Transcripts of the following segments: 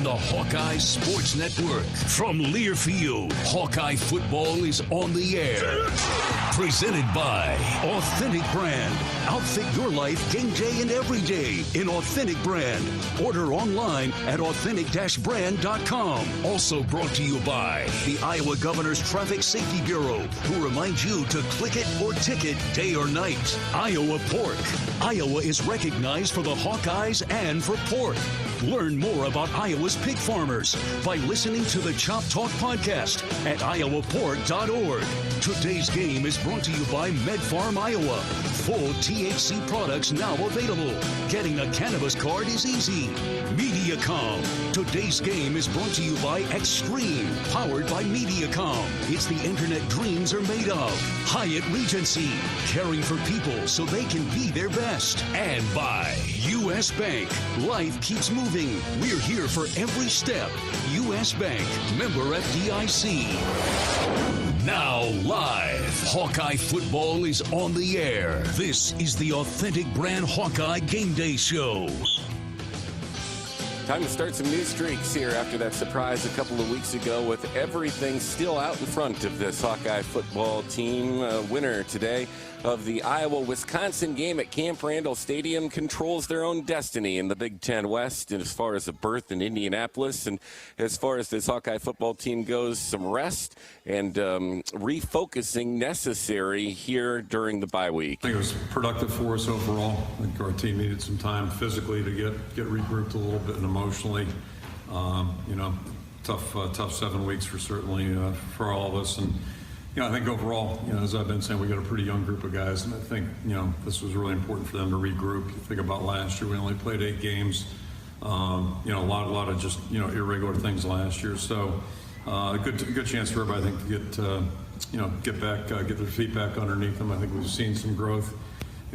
the Hawkeye Sports Network. From Learfield, Hawkeye football is on the air. Presented by Authentic Brand. Outfit your life game day and every day in Authentic Brand. Order online at authentic-brand.com. Also brought to you by the Iowa Governor's Traffic Safety Bureau, who reminds you to click it or ticket day or night. Iowa Pork. Iowa is recognized for the Hawkeyes and for pork. Learn more about Iowa's pig farmers by listening to the Chop Talk podcast at iowapork.org. Today's game is brought to you by MedFarm Iowa. Full THC products now available. Getting a cannabis card is easy. Mediacom. Today's game is brought to you by Extreme, powered by Mediacom. It's the internet dreams are made of. Hyatt Regency, caring for people so they can be their best. And by U.S. Bank. Life keeps moving. We're here for every step. U.S. Bank, member FDIC. Now live, Hawkeye football is on the air. This is the Authentic Brand Hawkeye Game Day Show. Time to start some new streaks here after that surprise a couple of weeks ago with everything still out in front of this Hawkeye football team. Winner today of the Iowa-Wisconsin game at Camp Randall Stadium controls their own destiny in the Big Ten West, and as far as a berth in Indianapolis. And as far as this Hawkeye football team goes, some rest and refocusing necessary here during the bye week. I think it was productive for us overall. I think our team needed some time physically to get regrouped a little bit and emotionally. Tough 7 weeks for certainly for all of us. And I think overall, as I've been saying, we got a pretty young group of guys, and I think, this was really important for them to regroup. You think about last year, we only played 8 games. A lot of just, irregular things last year. So a good chance for everybody, I think, to get back, get their feet back underneath them. I think we've seen some growth.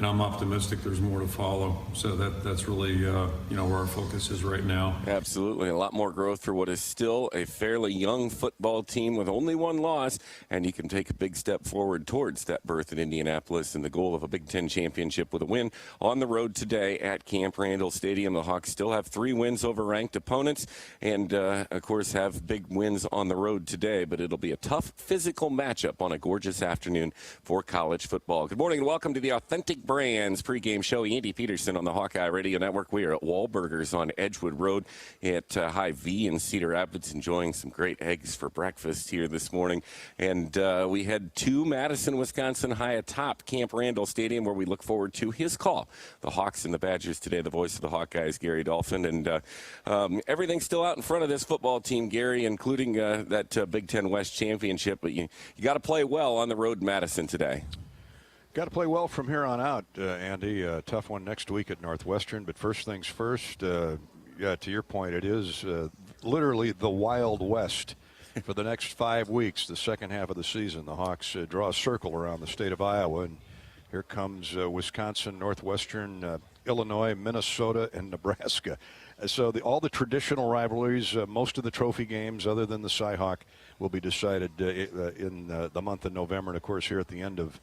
I'm optimistic there's more to follow. So that's really, where our focus is right now. Absolutely. A lot more growth for what is still a fairly young football team with only 1 loss. And you can take a big step forward towards that berth in Indianapolis and the goal of a Big Ten championship with a win on the road today at Camp Randall Stadium. The Hawks still have 3 wins over ranked opponents and, of course, have big wins on the road today. But it'll be a tough physical matchup on a gorgeous afternoon for college football. Good morning and welcome to the Authentic Brands pregame show. Andy Peterson on the Hawkeye Radio Network. We are at Wahlburgers on Edgewood Road at High V in Cedar Rapids, enjoying some great eggs for breakfast here this morning. And we head to Madison, Wisconsin, high atop Camp Randall Stadium, where we look forward to his call. The Hawks and the Badgers today. The voice of the Hawkeyes, Gary Dolphin. And everything's still out in front of this football team, Gary, including that Big Ten West championship. But you got to play well on the road in Madison today. Got to play well from here on out, Andy. Tough one next week at Northwestern. But first things first, to your point, it is literally the Wild West for the next 5 weeks, the second half of the season. The Hawks draw a circle around the state of Iowa, and here comes Wisconsin, Northwestern, Illinois, Minnesota, and Nebraska. So all the traditional rivalries, most of the trophy games other than the Cy-Hawk will be decided in the month of November. And, of course, here at the end of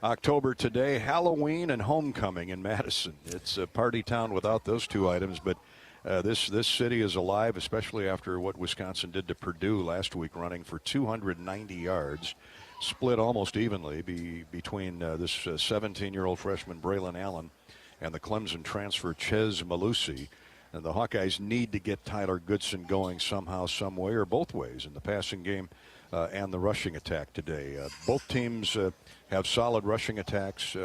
October today, Halloween and homecoming in Madison. It's a party town without those 2 items, but this city is alive, especially after what Wisconsin did to Purdue last week, running for 290 yards, split almost evenly between this 17-year-old freshman Braylon Allen and the Clemson transfer Chez Malusi. And the Hawkeyes need to get Tyler Goodson going somehow, some way, or both ways in the passing game and the rushing attack today. Both teams have solid rushing attacks.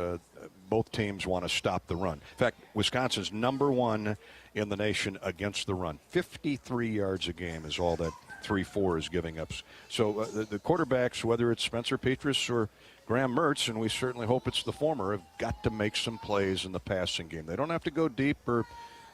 Both teams want to stop the run. In fact, Wisconsin's #1 in the nation against the run. 53 yards a game is all that 3-4 is giving up. So the quarterbacks, whether it's Spencer Petras or Graham Mertz, and we certainly hope it's the former, have got to make some plays in the passing game. They don't have to go deep or,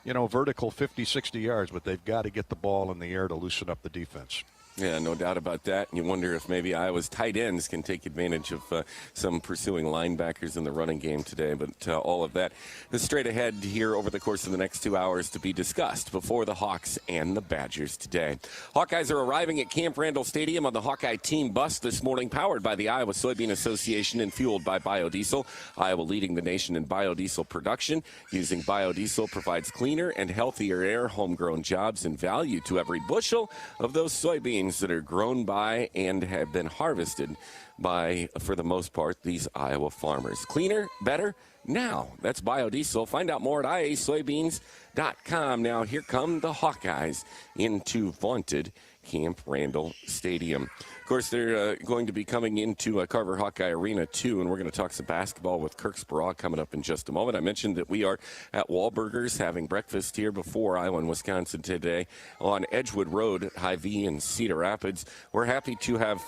vertical 50, 60 yards, but they've got to get the ball in the air to loosen up the defense. Yeah, no doubt about that. And you wonder if maybe Iowa's tight ends can take advantage of some pursuing linebackers in the running game today. But all of that is straight ahead here over the course of the next 2 hours to be discussed before the Hawks and the Badgers today. Hawkeyes are arriving at Camp Randall Stadium on the Hawkeye team bus this morning, powered by the Iowa Soybean Association and fueled by biodiesel. Iowa leading the nation in biodiesel production. Using biodiesel provides cleaner and healthier air, homegrown jobs, and value to every bushel of those soybeans that are grown by and have been harvested by, for the most part, these Iowa farmers. Cleaner, better, now. That's biodiesel. Find out more at iasoybeans.com. Now, here come the Hawkeyes into vaunted Camp Randall Stadium. Of course, they're going to be coming into Carver Hawkeye Arena, too, and we're going to talk some basketball with Kirk Speraw coming up in just a moment. I mentioned that we are at Wahlburgers having breakfast here before Iowa and Wisconsin today on Edgewood Road at Hy-Vee in Cedar Rapids. We're happy to have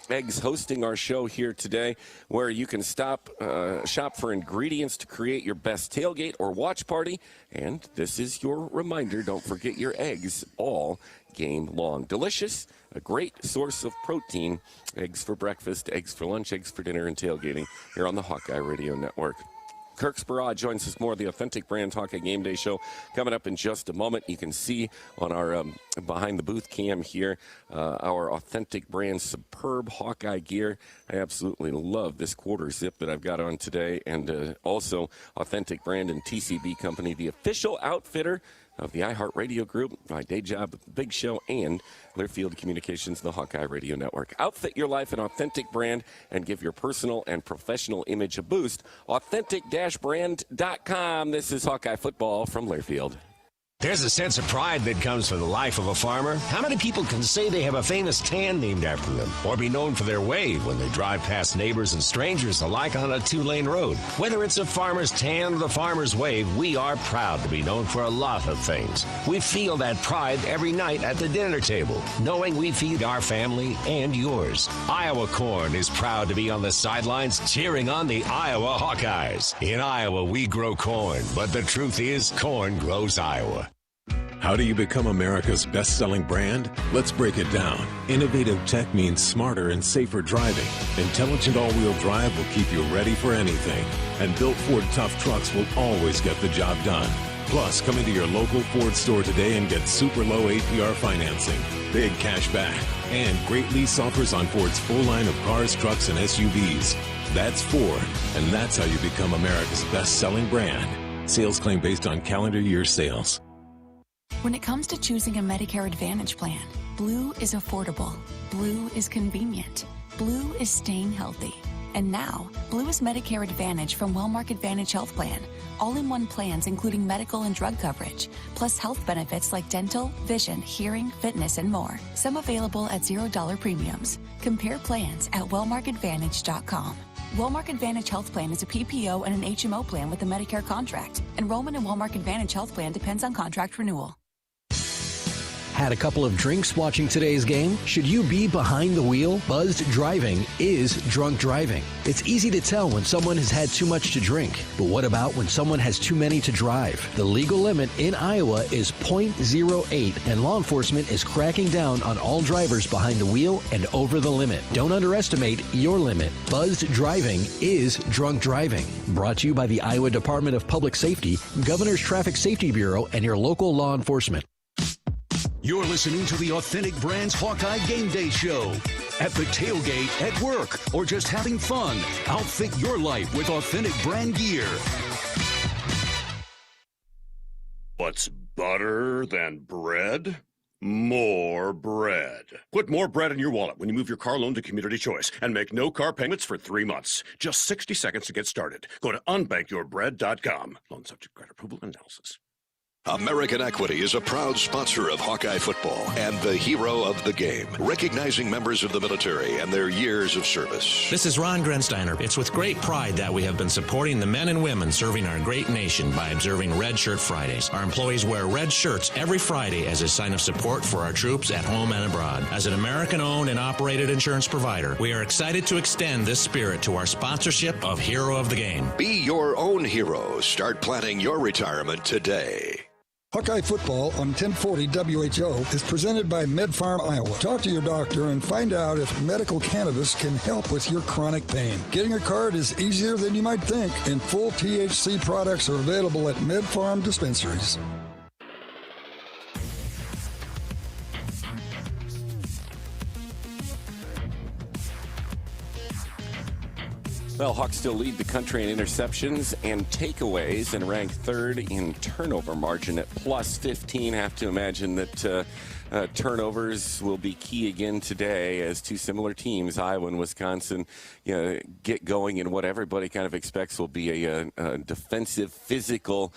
Eggs hosting our show here today, where you can shop for ingredients to create your best tailgate or watch party. And this is your reminder, don't forget your eggs all game long. Delicious, a great source of protein. Eggs for breakfast, eggs for lunch, eggs for dinner, and tailgating here on the Hawkeye Radio Network. Kirk Speraw joins us more of the Authentic Brand Hawkeye Game Day Show coming up in just a moment. You can see on our behind the booth cam here our Authentic Brand superb Hawkeye gear. I absolutely love this quarter zip that I've got on today, and also Authentic Brand and TCB Company, the official outfitter of the iHeartRadio Group, my day job at the Big Show, and Learfield Communications, the Hawkeye Radio Network. Outfit your life an authentic brand and give your personal and professional image a boost. Authentic-brand.com. This is Hawkeye Football from Learfield. There's a sense of pride that comes from the life of a farmer. How many people can say they have a famous tan named after them, or be known for their wave when they drive past neighbors and strangers alike on a 2-lane road? Whether it's a farmer's tan or the farmer's wave, we are proud to be known for a lot of things. We feel that pride every night at the dinner table, knowing we feed our family and yours. Iowa Corn is proud to be on the sidelines cheering on the Iowa Hawkeyes. In Iowa, we grow corn, but the truth is, corn grows Iowa. How do you become America's best-selling brand? Let's break it down. Innovative tech means smarter and safer driving. Intelligent all-wheel drive will keep you ready for anything. And built Ford tough trucks will always get the job done. Plus, come into your local Ford store today and get super low APR financing, big cash back, and great lease offers on Ford's full line of cars, trucks, and SUVs. That's Ford, and that's how you become America's best-selling brand. Sales claim based on calendar year sales. When it comes to choosing a Medicare Advantage plan, Blue is affordable. Blue is convenient. Blue is staying healthy. And now, Blue is Medicare Advantage from Wellmark Advantage Health Plan. All-in-one plans including medical and drug coverage, plus health benefits like dental, vision, hearing, fitness, and more. Some available at $0 premiums. Compare plans at wellmarkadvantage.com. Wellmark Advantage Health Plan is a PPO and an HMO plan with a Medicare contract. Enrollment in Wellmark Advantage Health Plan depends on contract renewal. Had a couple of drinks watching today's game? Should you be behind the wheel? Buzzed driving is drunk driving. It's easy to tell when someone has had too much to drink. But what about when someone has too many to drive? The legal limit in Iowa is .08, and law enforcement is cracking down on all drivers behind the wheel and over the limit. Don't underestimate your limit. Buzzed driving is drunk driving. Brought to you by the Iowa Department of Public Safety, Governor's Traffic Safety Bureau, and your local law enforcement. You're listening to the Authentic Brands Hawkeye Game Day Show. At the tailgate, at work, or just having fun, outfit your life with Authentic Brand gear. What's better than bread? More bread. Put more bread in your wallet when you move your car loan to Community Choice and make no car payments for 3 months. Just 60 seconds to get started. Go to unbankyourbread.com. Loan subject to credit approval and analysis. American Equity is a proud sponsor of Hawkeye football and the hero of the game, recognizing members of the military and their years of service. This is Ron Grensteiner. It's with great pride that we have been supporting the men and women serving our great nation by observing Red Shirt Fridays. Our employees wear red shirts every Friday as a sign of support for our troops at home and abroad. As an American-owned and operated insurance provider, we are excited to extend this spirit to our sponsorship of Hero of the Game. Be your own hero. Start planning your retirement today. Hawkeye Football on 1040 WHO is presented by MedFarm Iowa. Talk to your doctor and find out if medical cannabis can help with your chronic pain. Getting a card is easier than you might think, and full THC products are available at MedFarm dispensaries. Well, Hawks still lead the country in interceptions and takeaways and rank third in turnover margin at plus 15. Have to imagine that turnovers will be key again today as two similar teams, Iowa and Wisconsin, get going in what everybody kind of expects will be a defensive, physical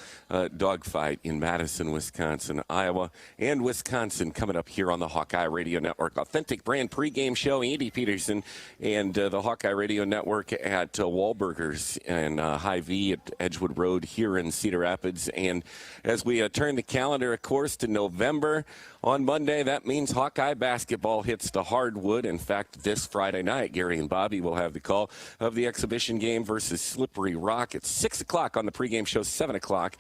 dogfight in Madison, Wisconsin. Iowa and Wisconsin coming up here on the Hawkeye Radio Network. Authentic Brand pregame show. Andy Peterson and the Hawkeye Radio Network at Wahlburgers and Hy-Vee at Edgewood Road here in Cedar Rapids. And as we turn the calendar, of course, to November, on Monday, that means Hawkeye basketball hits the hardwood. In fact, this Friday night, Gary and Bobby will have the call of the exhibition game versus Slippery Rock at 6 o'clock on the pregame show, 7 o'clock.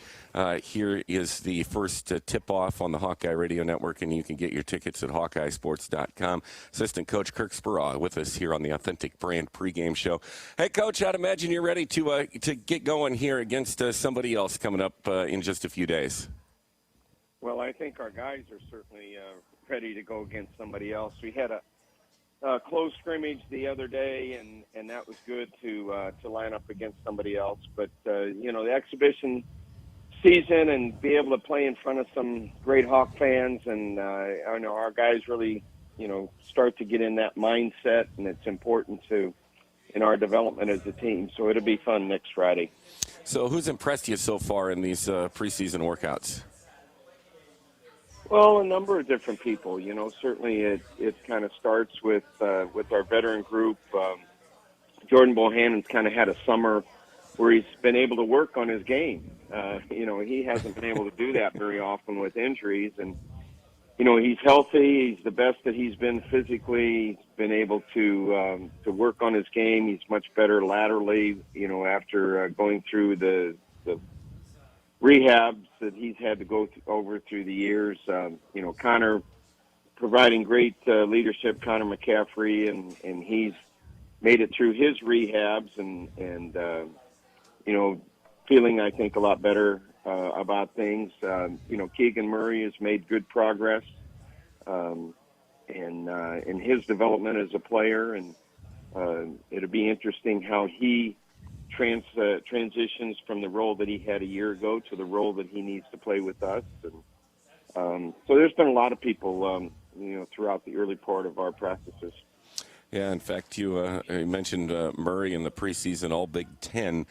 Here is the first tip-off on the Hawkeye Radio Network, and you can get your tickets at HawkeyeSports.com. Assistant Coach Kirk Speraw with us here on the Authentic Brand pregame show. Hey, Coach, I'd imagine you're ready to get going here against somebody else coming up in just a few days. Well, I think our guys are certainly ready to go against somebody else. We had a close scrimmage the other day, and that was good to line up against somebody else. But, the exhibition season and be able to play in front of some great Hawk fans, and I know our guys really, start to get in that mindset, and it's important in our development as a team. So it'll be fun next Friday. So who's impressed you so far in these preseason workouts? Well, a number of different people. Certainly it kind of starts with our veteran group. Jordan Bohannon's kind of had a summer where he's been able to work on his game. He hasn't been able to do that very often with injuries. And, he's healthy. He's the best that he's been physically. He's been able to work on his game. He's much better laterally, after going through the rehabs that he's had to go over through the years. Connor providing great leadership, Connor McCaffrey, and he's made it through his rehabs and feeling, I think, a lot better about things. Keegan Murray has made good progress in his development as a player, and it'll be interesting how he transitions from the role that he had a year ago to the role that he needs to play with us. And so there's been a lot of people, throughout the early part of our practices. Yeah, in fact, you mentioned Murray in the preseason All Big Ten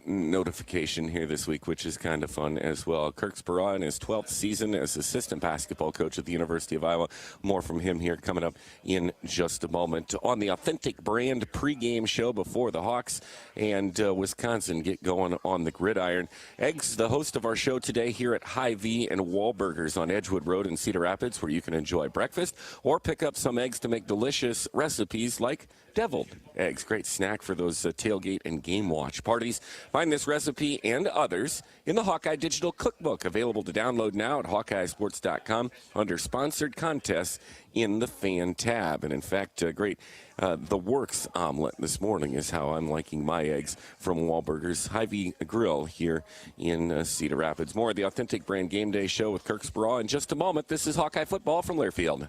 notification here this week, which is kind of fun as well. Kirk Speraw in his 12th season as assistant basketball coach at the University of Iowa. More from him here coming up in just a moment. On the Authentic Brand pregame show before the Hawks and Wisconsin get going on the gridiron. Eggs, the host of our show today here at Hy-Vee and Wahlburgers on Edgewood Road in Cedar Rapids, where you can enjoy breakfast or pick up some eggs to make delicious recipes like deviled eggs. Great snack for those tailgate and game watch parties. Find this recipe and others in the Hawkeye Digital Cookbook, available to download now at HawkeyeSports.com under sponsored contests in the fan tab. And in fact, the Works omelet this morning is how I'm liking my eggs from Wahlburgers Hy-Vee Grill here in Cedar Rapids. More of the Authentic Brand Game Day show with Kirk Speraw in just a moment. This is Hawkeye Football from Learfield.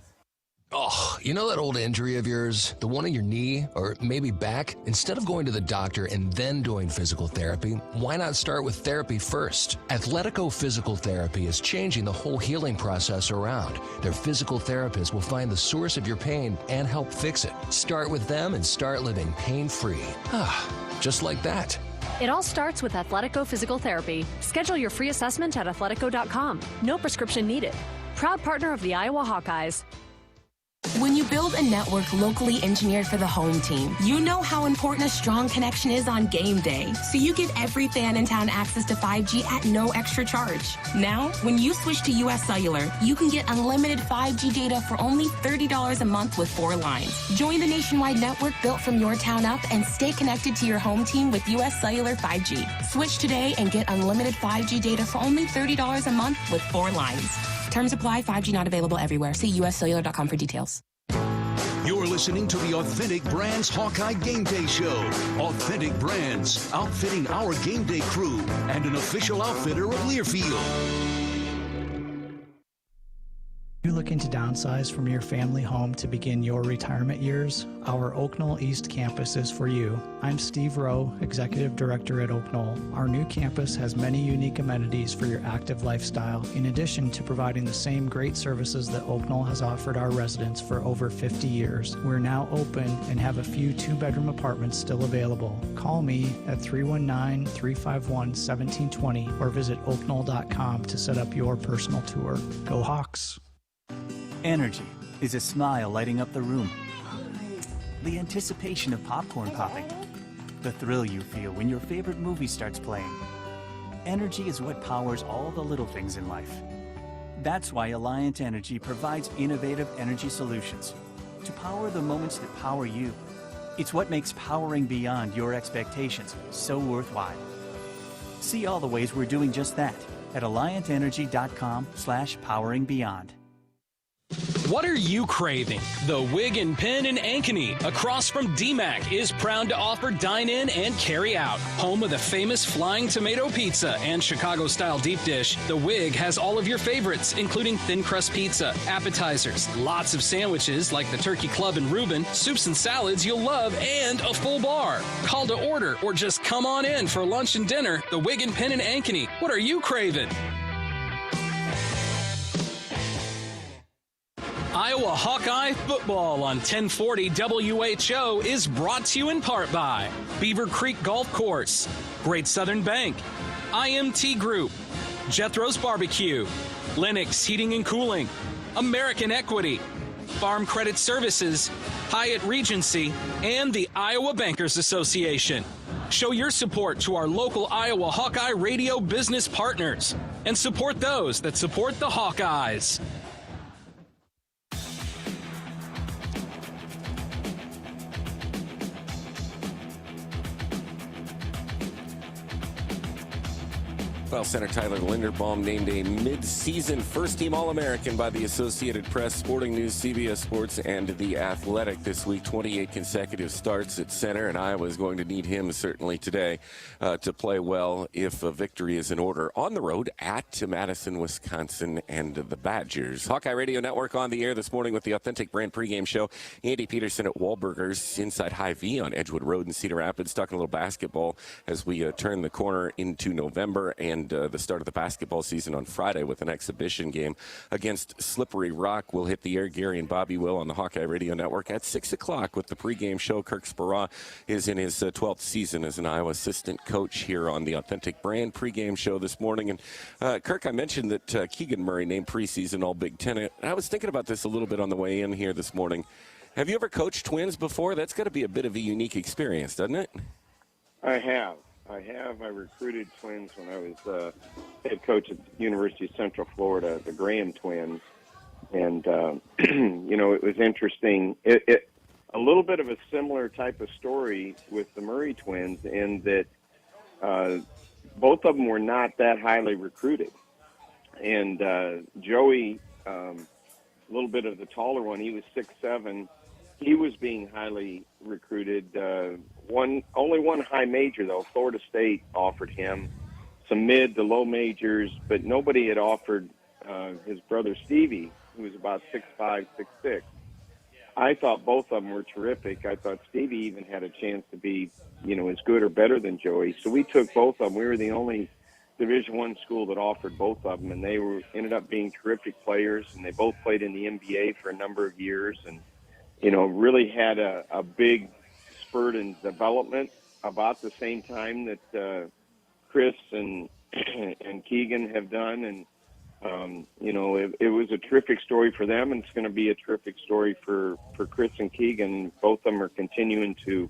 Oh, you know that old injury of yours, the one in your knee or maybe back? Instead of going to the doctor and then doing physical therapy, why not start with therapy first? Athletico Physical Therapy is changing the whole healing process around. Their physical therapists will find the source of your pain and help fix it. Start with them and start living pain-free. Just like that. It all starts with Athletico Physical Therapy. Schedule your free assessment at athletico.com. No prescription needed. Proud partner of the Iowa Hawkeyes. When you build a network locally engineered for the home team, you know how important a strong connection is on game day. So you give every fan in town access to 5G at no extra charge. Now, when you switch to US Cellular, you can get unlimited 5G data for only $30 a month with 4 lines. Join the nationwide network built from your town up and stay connected to your home team with US Cellular 5G. Switch today and get unlimited 5G data for only $30 a month with 4 lines. Terms apply. 5G not available everywhere. See uscellular.com for details. You're listening to the Authentic Brands Hawkeye Game Day Show. Authentic Brands, outfitting our game day crew and an official outfitter of Learfield. Are you looking to downsize from your family home to begin your retirement years? Our Oak Knoll East campus is for you. I'm Steve Rowe, Executive Director at Oak Knoll. Our new campus has many unique amenities for your active lifestyle, in addition to providing the same great services that Oak Knoll has offered our residents for over 50 years. We're now open and have a few 2-bedroom apartments still available. Call me at 319-351-1720 or visit oakknoll.com to set up your personal tour. Go Hawks! Energy is a smile lighting up the room. The anticipation of popcorn popping. The thrill you feel when your favorite movie starts playing. Energy is what powers all the little things in life. That's why Alliant Energy provides innovative energy solutions to power the moments that power you. It's what makes powering beyond your expectations so worthwhile. See all the ways we're doing just that at alliantenergy.com/poweringbeyond. What are you craving? The Wig and Pin in Ankeny, across from DMAC, is proud to offer dine-in and carry-out. Home of the famous Flying Tomato Pizza and Chicago-style deep dish, the Wig has all of your favorites, including thin crust pizza, appetizers, lots of sandwiches like the Turkey Club and Reuben, soups and salads you'll love, and a full bar. Call to order or just come on in for lunch and dinner. The Wig and Pin in Ankeny. What are you craving? Iowa Hawkeye football on 1040 WHO is brought to you in part by Beaver Creek Golf Course, Great Southern Bank, IMT Group, Jethro's Barbecue, Lennox Heating and Cooling, American Equity, Farm Credit Services, Hyatt Regency, and the Iowa Bankers Association. Show your support to our local Iowa Hawkeye radio business partners and support those that support the Hawkeyes. Well, Center Tyler Linderbaum named a mid-season first-team All-American by the Associated Press, Sporting News, CBS Sports, and The Athletic this week. 28 consecutive starts at center, and Iowa is going to need him certainly today to play well if a victory is in order on the road at Madison, Wisconsin, and the Badgers. Hawkeye Radio Network on the air this morning with the Authentic Brand pregame show. Andy Peterson at Wahlburgers inside Hy-Vee on Edgewood Road in Cedar Rapids, talking a little basketball as we turn the corner into November and the start of the basketball season on Friday with an exhibition game against Slippery Rock. Will hit the air. Gary and Bobby will on the Hawkeye Radio Network at 6 o'clock with the pregame show. Kirk Speraw is in his 12th season as an Iowa assistant coach here on the Authentic Brand pregame show this morning. And Kirk, I mentioned that Keegan Murray named preseason All Big Ten. And I was thinking about this a little bit on the way in here this morning. Have you ever coached twins before? That's got to be a bit of a unique experience, doesn't it? I have. I recruited twins when I was head coach at the University of Central Florida, the Graham twins. And, it was interesting. A little bit of a similar type of story with the Murray twins in that both of them were not that highly recruited. And Joey, a little bit of the taller one, he was 6'7". He was being highly recruited. Only one high major, though. Florida State offered him some mid to low majors, but nobody had offered his brother Stevie, who was about 6'5", 6'6". I thought both of them were terrific. I thought Stevie even had a chance to be, as good or better than Joey. So we took both of them. We were the only Division I school that offered both of them, and they ended up being terrific players, and they both played in the NBA for a number of years, and really had a big spurt in development about the same time that Chris and Keegan have done. And It was a terrific story for them, and it's going to be a terrific story for Chris and Keegan. Both of them are continuing to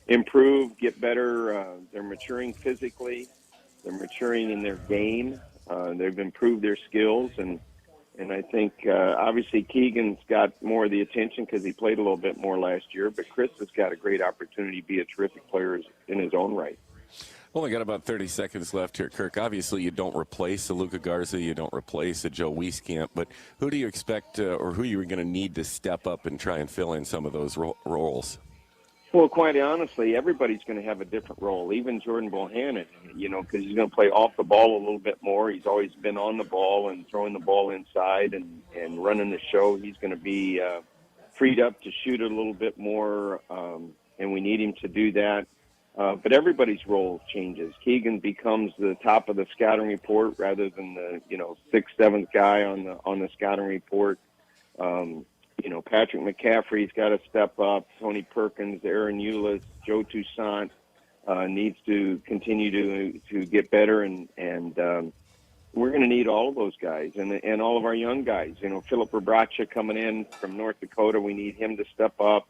improve, get better. They're maturing physically. They're maturing in their game. They've improved their skills, and I think obviously Keegan's got more of the attention because he played a little bit more last year, but Chris has got a great opportunity to be a terrific player in his own right. Only got about 30 seconds left here, Kirk. Obviously, you don't replace a Luka Garza, you don't replace a Joe Wieskamp, but who do you expect or who are you going to need to step up and try and fill in some of those roles? Well, quite honestly, everybody's going to have a different role, even Jordan Bohannon, because he's going to play off the ball a little bit more. He's always been on the ball and throwing the ball inside and running the show. He's going to be freed up to shoot a little bit more, and we need him to do that. But everybody's role changes. Keegan becomes the top of the scouting report rather than the 6th, 7th guy on the scouting report. Patrick McCaffrey's got to step up. Tony Perkins, Aaron Eulis, Joe Toussaint needs to continue to get better, and we're going to need all of those guys and all of our young guys. Philip Rabracha coming in from North Dakota, we need him to step up.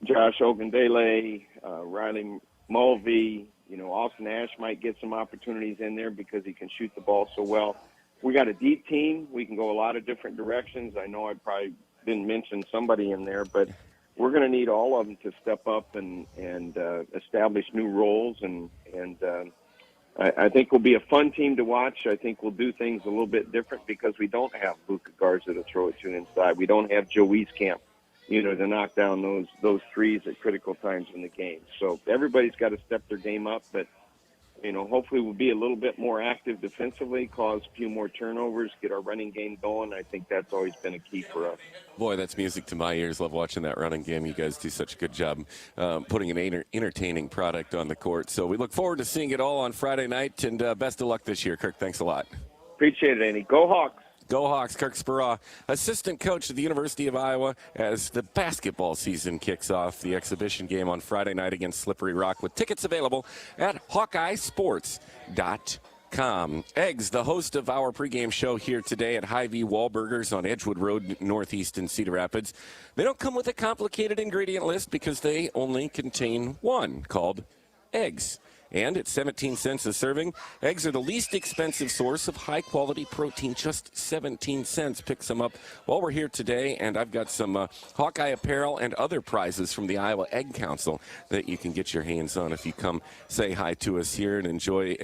Josh Ogundele, Riley Mulvey, Austin Ash might get some opportunities in there because he can shoot the ball so well. We got a deep team. We can go a lot of different directions. I know I probably didn't mention somebody in there, but we're going to need all of them to step up and establish new roles. And I think we'll be a fun team to watch. I think we'll do things a little bit different because we don't have Luka Garza to throw it to inside. We don't have Joe Wieskamp, to knock down those threes at critical times in the game. So everybody's got to step their game up, but hopefully we'll be a little bit more active defensively, cause a few more turnovers, get our running game going. I think that's always been a key for us. Boy, that's music to my ears. Love watching that running game. You guys do such a good job putting an entertaining product on the court. So we look forward to seeing it all on Friday night, and best of luck this year, Kirk. Thanks a lot. Appreciate it, Andy. Go Hawks. Go Hawks. Kirk Speraw, assistant coach at the University of Iowa, as the basketball season kicks off. The exhibition game on Friday night against Slippery Rock, with tickets available at HawkeyeSports.com. Eggs, the host of our pregame show here today at Hy-Vee Wahlburgers on Edgewood Road, Northeast in Cedar Rapids. They don't come with a complicated ingredient list because they only contain one, called eggs. And at 17 cents a serving, eggs are the least expensive source of high-quality protein, just 17 cents. Pick some up while we're here today, and I've got some Hawkeye apparel and other prizes from the Iowa Egg Council that you can get your hands on if you come say hi to us here and enjoy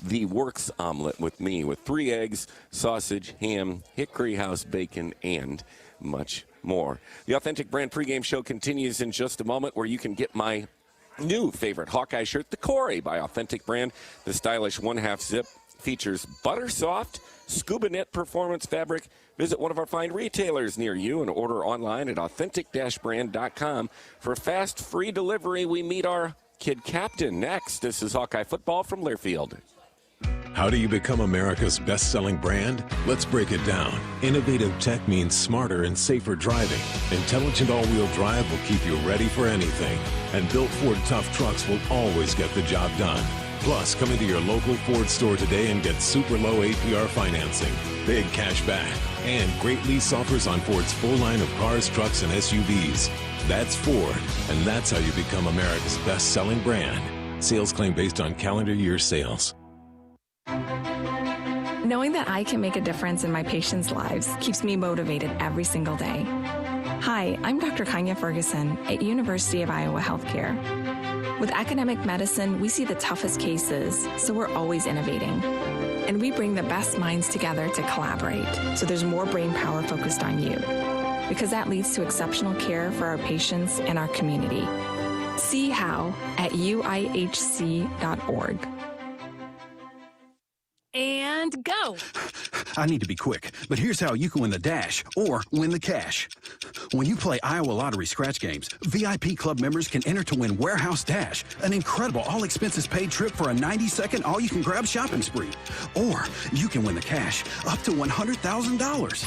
The Works omelet with me, with 3 eggs, sausage, ham, hickory house bacon, and much more. The Authentic Brand pregame show continues in just a moment, where you can get my new favorite Hawkeye shirt, the Corey by Authentic Brand. The stylish 1/2 zip features butter soft scuba knit performance fabric. Visit one of our fine retailers near you and order online at authentic-brand.com. For fast, free delivery, we meet our kid captain next. This is Hawkeye football from Learfield. How do you become America's best-selling brand? Let's break it down. Innovative tech means smarter and safer driving. Intelligent all-wheel drive will keep you ready for anything. And built Ford tough trucks will always get the job done. Plus, come into your local Ford store today and get super low APR financing, big cash back, and great lease offers on Ford's full line of cars, trucks, and SUVs. That's Ford, and that's how you become America's best-selling brand. Sales claim based on calendar year sales. Knowing that I can make a difference in my patients' lives keeps me motivated every single day. Hi, I'm Dr. Kanya Ferguson at University of Iowa Healthcare. With academic medicine, we see the toughest cases, so we're always innovating. And we bring the best minds together to collaborate, so there's more brain power focused on you. Because that leads to exceptional care for our patients and our community. See how at uihc.org. And go. I need to be quick, but here's how you can win the dash or win the cash. When you play Iowa Lottery scratch games, VIP club members can enter to win Warehouse Dash, an incredible all-expenses-paid trip for a 90-second all-you-can-grab shopping spree. Or you can win the cash, up to $100,000.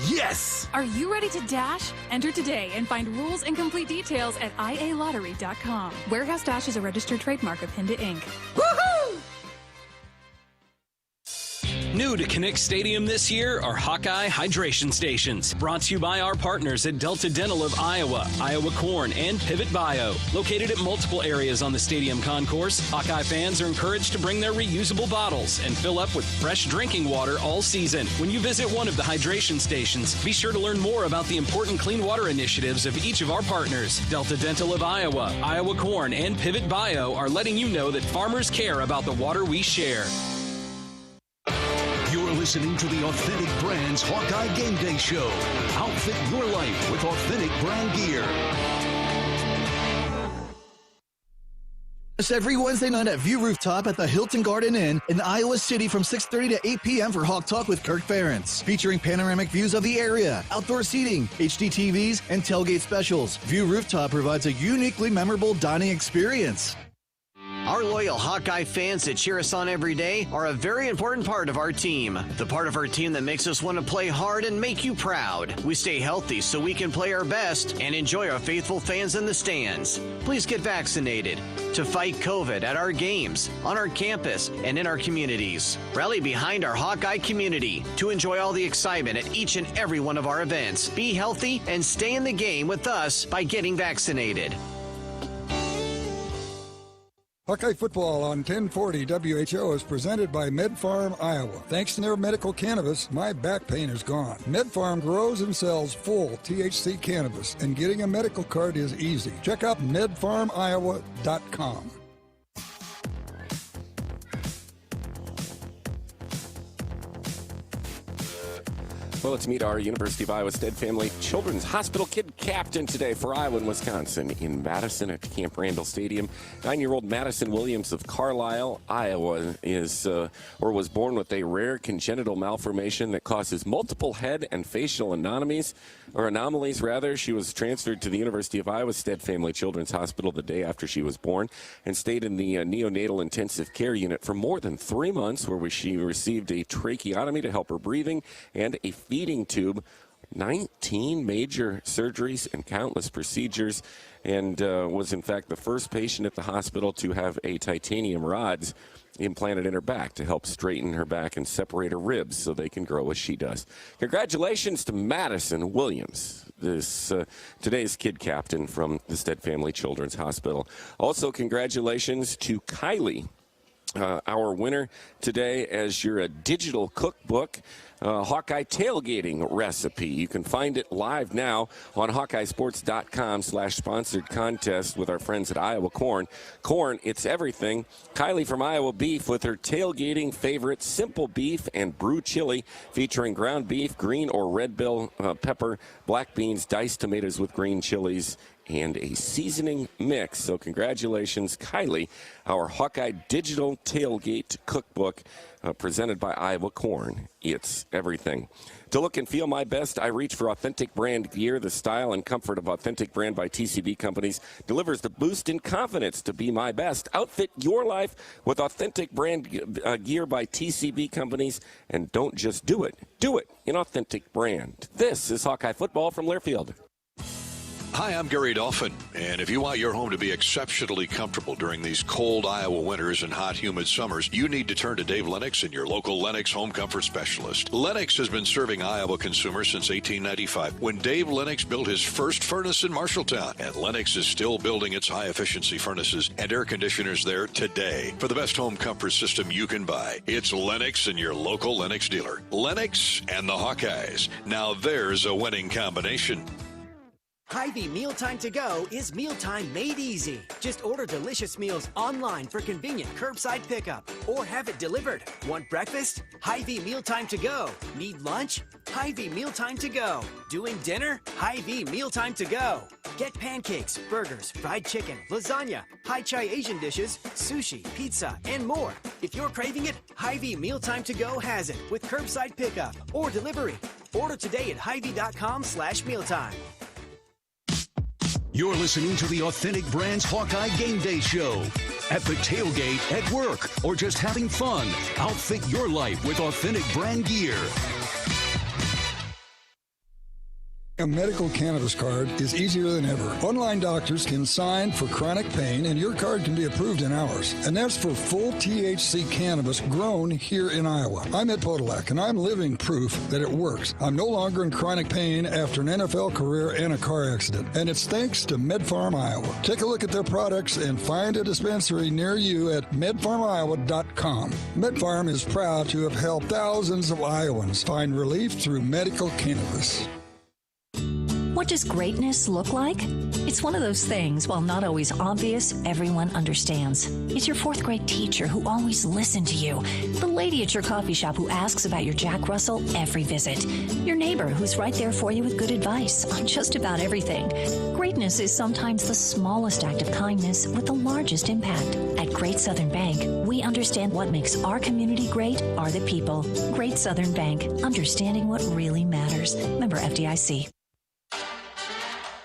Yes! Are you ready to dash? Enter today and find rules and complete details at ialottery.com. Warehouse Dash is a registered trademark of Hinda Inc. Woohoo! New to Kinnick Stadium this year are Hawkeye hydration stations. Brought to you by our partners at Delta Dental of Iowa, Iowa Corn, and Pivot Bio. Located at multiple areas on the stadium concourse, Hawkeye fans are encouraged to bring their reusable bottles and fill up with fresh drinking water all season. When you visit one of the hydration stations, be sure to learn more about the important clean water initiatives of each of our partners. Delta Dental of Iowa, Iowa Corn, and Pivot Bio are letting you know that farmers care about the water we share. You're listening to the Authentic Brands Hawkeye Game Day Show. Outfit your life with authentic brand gear. Every Wednesday night at View Rooftop at the Hilton Garden Inn in Iowa City from 6:30 to 8 p.m. for Hawk Talk with Kirk Ferentz, featuring panoramic views of the area, outdoor seating, HD TVs, and tailgate specials. View Rooftop provides a uniquely memorable dining experience. Our loyal Hawkeye fans that cheer us on every day are a very important part of our team. The part of our team that makes us want to play hard and make you proud. We stay healthy so we can play our best and enjoy our faithful fans in the stands. Please get vaccinated to fight COVID at our games, on our campus, and in our communities. Rally behind our Hawkeye community to enjoy all the excitement at each and every one of our events. Be healthy and stay in the game with us by getting vaccinated. Hawkeye Football on 1040 WHO is presented by MedFarm Iowa. Thanks to their medical cannabis, my back pain is gone. MedFarm grows and sells full THC cannabis, and getting a medical card is easy. Check out medfarmiowa.com. Well, let's meet our University of Iowa Stead Family Children's Hospital Kid Captain today for Iowa and Wisconsin in Madison at Camp Randall Stadium. 9-year-old Madison Williams of Carlisle, Iowa, was born with a rare congenital malformation that causes multiple head and facial anomalies. She was transferred to the University of Iowa Stead Family Children's Hospital the day after she was born and stayed in the neonatal intensive care unit for more than 3 months, where she received a tracheotomy to help her breathing and a feeding tube, 19 major surgeries and countless procedures, and was in fact the first patient at the hospital to have a titanium rods implanted in her back to help straighten her back and separate her ribs so they can grow as she does. Congratulations to Madison Williams, today's kid captain from the Stead Family Children's Hospital. Also, congratulations to Kylie, our winner today, as your digital cookbook, Hawkeye tailgating recipe. You can find it live now on HawkeyeSports.com/sponsored contest with our friends at Iowa Corn. Corn, it's everything. Kylie from Iowa Beef with her tailgating favorite, simple beef and brew chili, featuring ground beef, green or red bell pepper, black beans, diced tomatoes with green chilies, and a seasoning mix. So congratulations, Kylie, our Hawkeye Digital Tailgate Cookbook, presented by Iowa Corn. It's everything. To look and feel my best, I reach for authentic brand gear. The style and comfort of Authentic Brand by TCB Companies delivers the boost in confidence to be my best. Outfit your life with authentic brand gear by TCB Companies, and don't just do it in authentic brand. This is Hawkeye Football from Learfield. Hi, I'm Gary Dolphin, and if you want your home to be exceptionally comfortable during these cold Iowa winters and hot, humid summers, you need to turn to Dave Lennox and your local Lennox home comfort specialist. Lennox has been serving Iowa consumers since 1895, when Dave Lennox built his first furnace in Marshalltown, and Lennox is still building its high-efficiency furnaces and air conditioners there today. For the best home comfort system you can buy, it's Lennox and your local Lennox dealer. Lennox and the Hawkeyes. Now there's a winning combination. Hy-Vee Mealtime to Go is mealtime made easy. Just order delicious meals online for convenient curbside pickup or have it delivered. Want breakfast? Hy-Vee Mealtime to Go. Need lunch? Hy-Vee Mealtime to Go. Doing dinner? Hy-Vee Mealtime to Go. Get pancakes, burgers, fried chicken, lasagna, Hai Chai Asian dishes, sushi, pizza, and more. If you're craving it, Hy-Vee Mealtime to Go has it with curbside pickup or delivery. Order today at Hy-Vee.com/mealtime. You're listening to the Authentic Brands Hawkeye Game Day Show. At the tailgate, at work, or just having fun, outfit your life with authentic brand gear. A medical cannabis card is easier than ever. Online doctors can sign for chronic pain, and your card can be approved in hours. And that's for full THC cannabis grown here in Iowa. I'm Ed Podolak, and I'm living proof that it works. I'm no longer in chronic pain after an NFL career and a car accident. And it's thanks to MedFarm Iowa. Take a look at their products and find a dispensary near you at medfarmiowa.com. MedFarm is proud to have helped thousands of Iowans find relief through medical cannabis. What does greatness look like? It's one of those things, while not always obvious, everyone understands. It's your fourth grade teacher who always listened to you. The lady at your coffee shop who asks about your Jack Russell every visit. Your neighbor who's right there for you with good advice on just about everything. Greatness is sometimes the smallest act of kindness with the largest impact. At Great Southern Bank, we understand what makes our community great are the people. Great Southern Bank, understanding what really matters. Member FDIC.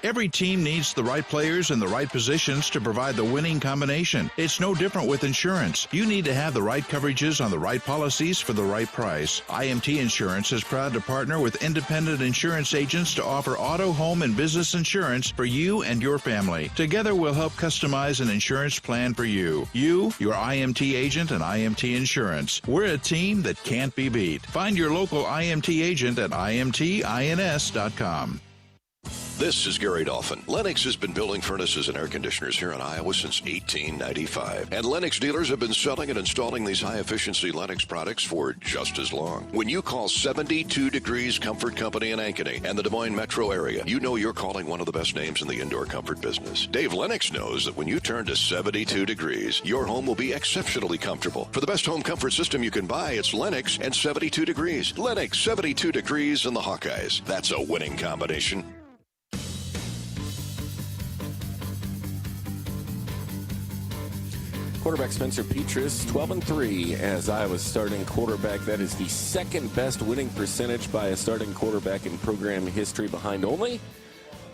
Every team needs the right players in the right positions to provide the winning combination. It's no different with insurance. You need to have the right coverages on the right policies for the right price. IMT Insurance is proud to partner with independent insurance agents to offer auto, home, and business insurance for you and your family. Together, we'll help customize an insurance plan for you. You, your IMT agent, and IMT Insurance. We're a team that can't be beat. Find your local IMT agent at imtins.com. This is Gary Dolphin. Lennox has been building furnaces and air conditioners here in Iowa since 1895. And Lennox dealers have been selling and installing these high-efficiency Lennox products for just as long. When you call 72 Degrees Comfort Company in Ankeny and the Des Moines metro area, you know you're calling one of the best names in the indoor comfort business. Dave Lennox knows that when you turn to 72 degrees, your home will be exceptionally comfortable. For the best home comfort system you can buy, it's Lennox and 72 degrees. Lennox, 72 degrees, and the Hawkeyes. That's a winning combination. Quarterback Spencer Petras, 12-3 as Iowa's starting quarterback. That is the second best winning percentage by a starting quarterback in program history, behind only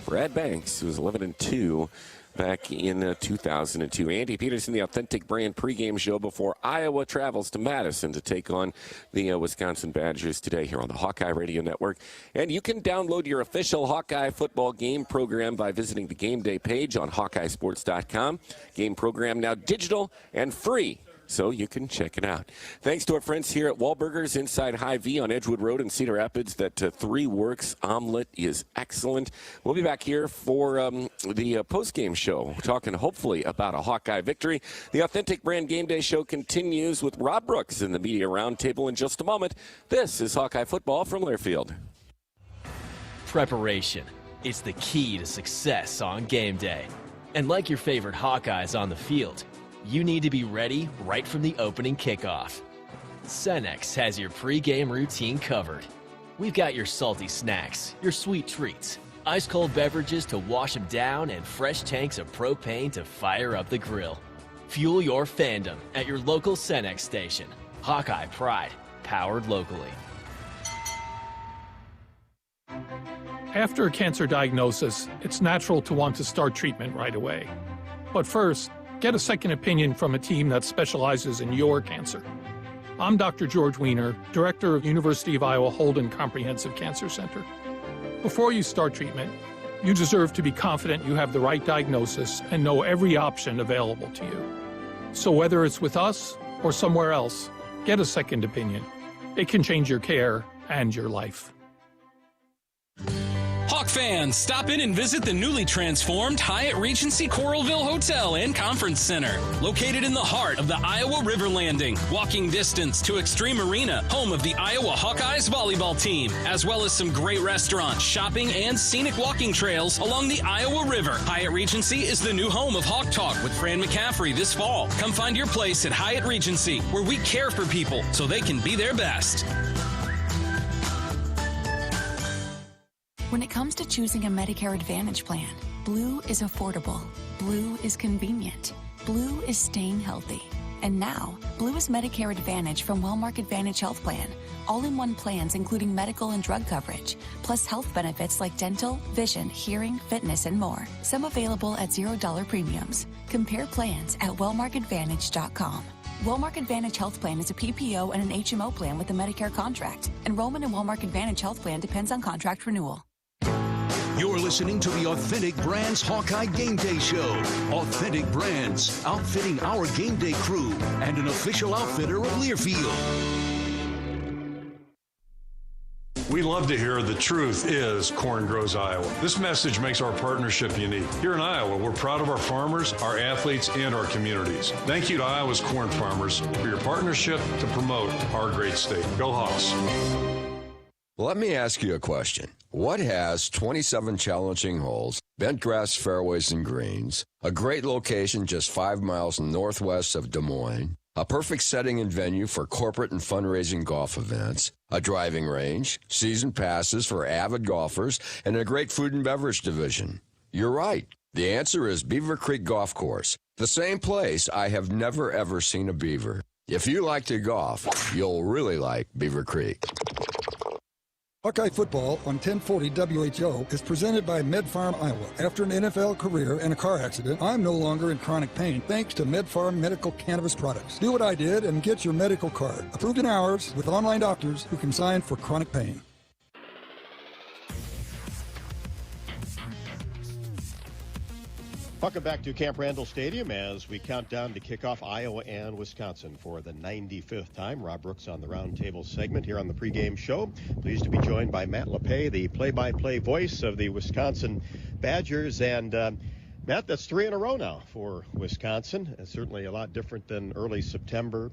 Brad Banks, who was 11-2 back in 2002. Andy Peterson, the Authentic Brand pregame show before Iowa travels to Madison to take on the Wisconsin Badgers today here on the Hawkeye Radio Network. And you can download your official Hawkeye football game program by visiting the game day page on HawkeyeSports.com. Game program now digital and free, so you can check it out. Thanks to our friends here at Wahlburgers inside Hy-Vee on Edgewood Road in Cedar Rapids. That Three Works omelet is excellent. We'll be back here for the post-game show, talking hopefully about a Hawkeye victory. The Authentic Brand Game Day show continues with Rob Brooks in the Media Roundtable in just a moment. This is Hawkeye Football from Learfield. Preparation is the key to success on game day. And like your favorite Hawkeyes on the field, you need to be ready right from the opening kickoff. Cenex has your pregame routine covered. We've got your salty snacks, your sweet treats, ice-cold beverages to wash them down, and fresh tanks of propane to fire up the grill. Fuel your fandom at your local Cenex station. Hawkeye Pride, powered locally. After a cancer diagnosis, it's natural to want to start treatment right away. But first, get a second opinion from a team that specializes in your cancer. I'm Dr. George Weiner, Director of University of Iowa Holden Comprehensive Cancer Center. Before you start treatment, you deserve to be confident you have the right diagnosis and know every option available to you. So whether it's with us or somewhere else, get a second opinion. It can change your care and your life. Hawk fans, stop in and visit the newly transformed Hyatt Regency Coralville Hotel and Conference Center. Located in the heart of the Iowa River Landing, walking distance to Extreme Arena, home of the Iowa Hawkeyes volleyball team, as well as some great restaurants, shopping, and scenic walking trails along the Iowa River. Hyatt Regency is the new home of Hawk Talk with Fran McCaffrey this fall. Come find your place at Hyatt Regency, where we care for people so they can be their best. When it comes to choosing a Medicare Advantage plan, Blue is affordable, Blue is convenient, Blue is staying healthy. And now, Blue is Medicare Advantage from Wellmark Advantage Health Plan. All-in-one plans including medical and drug coverage, plus health benefits like dental, vision, hearing, fitness, and more. Some available at $0 premiums. Compare plans at wellmarkadvantage.com. Wellmark Advantage Health Plan is a PPO and an HMO plan with a Medicare contract. Enrollment in Wellmark Advantage Health Plan depends on contract renewal. You're listening to the Authentic Brands Hawkeye Game Day Show. Authentic Brands, outfitting our game day crew and an official outfitter of Learfield. We love to hear the truth is corn grows Iowa. This message makes our partnership unique. Here in Iowa, we're proud of our farmers, our athletes, and our communities. Thank you to Iowa's corn farmers for your partnership to promote our great state. Go Hawks. Let me ask you a question. What has 27 challenging holes, bent grass fairways and greens, a great location just 5 miles northwest of Des Moines, a perfect setting and venue for corporate and fundraising golf events, a driving range, season passes for avid golfers, and a great food and beverage division? You're right. The answer is Beaver Creek Golf Course, the same place I have never, ever seen a beaver. If you like to golf, you'll really like Beaver Creek. Hawkeye football on 1040 WHO is presented by MedFarm Iowa. After an NFL career and a car accident, I'm no longer in chronic pain thanks to MedFarm medical cannabis products. Do what I did and get your medical card. Approved in hours with online doctors who can sign for chronic pain. Welcome back to Camp Randall Stadium as we count down to kick off Iowa and Wisconsin for the 95th time. Rob Brooks on the roundtable segment here on the pregame show. Pleased to be joined by Matt LePay, the play-by-play voice of the Wisconsin Badgers. And Matt, that's 3 in a row now for Wisconsin. It's certainly a lot different than early September.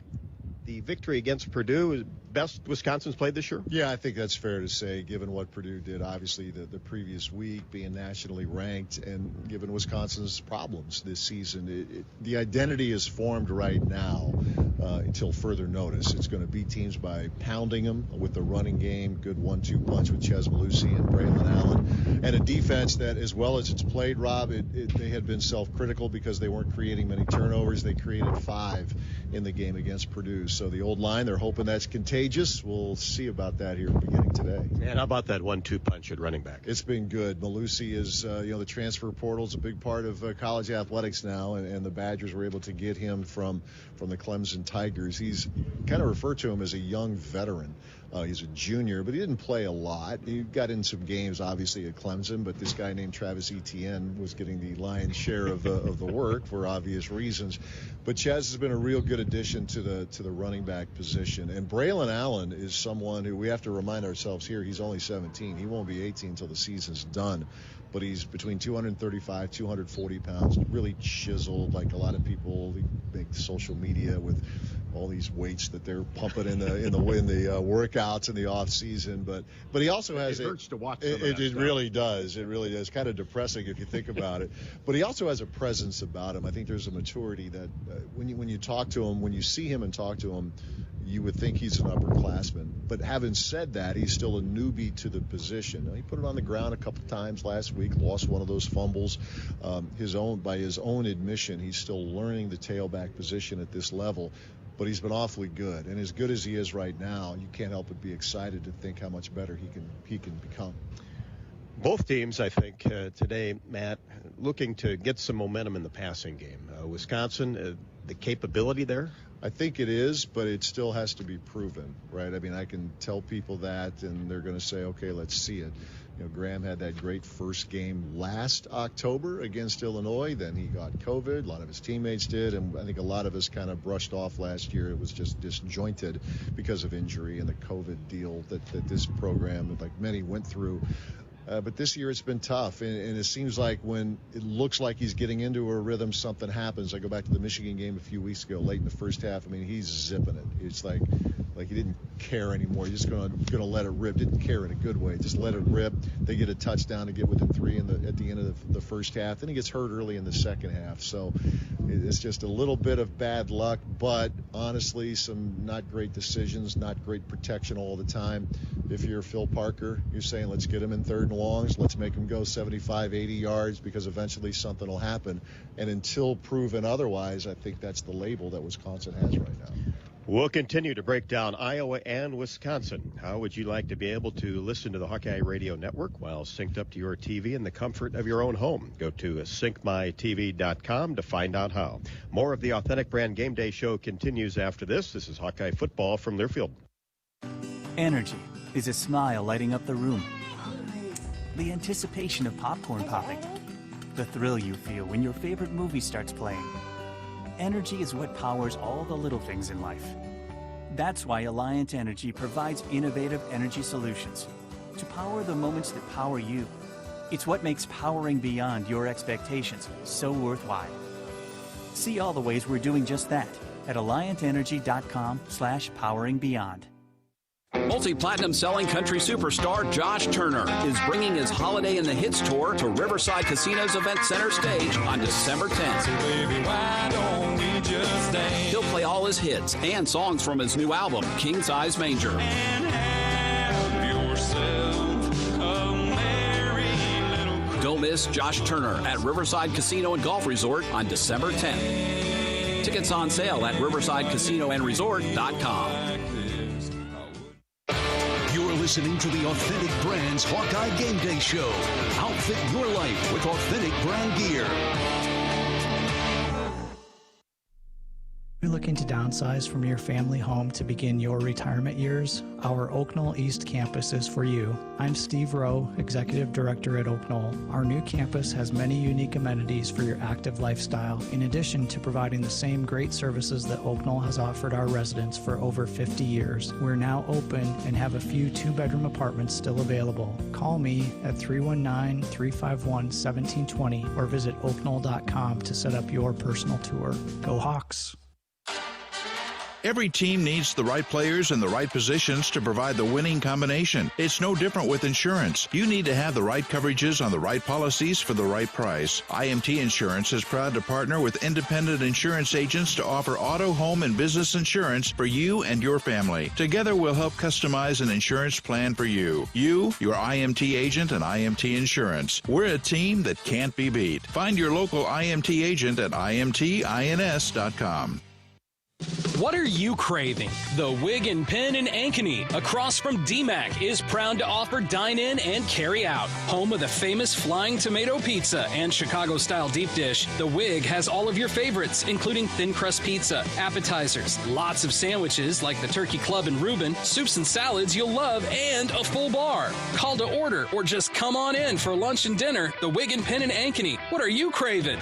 The victory against Purdue is best Wisconsin's played this year? Yeah, I think that's fair to say, given what Purdue did, obviously, the previous week, being nationally ranked, and given Wisconsin's problems this season. The identity is formed right now until further notice. It's going to beat teams by pounding them with the running game, good 1-2 punch with Ches Malusi and Braylon Allen, and a defense that, as well as it's played, Rob, they had been self-critical because they weren't creating many turnovers. They created 5 in the game against Purdue. So the old line, they're hoping that's contagious. We'll see about that here beginning today. And how about that 1-2 punch at running back? It's been good. Malusi is, the transfer portal is a big part of college athletics now, and the Badgers were able to get him from the Clemson Tigers. He's kind of referred to him as a young veteran. He's a junior, but he didn't play a lot. He got in some games, obviously, at Clemson, but this guy named Travis Etienne was getting the lion's share of the work for obvious reasons. But Ches has been a real good addition to the running back position. And Braylon Allen is someone who we have to remind ourselves here, he's only 17. He won't be 18 until the season's done. But he's between 235, 240 pounds, really chiseled, like a lot of people make social media with all these weights that they're pumping in the workouts in the off season, but he also has it hurts to watch. It really does. It really does. Kind of depressing if you think about it. But he also has a presence about him. I think there's a maturity that when you talk to him, when you see him and talk to him, you would think he's an upperclassman. But having said that, he's still a newbie to the position. He put it on the ground a couple times last week, lost one of those fumbles. By his own admission, he's still learning the tailback position at this level. But he's been awfully good, and as good as he is right now, you can't help but be excited to think how much better he can become. Both teams, I think, today, Matt, looking to get some momentum in the passing game. Wisconsin, the capability there? I think it is, but it still has to be proven, right? I mean, I can tell people that, and they're going to say, okay, let's see it. Graham had that great first game last October against Illinois. Then he got COVID. A lot of his teammates did, and I think a lot of us kind of brushed off last year. It was just disjointed because of injury and the COVID deal that this program, like many, went through. But this year it's been tough, and it seems like when it looks like he's getting into a rhythm, something happens. I go back to the Michigan game a few weeks ago, late in the first half. I mean, he's zipping it. It's like he didn't care anymore. He's just gonna let it rip. Didn't care in a good way. Just let it rip. They get a touchdown to get within 3 at the end of the first half. Then he gets hurt early in the second half. So it's just a little bit of bad luck, but honestly, some not great decisions, not great protection all the time. If you're Phil Parker, you're saying, let's get him in 3rd and longs. Let's make him go 75, 80 yards because eventually something will happen. And until proven otherwise, I think that's the label that Wisconsin has right now. We'll continue to break down Iowa and Wisconsin. How would you like to be able to listen to the Hawkeye Radio Network while synced up to your TV in the comfort of your own home? Go to syncmytv.com to find out how. More of the Authentic Brand Game Day Show continues after this. This is Hawkeye Football from Learfield. Energy is a smile lighting up the room. the anticipation of popcorn popping, the thrill you feel when your favorite movie starts playing. Energy is what powers all the little things in life. That's why Alliant Energy provides innovative energy solutions to power the moments that power you. It's what makes powering beyond your expectations so worthwhile. See all the ways we're doing just that at alliantenergy.com/poweringbeyond. Multi-platinum selling country superstar Josh Turner is bringing his Holiday in the Hits tour to Riverside Casino's Event Center stage on December 10th. So baby, why don't we just dance? He'll play all his hits and songs from his new album, King Size Manger. And have yourself a merry little Christmas. Don't miss Josh Turner at Riverside Casino and Golf Resort on December 10th. Tickets on sale at riversidecasinoandresort.com. Listening to the Authentic Brands Hawkeye Game Day Show. Outfit your life with authentic brand gear. You're looking to downsize from your family home to begin your retirement years? Our Oak Knoll East campus is for you. I'm Steve Rowe, Executive Director at Oak Knoll. Our new campus has many unique amenities for your active lifestyle, in addition to providing the same great services that Oak Knoll has offered our residents for over 50 years. We're now open and have a few two-bedroom apartments still available. Call me at 319-351-1720 or visit oakknoll.com to set up your personal tour. Go Hawks! Every team needs the right players in the right positions to provide the winning combination. It's no different with insurance. You need to have the right coverages on the right policies for the right price. IMT Insurance is proud to partner with independent insurance agents to offer auto, home, and business insurance for you and your family. Together, we'll help customize an insurance plan for you. You, your IMT agent, and IMT Insurance. We're a team that can't be beat. Find your local IMT agent at imtins.com. What are you craving? The Wig and Pin in Ankeny, across from DMAC, is proud to offer dine-in and carry-out. Home of the famous Flying Tomato Pizza and Chicago-style deep dish, The Wig has all of your favorites, including thin crust pizza, appetizers, lots of sandwiches like the Turkey Club and Reuben, soups and salads you'll love, and a full bar. Call to order or just come on in for lunch and dinner. The Wig and Pin in Ankeny. What are you craving?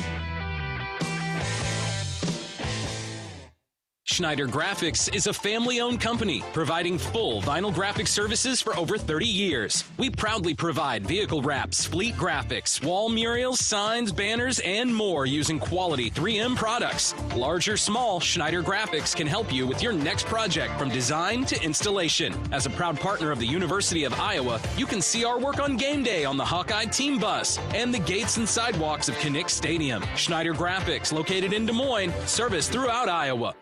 Schneider Graphics is a family-owned company providing full vinyl graphic services for over 30 years. We proudly provide vehicle wraps, fleet graphics, wall murals, signs, banners, and more using quality 3M products. Large or small, Schneider Graphics can help you with your next project from design to installation. As a proud partner of the University of Iowa, you can see our work on game day on the Hawkeye team bus and the gates and sidewalks of Kinnick Stadium. Schneider Graphics, located in Des Moines, service throughout Iowa.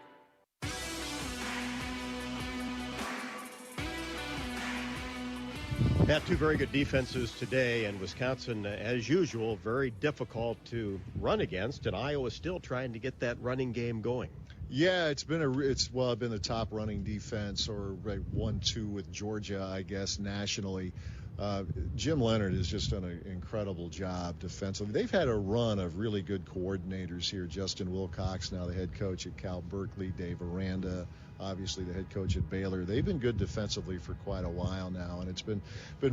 Had two very good defenses today, and Wisconsin, as usual, very difficult to run against, and Iowa still trying to get that running game going. Yeah, it's been the top running defense, or 1-2 with Georgia, I guess, nationally. Jim Leonard has just done an incredible job defensively. They've had a run of really good coordinators here. Justin Wilcox, now the head coach at Cal Berkeley, Dave Aranda, obviously the head coach at Baylor. They've been good defensively for quite a while now, and it's been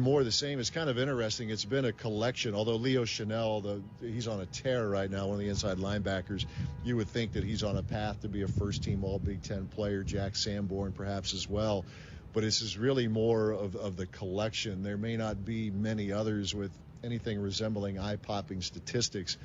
more of the same. It's kind of interesting. It's been a collection, although Leo Chanel, he's on a tear right now, one of the inside linebackers. You would think that he's on a path to be a first-team All-Big Ten player, Jack Sanborn perhaps as well. But this is really more of the collection. There may not be many others with anything resembling eye-popping statistics,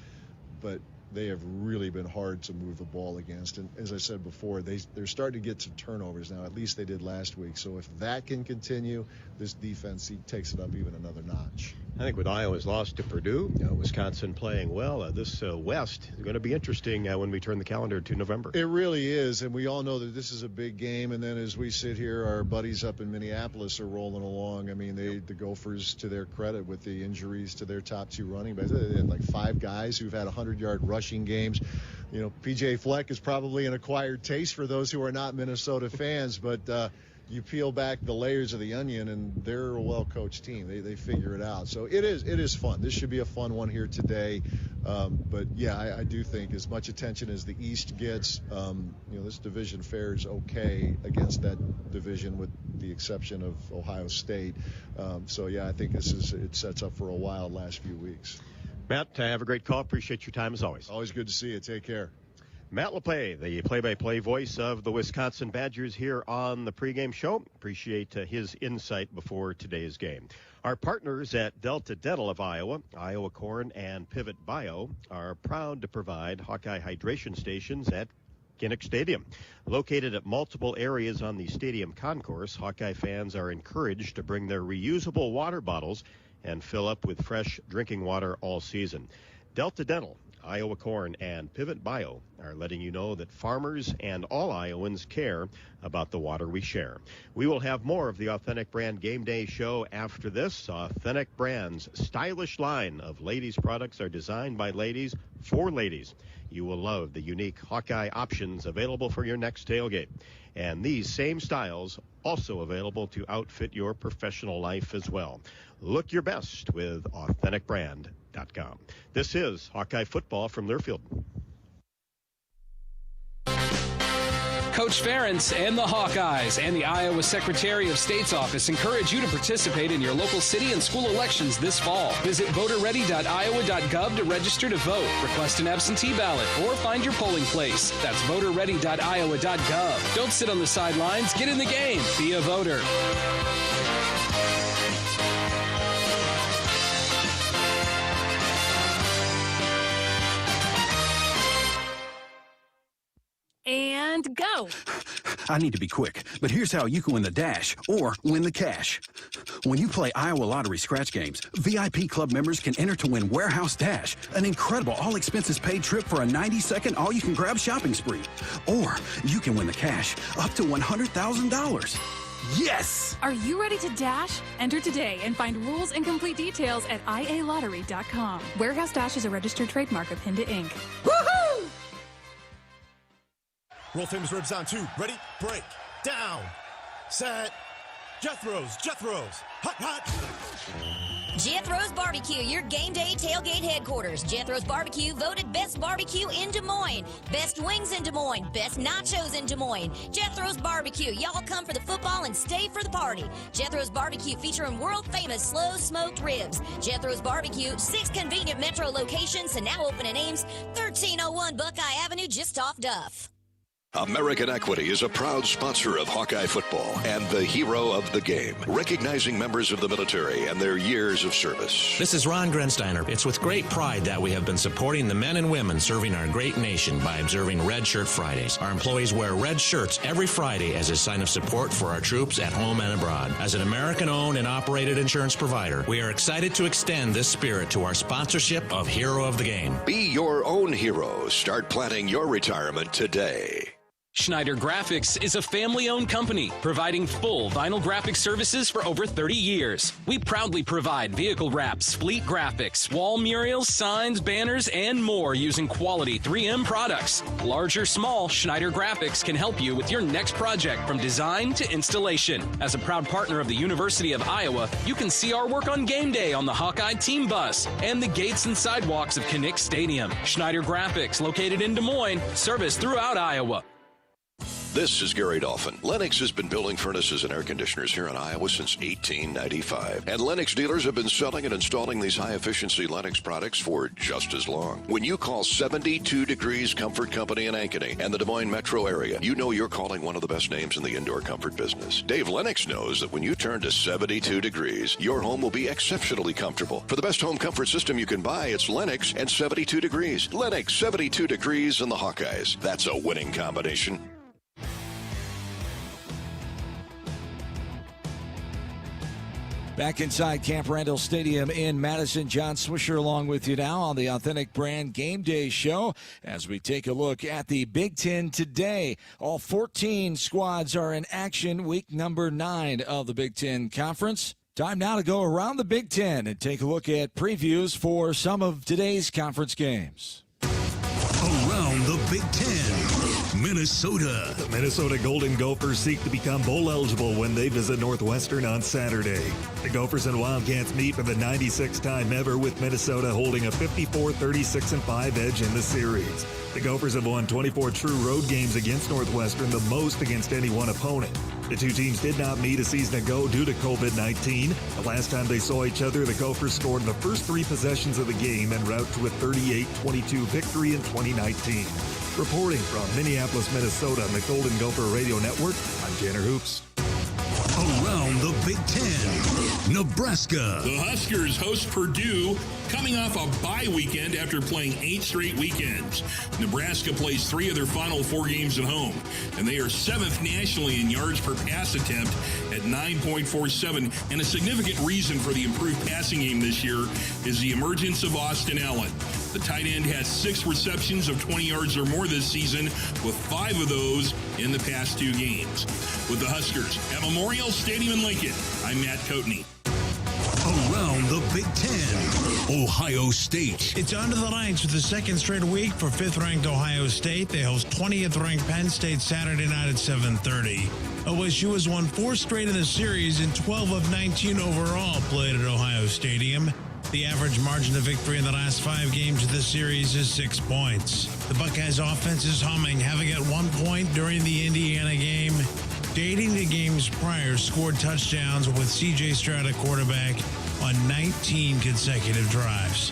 but they have really been hard to move the ball against. And as I said before, they're starting to get some turnovers now. At least they did last week. So if that can continue, this defense takes it up even another notch. I think with Iowa's loss to Purdue, Wisconsin playing well, this West is going to be interesting when we turn the calendar to November. It really is, and we all know that this is a big game. And then as we sit here, our buddies up in Minneapolis are rolling along. I mean, the Gophers, to their credit, with the injuries to their top two running backs, they had like 5 guys who've had 100-yard rushing games. P.J. Fleck is probably an acquired taste for those who are not Minnesota fans, but you peel back the layers of the onion, and they're a well-coached team. They figure it out. So it is fun. This should be a fun one here today. But yeah, I do think as much attention as the East gets, this division fares okay against that division with the exception of Ohio State. So yeah, I think it sets up for a wild last few weeks. Matt, have a great call. Appreciate your time as always. Always good to see you. Take care. Matt LePay, the play-by-play voice of the Wisconsin Badgers here on the pregame show. Appreciate his insight before today's game. Our partners at Delta Dental of Iowa, Iowa Corn, and Pivot Bio are proud to provide Hawkeye hydration stations at Kinnick Stadium. Located at multiple areas on the stadium concourse, Hawkeye fans are encouraged to bring their reusable water bottles and fill up with fresh drinking water all season. Delta Dental, Iowa Corn, and Pivot Bio are letting you know that farmers and all Iowans care about the water we share. We will have more of the Authentic Brand Game Day show after this. Authentic Brand's stylish line of ladies' products are designed by ladies for ladies. You will love the unique Hawkeye options available for your next tailgate. And these same styles also available to outfit your professional life as well. Look your best with AuthenticBrand.com. This is Hawkeye football from Learfield. Coach Ferentz and the Hawkeyes and the Iowa Secretary of State's office encourage you to participate in your local city and school elections this fall. Visit voterready.iowa.gov to register to vote, request an absentee ballot, or find your polling place. That's voterready.iowa.gov. Don't sit on the sidelines. Get in the game. Be a voter. And go. I need to be quick, but here's how you can win the dash or win the cash. When you play Iowa Lottery scratch games, VIP club members can enter to win Warehouse Dash, an incredible all-expenses-paid trip for a 90-second all-you-can-grab shopping spree. Or you can win the cash, up to $100,000. Yes! Are you ready to dash? Enter today and find rules and complete details at ialottery.com. Warehouse Dash is a registered trademark of Hinda Inc. Woohoo! World famous ribs on two. Ready? Break. Down. Set. Jethro's. Hot. Jethro's Barbecue, your game day tailgate headquarters. Jethro's Barbecue voted best barbecue in Des Moines, best wings in Des Moines, best nachos in Des Moines. Jethro's Barbecue, y'all come for the football and stay for the party. Jethro's Barbecue featuring world famous slow smoked ribs. Jethro's Barbecue, 6 convenient metro locations and now open in Ames, 1301 Buckeye Avenue, just off Duff. American Equity is a proud sponsor of Hawkeye football and the hero of the game, recognizing members of the military and their years of service. This is Ron Grensteiner. It's with great pride that we have been supporting the men and women serving our great nation by observing Red Shirt Fridays. Our employees wear red shirts every Friday as a sign of support for our troops at home and abroad. As an American-owned and operated insurance provider, we are excited to extend this spirit to our sponsorship of Hero of the Game. Be your own hero. Start planning your retirement today. Schneider Graphics is a family-owned company providing full vinyl graphic services for over 30 years. We proudly provide vehicle wraps, fleet graphics, wall murals, signs, banners, and more using quality 3M products. Large or small, Schneider Graphics can help you with your next project from design to installation. As a proud partner of the University of Iowa, you can see our work on game day on the Hawkeye team bus and the gates and sidewalks of Kinnick Stadium. Schneider Graphics, located in Des Moines, service throughout Iowa. This is Gary Dolphin. Lennox has been building furnaces and air conditioners here in Iowa since 1895. And Lennox dealers have been selling and installing these high-efficiency Lennox products for just as long. When you call 72 Degrees Comfort Company in Ankeny and the Des Moines metro area, you know you're calling one of the best names in the indoor comfort business. Dave Lennox knows that when you turn to 72 Degrees, your home will be exceptionally comfortable. For the best home comfort system you can buy, it's Lennox and 72 Degrees. Lennox, 72 Degrees, and the Hawkeyes. That's a winning combination. Back inside Camp Randall Stadium in Madison, John Swisher along with you now on the Authentic Brand Game Day Show as we take a look at the Big Ten today. All 14 squads are in action, week number 9 of the Big Ten Conference. Time now to go around the Big Ten and take a look at previews for some of today's conference games. Around the Big Ten. Minnesota. The Minnesota Golden Gophers seek to become bowl eligible when they visit Northwestern on Saturday. The Gophers and Wildcats meet for the 96th time ever, with Minnesota holding a 54-36-5 edge in the series. The Gophers have won 24 true road games against Northwestern, the most against any one opponent. The two teams did not meet a season ago due to COVID-19. The last time they saw each other, the Gophers scored in the first 3 possessions of the game en route to a 38-22 victory in 2019. Reporting from Minneapolis, Minnesota, on the Golden Gopher Radio Network, I'm Tanner Hoops. Around the Big Ten, Nebraska. The Huskers host Purdue, coming off a bye weekend after playing 8 straight weekends. Nebraska plays 3 of their final 4 games at home, and they are 7th nationally in yards per pass attempt at 9.47. And a significant reason for the improved passing game this year is the emergence of Austin Allen. The tight end has 6 receptions of 20 yards or more this season, with 5 of those in the past 2 games. With the Huskers at Memorial Stadium in Lincoln, I'm Matt Coatney. Around the Big Ten, Ohio State. It's on to the Lions for the 2nd straight week for 5th-ranked Ohio State. They host 20th-ranked Penn State Saturday night at 7:30. OSU has won 4 straight in the series and 12 of 19 overall played at Ohio Stadium. The average margin of victory in the last 5 games of the series is 6 points. The Buckeyes offense is humming, having at one point during the Indiana game, dating to games prior, scored touchdowns with C.J. Stroud at quarterback on 19 consecutive drives.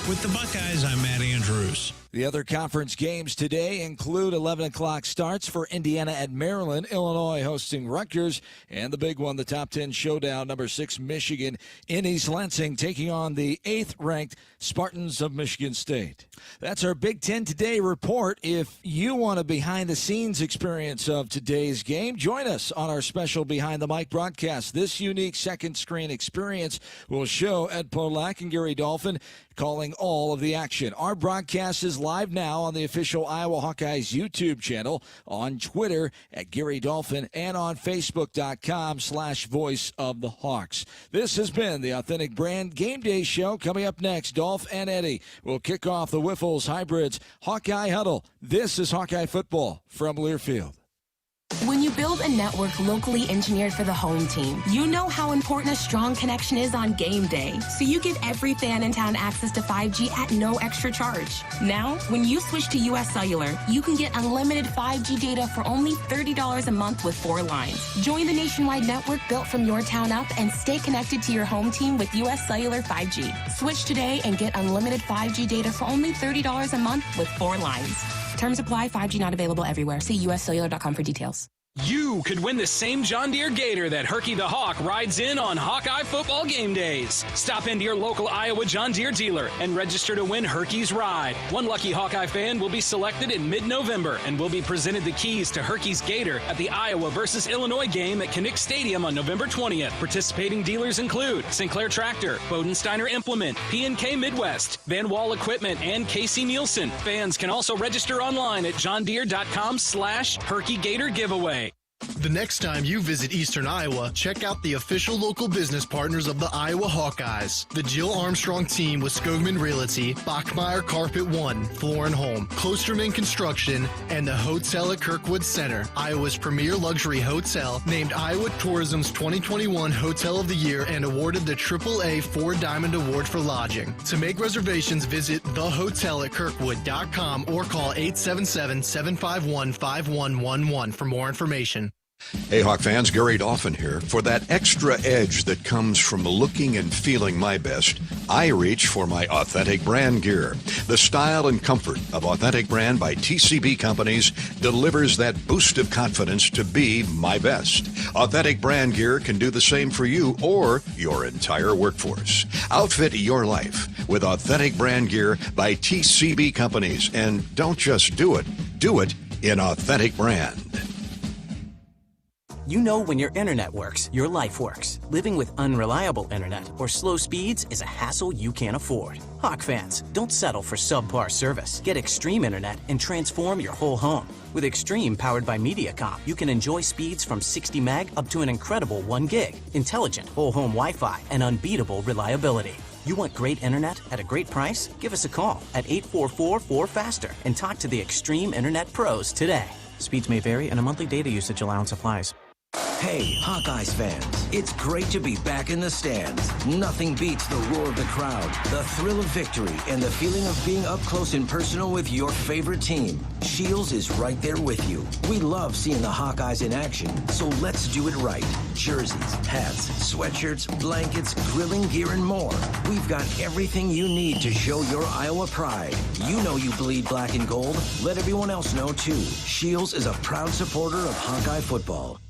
With the Buckeyes, I'm Matt Andrews. The other conference games today include 11 o'clock starts for Indiana at Maryland, Illinois hosting Rutgers, and the big one, the top 10 showdown, number 6 Michigan in East Lansing taking on the 8th-ranked Spartans of Michigan State. That's our Big Ten Today report. If you want a behind-the-scenes experience of today's game, join us on our special Behind the Mic broadcast. This unique second-screen experience will show Ed Polak and Gary Dolphin calling all of the action. Our broadcast is live now on the official Iowa Hawkeyes YouTube channel, on Twitter at Gary Dolphin, and on Facebook.com/Voice of the Hawks. This has been the Authentic Brand Game Day Show. Coming up next, Dolph and Eddie will kick off the Wiffles Hybrids Hawkeye Huddle. This is Hawkeye football from Learfield. When you build a network locally engineered for the home team, you know how important a strong connection is on game day. So you give every fan in town access to 5G at no extra charge. Now, when you switch to US Cellular, you can get unlimited 5G data for only $30 a month with 4 lines. Join the nationwide network built from your town up and stay connected to your home team with US Cellular 5G. Switch today and get unlimited 5G data for only $30 a month with 4 lines. Terms apply. 5G not available everywhere. See uscellular.com for details. You could win the same John Deere Gator that Herky the Hawk rides in on Hawkeye football game days. Stop into your local Iowa John Deere dealer and register to win Herky's ride. One lucky Hawkeye fan will be selected in mid-November and will be presented the keys to Herky's Gator at the Iowa versus Illinois game at Kinnick Stadium on November 20th. Participating dealers include Sinclair Tractor, Bodensteiner Implement, P&K Midwest, Van Wall Equipment, and Casey Nielsen. Fans can also register online at johndeere.com/Herky Gator giveaway. The next time you visit Eastern Iowa, check out the official local business partners of the Iowa Hawkeyes. The Jill Armstrong team with Skogman Realty, Bachmeyer Carpet One, Floor and Home, Klosterman Construction, and the Hotel at Kirkwood Center, Iowa's premier luxury hotel, named Iowa Tourism's 2021 Hotel of the Year and awarded the AAA 4 Diamond Award for lodging. To make reservations, visit thehotelatkirkwood.com or call 877-751-5111 for more information. Hey, Hawk fans, Gary Dolphin here. For that extra edge that comes from looking and feeling my best, I reach for my Authentic Brand gear. The style and comfort of Authentic Brand by TCB Companies delivers that boost of confidence to be my best. Authentic Brand gear can do the same for you or your entire workforce. Outfit your life with Authentic Brand gear by TCB Companies. And don't just do it in Authentic Brand. You know when your internet works, your life works. Living with unreliable internet or slow speeds is a hassle you can't afford. Hawk fans, don't settle for subpar service. Get Extreme Internet and transform your whole home. With Extreme powered by Mediacom, you can enjoy speeds from 60 meg up to an incredible 1 gig, intelligent whole home Wi-Fi, and unbeatable reliability. You want great internet at a great price? Give us a call at 844-4FASTER and talk to the Extreme Internet Pros today. Speeds may vary and a monthly data usage allowance applies. Hey, Hawkeyes fans, it's great to be back in the stands. Nothing beats the roar of the crowd, the thrill of victory, and the feeling of being up close and personal with your favorite team. Shields is right there with you. We love seeing the Hawkeyes in action, so let's do it right. Jerseys, hats, sweatshirts, blankets, grilling gear, and more. We've got everything you need to show your Iowa pride. You know you bleed black and gold. Let everyone else know, too. Shields is a proud supporter of Hawkeye football.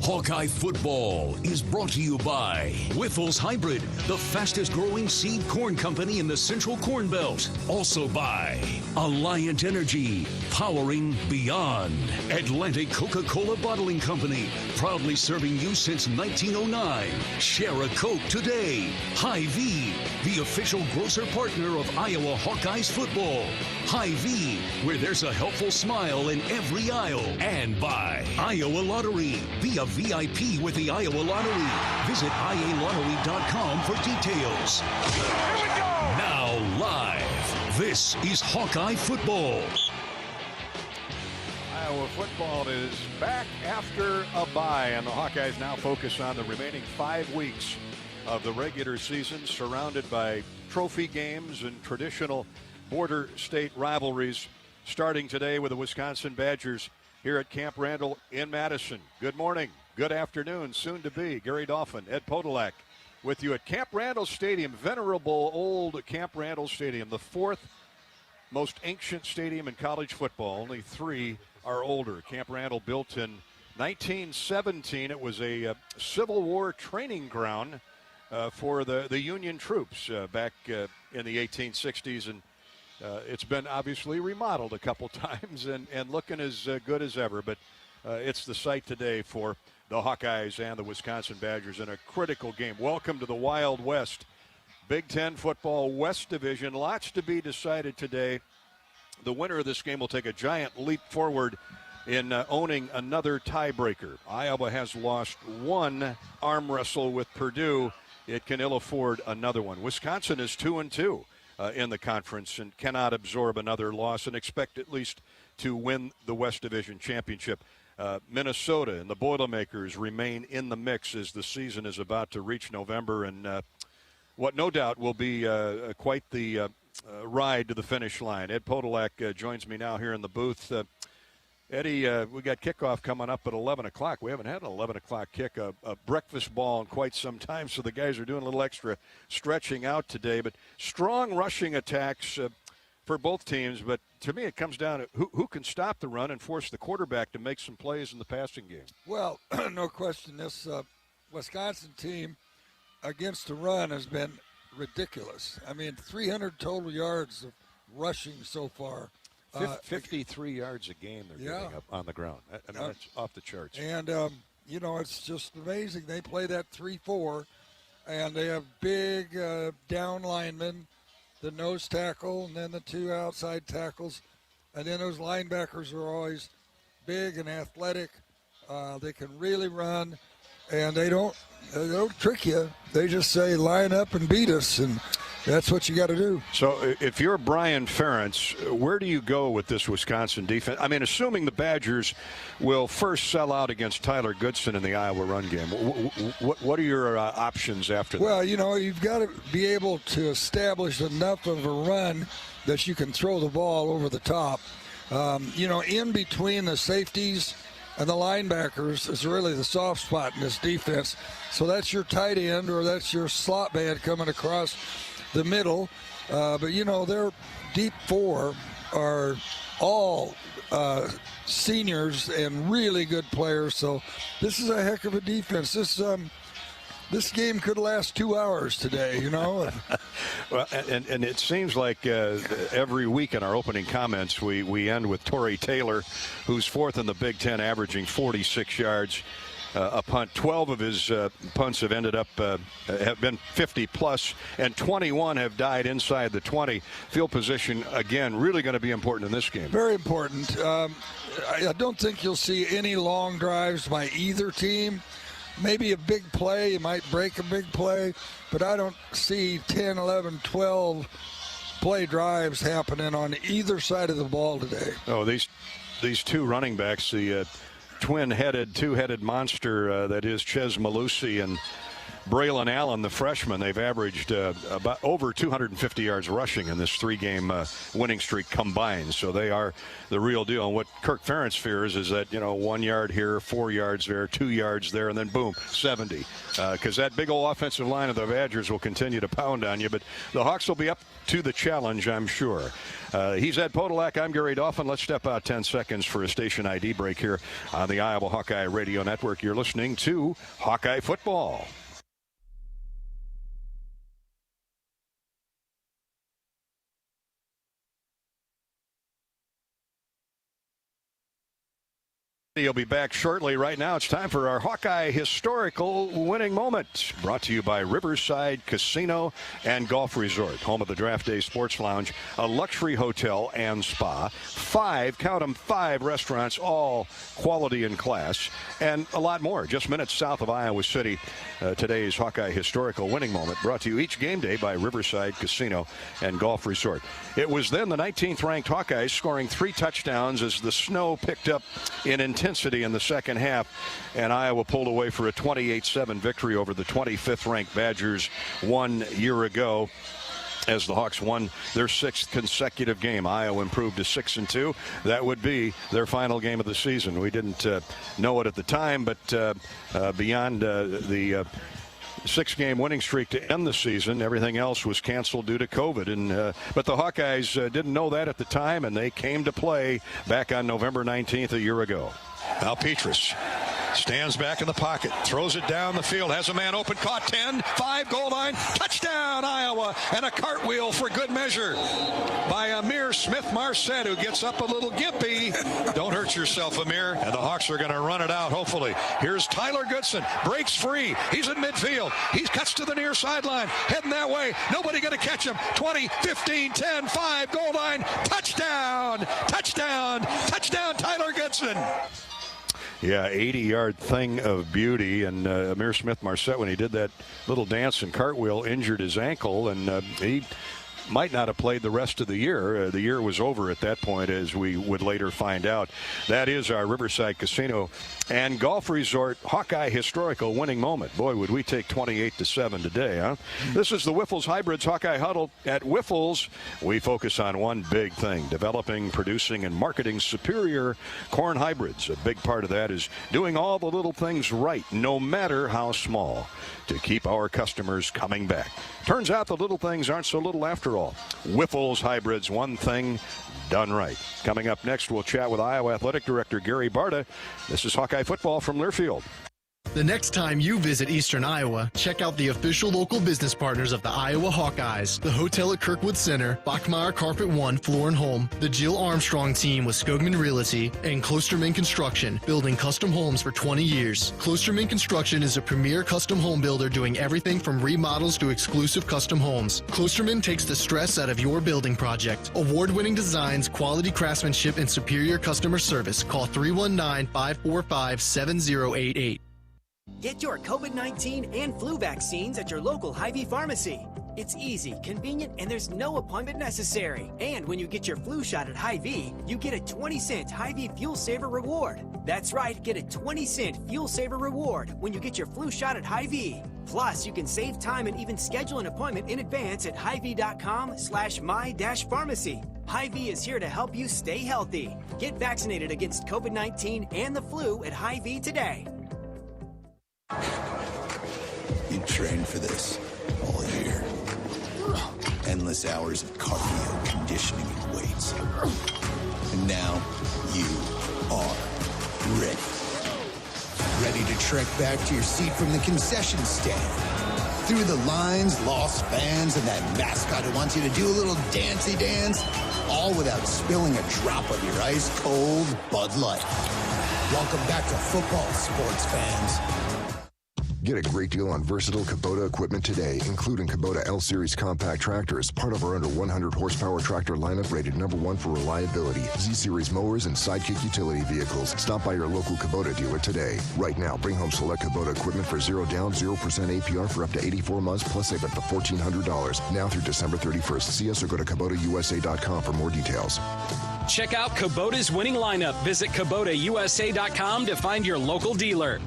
Hawkeye football is brought to you by Whiffles Hybrid, the fastest growing seed corn company in the Central Corn Belt. Also by Alliant Energy, powering beyond. Atlantic Coca-Cola Bottling Company, proudly serving you since 1909. Share a Coke today. Hy-Vee, the official grocer partner of Iowa Hawkeyes football. Hy-Vee, where there's a helpful smile in every aisle. And by Iowa Lottery, be a VIP with the Iowa Lottery. Visit ialottery.com for details. Here we go! Now live, this is Hawkeye football. Iowa football is back after a bye, and the Hawkeyes now focus on the remaining 5 weeks of the regular season, surrounded by trophy games and traditional border state rivalries, starting today with the Wisconsin Badgers here at Camp Randall in Madison. Good morning, good afternoon, soon to be. Gary Dolphin, Ed Podolak with you at Camp Randall Stadium, venerable old Camp Randall Stadium, the 4th most ancient stadium in college football. Only 3 are older. Camp Randall, built in 1917. It was a Civil War training ground for the Union troops back in the 1860s, and it's been obviously remodeled a couple times and looking as good as ever, but it's the site today for the Hawkeyes and the Wisconsin Badgers in a critical game. Welcome to the Wild West. Big Ten football West Division. Lots to be decided today. The winner of this game will take a giant leap forward in owning another tiebreaker. Iowa has lost one arm wrestle with Purdue. It can ill afford another one. Wisconsin is 2-2. In the conference and cannot absorb another loss and expect at least to win the West Division championship. Minnesota and the Boilermakers remain in the mix as the season is about to reach November, and what no doubt will be quite the ride to the finish line. Ed Podolak joins me now here in the booth. Eddie, we got kickoff coming up at 11 o'clock. We haven't had an 11 o'clock kick, a breakfast ball in quite some time, so the guys are doing a little extra stretching out today. But strong rushing attacks for both teams. But to me, it comes down to who can stop the run and force the quarterback to make some plays in the passing game. Well, no question, this Wisconsin team against the run has been ridiculous. I mean, 300 total yards of rushing so far. 53 yards a game they're giving up on the ground. I mean, that's off the charts. And, it's just amazing. They play that 3-4, and they have big down linemen, the nose tackle, and then the 2 outside tackles. And then those linebackers are always big and athletic. They can really run, and they don't trick you. They just say, line up and beat us, and that's what you got to do. So if you're Brian Ferentz, where do you go with this Wisconsin defense? I mean, assuming the Badgers will first sell out against Tyler Goodson in the Iowa run game, what are your options after that? Well, you've got to be able to establish enough of a run that you can throw the ball over the top. In between the safeties and the linebackers is really the soft spot in this defense. So that's your tight end or that's your slot man coming across the middle, but their deep 4 are all seniors and really good players. So this is a heck of a defense. This game could last 2 hours today. Well, and it seems like every week in our opening comments we end with Torrey Taylor, who's 4th in the Big Ten, averaging 46 yards. A punt. 12 of his punts have ended up have been 50-plus, and 21 have died inside the 20. Field position, again, really going to be important in this game. Very important. I don't think you'll see any long drives by either team. Maybe a big play. You might break a big play, but I don't see 10, 11, 12 play drives happening on either side of the ball today. Oh, these two running backs, the two-headed monster that is Ches Malusi and Braylon Allen, the freshman, they've averaged about over 250 yards rushing in this three-game winning streak combined. So they are the real deal. And what Kirk Ferentz fears is that, 1 yard here, 4 yards there, 2 yards there, and then boom, 70. Because that big old offensive line of the Badgers will continue to pound on you. But the Hawks will be up to the challenge, I'm sure. He's Ed Podolak. I'm Gary Dolphin. Let's step out 10 seconds for a station ID break here on the Iowa Hawkeye Radio Network. You're listening to Hawkeye Football. He'll be back shortly. Right now, it's time for our Hawkeye historical winning moment. Brought to you by Riverside Casino and Golf Resort, home of the Draft Day Sports Lounge, a luxury hotel and spa. 5 restaurants, all quality and class, and a lot more. Just minutes south of Iowa City. Today's Hawkeye historical winning moment brought to you each game day by Riverside Casino and Golf Resort. It was then the 19th ranked Hawkeyes scoring 3 touchdowns as the snow picked up in intensity in the second half, and Iowa pulled away for a 28-7 victory over the 25th ranked Badgers 1 year ago. As the Hawks won their 6th consecutive game, Iowa improved to 6-2. That would be their final game of the season. We didn't know it at the time, but beyond the 6-game winning streak to end the season, everything else was canceled due to COVID. But the Hawkeyes didn't know that at the time, and they came to play back on November 19th a year ago. Now Petrus stands back in the pocket, throws it down the field, has a man open, caught 10, 5, goal line, touchdown Iowa, and a cartwheel for good measure by Amir Smith-Marset, who gets up a little gimpy. Don't hurt yourself, Amir. And the Hawks are going to run it out, hopefully. Here's Tyler Goodson, breaks free. He's in midfield. He cuts to the near sideline, heading that way. Nobody going to catch him. 20, 15, 10, 5, goal line, touchdown, touchdown, touchdown, Tyler Goodson. Yeah, 80-yard thing of beauty, and Amir Smith-Marset, when he did that little dance and cartwheel, injured his ankle, and he might not have played the rest of the year. The year was over at that point, as we would later find out. That is our Riverside Casino and Golf Resort Hawkeye historical winning moment. Boy, would we take 28-7 today, huh? This is the Wiffles Hybrids Hawkeye Huddle. At Wiffles, we focus on one big thing: developing, producing, and marketing superior corn hybrids. A big part of that is doing all the little things right, no matter how small, to keep our customers coming back. Turns out the little things aren't so little after all. Wiffles Hybrids, one thing done right. Coming up next, we'll chat with Iowa Athletic Director Gary Barta. This is Hawkeye Football from Learfield. The next time you visit Eastern Iowa, check out the official local business partners of the Iowa Hawkeyes, the hotel at Kirkwood Center, Bachmeyer Carpet One Floor and Home, the Jill Armstrong team with Skogman Realty, and Klosterman Construction, building custom homes for 20 years. Klosterman Construction is a premier custom home builder doing everything from remodels to exclusive custom homes. Klosterman takes the stress out of your building project. Award-winning designs, quality craftsmanship, and superior customer service. Call 319-545-7088. Get your COVID-19 and flu vaccines at your local Hy-Vee pharmacy. It's easy, convenient, and there's no appointment necessary. And when you get your flu shot at Hy-Vee, you get a 20-cent Hy-Vee Fuel Saver reward. That's right, get a 20-cent Fuel Saver reward when you get your flu shot at Hy-Vee. Plus, you can save time and even schedule an appointment in advance at hyvee.com/my-pharmacy. Hy-Vee is here to help you stay healthy. Get vaccinated against COVID-19 and the flu at Hy-Vee today. You trained for this all year. Endless hours of cardio, conditioning, and weights. And now you are ready. Ready to trek back to your seat from the concession stand. Through the lines, lost fans, and that mascot who wants you to do a little dancey dance, all without spilling a drop of your ice-cold Bud Light. Welcome back to football, sports fans. Get a great deal on versatile Kubota equipment today, including Kubota L-Series compact tractors, part of our under 100 horsepower tractor lineup rated #1 for reliability, Z-Series mowers, and Sidekick utility vehicles. Stop by your local Kubota dealer today. Right now, bring home select Kubota equipment for 0 down, 0% APR for up to 84 months, plus save up to $1,400. Now through December 31st. See us or go to KubotaUSA.com for more details. Check out Kubota's winning lineup. Visit KubotaUSA.com to find your local dealer.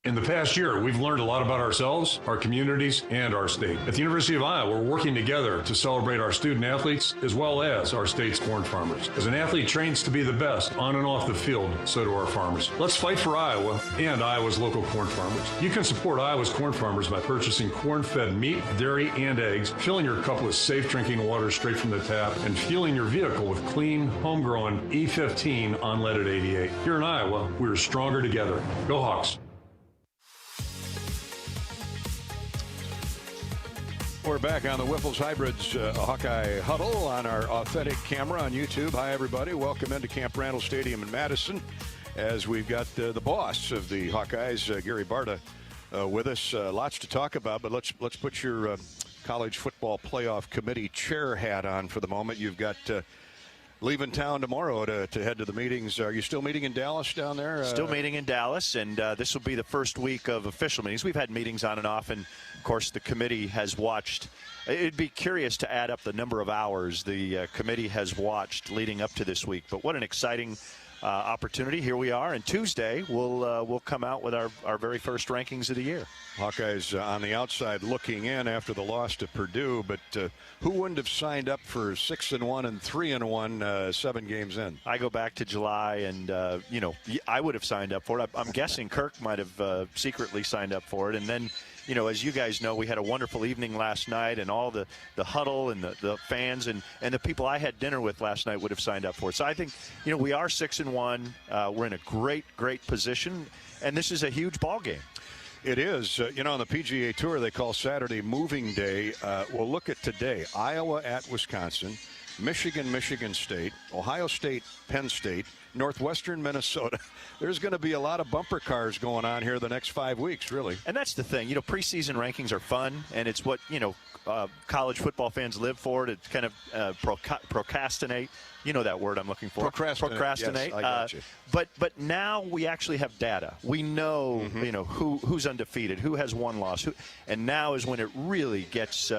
In the past year, we've learned a lot about ourselves, our communities, and our state. At the University of Iowa, we're working together to celebrate our student athletes as well as our state's corn farmers. As an athlete trains to be the best on and off the field, so do our farmers. Let's fight for Iowa and Iowa's local corn farmers. You can support Iowa's corn farmers by purchasing corn-fed meat, dairy, and eggs, filling your cup with safe drinking water straight from the tap, and fueling your vehicle with clean, homegrown E15 unleaded 88. Here in Iowa, we're stronger together. Go Hawks. We're back on the Whipples Hybrids Hawkeye Huddle on our authentic camera on YouTube. Hi, everybody. Welcome into Camp Randall Stadium in Madison as we've got the boss of the Hawkeyes, Gary Barta, with us. Lots to talk about, but let's put your college football playoff committee chair hat on for the moment. You've got leaving town tomorrow to head to the meetings. Are you still meeting in Dallas down there? Still meeting in Dallas, and this will be the first week of official meetings. We've had meetings on and off, and, of course, the committee has watched. It'd be curious to add up the number of hours the committee has watched leading up to this week. But what an exciting opportunity. Here we are, and Tuesday we'll come out with our very first rankings of the year. Hawkeyes on the outside looking in after the loss to Purdue, but who wouldn't have signed up for 6-1 and 3-1 7 games in? I go back to July, and I would have signed up for it. I'm guessing Kirk might have secretly signed up for it, and then. As you guys know, we had a wonderful evening last night, and all the huddle and the fans and the people I had dinner with last night would have signed up for it. So I think, we are 6-1. We're in a great position, and this is a huge ball game. It is. On the PGA Tour, they call Saturday moving day. Well, look at today. Iowa at Wisconsin, Michigan State, Ohio State, Penn State, Northwestern Minnesota. There's going to be a lot of bumper cars going on here the next 5 weeks, really. And that's the thing. Preseason rankings are fun, and it's what, college football fans live for, to kind of procrastinate. You know that word I'm looking for. Procrastinate. Yes, I got you. But now we actually have data. We know, who's undefeated, who has one loss, and now is when it really gets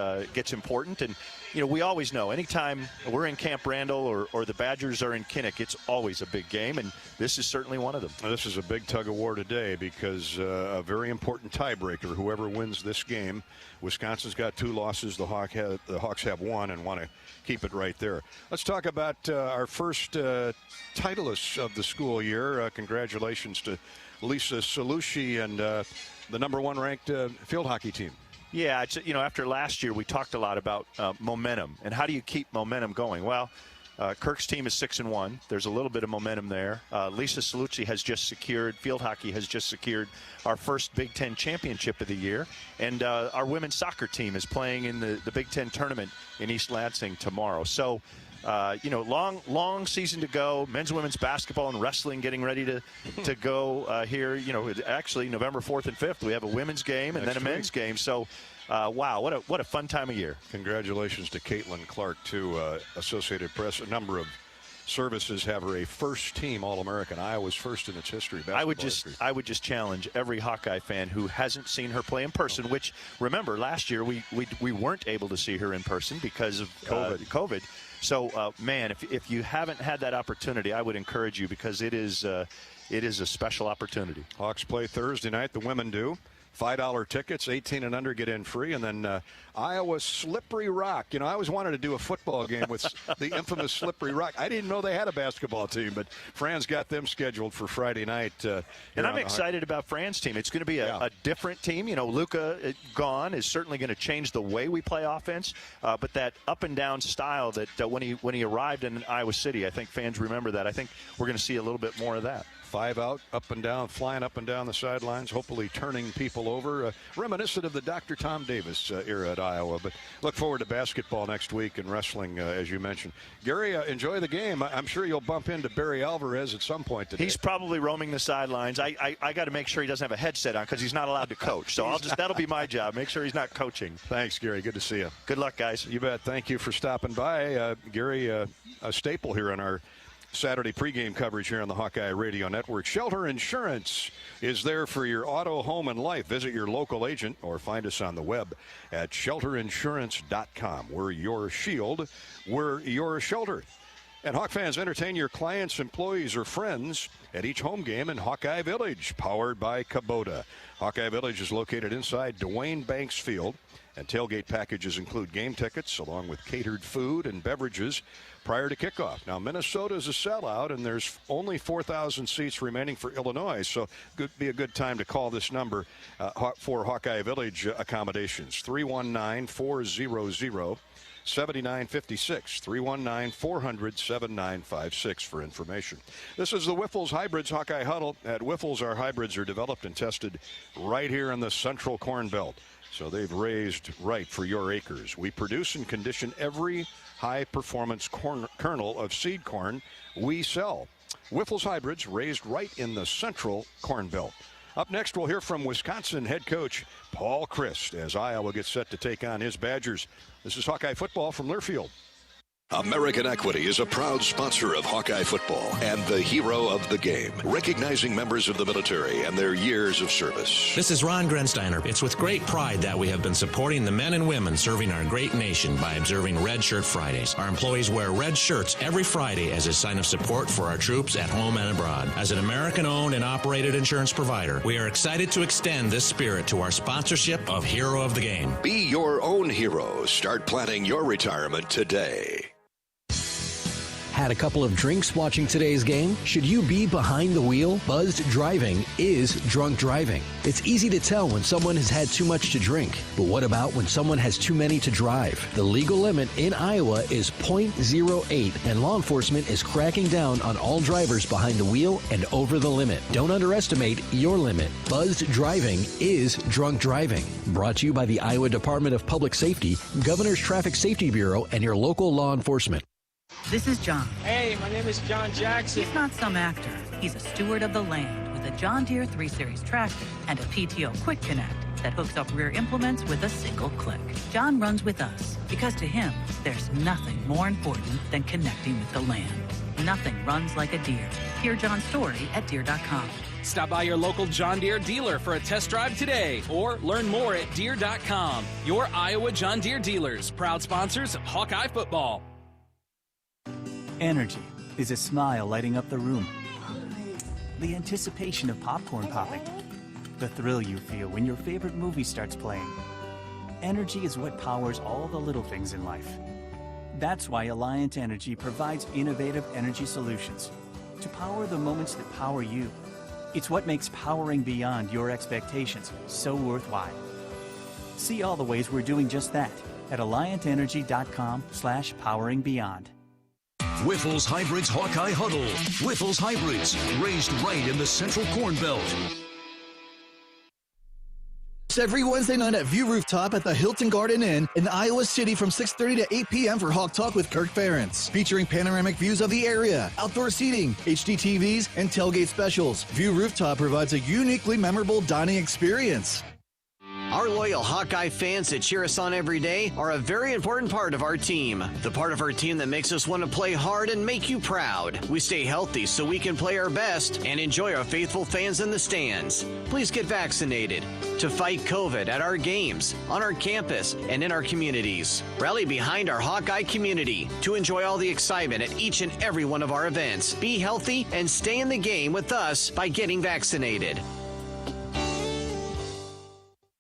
important. And we always know anytime we're in Camp Randall or the Badgers are in Kinnick, it's always a big game, and this is certainly one of them. This is a big tug of war today because a very important tiebreaker. Whoever wins this game, Wisconsin's got 2 losses. The Hawks have 1 and want to keep it right there. Let's talk about our first titleists of the school year. Congratulations to Lisa Salucci and the #1 ranked field hockey team. Yeah, after last year, we talked a lot about momentum and how do you keep momentum going. Well, Kirk's team is 6-1. There's a little bit of momentum there. Lisa Salucci field hockey has just secured our first Big Ten championship of the year. And our women's soccer team is playing in the Big Ten tournament in East Lansing tomorrow. So, long season to go. Men's, women's basketball and wrestling getting ready to go here. Actually, November 4th and 5th, we have a women's game and then a men's game. So, wow, what a fun time of year. Congratulations to Caitlin Clark, too. Associated Press, a number of services have her a first-team All-American. Iowa's first in its history. I would just challenge every Hawkeye fan who hasn't seen her play in person, which, remember, last year we weren't able to see her in person because of COVID. So, man, if you haven't had that opportunity, I would encourage you because it is a special opportunity. Hawks play Thursday night. The women do. $5 tickets, 18 and under get in free. And then Iowa Slippery Rock. I always wanted to do a football game with the infamous Slippery Rock. I didn't know they had a basketball team, but Fran's got them scheduled for Friday night. And I'm excited about Fran's team. It's going to be a different team. Luka gone is certainly going to change the way we play offense. But that up and down style that when he arrived in Iowa City, I think fans remember that. I think we're going to see a little bit more of that. 5 out, up and down, flying up and down the sidelines, hopefully turning people over. Reminiscent of the Dr. Tom Davis era at Iowa. But look forward to basketball next week and wrestling, as you mentioned. Gary, enjoy the game. I'm sure you'll bump into Barry Alvarez at some point today. He's probably roaming the sidelines. I got to make sure he doesn't have a headset on because he's not allowed to coach. So that'll be my job. Make sure he's not coaching. Thanks, Gary. Good to see you. Good luck, guys. You bet. Thank you for stopping by. Gary, a staple here on our Saturday pregame coverage here on the Hawkeye Radio Network. Shelter Insurance is there for your auto, home, and life. Visit your local agent or find us on the web at shelterinsurance.com. We're your shield. We're your shelter. And Hawk fans, entertain your clients, employees, or friends at each home game in Hawkeye Village, powered by Kubota. Hawkeye Village is located inside Dwayne Banks Field, and tailgate packages include game tickets along with catered food and beverages prior to kickoff. Now, Minnesota is a sellout, and there's only 4,000 seats remaining for Illinois, so could be a good time to call this number for Hawkeye Village accommodations, 319-400-7956, 319-400-7956 for information. This is the Wiffles Hybrids Hawkeye Huddle. At Wiffles, our hybrids are developed and tested right here in the Central Corn Belt, so they've raised right for your acres. We produce and condition every high-performance kernel of seed corn we sell. Wiffles Hybrids raised right in the Central Corn Belt. Up next, we'll hear from Wisconsin head coach Paul Chryst as Iowa gets set to take on his Badgers. This is Hawkeye football from Learfield. American Equity is a proud sponsor of Hawkeye football and the hero of the game, recognizing members of the military and their years of service. This is Ron Grensteiner. It's with great pride that we have been supporting the men and women serving our great nation by observing Red Shirt Fridays. Our employees wear red shirts every Friday as a sign of support for our troops at home and abroad. As an American-owned and operated insurance provider, we are excited to extend this spirit to our sponsorship of Hero of the Game. Be your own hero. Start planning your retirement today. Had a couple of drinks watching today's game? Should you be behind the wheel? Buzzed driving is drunk driving. It's easy to tell when someone has had too much to drink. But what about when someone has too many to drive? The legal limit in Iowa is .08, and law enforcement is cracking down on all drivers behind the wheel and over the limit. Don't underestimate your limit. Buzzed driving is drunk driving. Brought to you by the Iowa Department of Public Safety, Governor's Traffic Safety Bureau, and your local law enforcement. This is John. Hey, my name is John Jackson. He's not some actor. He's a steward of the land with a John Deere 3 Series tractor and a PTO Quick Connect that hooks up rear implements with a single click. John runs with us because to him, there's nothing more important than connecting with the land. Nothing runs like a Deere. Hear John's story at Deere.com. Stop by your local John Deere dealer for a test drive today or learn more at Deere.com. Your Iowa John Deere dealers, proud sponsors of Hawkeye football. Energy is a smile lighting up the room. The anticipation of popcorn popping. The thrill you feel when your favorite movie starts playing. Energy is what powers all the little things in life. That's why Alliant Energy provides innovative energy solutions to power the moments that power you. It's what makes powering beyond your expectations so worthwhile. See all the ways we're doing just that at alliantenergy.com/poweringbeyond. Wiffles Hybrids Hawkeye Huddle. Wiffles Hybrids, raised right in the Central Corn Belt. Every Wednesday night at View Rooftop at the Hilton Garden Inn in Iowa City from 6:30 to 8 p.m. for Hawk Talk with Kirk Ferentz, featuring panoramic views of the area, outdoor seating, HD TVs, and tailgate specials. View Rooftop provides a uniquely memorable dining experience. Our loyal Hawkeye fans that cheer us on every day are a very important part of our team. The part of our team that makes us want to play hard and make you proud. We stay healthy so we can play our best and enjoy our faithful fans in the stands. Please get vaccinated to fight COVID at our games, on our campus, and in our communities. Rally behind our Hawkeye community to enjoy all the excitement at each and every one of our events. Be healthy and stay in the game with us by getting vaccinated.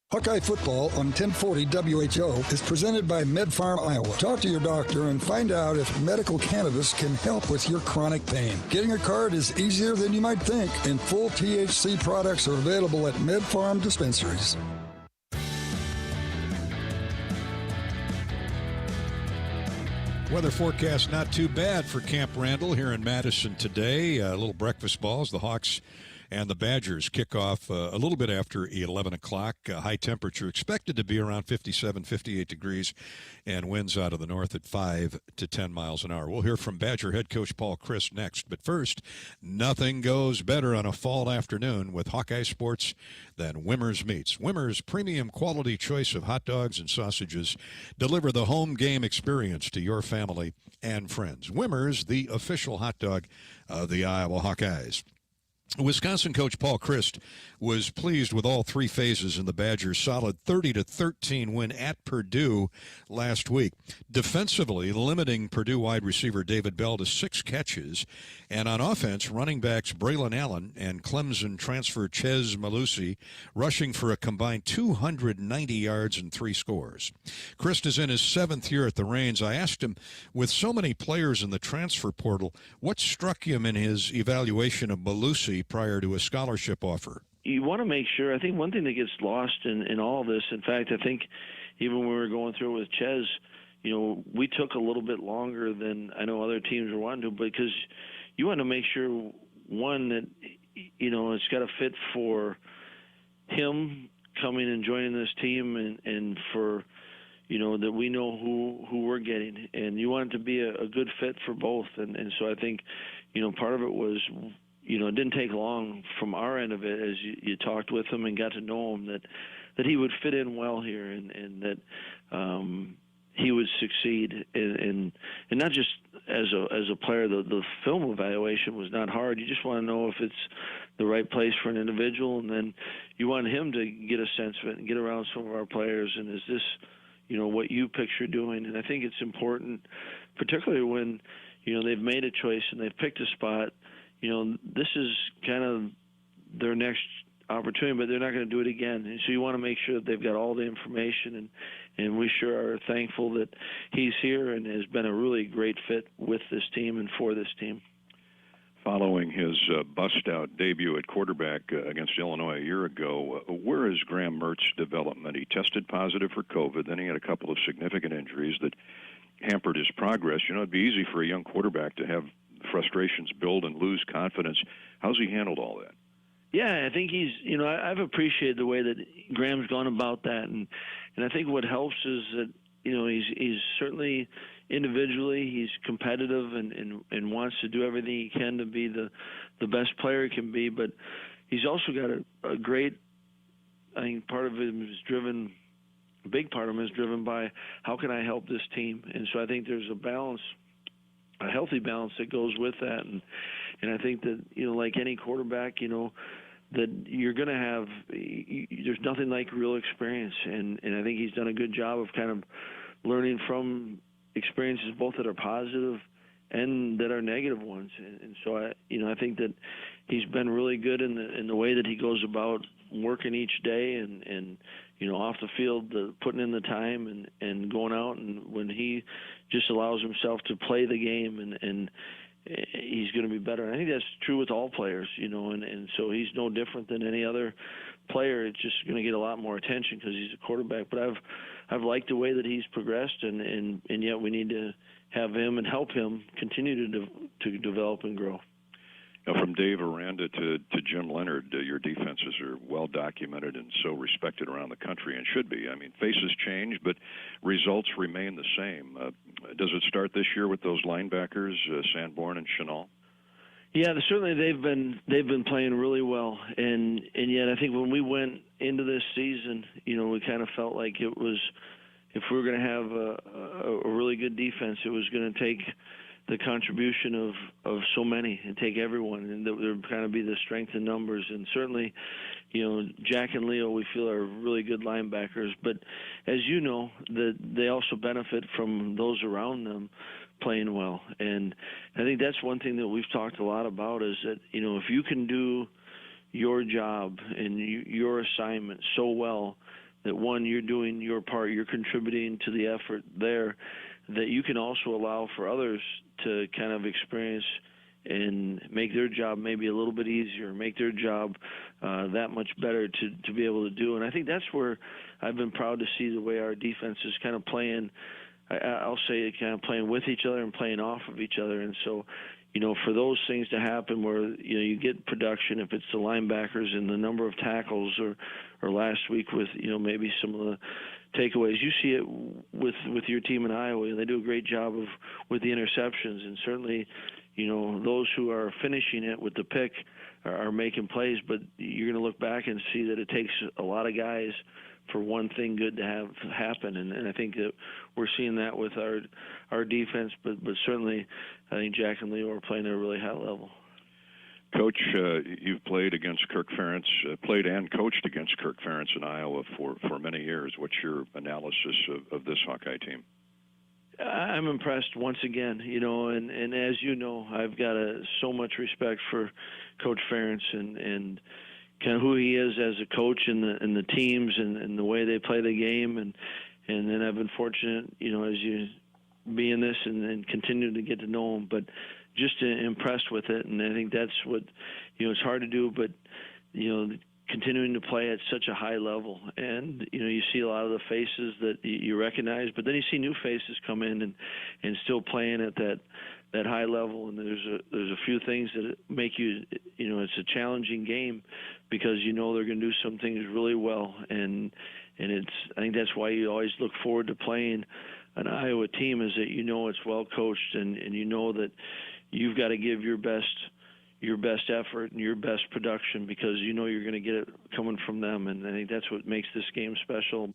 Hawkeye Football on 1040 WHO is presented by MedFarm Iowa. Talk to your doctor and find out if medical cannabis can help with your chronic pain. Getting a card is easier than you might think, and full THC products are available at MedFarm dispensaries. Weather forecast not too bad for Camp Randall here in Madison today. Little breakfast balls. The Hawks and the Badgers kick off a little bit after 11 o'clock. High temperature expected to be around 57, 58 degrees, and winds out of the north at 5 to 10 miles an hour. We'll hear from Badger head coach Paul Chryst next. But first, nothing goes better on a fall afternoon with Hawkeye sports than Wimmer's Meats. Wimmer's premium quality choice of hot dogs and sausages deliver the home game experience to your family and friends. Wimmer's, the official hot dog of the Iowa Hawkeyes. Wisconsin coach Paul Chryst was pleased with all three phases in the Badgers' solid 30-13 win at Purdue last week. Defensively, limiting Purdue wide receiver David Bell to 6 catches, and on offense, running backs Braylon Allen and Clemson transfer Chez Malusi rushing for a combined 290 yards and 3 scores. Chryst is in his 7th year at the reins. I asked him, with so many players in the transfer portal, what struck him in his evaluation of Malusi prior to a scholarship offer? You want to make sure. I think one thing that gets lost in all of this, in fact, I think even when we were going through it with Chez, we took a little bit longer than I know other teams were wanting to, because you want to make sure, one, that, it's got to fit for him coming and joining this team, and for, that we know who we're getting. And you want it to be a good fit for both. And so I think, part of it was, it didn't take long from our end of it as you talked with him and got to know him that he would fit in well here, and that he would succeed, and not just as a player. The film evaluation was not hard. You just want to know if it's the right place for an individual, and then you want him to get a sense of it and get around some of our players, and is this what you picture doing? And I think it's important, particularly when they've made a choice and they've picked a spot. This is kind of their next opportunity, but they're not going to do it again. And so you want to make sure that they've got all the information, and we sure are thankful that he's here and has been a really great fit with this team and for this team. Following his bust-out debut at quarterback against Illinois a year ago, where is Graham Mertz's development? He tested positive for COVID, then he had a couple of significant injuries that hampered his progress. It'd be easy for a young quarterback to have frustrations build and lose confidence. How's he handled all that? Yeah, I think he's, I've appreciated the way that Graham's gone about that, and I think what helps is that, he's certainly individually, he's competitive and wants to do everything he can to be the best player he can be, but he's also got a great, I think part of him is driven, a big part of him is driven by how can I help this team, and so I think there's a balance, a healthy balance that goes with that, and I think that like any quarterback, that you're going to have, there's nothing like real experience, and I think he's done a good job of kind of learning from experiences both that are positive and that are negative ones, and so I think that he's been really good in the way that he goes about working each day, and off the field, putting in the time and going out, and when he just allows himself to play the game, and he's going to be better. And I think that's true with all players, and so he's no different than any other player. It's just going to get a lot more attention because he's a quarterback. But I've liked the way that he's progressed, and yet we need to have him and help him continue to develop and grow. Now, from Dave Aranda to Jim Leonard, your defenses are well documented and so respected around the country, and should be. I mean, faces change, but results remain the same. Does it start this year with those linebackers, Sanborn and Chenal? Yeah, certainly they've been playing really well, and yet I think when we went into this season, we kind of felt like it was, if we were going to have a really good defense, it was going to take the contribution of so many and take everyone, and that there would kind of be the strength in numbers. And certainly, Jack and Leo we feel are really good linebackers, but as you know, that they also benefit from those around them playing well. And I think that's one thing that we've talked a lot about is that, if you can do your job and your assignment so well that, one, you're doing your part, you're contributing to the effort there, that you can also allow for others to kind of experience and make their job maybe a little bit easier, make their job that much better to be able to do. And I think that's where I've been proud to see the way our defense is kind of playing I'll say kind of playing with each other and playing off of each other. And so, for those things to happen where, you get production, if it's the linebackers and the number of tackles or last week with, maybe some of the takeaways, you see it with your team in Iowa. They do a great job with the interceptions, and certainly, those who are finishing it with the pick are making plays, but you're going to look back and see that it takes a lot of guys for one thing good to have happen, and I think that we're seeing that with our defense, but certainly I think Jack and Leo are playing at a really high level. Coach, you've played against Kirk Ferentz, played and coached against Kirk Ferentz in Iowa for many years. What's your analysis of this Hawkeye team? I'm impressed once again, and as you know, I've got so much respect for Coach Ferentz and kind of who he is as a coach and the teams and the way they play the game, and then I've been fortunate, as you be in this and continue to get to know him, but just impressed with it, and I think that's what it's hard to do, but continuing to play at such a high level, and you see a lot of the faces that you recognize, but then you see new faces come in and still playing at that high level, and there's a few things that make you it's a challenging game because they're going to do some things really well, and I think that's why you always look forward to playing an Iowa team, is that it's well coached, and that you've got to give your best effort and your best production because you're going to get it coming from them, and I think that's what makes this game special.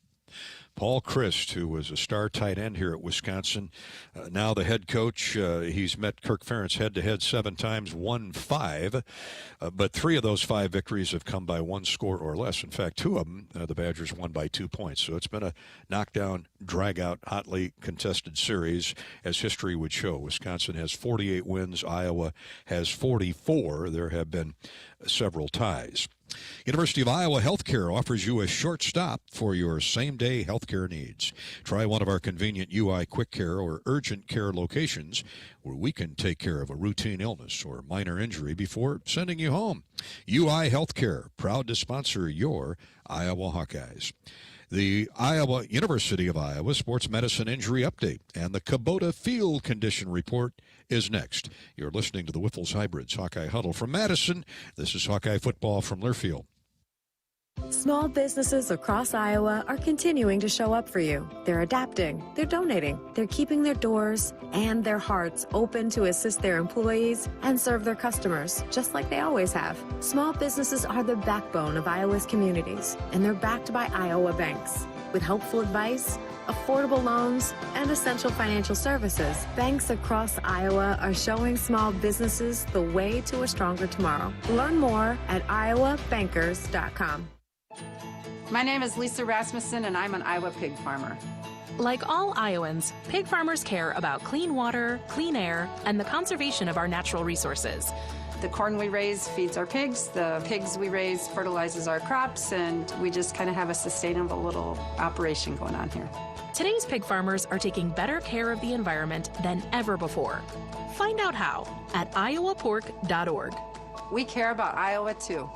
Paul Christ, who was a star tight end here at Wisconsin, now the head coach. He's met Kirk Ferentz head-to-head 7 times, won 5, but 3 of those 5 victories have come by 1 score or less. In fact, 2 of them, the Badgers won by 2 points. So it's been a knockdown, drag-out, hotly contested series, as history would show. Wisconsin has 48 wins. Iowa has 44. There have been several ties. University of Iowa Healthcare offers you a short stop for your same-day healthcare needs. Try one of our convenient UI Quick Care or Urgent Care locations where we can take care of a routine illness or minor injury before sending you home. UI Healthcare, proud to sponsor your Iowa Hawkeyes. The University of Iowa Sports Medicine Injury Update and the Kubota Field Condition Report is next. You're listening to the Whiffles Hybrids Hawkeye Huddle from Madison. This is Hawkeye Football from Learfield. Small businesses across Iowa are continuing to show up for you. They're adapting, they're donating, they're keeping their doors and their hearts open to assist their employees and serve their customers, just like they always have. Small businesses are the backbone of Iowa's communities, and they're backed by Iowa banks. With helpful advice, affordable loans, and essential financial services, banks across Iowa are showing small businesses the way to a stronger tomorrow. Learn more at iowabankers.com. My name is Lisa Rasmussen, and I'm an Iowa pig farmer. Like all Iowans, pig farmers care about clean water, clean air, and the conservation of our natural resources. The corn we raise feeds our pigs, the pigs we raise fertilizes our crops, and we just kind of have a sustainable little operation going on here. Today's pig farmers are taking better care of the environment than ever before. Find out how at iowapork.org. We care about Iowa, too.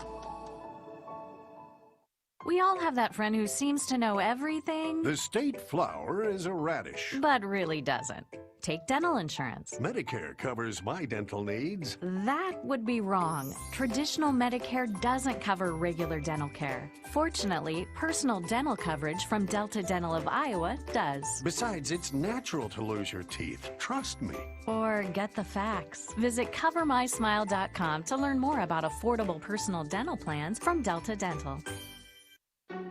We all have that friend who seems to know everything. The state flower is a radish. But really doesn't. Take dental insurance. Medicare covers my dental needs. That would be wrong. Traditional Medicare doesn't cover regular dental care. Fortunately, personal dental coverage from Delta Dental of Iowa does. Besides, it's natural to lose your teeth. Trust me. Or get the facts. Visit CoverMySmile.com to learn more about affordable personal dental plans from Delta Dental.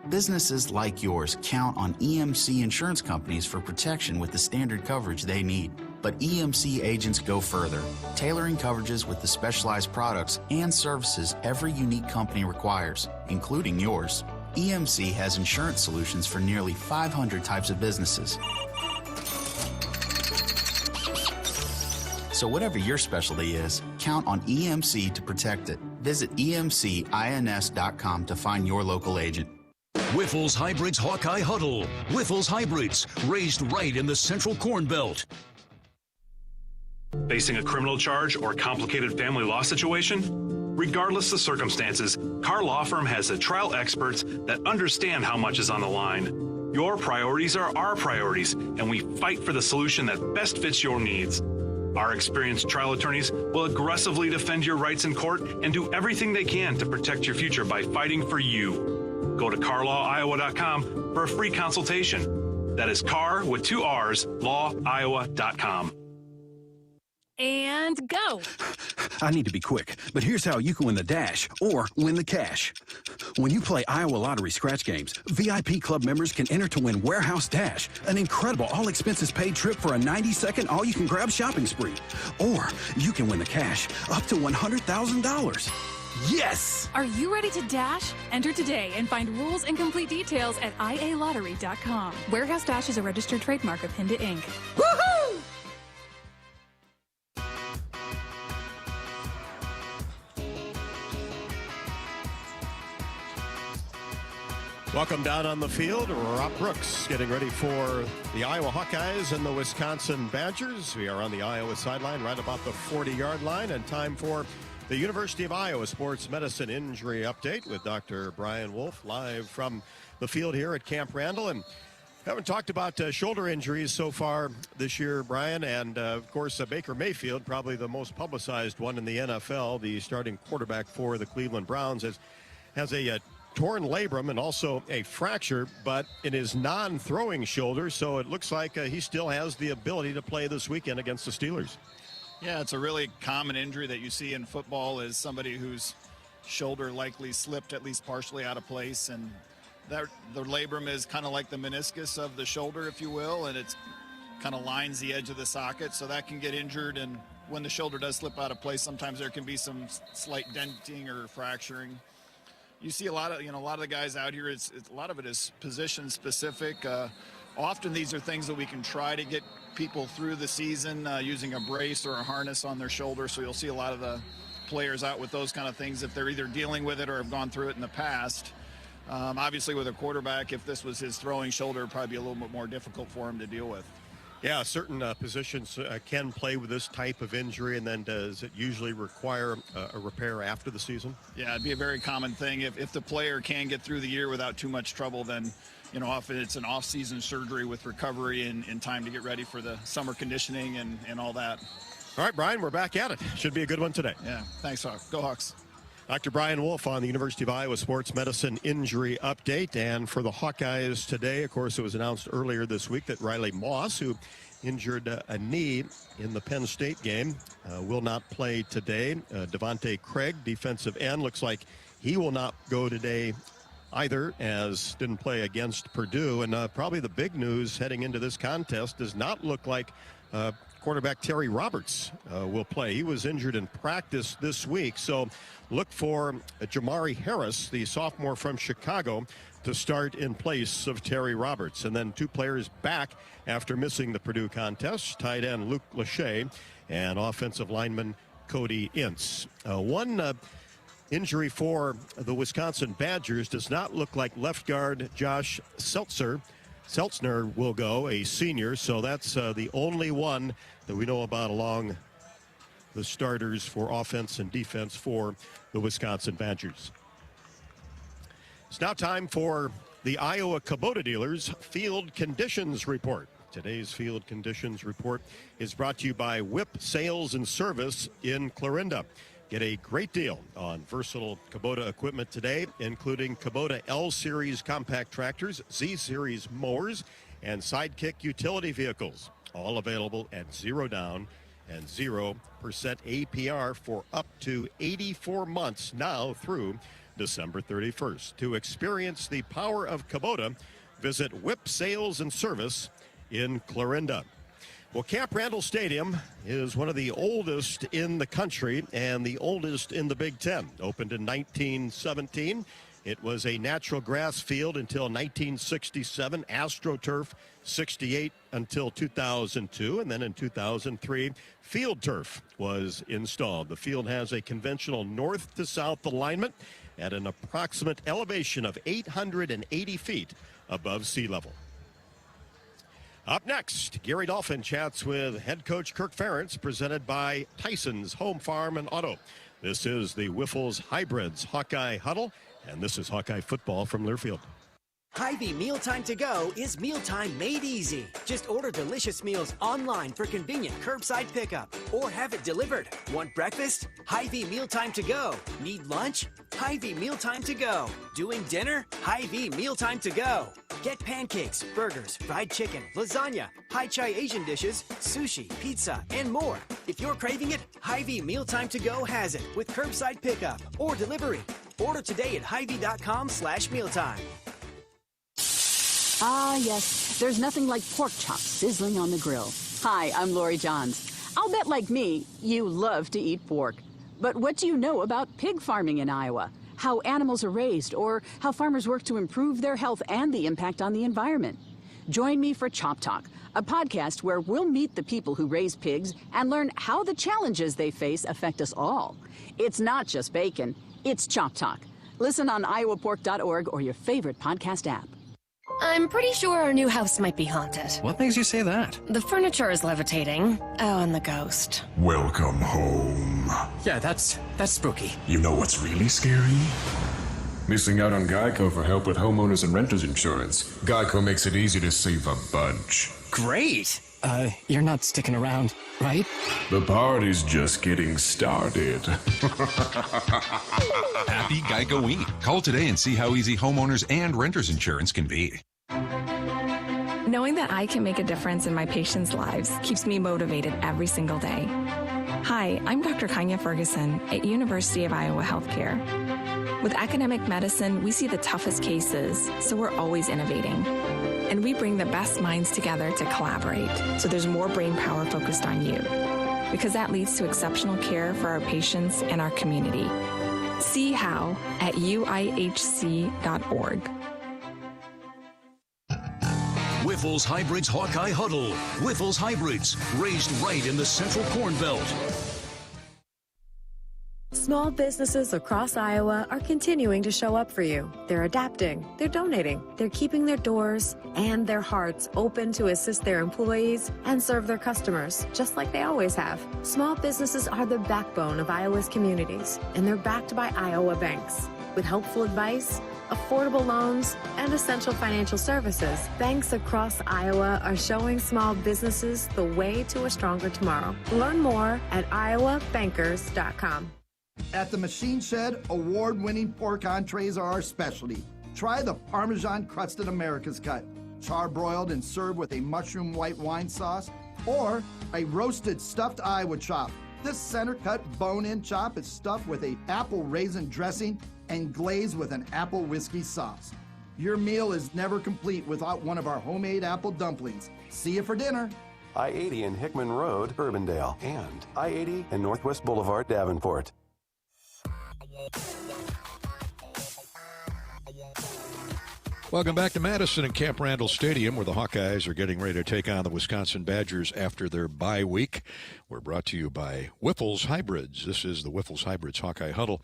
Businesses like yours count on EMC insurance companies for protection with the standard coverage they need. But EMC agents go further, tailoring coverages with the specialized products and services every unique company requires, including yours. EMC has insurance solutions for nearly 500 types of businesses. So whatever your specialty is, count on EMC to protect it. Visit EMCINS.com to find your local agent. Whiffles Hybrids Hawkeye Huddle. Whiffles Hybrids, raised right in the Central Corn Belt. Facing a criminal charge or complicated family law situation? Regardless of circumstances, Carr Law Firm has the trial experts that understand how much is on the line. Your priorities are our priorities, and we fight for the solution that best fits your needs. Our experienced trial attorneys will aggressively defend your rights in court and do everything they can to protect your future by fighting for you. Go to carlawiowa.com for a free consultation. That is car with 2 R's, lawiowa.com. And go. I need to be quick, but here's how you can win the dash or win the cash. When you play Iowa Lottery scratch games, VIP club members can enter to win Warehouse Dash, an incredible all-expenses-paid trip for a 90-second all-you-can-grab shopping spree. Or you can win the cash, up to $100,000. Yes! Are you ready to dash? Enter today and find rules and complete details at ialottery.com. Warehouse Dash is a registered trademark of Hinda Inc. Woohoo! Welcome down on the field. Rob Brooks getting ready for the Iowa Hawkeyes and the Wisconsin Badgers. We are on the Iowa sideline right about the 40-yard line, and time for the University of Iowa Sports Medicine Injury Update with Dr. Brian Wolf live from the field here at Camp Randall. And haven't talked about shoulder injuries so far this year, Brian, and of course Baker Mayfield, probably the most publicized one in the NFL, the starting quarterback for the Cleveland Browns, has a torn labrum and also a fracture, but in his non-throwing shoulder, so it looks like he still has the ability to play this weekend against the Steelers. Yeah, it's a really common injury that you see in football, is somebody whose shoulder likely slipped at least partially out of place, and the labrum is kind of like the meniscus of the shoulder, if you will, and it's kind of lines the edge of the socket, so that can get injured. And when the shoulder does slip out of place, sometimes there can be some slight denting or fracturing. You see a lot of the guys out here, a lot of it is position specific. Often these are things that we can try to get people through the season using a brace or a harness on their shoulder. So you'll see a lot of the players out with those kind of things if they're either dealing with it or have gone through it in the past. Obviously with a quarterback, if this was his throwing shoulder, it'd probably be a little bit more difficult for him to deal with. Yeah, certain positions can play with this type of injury, and then does it usually require a repair after the season? Yeah, it'd be a very common thing. If the player can get through the year without too much trouble, then often it's an off-season surgery with recovery and time to get ready for the summer conditioning and all that. All right, Brian, we're back at it. Should be a good one today. Yeah, thanks, Hawk. Go Hawks. Dr. Brian Wolf on the University of Iowa Sports Medicine Injury Update. And for the Hawkeyes today, of course, it was announced earlier this week that Riley Moss, who injured a knee in the Penn State game, will not play today. Devontae Craig, defensive end, looks like he will not go today either, as didn't play against Purdue. And probably the big news heading into this contest does not look like quarterback Terry Roberts will play. He was injured in practice this week, so look for Jamari Harris, the sophomore from Chicago, to start in place of Terry Roberts. And then 2 players back after missing the Purdue contest, tight end Luke Lachey and offensive lineman Cody Ince. One injury for the Wisconsin Badgers does not look like left guard Josh Seltzner will go, a senior, so that's the only one that we know about along the starters for offense and defense for the Wisconsin Badgers. It's now time for the Iowa Kubota Dealers Field Conditions Report. Today's Field Conditions Report is brought to you by Whip Sales and Service in Clarinda. Get a great deal on versatile Kubota equipment today, including Kubota L-Series compact tractors, Z-Series mowers, and Sidekick utility vehicles. All available at 0 down and 0% APR for up to 84 months now through December 31st. To experience the power of Kubota, visit Whip Sales and Service in Clarinda. Well, Camp Randall Stadium is one of the oldest in the country and the oldest in the Big Ten. Opened in 1917. It was a natural grass field until 1967, AstroTurf 68 until 2002, and then in 2003, field turf was installed. The field has a conventional north to south alignment at an approximate elevation of 880 feet above sea level. Up next, Gary Dolphin chats with head coach Kirk Ferentz, presented by Tyson's Home Farm and Auto. This is the Wiffles Hybrids Hawkeye Huddle, and this is Hawkeye football from Learfield. Hy-Vee Mealtime to Go is mealtime made easy. Just order delicious meals online for convenient curbside pickup or have it delivered. Want breakfast? Hy-Vee Mealtime to Go. Need lunch? Hy-Vee Mealtime to Go. Doing dinner? Hy-Vee Mealtime to Go. Get pancakes, burgers, fried chicken, lasagna, Hai Chai Asian dishes, sushi, pizza, and more. If you're craving it, Hy-Vee Mealtime to Go has it with curbside pickup or delivery. Order today at Hy-Vee.com/mealtime. Ah, yes. There's nothing like pork chops sizzling on the grill. Hi, I'm Lori Johns. I'll bet, like me, you love to eat pork. But what do you know about pig farming in Iowa? How animals are raised, or how farmers work to improve their health and the impact on the environment? Join me for Chop Talk, a podcast where we'll meet the people who raise pigs and learn how the challenges they face affect us all. It's not just bacon, it's Chop Talk. Listen on iowapork.org or your favorite podcast app. I'm pretty sure our new house might be haunted. What makes you say that? The furniture is levitating. Oh, and the ghost. Welcome home. Yeah, that's spooky. You know what's really scary? Missing out on Geico for help with homeowners and renters insurance. Geico makes it easy to save a bunch. Great! You're not sticking around, right? The party's just getting started. Happy Geico Week. Call today and see how easy homeowners and renters insurance can be. Knowing that I can make a difference in my patients' lives keeps me motivated every single day. Hi, I'm Dr. Kanya Ferguson at University of Iowa Healthcare. With academic medicine, we see the toughest cases, so we're always innovating. And we bring the best minds together to collaborate, so there's more brain power focused on you. Because that leads to exceptional care for our patients and our community. See how at uihc.org. Whiffles Hybrids Hawkeye Huddle. Whiffles Hybrids, raised right in the Central Corn Belt. Small businesses across Iowa are continuing to show up for you. They're adapting, they're donating, they're keeping their doors and their hearts open to assist their employees and serve their customers, just like they always have. Small businesses are the backbone of Iowa's communities, and they're backed by Iowa banks. With helpful advice, affordable loans, and essential financial services, banks across Iowa are showing small businesses the way to a stronger tomorrow. Learn more at iowabankers.com. At the Machine Shed, award-winning pork entrees are our specialty. Try the Parmesan crusted America's Cut, char-broiled and served with a mushroom white wine sauce, or a roasted stuffed Iowa chop. This center-cut bone-in chop is stuffed with a apple raisin dressing and glazed with an apple whiskey sauce. Your meal is never complete without one of our homemade apple dumplings. See you for dinner. I-80 and Hickman Road, Urbandale, and I-80 and Northwest Boulevard, Davenport. Welcome back to Madison and Camp Randall Stadium, where the Hawkeyes are getting ready to take on the Wisconsin Badgers after their bye week. We're brought to you by Whiffles Hybrids. This is the Whiffles Hybrids Hawkeye Huddle.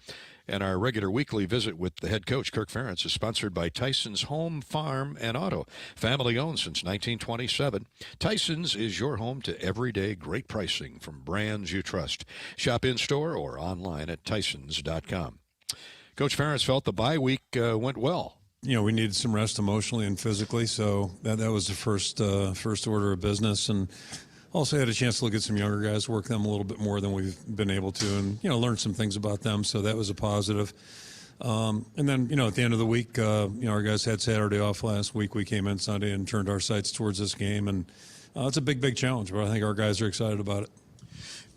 And our regular weekly visit with the head coach, Kirk Ferentz, is sponsored by Tyson's Home, Farm, and Auto. Family owned since 1927. Tyson's is your home to everyday great pricing from brands you trust. Shop in-store or online at Tysons.com. Coach Ferentz felt the bye week went well. You know, we needed some rest emotionally and physically, so that was the first order of business. And also had a chance to look at some younger guys, work them a little bit more than we've been able to, and, you know, learn some things about them, so that was a positive. And then, you know, at the end of the week, you know, our guys had Saturday off last week. We came in Sunday and turned our sights towards this game, and it's a big challenge, but I think our guys are excited about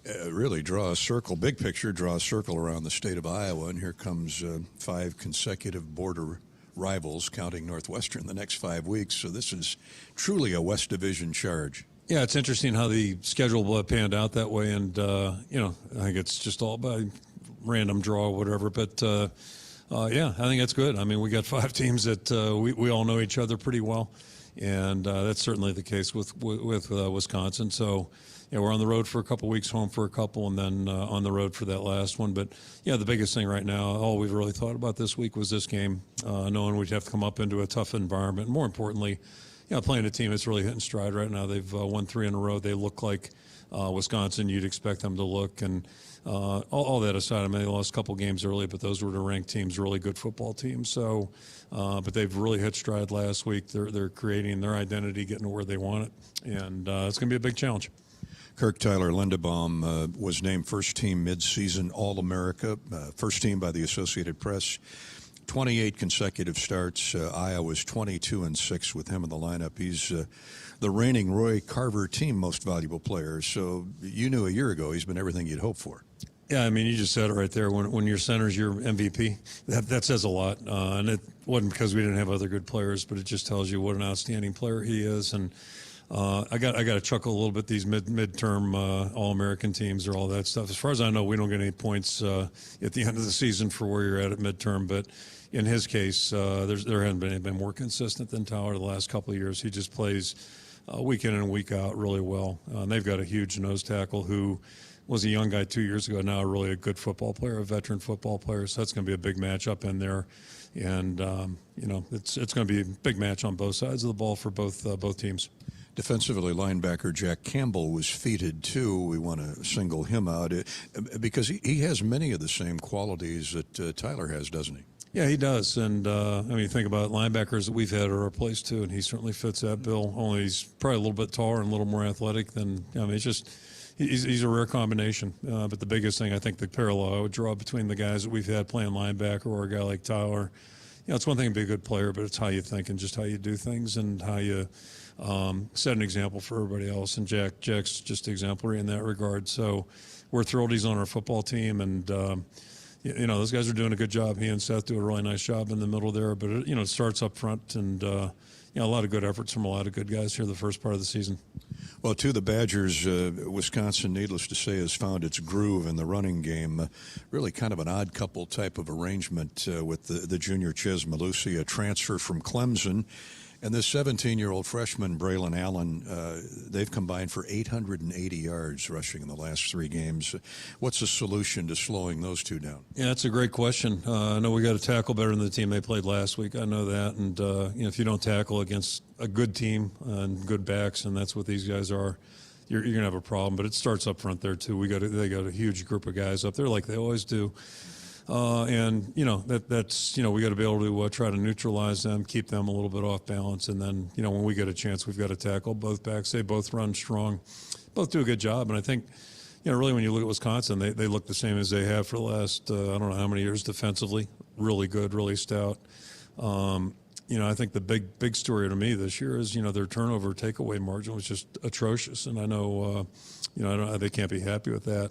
it. Really draw a circle, big picture, draw a circle around the state of Iowa, and here comes 5 consecutive border rivals, counting Northwestern, the next 5 weeks. So this is truly a West Division charge. Yeah, it's interesting how the schedule panned out that way, and, you know, I think it's just all by random draw or whatever, but, yeah, I think that's good. I mean, we got 5 teams that we all know each other pretty well, and that's certainly the case with Wisconsin. So, yeah, we're on the road for a couple weeks, home for a couple, and then on the road for that last one. But, yeah, the biggest thing right now, all we've really thought about this week was this game, knowing we'd have to come up into a tough environment. More importantly, you know, playing a team that's really hitting stride right now. They've won 3 in a row. They look like Wisconsin, you'd expect them to look. And all that aside, I mean, they lost a couple games early, but those were the ranked teams, really good football teams. So, but they've really hit stride last week. They're creating their identity, getting to where they want it, and it's going to be a big challenge. Kirk Tyler Lindebaum was named first team midseason All-America, first team by the Associated Press. 28 consecutive starts. Iowa's 22-6 with him in the lineup. He's the reigning Roy Carver team most valuable player. So you knew a year ago he's been everything you'd hope for. Yeah, I mean, you just said it right there. When your center's your MVP, that says a lot. And it wasn't because we didn't have other good players, but it just tells you what an outstanding player he is. And I got to chuckle a little bit. These midterm All-American teams or all that stuff. As far as I know, we don't get any points at the end of the season for where you're at midterm. But in his case, there hasn't been anybody more consistent than Tyler the last couple of years. He just plays week in and week out really well. And they've got a huge nose tackle who was a young guy 2 years ago, now really a good football player, a veteran football player. So that's going to be a big matchup in there. And, it's going to be a big match on both sides of the ball for both teams. Defensively, linebacker Jack Campbell was feted, too. We want to single him out because he has many of the same qualities that Tyler has, doesn't he? Yeah, he does. And, think about linebackers that we've had at our place, too, and he certainly fits that bill. Only he's probably a little bit taller and a little more athletic than, it's just he's a rare combination. But the biggest thing, I think, the parallel I would draw between the guys that we've had playing linebacker or a guy like Tyler, it's one thing to be a good player, but it's how you think and just how you do things and how you set an example for everybody else. And Jack's just exemplary in that regard. So we're thrilled he's on our football team, and those guys are doing a good job. He and Seth do a really nice job in the middle there, but it starts up front, and a lot of good efforts from a lot of good guys here the first part of the season. Well, to the Badgers, Wisconsin, needless to say, has found its groove in the running game. Really kind of an odd couple type of arrangement with the junior Ches Malusi, a transfer from Clemson. And this 17-year-old freshman, Braylon Allen, they've combined for 880 yards rushing in the last 3 games. What's the solution to slowing those two down? Yeah, that's a great question. I know we got to tackle better than the team they played last week. I know that. And, if you don't tackle against a good team and good backs, and that's what these guys are, you're going to have a problem. But it starts up front there, too. They got a huge group of guys up there like they always do. And that's we got to be able to try to neutralize them, keep them a little bit off balance, and then when we get a chance, we've got to tackle both backs. They both run strong, both do a good job, and I think really when you look at Wisconsin, they look the same as they have for the last I don't know how many years defensively. Really good, really stout. I think the big story to me this year is their turnover takeaway margin was just atrocious, and I know they can't be happy with that.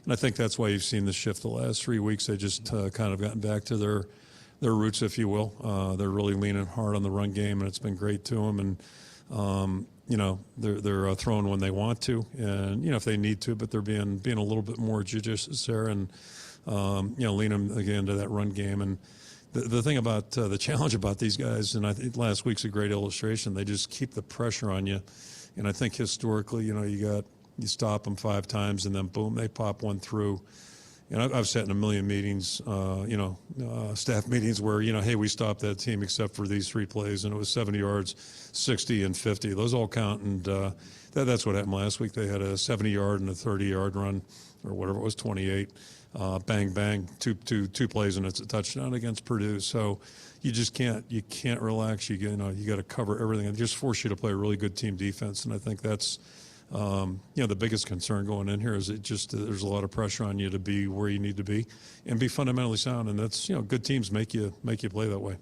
And I think that's why you've seen the shift the last 3 weeks. They just kind of gotten back to their roots, if you will. They're really leaning hard on the run game, and it's been great to them. And they're throwing when they want to, and if they need to, but they're being a little bit more judicious there, and lean them again to that run game. And the thing about the challenge about these guys, and I think last week's a great illustration. They just keep the pressure on you, and I think historically, you stop them 5 times, and then boom, they pop one through. And I've sat in a million meetings, staff meetings where, hey, we stopped that team except for these 3 plays, and it was 70 yards, 60, and 50. Those all count, and that's what happened last week. They had a 70-yard and a 30-yard run, or whatever it was, 28. Bang, bang, two plays, and it's a touchdown against Purdue. So you just can't relax. You got to cover everything. It just force you to play a really good team defense, and I think that's the biggest concern going in here is there's a lot of pressure on you to be where you need to be and be fundamentally sound, and that's good teams make you play that way.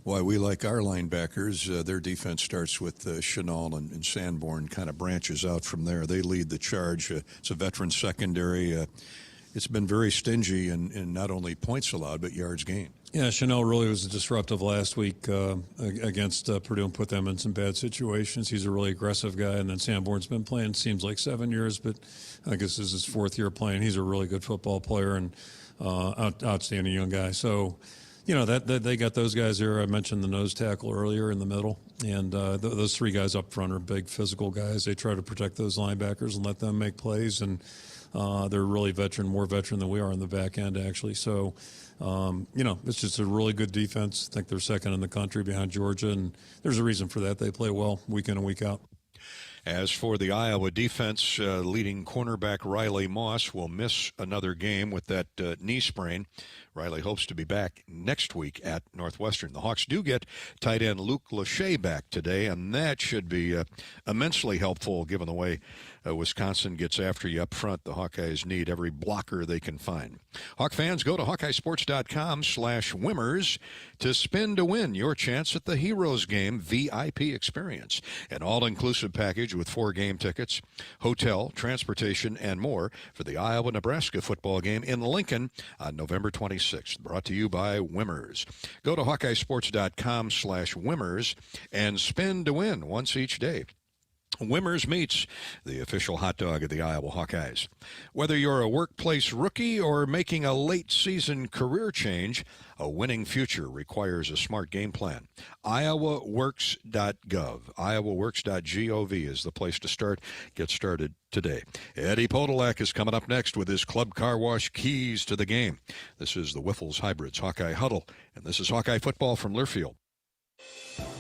Why we like our linebackers, their defense starts with Chenal and Sanborn, kind of branches out from there. They lead the charge. It's a veteran secondary. It's been very stingy in not only points allowed but yards gained. Yeah, Chenal really was disruptive last week against Purdue and put them in some bad situations. He's a really aggressive guy, and then Sanborn's been playing, seems like 7 years, but I guess this is his 4th year playing. He's a really good football player and outstanding young guy. So, that they got those guys there. I mentioned the nose tackle earlier in the middle, and those 3 guys up front are big physical guys. They try to protect those linebackers and let them make plays, and they're really more veteran than we are in the back end, actually. So, it's just a really good defense. I think they're second in the country behind Georgia, and there's a reason for that. They play well week in and week out. As for the Iowa defense, leading cornerback Riley Moss will miss another game with that knee sprain. Riley hopes to be back next week at Northwestern. The Hawks do get tight end Luke Lachey back today, and that should be immensely helpful given the way Wisconsin gets after you up front. The Hawkeyes need every blocker they can find. Hawk fans, go to HawkeyeSports.com/Wimmers to spin to win your chance at the Heroes Game VIP experience, an all-inclusive package with 4 game tickets, hotel, transportation, and more for the Iowa-Nebraska football game in Lincoln on November 26th. Brought to you by Wimmers. Go to HawkeyeSports.com/Wimmers and spin to win once each day. Wimmers Meats, the official hot dog of the Iowa Hawkeyes. Whether you're a workplace rookie or making a late-season career change, a winning future requires a smart game plan. IowaWorks.gov. IowaWorks.gov is the place to start. Get started today. Eddie Podolak is coming up next with his Club Car Wash keys to the game. This is the Wiffles Hybrids Hawkeye Huddle, and this is Hawkeye Football from Learfield.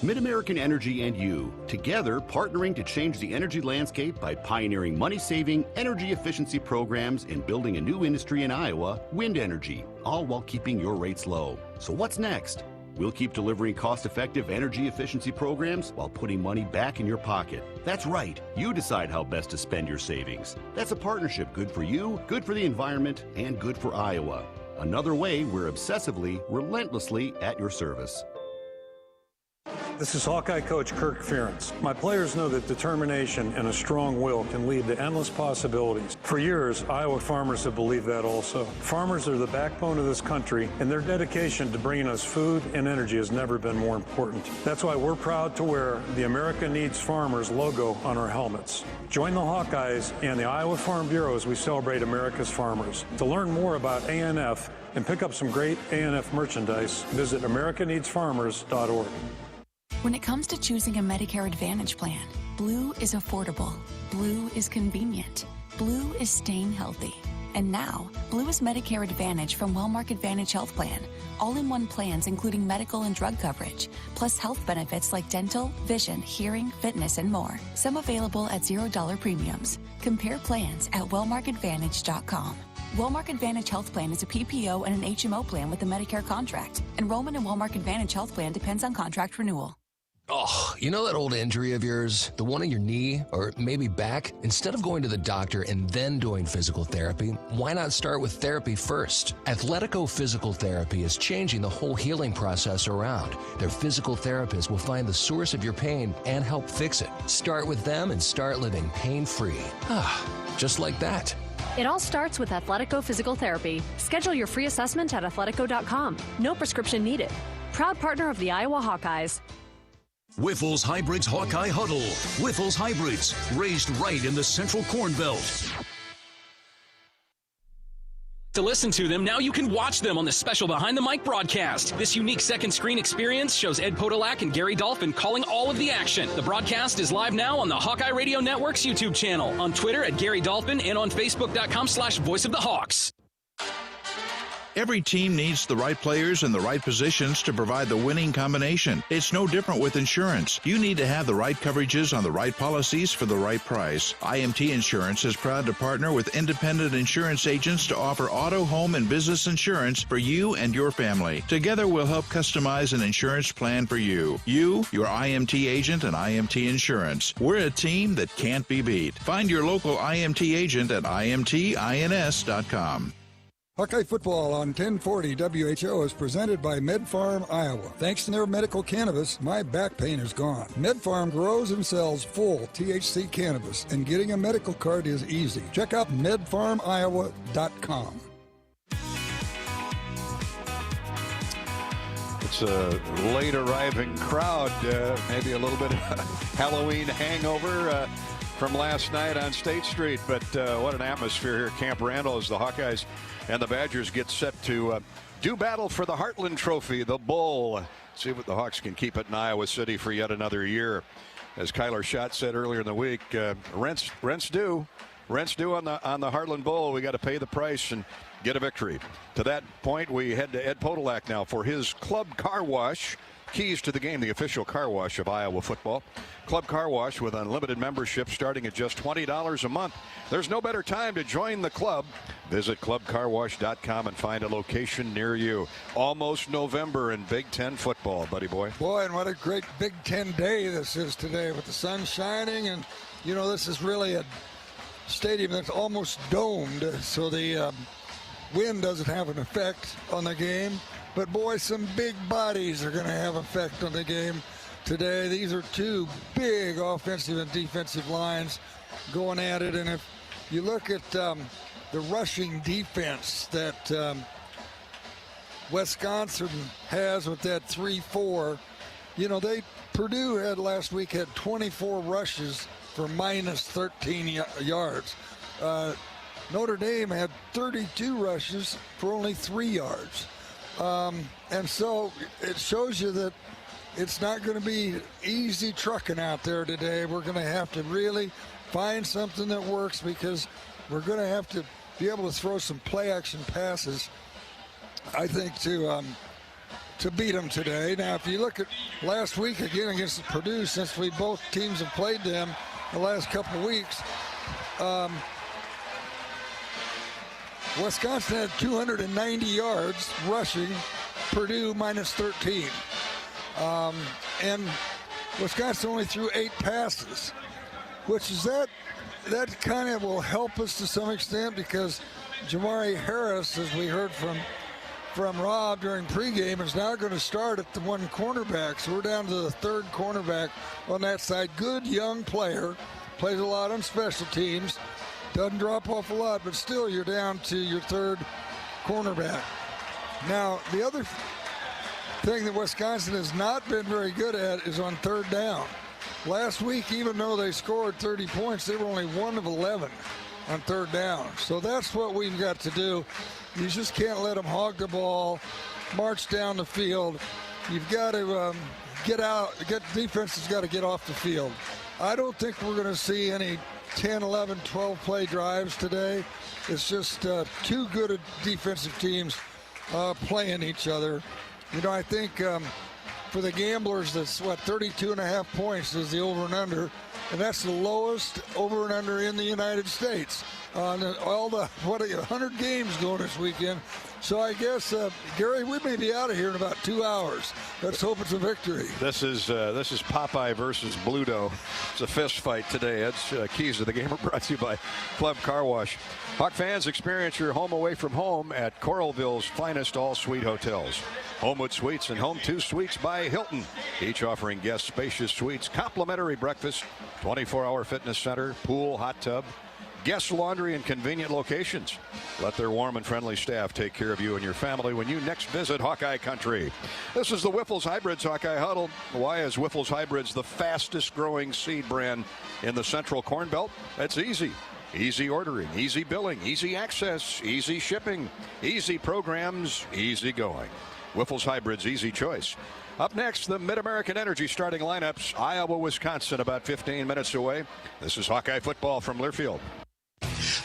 Mid-American Energy and you, together partnering to change the energy landscape by pioneering money-saving, energy efficiency programs and building a new industry in Iowa, wind energy, all while keeping your rates low. So what's next? We'll keep delivering cost-effective energy efficiency programs while putting money back in your pocket. That's right. You decide how best to spend your savings. That's a partnership good for you, good for the environment, and good for Iowa. Another way we're obsessively, relentlessly at your service. This is Hawkeye coach Kirk Ferentz. My players know that determination and a strong will can lead to endless possibilities. For years, Iowa farmers have believed that also. Farmers are the backbone of this country, and their dedication to bringing us food and energy has never been more important. That's why we're proud to wear the America Needs Farmers logo on our helmets. Join the Hawkeyes and the Iowa Farm Bureau as we celebrate America's farmers. To learn more about ANF and pick up some great ANF merchandise, visit americaneedsfarmers.org. When it comes to choosing a Medicare Advantage plan, Blue is affordable, Blue is convenient, Blue is staying healthy. And now, Blue is Medicare Advantage from Wellmark Advantage Health Plan. All-in-one plans including medical and drug coverage, plus health benefits like dental, vision, hearing, fitness, and more. Some available at $0 premiums. Compare plans at wellmarkadvantage.com. Wellmark Advantage Health Plan is a PPO and an HMO plan with a Medicare contract. Enrollment in Wellmark Advantage Health Plan depends on contract renewal. Oh, you know that old injury of yours, the one in your knee or maybe back? Instead of going to the doctor and then doing physical therapy, why not start with therapy first? Athletico Physical Therapy is changing the whole healing process around. Their physical therapists will find the source of your pain and help fix it. Start with them and start living pain-free. Just like that. It all starts with Athletico Physical Therapy. Schedule your free assessment at athletico.com. No prescription needed. Proud partner of the Iowa Hawkeyes. Wiffles Hybrids Hawkeye Huddle. Wiffles Hybrids, raised right in the Central Corn Belt. To listen to them, now you can watch them on the special Behind the Mic broadcast. This unique second screen experience shows Ed Podolak and Gary Dolphin calling all of the action. The broadcast is live now on the Hawkeye Radio Network's YouTube channel, on Twitter at Gary Dolphin, and on Facebook.com/Voice of the Hawks. Every team needs the right players in the right positions to provide the winning combination. It's no different with insurance. You need to have the right coverages on the right policies for the right price. IMT Insurance is proud to partner with independent insurance agents to offer auto, home, and business insurance for you and your family. Together, we'll help customize an insurance plan for you. You, your IMT agent, and IMT Insurance. We're a team that can't be beat. Find your local IMT agent at imtins.com. Hawkeye Football on 1040 WHO is presented by MedFarm Iowa. Thanks to their medical cannabis, my back pain is gone. MedFarm grows and sells full THC cannabis, and getting a medical card is easy. Check out medfarmiowa.com. It's a late arriving crowd, maybe a little bit of Halloween hangover from last night on State Street, but what an atmosphere here at Camp Randall as the Hawkeyes and the Badgers get set to do battle for the Heartland Trophy, the Bowl. See what the Hawks can keep it in Iowa City for yet another year. As Kyler Schott said earlier in the week, rent's due. Rent's due on the Heartland Bowl. We got to pay the price and get a victory. To that point, we head to Ed Podolak now for his Club Car Wash Keys to the Game, the official car wash of Iowa football. Club Car Wash with unlimited membership starting at just $20 a month. There's no better time to join the club. Visit clubcarwash.com and find a location near you. Almost November in Big Ten football, buddy boy. Boy, and what a great Big Ten day this is today with the sun shining. And, you know, this is really a stadium that's almost domed, so the wind doesn't have an effect on the game. But, boy, some big bodies are going to have effect on the game today. These are two big offensive and defensive lines going at it. And if you look at the rushing defense that Wisconsin has with that 3-4, you know, Purdue had last week had 24 rushes for minus 13 yards. Notre Dame had 32 rushes for only 3 yards. And so it shows you that it's not going to be easy trucking out there today. We're going to have to really find something that works, because we're going to have to be able to throw some play-action passes, I think, to beat them today. Now, if you look at last week again against Purdue, since both teams have played them the last couple of weeks, Wisconsin had 290 yards rushing, Purdue minus 13. And Wisconsin only threw 8 passes, which is that kind of will help us to some extent, because Jamari Harris, as we heard from Rob during pregame, is now going to start at the one cornerback. So we're down to the third cornerback on that side. Good young player, plays a lot on special teams, doesn't drop off a lot, but still you're down to your third cornerback. Now, the other thing that Wisconsin has not been very good at is on third down. Last week, even though they scored 30 points, they were only 1 of 11 on third down. So that's what we've got to do. You just can't let them hog the ball, march down the field. You've got to defense has got to get off the field. I don't think we're going to see any 10, 11, 12 play drives today. It's just two good defensive teams playing each other. You know, I think for the gamblers, that's 32.5 points is the over and under, and that's the lowest over and under in the United States. All the 100 games going this weekend. So I guess, Gary, we may be out of here in about 2 hours. Let's hope it's a victory. This is Popeye versus Bluto. It's a fist fight today. It's Keys to the Game are brought to you by Club Car Wash. Hawk fans, experience your home away from home at Coralville's finest all-suite hotels. Homewood Suites and Home 2 Suites by Hilton, each offering guests spacious suites, complimentary breakfast, 24-hour fitness center, pool, hot tub, guest laundry, and convenient locations. Let their warm and friendly staff take care of you and your family when you next visit Hawkeye Country. This is the Whiffles Hybrids Hawkeye Huddle. Why is Whiffles Hybrids the fastest growing seed brand in the Central Corn Belt? That's easy. Easy ordering, easy billing, easy access, easy shipping, easy programs, easy going. Whiffles Hybrids, easy choice. Up next, the Mid-American Energy starting lineups. Iowa, Wisconsin, about 15 minutes away. This is Hawkeye football from Learfield.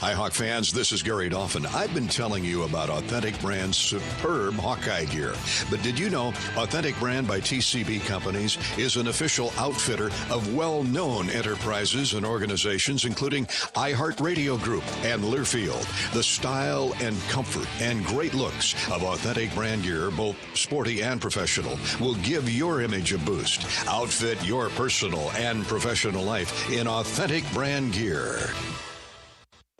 Hi, Hawk fans. This is Gary Dolphin. I've been telling you about Authentic Brand's superb Hawkeye gear. But did you know Authentic Brand by TCB Companies is an official outfitter of well-known enterprises and organizations, including iHeartRadio Group and Learfield? The style and comfort and great looks of Authentic Brand gear, both sporty and professional, will give your image a boost. Outfit your personal and professional life in Authentic Brand gear.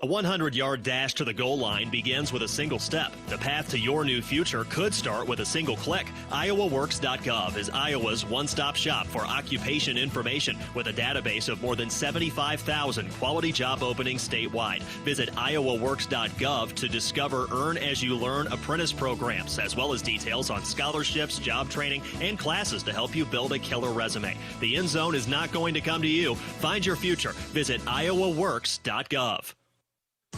A 100-yard dash to the goal line begins with a single step. The path to your new future could start with a single click. IowaWorks.gov is Iowa's one-stop shop for occupation information with a database of more than 75,000 quality job openings statewide. Visit IowaWorks.gov to discover Earn As You Learn apprentice programs, as well as details on scholarships, job training, and classes to help you build a killer resume. The end zone is not going to come to you. Find your future. Visit IowaWorks.gov.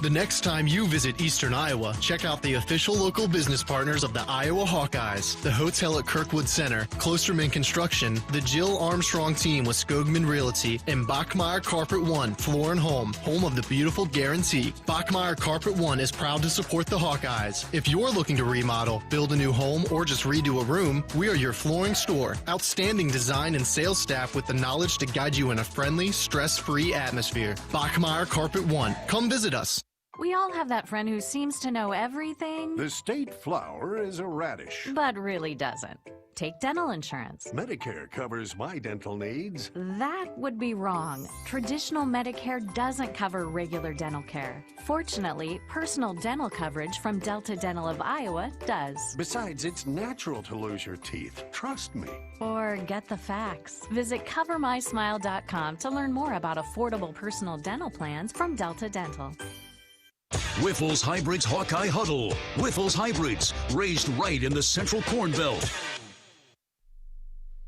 The next time you visit Eastern Iowa, check out the official local business partners of the Iowa Hawkeyes, the hotel at Kirkwood Center, Klosterman Construction, the Jill Armstrong team with Skogman Realty, and Bachmeyer Carpet One, Floor and Home of the beautiful Guarantee. Bachmeyer Carpet One is proud to support the Hawkeyes. If you're looking to remodel, build a new home, or just redo a room, we are your flooring store. Outstanding design and sales staff with the knowledge to guide you in a friendly, stress-free atmosphere. Bachmeyer Carpet One. Come visit us. We all have that friend who seems to know everything. The state flower is a radish. But really doesn't. Take dental insurance. Medicare covers my dental needs. That would be wrong. Traditional Medicare doesn't cover regular dental care. Fortunately, personal dental coverage from Delta Dental of Iowa does. Besides, it's natural to lose your teeth. Trust me. Or get the facts. Visit CoverMySmile.com to learn more about affordable personal dental plans from Delta Dental. Whiffles Hybrids Hawkeye Huddle. Whiffles Hybrids, raised right in the Central Corn Belt.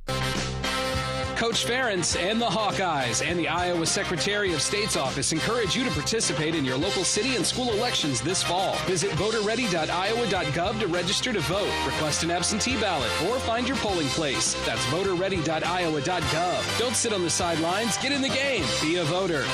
Coach Ferentz and the Hawkeyes and the Iowa Secretary of State's office encourage you to participate in your local city and school elections this fall. Visit voterready.iowa.gov to register to vote, request an absentee ballot, or find your polling place. That's voterready.iowa.gov. Don't sit on the sidelines. Get in the game. Be a voter.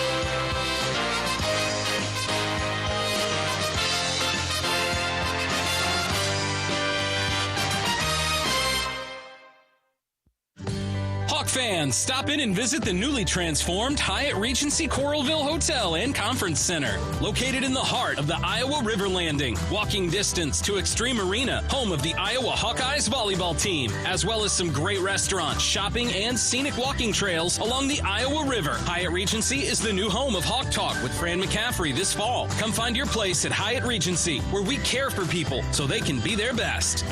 Fans, stop in and visit the newly transformed Hyatt Regency Coralville Hotel and Conference Center. Located in the heart of the Iowa River Landing, walking distance to Extreme Arena, home of the Iowa Hawkeyes volleyball team, as well as some great restaurants, shopping, and scenic walking trails along the Iowa River. Hyatt Regency is the new home of Hawk Talk with Fran McCaffrey this fall. Come find your place at Hyatt Regency, where we care for people so they can be their best.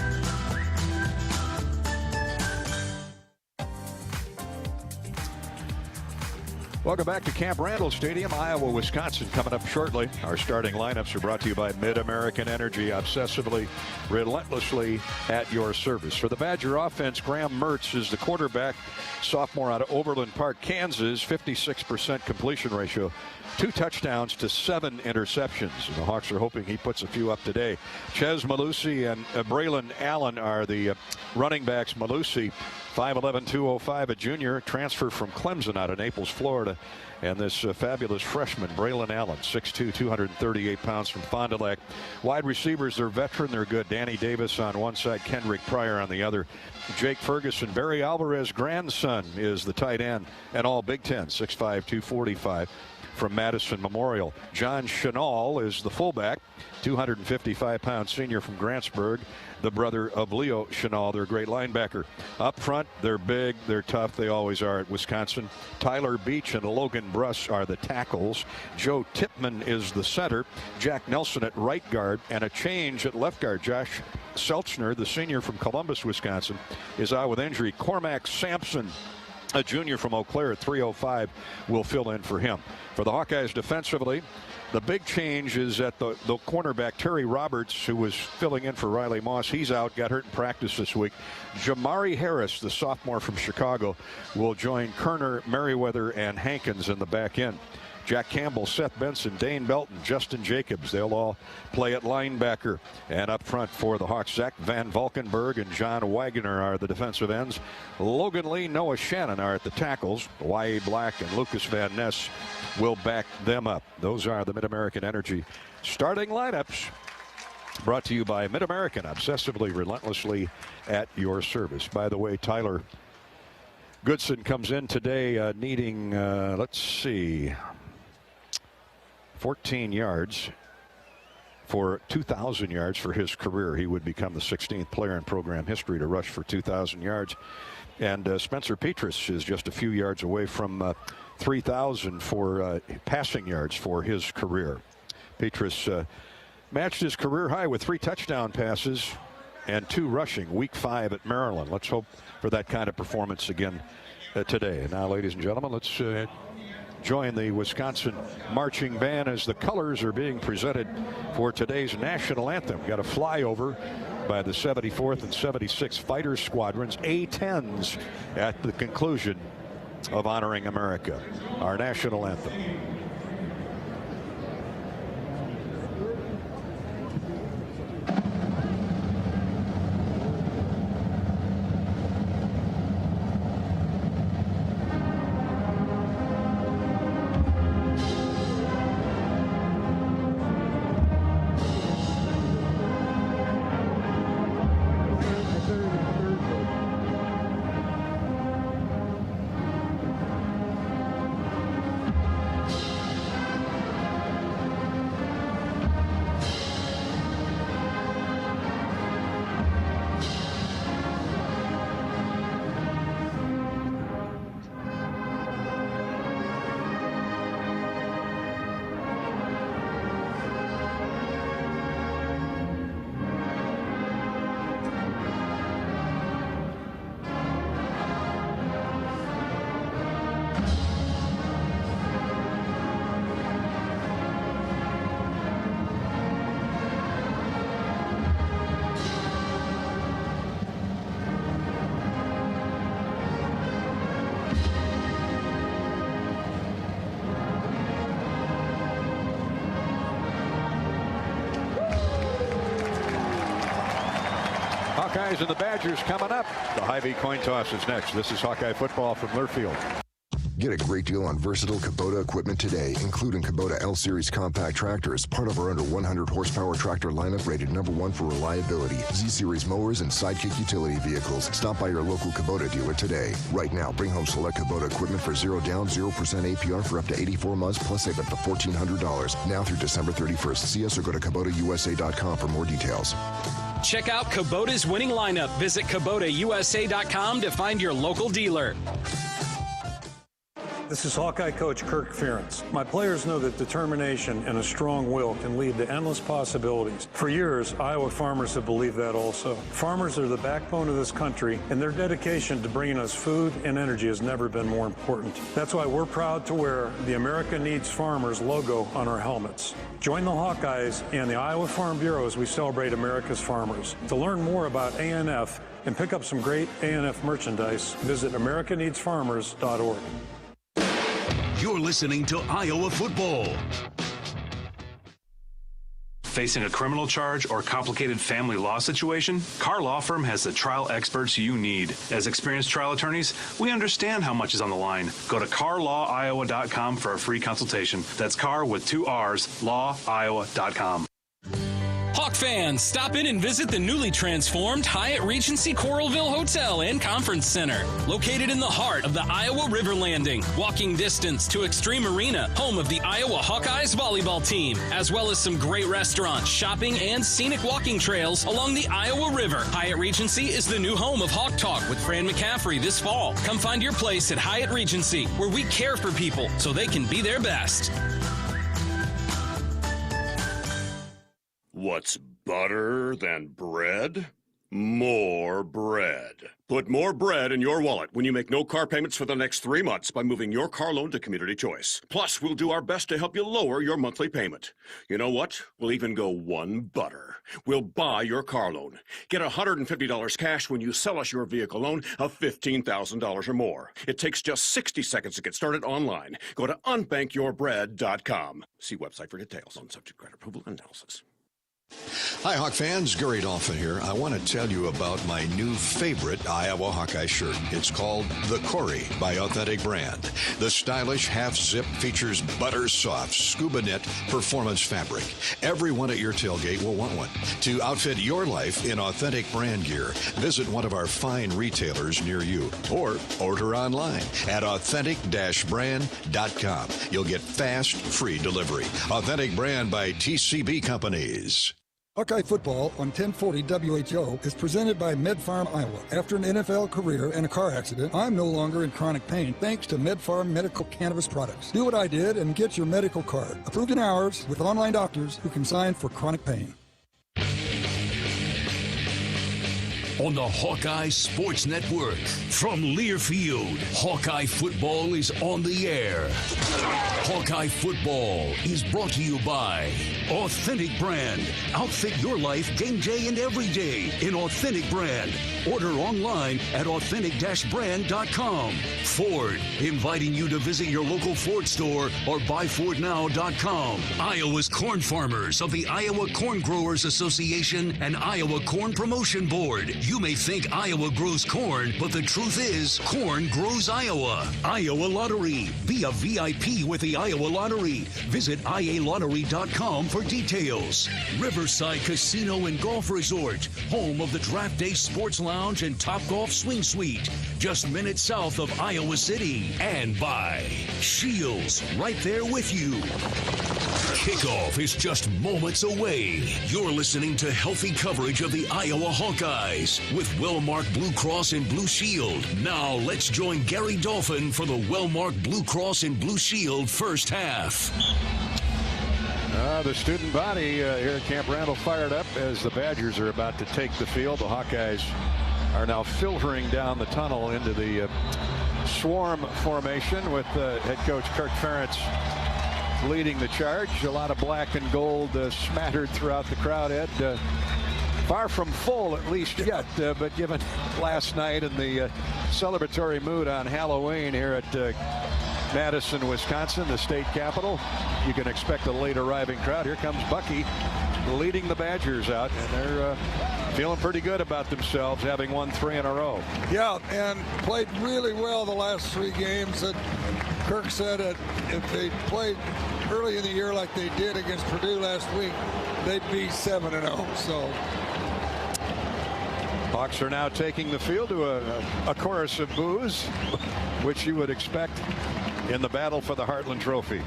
Welcome back to Camp Randall Stadium, Iowa, Wisconsin, coming up shortly. Our starting lineups are brought to you by Mid-American Energy, obsessively, relentlessly at your service. For the Badger offense, Graham Mertz is the quarterback, sophomore out of Overland Park, Kansas, 56% completion ratio. 2 touchdowns to 7 interceptions. And the Hawks are hoping he puts a few up today. Ches Malusi and Braylon Allen are the running backs. Malusi, 5'11", 205, a junior, transfer from Clemson out of Naples, Florida. And this fabulous freshman, Braylon Allen, 6'2", 238 pounds from Fond du Lac. Wide receivers, they're veteran, they're good. Danny Davis on one side, Kendrick Pryor on the other. Jake Ferguson, Barry Alvarez, grandson, is the tight end, and all Big Ten, 6'5", 245. From Madison Memorial. John Chenal is the fullback, 255-pound senior from Grantsburg, the brother of Leo Chenal, their great linebacker. Up front, they're big, they're tough, they always are at Wisconsin. Tyler Beach and Logan Bruss are the tackles. Joe Tipman is the center. Jack Nelson at right guard, and a change at left guard. Josh Seltzner, the senior from Columbus, Wisconsin, is out with injury. Cormac Sampson, a junior from Eau Claire at 305, will fill in for him. For the Hawkeyes defensively, the big change is at the cornerback, Terry Roberts, who was filling in for Riley Moss. He's out, got hurt in practice this week. Jamari Harris, the sophomore from Chicago, will join Kerner, Merriweather, and Hankins in the back end. Jack Campbell, Seth Benson, Dane Belton, Justin Jacobs, they'll all play at linebacker. And up front for the Hawks, Zach Van Valkenburg and John Wagner are the defensive ends. Logan Lee, Noah Shannon are at the tackles. Y.A. Black and Lucas Van Ness will back them up. Those are the Mid-American Energy starting lineups. Brought to you by Mid-American, obsessively, relentlessly at your service. By the way, Tyler Goodson comes in today needing, let's see, 14 yards for 2,000 yards for his career. He would become the 16th player in program history to rush for 2,000 yards. And Spencer Petras is just a few yards away from 3,000 for passing yards for his career. Petras matched his career high with 3 touchdown passes and 2 rushing, week 5 at Maryland. Let's hope for that kind of performance again today. And now, ladies and gentlemen, let's join the Wisconsin marching band as the colors are being presented for today's national anthem. Got a flyover by the 74th and 76th Fighter Squadrons, A-10s, at the conclusion of Honoring America, our national anthem. Hawkeyes and the Badgers coming up. The Hy-Vee coin toss is next. This is Hawkeye football from Learfield. Get a great deal on versatile Kubota equipment today, including Kubota L-Series compact tractors, part of our under 100 horsepower tractor lineup rated #1 for reliability, Z-Series mowers, and Sidekick utility vehicles. Stop by your local Kubota dealer today. Right now, bring home select Kubota equipment for 0 down, 0% APR for up to 84 months, plus save up to $1,400. Now through December 31st. See us or go to KubotaUSA.com for more details. Check out Kubota's winning lineup. Visit KubotaUSA.com to find your local dealer. This is Hawkeye coach Kirk Ferentz. My players know that determination and a strong will can lead to endless possibilities. For years, Iowa farmers have believed that also. Farmers are the backbone of this country, and their dedication to bringing us food and energy has never been more important. That's why we're proud to wear the America Needs Farmers logo on our helmets. Join the Hawkeyes and the Iowa Farm Bureau as we celebrate America's farmers. To learn more about ANF and pick up some great ANF merchandise, visit americaneedsfarmers.org. You're listening to Iowa football. Facing a criminal charge or complicated family law situation? Carr Law Firm has the trial experts you need. As experienced trial attorneys, we understand how much is on the line. Go to carlawiowa.com for a free consultation. That's Carr with 2 R's, lawiowa.com. Hawk fans, stop in and visit the newly transformed Hyatt Regency Coralville Hotel and Conference Center. Located in the heart of the Iowa River Landing, walking distance to Extreme Arena, home of the Iowa Hawkeyes volleyball team, as well as some great restaurants, shopping, and scenic walking trails along the Iowa River. Hyatt Regency is the new home of Hawk Talk with Fran McCaffrey this fall. Come find your place at Hyatt Regency, where we care for people so they can be their best. What's better than bread? More bread. Put more bread in your wallet when you make no car payments for the next 3 months by moving your car loan to Community Choice. Plus, we'll do our best to help you lower your monthly payment. You know what? We'll even go one better. We'll buy your car loan. Get $150 cash when you sell us your vehicle loan of $15,000 or more. It takes just 60 seconds to get started online. Go to unbankyyourbread.com. See website for details on subject credit approval and analysis. Hi, Hawk fans. Gary Dolphin here. I want to tell you about my new favorite Iowa Hawkeye shirt. It's called The Corey by Authentic Brand. The stylish half-zip features butter-soft scuba knit performance fabric. Everyone at your tailgate will want one. To outfit your life in authentic brand gear, visit one of our fine retailers near you or order online at authentic-brand.com. You'll get fast, free delivery. Authentic Brand by TCB Companies. Hawkeye football on 1040 WHO is presented by MedFarm Iowa. After an NFL career and a car accident, I'm no longer in chronic pain thanks to MedFarm medical cannabis products. Do what I did and get your medical card. Approved in hours with online doctors who can sign for chronic pain. On the Hawkeye Sports Network, from Learfield, Hawkeye football is on the air. Hawkeye football is brought to you by Authentic Brand. Outfit your life game day and every day in Authentic Brand. Order online at authentic-brand.com. Ford, inviting you to visit your local Ford store or buyfordnow.com. Iowa's corn farmers of the Iowa Corn Growers Association and Iowa Corn Promotion Board. You may think Iowa grows corn, but the truth is, corn grows Iowa. Iowa Lottery. Be a VIP with the Iowa Lottery. Visit ialottery.com for details. Riverside Casino and Golf Resort, home of the Draft Day Sports Lounge and Topgolf Swing Suite, just minutes south of Iowa City. And by Shields, right there with you. Kickoff is just moments away. You're listening to healthy coverage of the Iowa Hawkeyes with Wellmark Blue Cross and Blue Shield. Now let's join Gary Dolphin for the Wellmark Blue Cross and Blue Shield first half. The student body here at Camp Randall fired up as the Badgers are about to take the field. The Hawkeyes are now filtering down the tunnel into the swarm formation with head coach Kirk Ferentz leading the charge. A lot of black and gold smattered throughout the crowd, Ed. Far from full, at least yet, but given last night and the celebratory mood on Halloween here at Madison, Wisconsin, the state capital, you can expect a late arriving crowd. Here comes Bucky leading the Badgers out, and they're feeling pretty good about themselves, having won 3 in a row. Yeah, and played really well the last 3 games. And Kirk said that if they played early in the year like they did against Purdue last week, they'd be 7-0. So Hawks are now taking the field to a chorus of boos, which you would expect in the battle for the Heartland Trophy.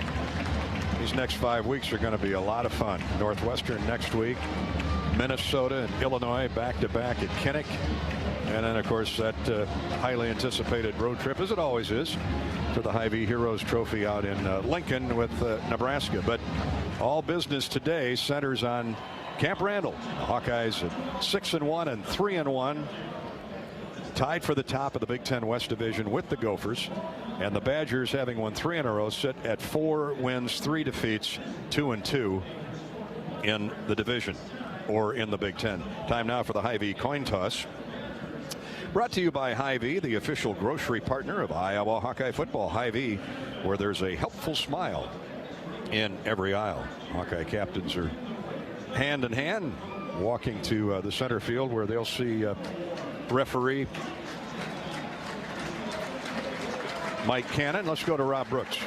These next 5 weeks are going to be a lot of fun. Northwestern next week, Minnesota and Illinois back-to-back at Kinnick. And then, of course, that highly anticipated road trip, as it always is, to the Hy-Vee Heroes Trophy out in Lincoln with Nebraska. But all business today centers on Camp Randall. The Hawkeyes at 6-1 and 3-1. Tied for the top of the Big Ten West Division with the Gophers. And the Badgers, having won 3 in a row, sit at 4 wins, 3 defeats, 2-2 in the division, or in the Big Ten. Time now for the Hy-Vee coin toss. Brought to you by Hy-Vee, the official grocery partner of Iowa Hawkeye football. Hy-Vee, where there's a helpful smile in every aisle. Hawkeye captains are hand in hand walking to the center field, where they'll see referee Mike Cannon. Let's go to Rob Brooks.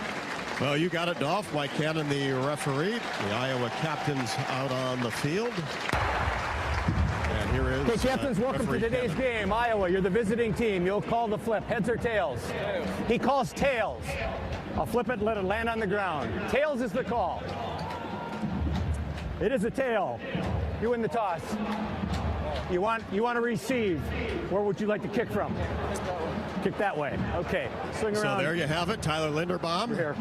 Well, you got it, Dolph. Mike Cannon, the referee. The Iowa captains out on the field. And here is Okay, captains, welcome to today's game. Iowa, you're the visiting team. You'll call the flip, heads or tails. He calls tails. I'll flip it and let it land on the ground. Tails is the call. It is a tail. You win the toss. You want to receive. Where would you like to kick from? Kick that way. Okay. Swing around. So there you have it. Tyler Linderbaum, here.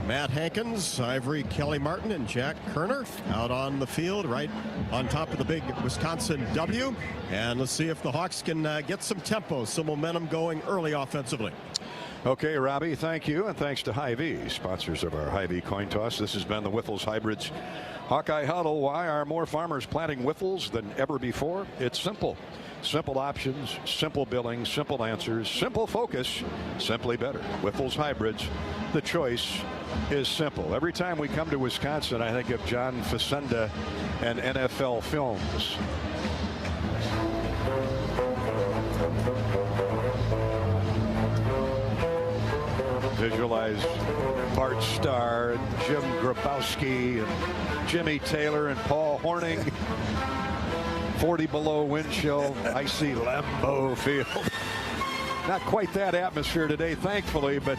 Matt Hankins, Ivory Kelly Martin, and Jack Kerner out on the field right on top of the big Wisconsin W. And let's see if the Hawks can get some tempo, some momentum going early offensively. Okay, Robbie, thank you. And thanks to Hy-Vee, sponsors of our Hy-Vee coin toss. This has been the Wyffels Hybrids Hawkeye Huddle. Why are more farmers planting Wyffels than ever before? It's simple. Simple options, simple billing, simple answers, simple focus, simply better. Wyffels Hybrids, the choice is simple. Every time we come to Wisconsin, I think of John Facenda and NFL Films. Visualize Bart Starr and Jim Grabowski and Jimmy Taylor and Paul Horning. 40 below wind chill, icy Lambeau Field. Not quite that atmosphere today, thankfully, but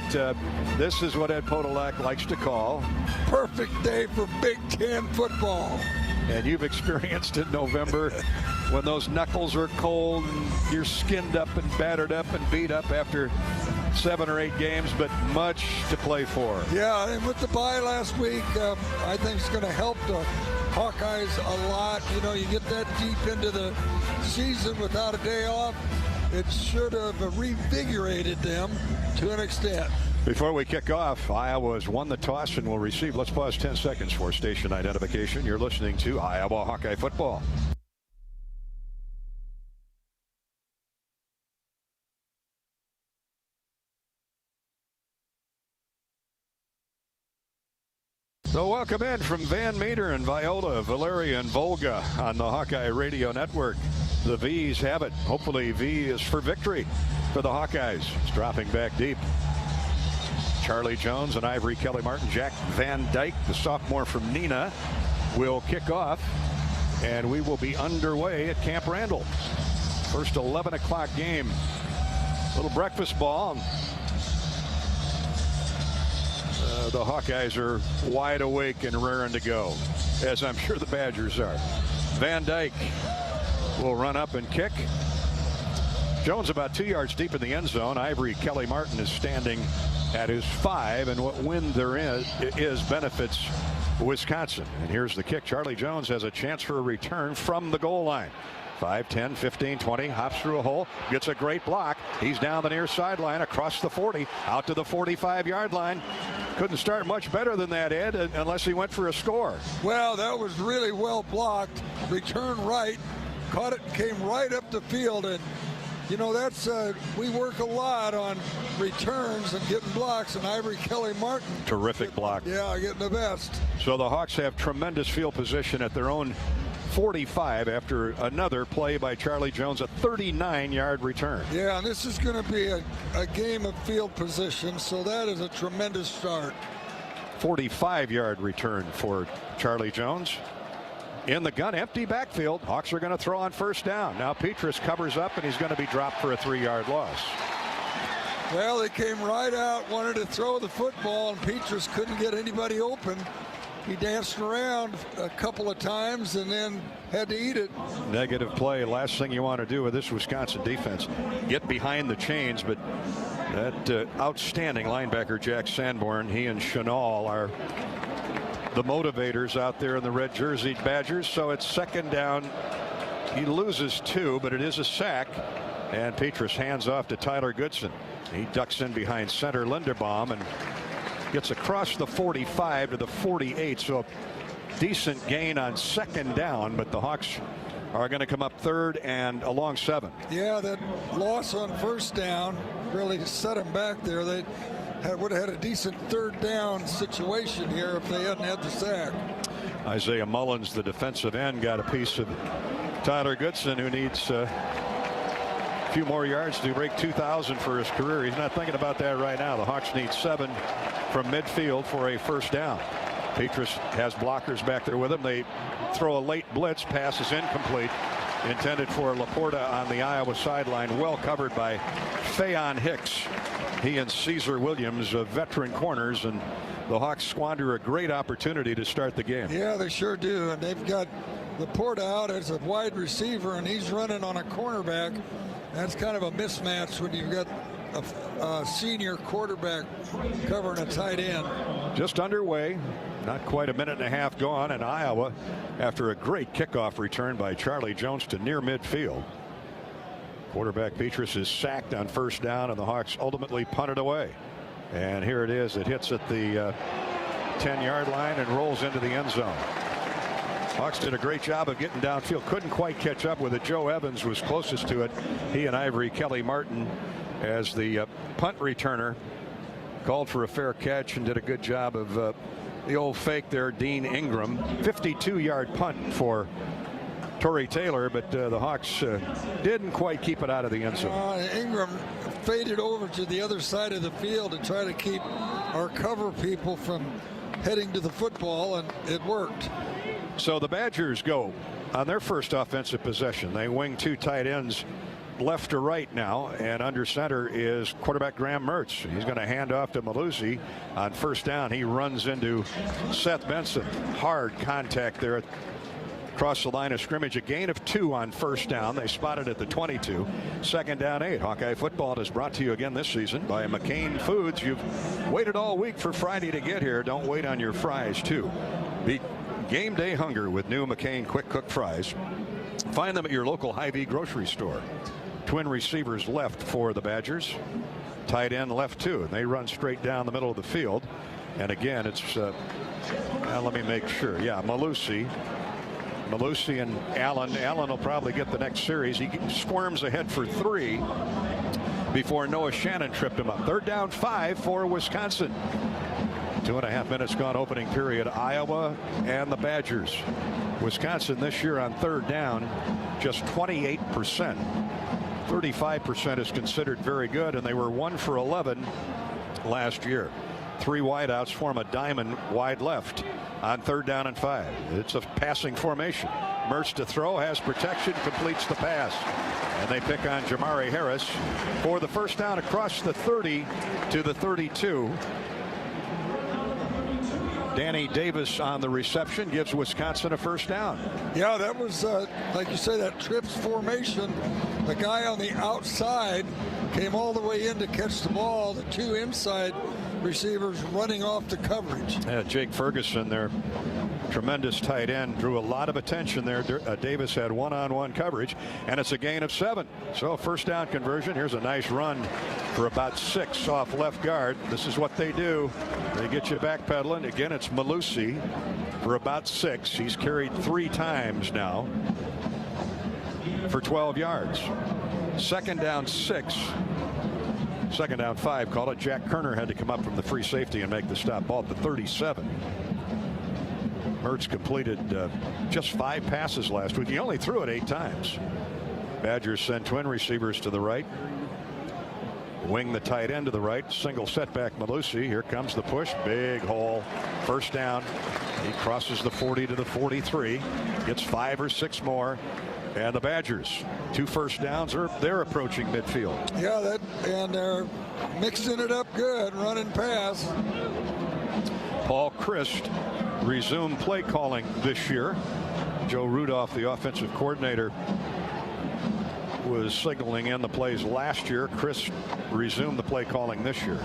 this is what Ed Podolak likes to call perfect day for Big Ten football. And you've experienced it in November when those knuckles are cold and you're skinned up and battered up and beat up after 7 or 8 games, but much to play for. Yeah, and with the bye last week, I think it's going to help the Hawkeyes a lot. You know, you get that deep into the season without a day off. It should have revigorated them to an extent. Before we kick off, Iowa's won the toss and will receive. Let's pause 10 seconds for station identification. You're listening to Iowa Hawkeye football. So welcome in from Van Meter and Viola, Valeria and Volga on the Hawkeye Radio Network. The V's have it. Hopefully V is for victory for the Hawkeyes. It's dropping back deep. Charlie Jones and Ivory Kelly Martin. Jack Van Dyke, the sophomore from Neenah, will kick off. And we will be underway at Camp Randall. First 11 o'clock game. Little breakfast ball. The Hawkeyes are wide awake and raring to go, as I'm sure the Badgers are. Van Dyke will run up and kick. Jones about 2 yards deep in the end zone. Ivory Kelly Martin is standing at his 5, and what wind there is benefits Wisconsin. And here's the kick. Charlie Jones has a chance for a return from the goal line. 5, 10, 15, 20, hops through a hole, gets a great block. He's down the near sideline, across the 40, out to the 45-yard line. Couldn't start much better than that, Ed, unless he went for a score. Well, that was really well blocked. Return right, caught it, came right up the field, and you know, that's we work a lot on returns and getting blocks, and Ivory Kelly Martin. Terrific block. Yeah, getting the best. So the Hawks have tremendous field position at their own 45 after another play by Charlie Jones, a 39-yard return. Yeah, and this is going to be a game of field position, so that is a tremendous start. 45-yard return for Charlie Jones. In the gun, empty backfield. Hawks are going to throw on first down. Now Petrus covers up, and he's going to be dropped for a 3-yard loss. Well, they came right out, wanted to throw the football, and Petrus couldn't get anybody open. He danced around a couple of times and then had to eat it. Negative play. Last thing you want to do with this Wisconsin defense, get behind the chains, but that outstanding linebacker Jack Sanborn, he and Chenal are the motivators out there in the red jersey Badgers. So it's second down. He loses 2, but it is a sack, and Petrus hands off to Tyler Goodson. He ducks in behind center Linderbaum and gets across the 45 to the 48. So a decent gain on second down, but the Hawks are going to come up third and along 7. Yeah, that loss on first down really set them back there. They would have had a decent third down situation here if they hadn't had the sack. Isaiah Mullins, the defensive end, got a piece of Tyler Goodson, who needs a few more yards to break 2,000 for his career. He's not thinking about that right now. The Hawks need 7 from midfield for a first down. Petrus has blockers back there with him. They throw a late blitz. Pass is incomplete. Intended for Laporta on the Iowa sideline. Well covered by Faion Hicks. He and Caesar Williams, veteran corners, and the Hawks squander a great opportunity to start the game. Yeah, they sure do. And they've got Laporta out as a wide receiver, and he's running on a cornerback. That's kind of a mismatch when you've got a senior quarterback covering a tight end. Just underway. Not quite a minute and a half gone, and Iowa, after a great kickoff return by Charlie Jones to near midfield. Quarterback Petrus is sacked on first down, and the Hawks ultimately punt it away. And here it is. It hits at the 10-yard line and rolls into the end zone. Hawks did a great job of getting downfield. Couldn't quite catch up with it. Joe Evans was closest to it. He and Ivory Kelly Martin, as the punt returner, called for a fair catch and did a good job of the old fake there. Dean Ingram, 52-yard punt for Torrey Taylor, but the Hawks didn't quite keep it out of the end zone. Ingram faded over to the other side of the field to try to keep our cover people from heading to the football, and it worked. So the Badgers go on their first offensive possession. They wing 2 tight ends left to right now, and under center is quarterback Graham Mertz. He's going to hand off to Malusi on first down. He runs into Seth Benson. Hard contact there across the line of scrimmage. A gain of 2 on first down. They spotted at the 22. Second down 8. Hawkeye football is brought to you again this season by McCain Foods. You've waited all week for Friday to get here. Don't wait on your fries too. Beat game day hunger with new McCain quick cook fries. Find them at your local Hy-Vee grocery store. Twin receivers left for the Badgers. Tight end left 2, and they run straight down the middle of the field. And again, it's let me make sure. Yeah, Malusi and Allen. Allen will probably get the next series. He squirms ahead for 3 before Noah Shannon tripped him up. Third down 5 for Wisconsin. 2.5 minutes gone opening period. Iowa and the Badgers. Wisconsin this year on third down just 28%. 35% is considered very good, and they were 1 for 11 last year. 3 wideouts form a diamond wide left on third down and 5. It's a passing formation. Mertz to throw, has protection, completes the pass. And they pick on Jamari Harris for the first down across the 30 to the 32. Danny Davis on the reception gives Wisconsin a first down. Yeah, that was, like you say, that trips formation. The guy on the outside came all the way in to catch the ball. The 2 inside receivers running off the coverage. Yeah, Jake Ferguson, their tremendous tight end, drew a lot of attention there. Davis had one-on-one coverage, and it's a gain of 7. So first down conversion. Here's a nice run for about 6 off left guard. This is what they do. They get you backpedaling. Again, it's Malusi for about 6. He's carried 3 times now for 12 yards. Second down 6. Second down 5, call it. Jack Kerner had to come up from the free safety and make the stop. Ball at the 37. Mertz completed just 5 passes last week. He only threw it 8 times. Badgers send twin receivers to the right. Wing the tight end to the right. Single setback Malusi. Here comes the push. Big hole. First down. He crosses the 40 to the 43. Gets 5 or 6 more. And the Badgers, 2 first downs. They're approaching midfield. Yeah, and they're mixing it up good, running pass. Paul Christ resumed play calling this year. Joe Rudolph, the offensive coordinator, was signaling in the plays last year. Chris resumed the play calling this year.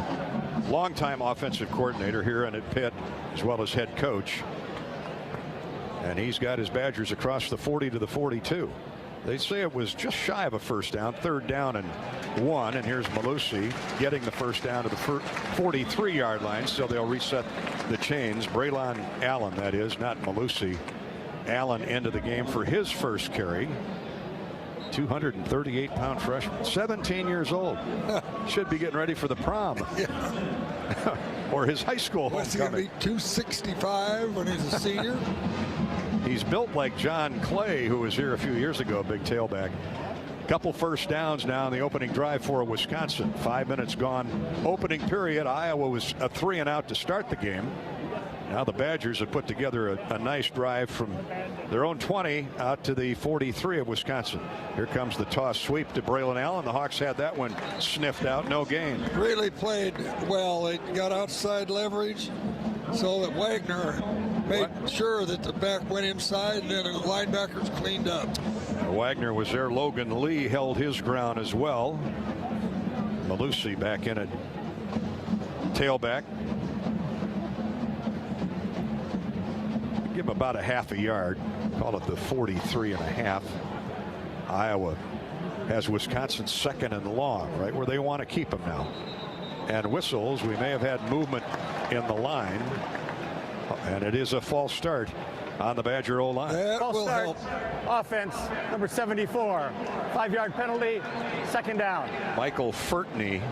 Longtime offensive coordinator here and at Pitt, as well as head coach. And he's got his Badgers across the 40 to the 42. They say it was just shy of a first down, 3rd down and 1. And here's Malusi getting the first down to the 43-yard line. So they'll reset the chains. Braylon Allen, that is, not Malusi. Allen into the game for his first carry. 238-pound freshman, 17 years old. Should be getting ready for the prom. Or his high school homecoming. What's he going to be, 265 when he's a senior? He's built like John Clay, who was here a few years ago, a big tailback. Couple first downs now in the opening drive for Wisconsin. 5 minutes gone. Opening period. Iowa was a 3-and-out to start the game. Now the Badgers have put together a nice drive from their own 20 out to the 43 of Wisconsin. Here comes the toss sweep to Braylon Allen. The Hawks had that one sniffed out. No gain. Really played well. They got outside leverage so that Wagner made sure that the back went inside, and then the linebackers cleaned up. Wagner was there. Logan Lee held his ground as well. Malusi back in at tailback. Give him about a half a yard. Call it the 43.5. Iowa has Wisconsin 2nd and long, right where they want to keep him now. And whistles. We may have had movement in the line. And it is a false start on the Badger O-line. False start. Offense, number 74. 5-yard penalty, 2nd down. Michael Furtney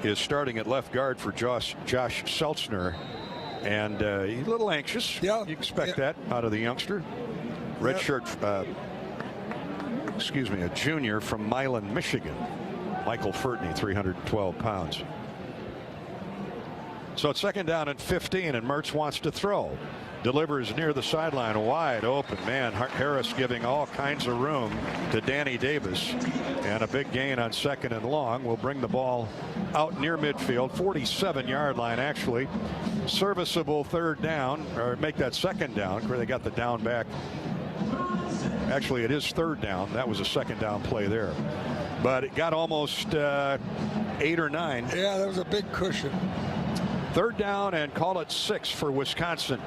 is starting at left guard for Josh Seltzner. And he's a little anxious. Yeah, you expect that out of the youngster. Redshirt, a junior from Milan, Michigan. Michael Furtney, 312 pounds. So it's 2nd down and 15, and Mertz wants to throw. Delivers near the sideline, wide open. Man, Harris giving all kinds of room to Danny Davis. And a big gain on 2nd and long will bring the ball out near midfield, 47-yard line actually. Serviceable 3rd down, or make that 2nd down, where they got the down back. Actually, it is 3rd down. That was a 2nd down play there. But it got almost 8 or 9. Yeah, that was a big cushion. 3rd down and call it 6 for Wisconsin.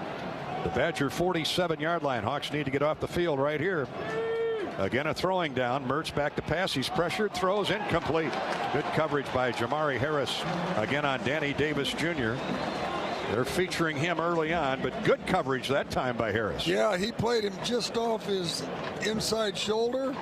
The Badger 47-yard line. Hawks need to get off the field right here. Again, a throwing down. Mertz back to pass. He's pressured. Throws incomplete. Good coverage by Jamari Harris. Again on Danny Davis Jr. They're featuring him early on, but good coverage that time by Harris. Yeah, he played him just off his inside shoulder.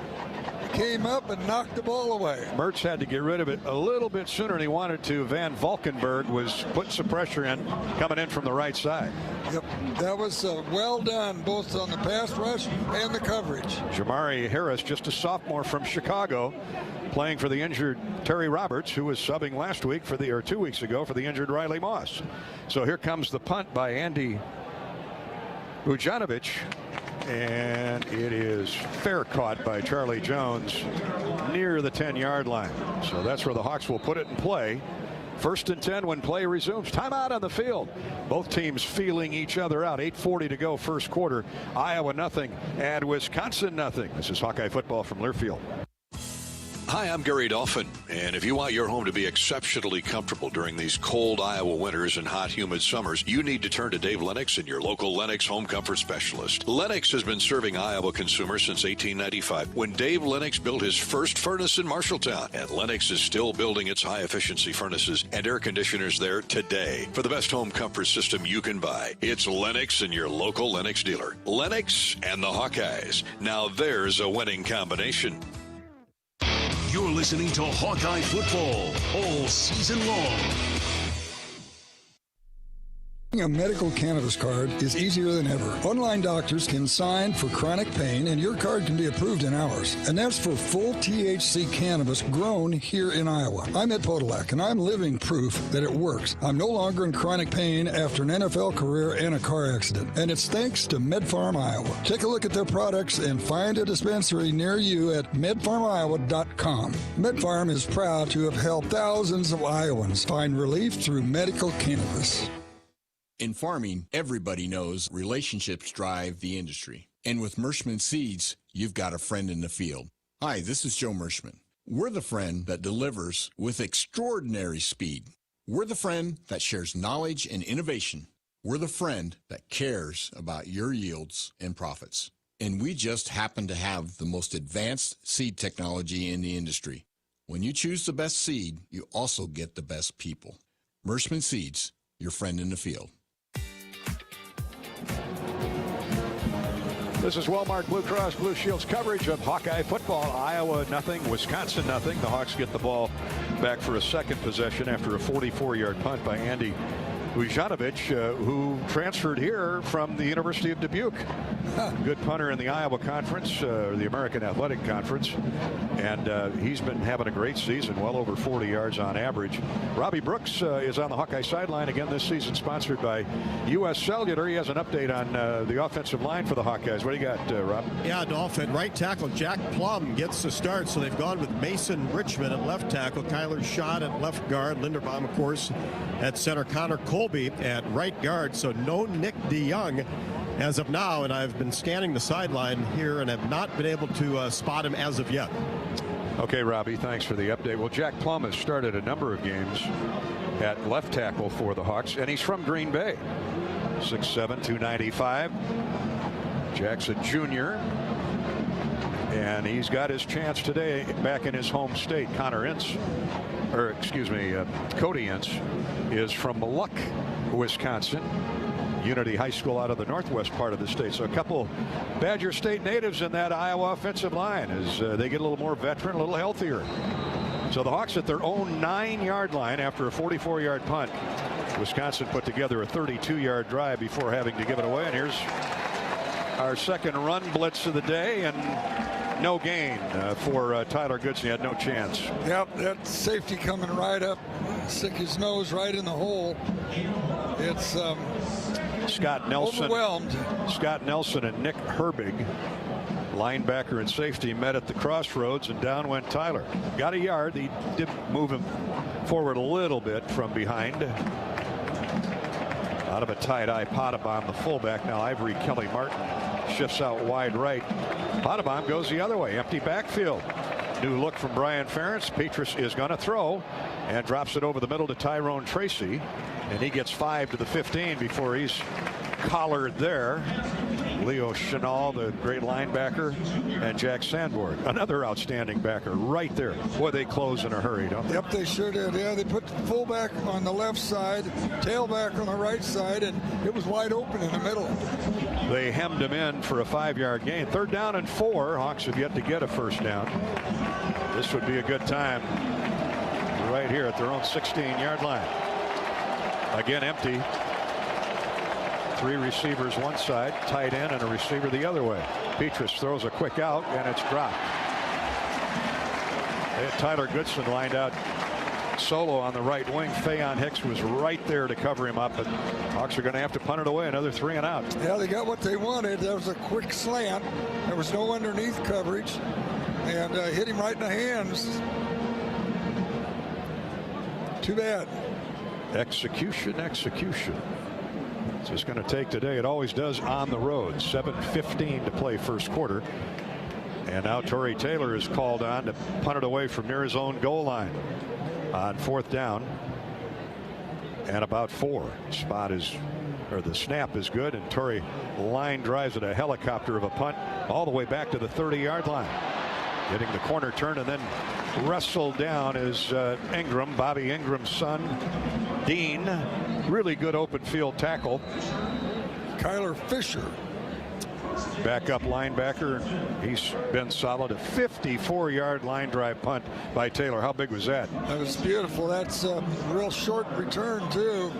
Came up and knocked the ball away. Mertz had to get rid of it a little bit sooner than he wanted to. Van Valkenburg was putting some pressure in, coming in from the right side. Yep, that was well done, both on the pass rush and the coverage. Jamari Harris, just a sophomore from Chicago, playing for the injured Terry Roberts, who was subbing last week or 2 weeks ago for the injured Riley Moss. So here comes the punt by Andy Bujanovic. And it is fair caught by Charlie Jones near the 10-yard line. So that's where the Hawks will put it in play. 1st and 10 when play resumes. Timeout on the field. Both teams feeling each other out. 8:40 to go, first quarter. Iowa nothing and Wisconsin nothing. This is Hawkeye football from Learfield. Hi, I'm Gary Dolphin, and if you want your home to be exceptionally comfortable during these cold Iowa winters and hot, humid summers, you need to turn to Dave Lennox and your local Lennox home comfort specialist. Lennox has been serving Iowa consumers since 1895, when Dave Lennox built his first furnace in Marshalltown, and Lennox is still building its high-efficiency furnaces and air conditioners there today. For the best home comfort system you can buy, it's Lennox and your local Lennox dealer. Lennox and the Hawkeyes. Now there's a winning combination. You're listening to Hawkeye football all season long. A medical cannabis card is easier than ever. Online doctors can sign for chronic pain, and your card can be approved in hours. And that's for full THC cannabis grown here in Iowa. I'm Ed Podolak, and I'm living proof that it works. I'm no longer in chronic pain after an NFL career and a car accident. And it's thanks to MedFarm Iowa. Take a look at their products and find a dispensary near you at medfarmiowa.com. MedFarm is proud to have helped thousands of Iowans find relief through medical cannabis. In farming, everybody knows relationships drive the industry. And with Merschman Seeds, you've got a friend in the field. Hi, this is Joe Merschman. We're the friend that delivers with extraordinary speed. We're the friend that shares knowledge and innovation. We're the friend that cares about your yields and profits. And we just happen to have the most advanced seed technology in the industry. When you choose the best seed, you also get the best people. Merschman Seeds, your friend in the field. This is Walmart Blue Cross Blue Shield's coverage of Hawkeye football. Iowa nothing, Wisconsin nothing. The Hawks get the ball back for a second possession after a 44-yard punt by Andy Vujanovic, who transferred here from the University of Dubuque. Good punter in the Iowa Conference, or the American Athletic Conference. And he's been having a great season, well over 40 yards on average. Robbie Brooks is on the Hawkeye sideline again this season, sponsored by U.S. Cellular. He has an update on the offensive line for the Hawkeyes. What do you got, Rob? Yeah, Dolphin, right tackle Jack Plum gets the start, so they've gone with Mason Richmond at left tackle, Kyler Schott at left guard, Linderbaum, of course, at center, Connor Colby at right guard, so no Nick DeYoung as of now, and I've been scanning the sideline here and have not been able to spot him as of yet. Okay, Robbie, thanks for the update. Well, Jack Plum has started a number of games at left tackle for the Hawks, and he's from Green Bay. 6'7", 295. Jack's a junior, and he's got his chance today back in his home state. Cody Ince is from Luck, Wisconsin. Unity High School out of the northwest part of the state. So a couple Badger State natives in that Iowa offensive line as they get a little more veteran, a little healthier. So the Hawks at their own 9-yard line after a 44-yard punt. Wisconsin put together a 32-yard drive before having to give it away. And here's our second run blitz of the day, and no gain for Tyler Goodson. He had no chance. Yep, that safety coming right up, stick his nose right in the hole. It's Scott Nelson. Overwhelmed. Scott Nelson and Nick Herbig, linebacker and safety, met at the crossroads, and down went Tyler. Got a yard. He did move him forward a little bit from behind. Out of a tight-eye, Potabom, the fullback. Now Ivory Kelly Martin shifts out wide right. Potabom goes the other way. Empty backfield. New look from Brian Ferentz. Petrus is going to throw and drops it over the middle to Tyrone Tracy. And he gets 5 to the 15 before he's collared there. Leo Chenal, the great linebacker, and Jack Sanborn, another outstanding backer, right there. Boy, they close in a hurry, don't they? Yep, they sure did. Yeah, they put the fullback on the left side, tailback on the right side, and it was wide open in the middle. They hemmed him in for a 5-yard gain. 3rd down and 4. Hawks have yet to get a first down. This would be a good time right here at their own 16-yard line. Again, empty. 3 receivers one side, tight end, and a receiver the other way. Petrus throws a quick out, and it's dropped. They had Tyler Goodson lined out solo on the right wing. Fayon Hicks was right there to cover him up, but Hawks are going to have to punt it away. Another 3 and out. Yeah, they got what they wanted. There was a quick slant. There was no underneath coverage, and hit him right in the hands. Too bad. Execution. It's just going to take today. It always does on the road. 7:15 to play first quarter. And now Torrey Taylor is called on to punt it away from near his own goal line on 4th down and about 4. The snap is good, and Torrey line drives it, a helicopter of a punt all the way back to the 30-yard line. Getting the corner turn and then wrestled down is Ingram, Bobby Ingram's son, Dean. Really good open field tackle. Kyler Fisher backup linebacker. He's been solid. A 54-yard line drive punt by Taylor. How big was that? That was beautiful. That's a real short return, too.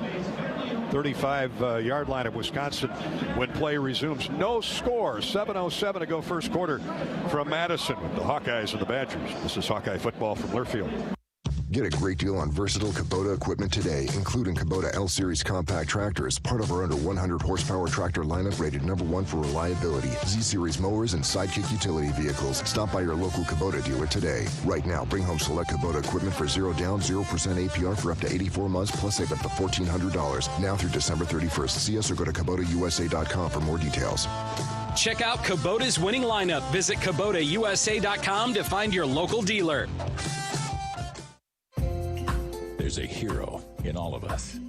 35-yard line of Wisconsin when play resumes. No score. 7:07 to go first quarter from Madison with the Hawkeyes and the Badgers. This is Hawkeye football from Learfield. Get a great deal on versatile Kubota equipment today, including Kubota L-Series compact tractors, part of our under 100 horsepower tractor lineup rated #1 for reliability, Z-Series mowers, and Sidekick utility vehicles. Stop by your local Kubota dealer today. Right now, bring home select Kubota equipment for 0 down, 0% APR for up to 84 months, plus save up to $1,400. Now through December 31st. See us or go to KubotaUSA.com for more details. Check out Kubota's winning lineup. Visit KubotaUSA.com to find your local dealer. There's a hero in all of us.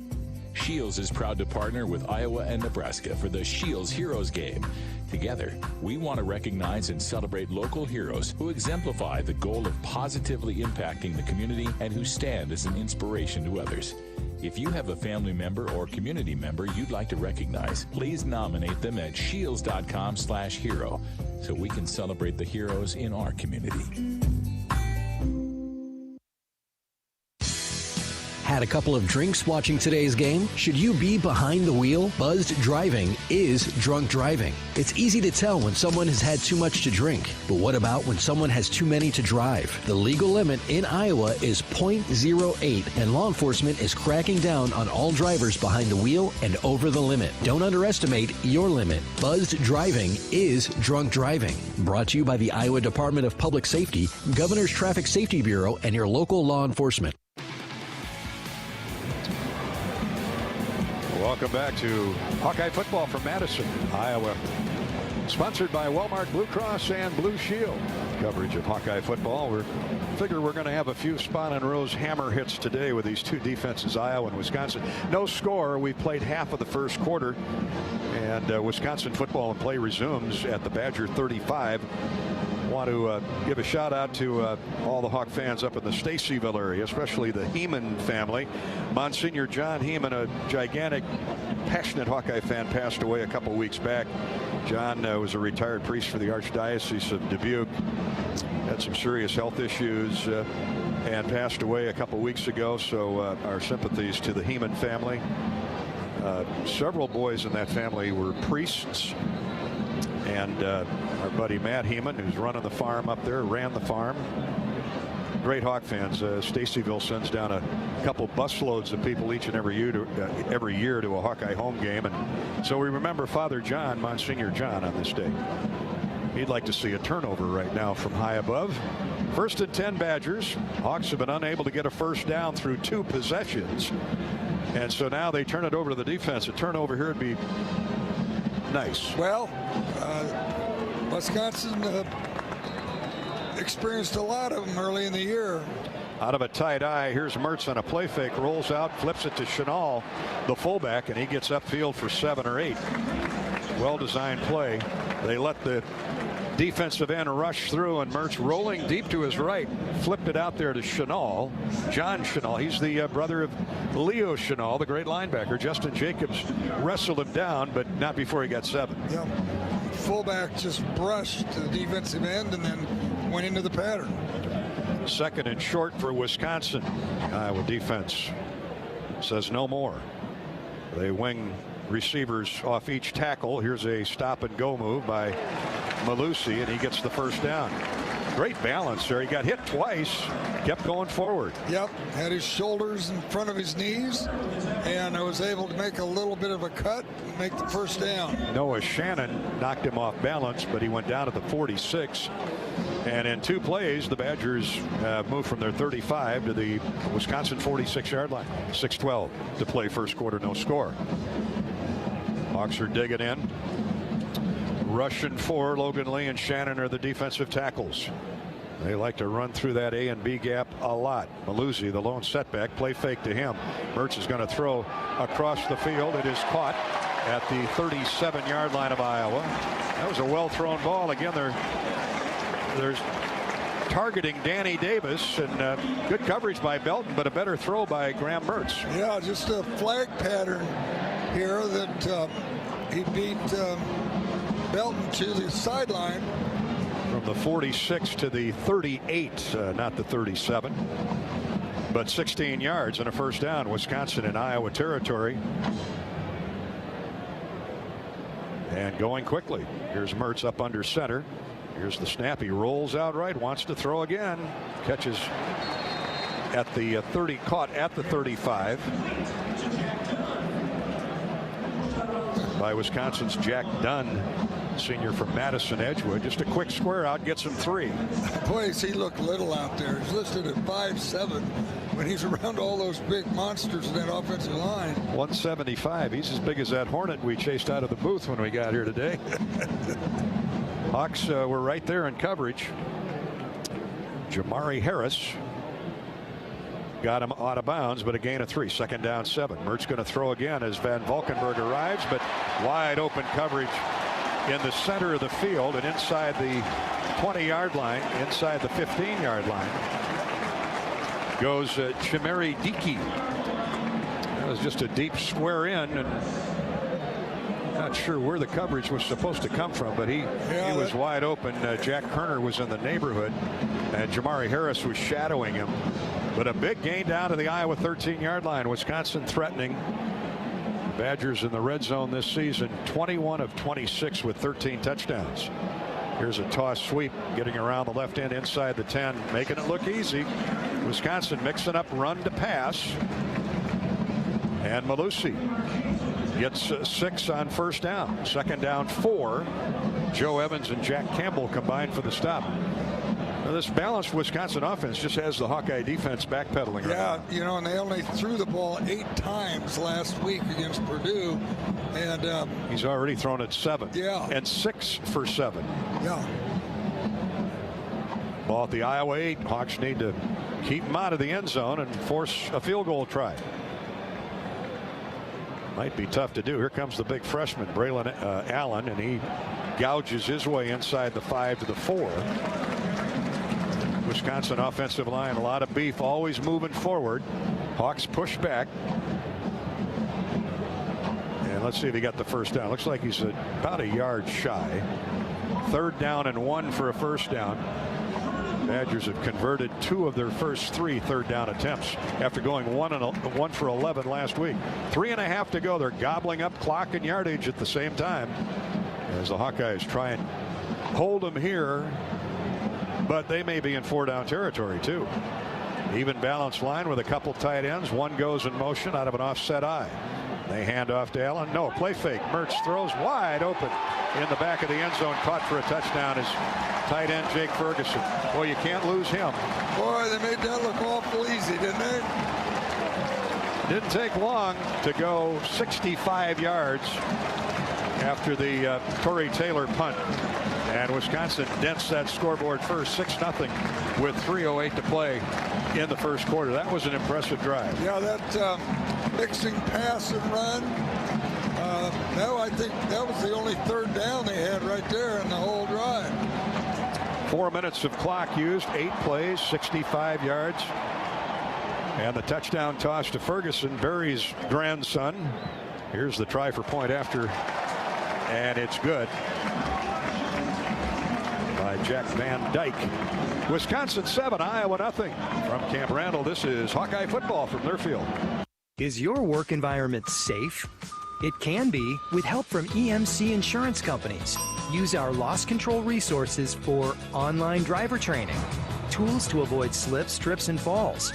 Shields is proud to partner with Iowa and Nebraska for the Shields Heroes Game. Together, we want to recognize and celebrate local heroes who exemplify the goal of positively impacting the community and who stand as an inspiration to others. If you have a family member or community member you'd like to recognize, please nominate them at shields.com/hero so we can celebrate the heroes in our community. Had a couple of drinks watching today's game? Should you be behind the wheel? Buzzed driving is drunk driving. It's easy to tell when someone has had too much to drink. But what about when someone has too many to drive? The legal limit in Iowa is .08, and law enforcement is cracking down on all drivers behind the wheel and over the limit. Don't underestimate your limit. Buzzed driving is drunk driving. Brought to you by the Iowa Department of Public Safety, Governor's Traffic Safety Bureau, and your local law enforcement. Welcome back to Hawkeye football from Madison, Iowa. Sponsored by Walmart Blue Cross and Blue Shield. Coverage of Hawkeye football. We figure we're going to have a few Spahn and Rose hammer hits today with these two defenses, Iowa and Wisconsin. No score. We played half of the first quarter. And Wisconsin football and play resumes at the Badger 35. Want to give a shout out to all the Hawk fans up in the Stacyville area, especially the Heeman family. Monsignor John Heeman, a gigantic, passionate Hawkeye fan, passed away a couple weeks back. John was a retired priest for the Archdiocese of Dubuque. Had some serious health issues and passed away a couple weeks ago. So our sympathies to the Heeman family. Several boys in that family were priests. And our buddy Matt Heeman, who's running the farm up there, ran the farm. Great Hawk fans. Stacyville sends down a couple busloads of people each and every year to a Hawkeye home game. And so we remember Father John, Monsignor John, on this day. He'd like to see a turnover right now from high above. 1st and 10 Badgers. Hawks have been unable to get a first down through 2 possessions. And so now they turn it over to the defense. A turnover here would be nice. Well, Wisconsin experienced a lot of them early in the year. Out of a tight eye, here's Mertz on a play fake, rolls out, flips it to Chenal, the fullback, and he gets upfield for 7 or 8. Well-designed play. They let the defensive end rush through, and Mertz rolling deep to his right, flipped it out there to Chenal. John Chenal, he's the brother of Leo Chenal, the great linebacker. Justin Jacobs wrestled him down, but not before he got 7. Yep. Fullback just brushed to the defensive end and then went into the pattern. 2nd and short for Wisconsin. Iowa defense says no more. They wing receivers off each tackle. Here's a stop and go move by Malusi, and he gets the first down. Great balance there. He got hit twice, kept going forward. Yep, had his shoulders in front of his knees, and I was able to make a little bit of a cut and make the first down. Noah Shannon knocked him off balance, but he went down at the 46. And in 2 plays, the Badgers moved from their 35 to the Wisconsin 46-yard line. 6:12 to play first quarter, no score. Hawks are digging in. Russian 4, Logan Lee and Shannon are the defensive tackles. They like to run through that A and B gap a lot. Malusi, the lone setback, play fake to him. Mertz is going to throw across the field. It is caught at the 37-yard line of Iowa. That was a well-thrown ball. Again, there's targeting Danny Davis, and good coverage by Belton, but a better throw by Graham Mertz. Yeah, just a flag pattern here that he beat Belton to the sideline. From the 46 to the 38, not the 37. But 16 yards and a first down. Wisconsin in Iowa territory. And going quickly. Here's Mertz up under center. Here's the snap. He rolls out right, wants to throw again. Catches at the 30, caught at the 35 by Wisconsin's Jack Dunn, senior from Madison Edgewood. Just a quick square out, gets him 3. Boy, does he look little out there. He's listed at 5'7". When he's around all those big monsters in that offensive line. 175. He's as big as that Hornet we chased out of the booth when we got here today. Hawks were right there in coverage. Jamari Harris got him out of bounds, but a gain of 3. Second down 7. Mertz going to throw again as Van Valkenburg arrives, but wide open coverage in the center of the field and inside the 20-yard line, inside the 15-yard line goes Chimere Dickey. That was just a deep square in, and not sure where the coverage was supposed to come from, but he was wide open. Jack Kerner was in the neighborhood, and Jamari Harris was shadowing him. But a big gain down to the Iowa 13-yard line. Wisconsin threatening. The Badgers in the red zone this season, 21 of 26 with 13 touchdowns. Here's a toss sweep, getting around the left end inside the 10, making it look easy. Wisconsin mixing up run to pass. And Malusi gets 6 on first down. Second down 4. Joe Evans and Jack Campbell combined for the stop. Now, this balanced Wisconsin offense just has the Hawkeye defense backpedaling. Yeah, you know, and they only threw the ball 8 times last week against Purdue. And he's already thrown it 7. Yeah. And 6 for 7. Yeah. Ball at the Iowa 8. Hawks need to keep him out of the end zone and force a field goal try. Might be tough to do. Here comes the big freshman, Braylon Allen, and he gouges his way inside the 5 to the 4. Wisconsin offensive line, a lot of beef, always moving forward. Hawks push back. And let's see if he got the first down. Looks like he's about a yard shy. 3rd down and 1 for a first down. Badgers have converted 2 of their first 3 third down attempts after going 1 for 11 last week. 3.5 to go. They're gobbling up clock and yardage at the same time as the Hawkeyes try and hold them here, but they may be in 4-down territory too. Even balanced line with a couple tight ends. One goes in motion out of an offset eye. They hand off to Allen. No, play fake. Mertz throws wide open in the back of the end zone. Caught for a touchdown is tight end Jake Ferguson. Boy, you can't lose him. Boy, they made that look awful easy, didn't they? Didn't take long to go 65 yards after the Torrey Taylor punt. And Wisconsin dents that scoreboard first, 6-0 with 3:08 to play in the first quarter. That was an impressive drive. Yeah, that mixing pass and run. No, I think that was the only 3rd down they had right there in the whole drive. 4 minutes of clock used, 8 plays, 65 yards. And the touchdown toss to Ferguson, Barry's grandson. Here's the try for point after, and it's good. By Jack Van Dyke. Wisconsin 7, Iowa 0. From Camp Randall, this is Hawkeye football from their field. Is your work environment safe? It can be with help from EMC insurance companies. Use our loss control resources for online driver training, tools to avoid slips, trips, and falls,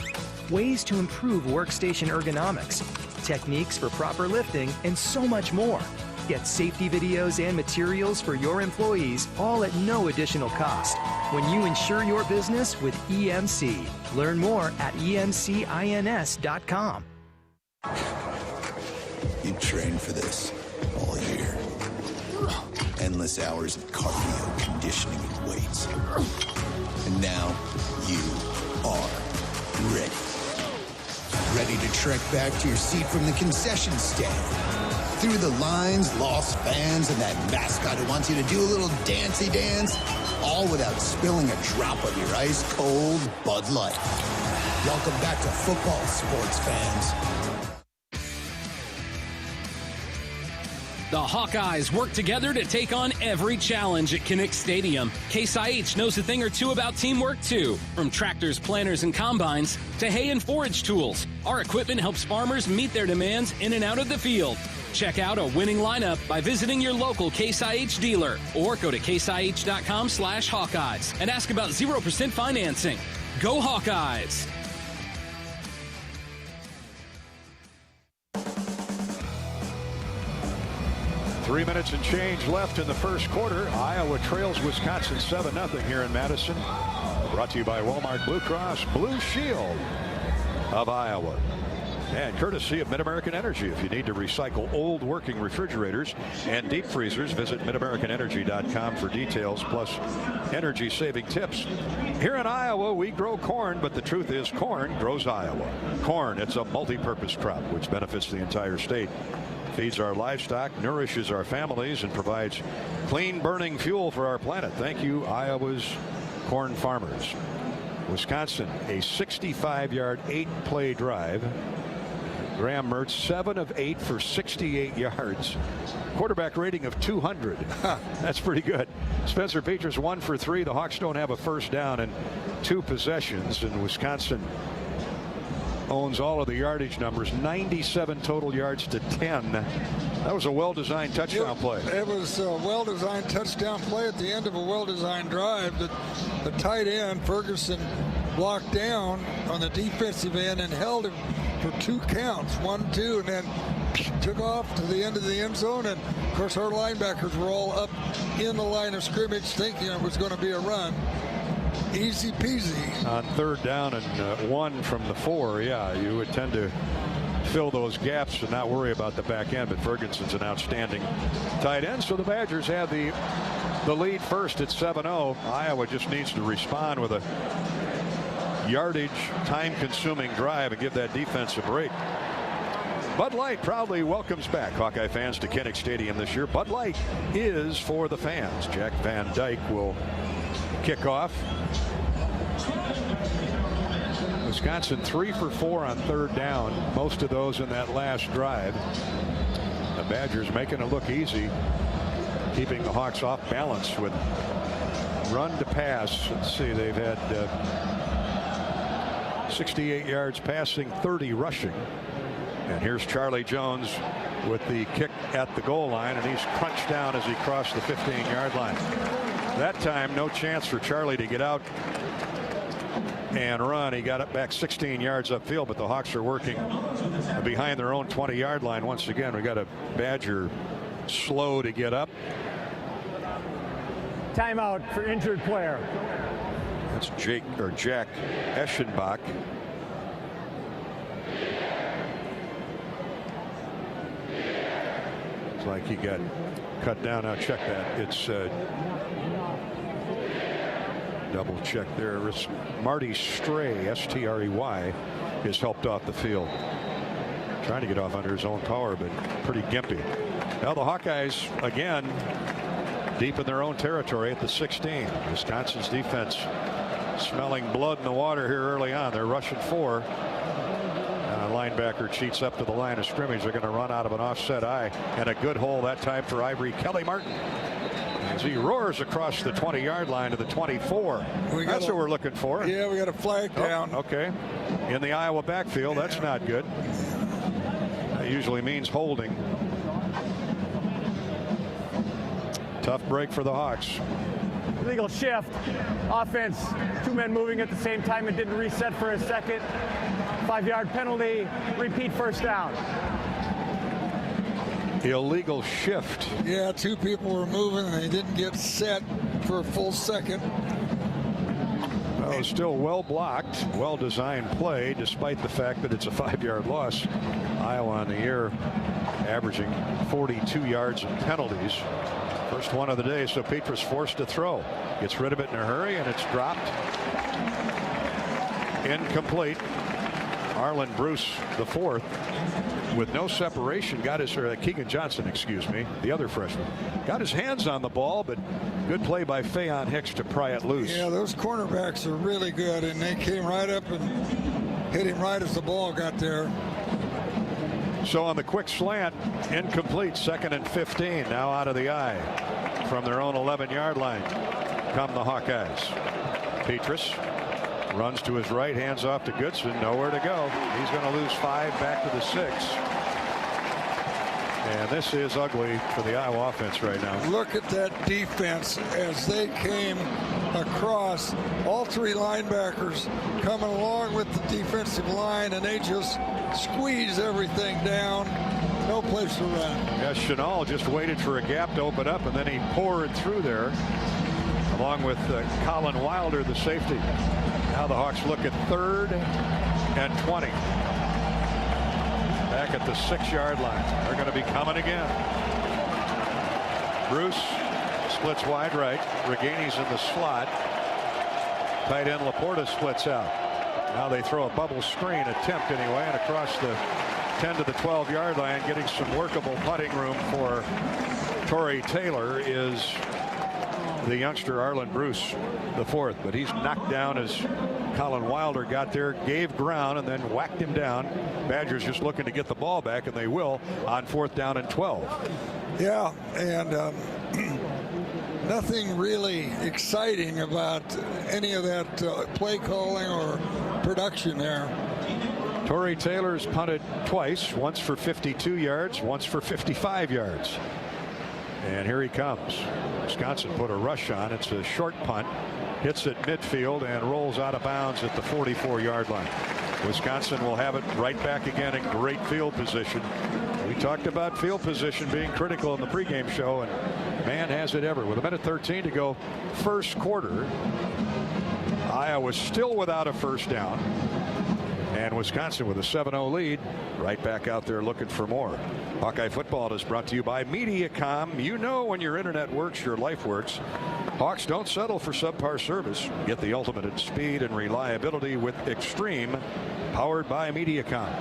ways to improve workstation ergonomics, techniques for proper lifting, and so much more. Get safety videos and materials for your employees, all at no additional cost, when you insure your business with EMC. Learn more at emcins.com. You trained for this all year. Endless hours of cardio, conditioning, and weights. And now you are ready. Ready to trek back to your seat from the concession stand. Through the lines, lost fans, and that mascot who wants you to do a little dancey dance, all without spilling a drop of your ice-cold Bud Light. Welcome back to football, sports fans. The Hawkeyes work together to take on every challenge at Kinnick Stadium. Case IH knows a thing or two about teamwork, too. From tractors, planters, and combines to hay and forage tools, our equipment helps farmers meet their demands in and out of the field. Check out a winning lineup by visiting your local Case IH dealer or go to caseih.com/Hawkeyes and ask about 0% financing. Go Hawkeyes! Three minutes and change left in the first quarter. Iowa trails Wisconsin 7-0 here in Madison. Brought to you by Walmart Blue Cross Blue Shield of Iowa. And courtesy of Mid-American Energy. If you need to recycle old working refrigerators and deep freezers, visit MidAmericanEnergy.com for details, plus energy-saving tips. Here in Iowa, we grow corn, but the truth is corn grows Iowa. Corn, it's a multi-purpose crop, which benefits the entire state. Feeds our livestock, nourishes our families, and provides clean burning fuel for our planet. Thank you, Iowa's corn farmers. Wisconsin, a 65-yard, 8-play drive. Graham Mertz, 7 of 8 for 68 yards. Quarterback rating of 200. That's pretty good. Spencer Petras, 1 for 3. The Hawks don't have a first down in 2 possessions, and Wisconsin owns all of the yardage numbers. 97 total yards to 10. That was a well-designed touchdown play. It was a well-designed touchdown play at the end of a well-designed drive. The tight end, Ferguson, blocked down on the defensive end and held him for 2 counts, 1, 2, and then took off to the end of the end zone. And, of course, our linebackers were all up in the line of scrimmage thinking it was going to be a run. Easy peasy. On third down and 1 from the 4, yeah, you would tend to fill those gaps and not worry about the back end, but Ferguson's an outstanding tight end. So the Badgers have the lead first at 7-0. Iowa just needs to respond with a yardage, time-consuming drive and give that defense a break. Bud Light proudly welcomes back Hawkeye fans to Kinnick Stadium this year. Bud Light is for the fans. Jack Van Dyke will kick off. Wisconsin 3 for 4 on third down, most of those in that last drive. The Badgers making it look easy, keeping the Hawks off balance with run to pass. Let's see, they've had 68 yards passing, 30 rushing. And here's Charlie Jones with the kick at the goal line, and he's crunched down as he crossed the 15-yard line. That time, no chance for Charlie to get out and run. He got it back 16 yards upfield, but the Hawks are working behind their own 20-yard line. Once again, we got a Badger slow to get up. Timeout for injured player. That's Jack Eschenbach. It's like he got cut down. Now check that. It's double check there. It's Marty Stray, S-T-R-E-Y, is helped off the field. Trying to get off under his own power, but pretty gimpy. Now the Hawkeyes, again, deep in their own territory at the 16. Wisconsin's defense smelling blood in the water here early on. They're rushing 4. Linebacker cheats up to the line of scrimmage. They're going to run out of an offset eye, and a good hole that time for Ivory Kelly Martin as he roars across the 20-yard line to the 24. That's what we're looking for. Yeah, we got a flag down. Okay. In the Iowa backfield. That's not good. That usually means holding. Tough break for the Hawks. Illegal shift. Offense. 2 men moving at the same time and didn't reset for a second. 5-yard penalty. Repeat first down. Illegal shift. Yeah, 2 people were moving and they didn't get set for a full second. Well, still well blocked, well designed play, despite the fact that it's a 5-yard loss. Iowa on the year averaging 42 yards in penalties. First one of the day, so Petras forced to throw. Gets rid of it in a hurry, and it's dropped. Incomplete. Arlen Bruce, the 4th, with no separation, got his, or Keegan Johnson, excuse me, the other freshman, got his hands on the ball, but good play by Fayon Hicks to pry it loose. Yeah, those cornerbacks are really good, and they came right up and hit him right as the ball got there. So on the quick slant, incomplete, 2nd and 15. Now out of the eye from their own 11-yard line come the Hawkeyes. Petrus runs to his right, hands off to Goodson, nowhere to go. He's going to lose 5 back to the 6. And this is ugly for the Iowa offense right now. Look at that defense as they came across. All 3 linebackers coming along with the defensive line, and they just squeeze everything down. No place to run. Yeah, Chenal just waited for a gap to open up, and then he poured through there, along with Colin Wilder, the safety. Now the Hawks look at 3rd and 20. Back at the 6-yard line. They're going to be coming again. Bruce splits wide right. Regani's in the slot. Tight end Laporta splits out. Now they throw a bubble screen attempt anyway, and across the 10 to the 12-yard line, getting some workable putting room for Torrey Taylor is the youngster Arlen Bruce, the 4th, but he's knocked down as Colin Wilder got there, gave ground, and then whacked him down. Badgers just looking to get the ball back, and they will on 4th down and 12. Yeah, and nothing really exciting about any of that play calling or production there. Torrey Taylor's punted twice, once for 52 yards, once for 55 yards. And here he comes. Wisconsin put a rush on. It's a short punt. Hits at midfield and rolls out of bounds at the 44-yard line. Wisconsin will have it right back again in great field position. We talked about field position being critical in the pregame show, and man, has it ever. With 1:13 to go, first quarter, Iowa still without a first down. And Wisconsin with a 7-0 lead, right back out there looking for more. Hawkeye football is brought to you by Mediacom. You know when your internet works, your life works. Hawks don't settle for subpar service. Get the ultimate in speed and reliability with Extreme, powered by Mediacom.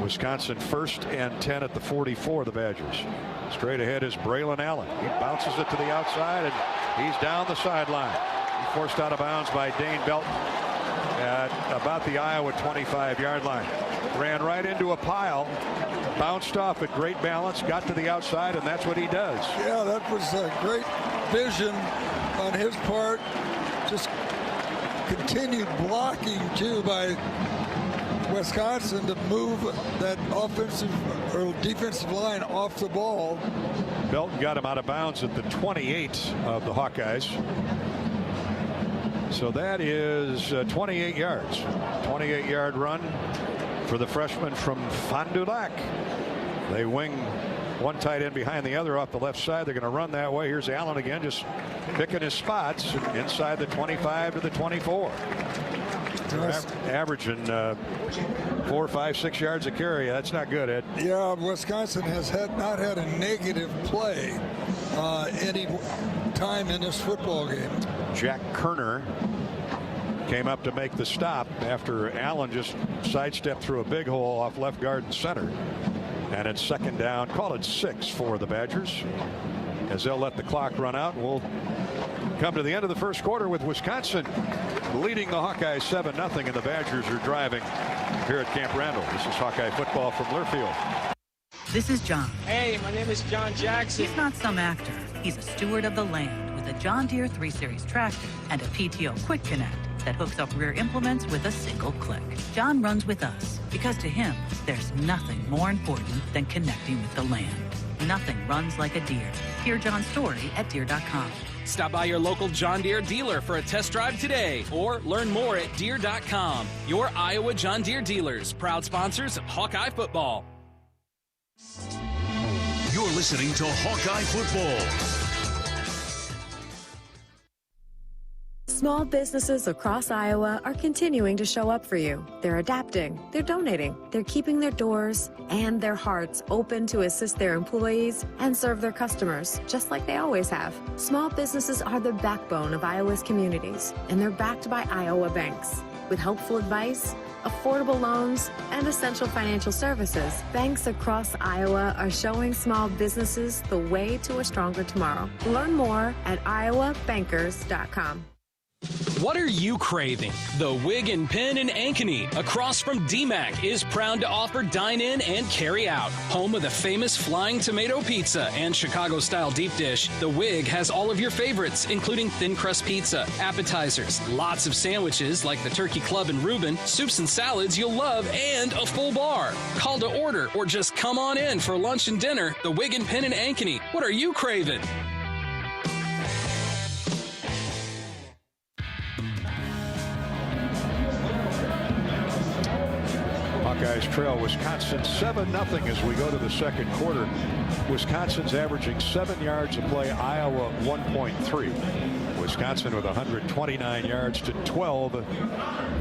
Wisconsin 1st and 10 at the 44, the Badgers. Straight ahead is Braylon Allen. He bounces it to the outside, and he's down the sideline. He's forced out of bounds by Dane Belton at about the Iowa 25-yard line. Ran right into a pile, bounced off at great balance, got to the outside, and that's what he does. Yeah, that was a great vision on his part. Just continued blocking, too, by Wisconsin to move that offensive or defensive line off the ball. Belton got him out of bounds at the 28 of the Hawkeyes. So that is 28 yards. 28-yard run for the freshman from Fond du Lac. They wing one tight end behind the other off the left side. They're going to run that way. Here's Allen again, just picking his spots inside the 25 to the 24. Averaging 4, 5, 6 yards a carry. That's not good, Ed. Yeah, Wisconsin has not had a negative play any time in this football game. Jack Kerner came up to make the stop after Allen just sidestepped through a big hole off left guard and center. And it's 2nd down. Call it 6 for the Badgers as they'll let the clock run out. We'll come to the end of the first quarter with Wisconsin leading the Hawkeyes 7-0, and the Badgers are driving here at Camp Randall. This is Hawkeye football from Learfield. This is John. Hey, my name is John Jackson. He's not some actor. He's a steward of the land with a John Deere 3 Series tractor and a PTO Quick Connect that hooks up rear implements with a single click. John runs with us because to him, there's nothing more important than connecting with the land. Nothing runs like a Deere. Hear John's story at Deere.com. Stop by your local John Deere dealer for a test drive today or learn more at Deere.com. Your Iowa John Deere dealers, proud sponsors of Hawkeye football. You're listening to Hawkeye football. Small businesses across Iowa are continuing to show up for you. They're adapting, they're donating, they're keeping their doors and their hearts open to assist their employees and serve their customers, just like they always have. Small businesses are the backbone of Iowa's communities, and they're backed by Iowa banks. With helpful advice, affordable loans, and essential financial services, banks across Iowa are showing small businesses the way to a stronger tomorrow. Learn more at iowabankers.com. What are you craving? The Wig and Pin in Ankeny, across from DMAC, is proud to offer dine-in and carry-out. Home of the famous Flying Tomato Pizza and Chicago-style deep dish, the Wig has all of your favorites, including thin crust pizza, appetizers, lots of sandwiches like the Turkey Club and Reuben, soups and salads you'll love, and a full bar. Call to order or just come on in for lunch and dinner. The Wig and Pin in Ankeny. What are you craving? Hawkeyes trail Wisconsin 7-0 as we go to the second quarter. Wisconsin's averaging 7 yards a play, Iowa 1.3. Wisconsin with 129 yards to 12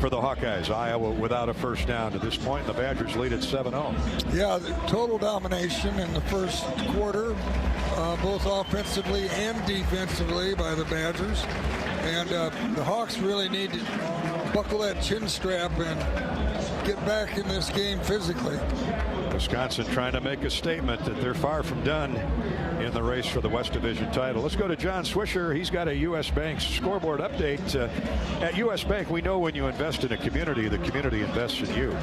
for the Hawkeyes. Iowa without a first down to this point. The Badgers lead at 7-0. Yeah, total domination in the first quarter, both offensively and defensively by the Badgers. And the Hawks really need to buckle that chin strap and get back in this game physically. Wisconsin trying to make a statement that they're far from done in the race for the West Division title. Let's go to John Swisher. He's got a U.S. Bank scoreboard update. At U.S. Bank, we know when you invest in a community, the community invests in you.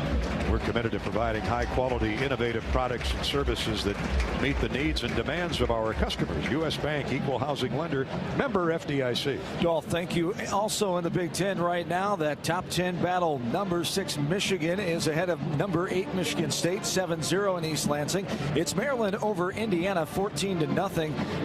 We're committed to providing high-quality, innovative products and services that meet the needs and demands of our customers. U.S. Bank, equal housing lender, member FDIC. Dolph, thank you. Also in the Big Ten right now, that top 10 battle, number 6 Michigan is ahead of number 8 Michigan State, 7-0 in East Lansing. It's Maryland over Indiana, 14-0.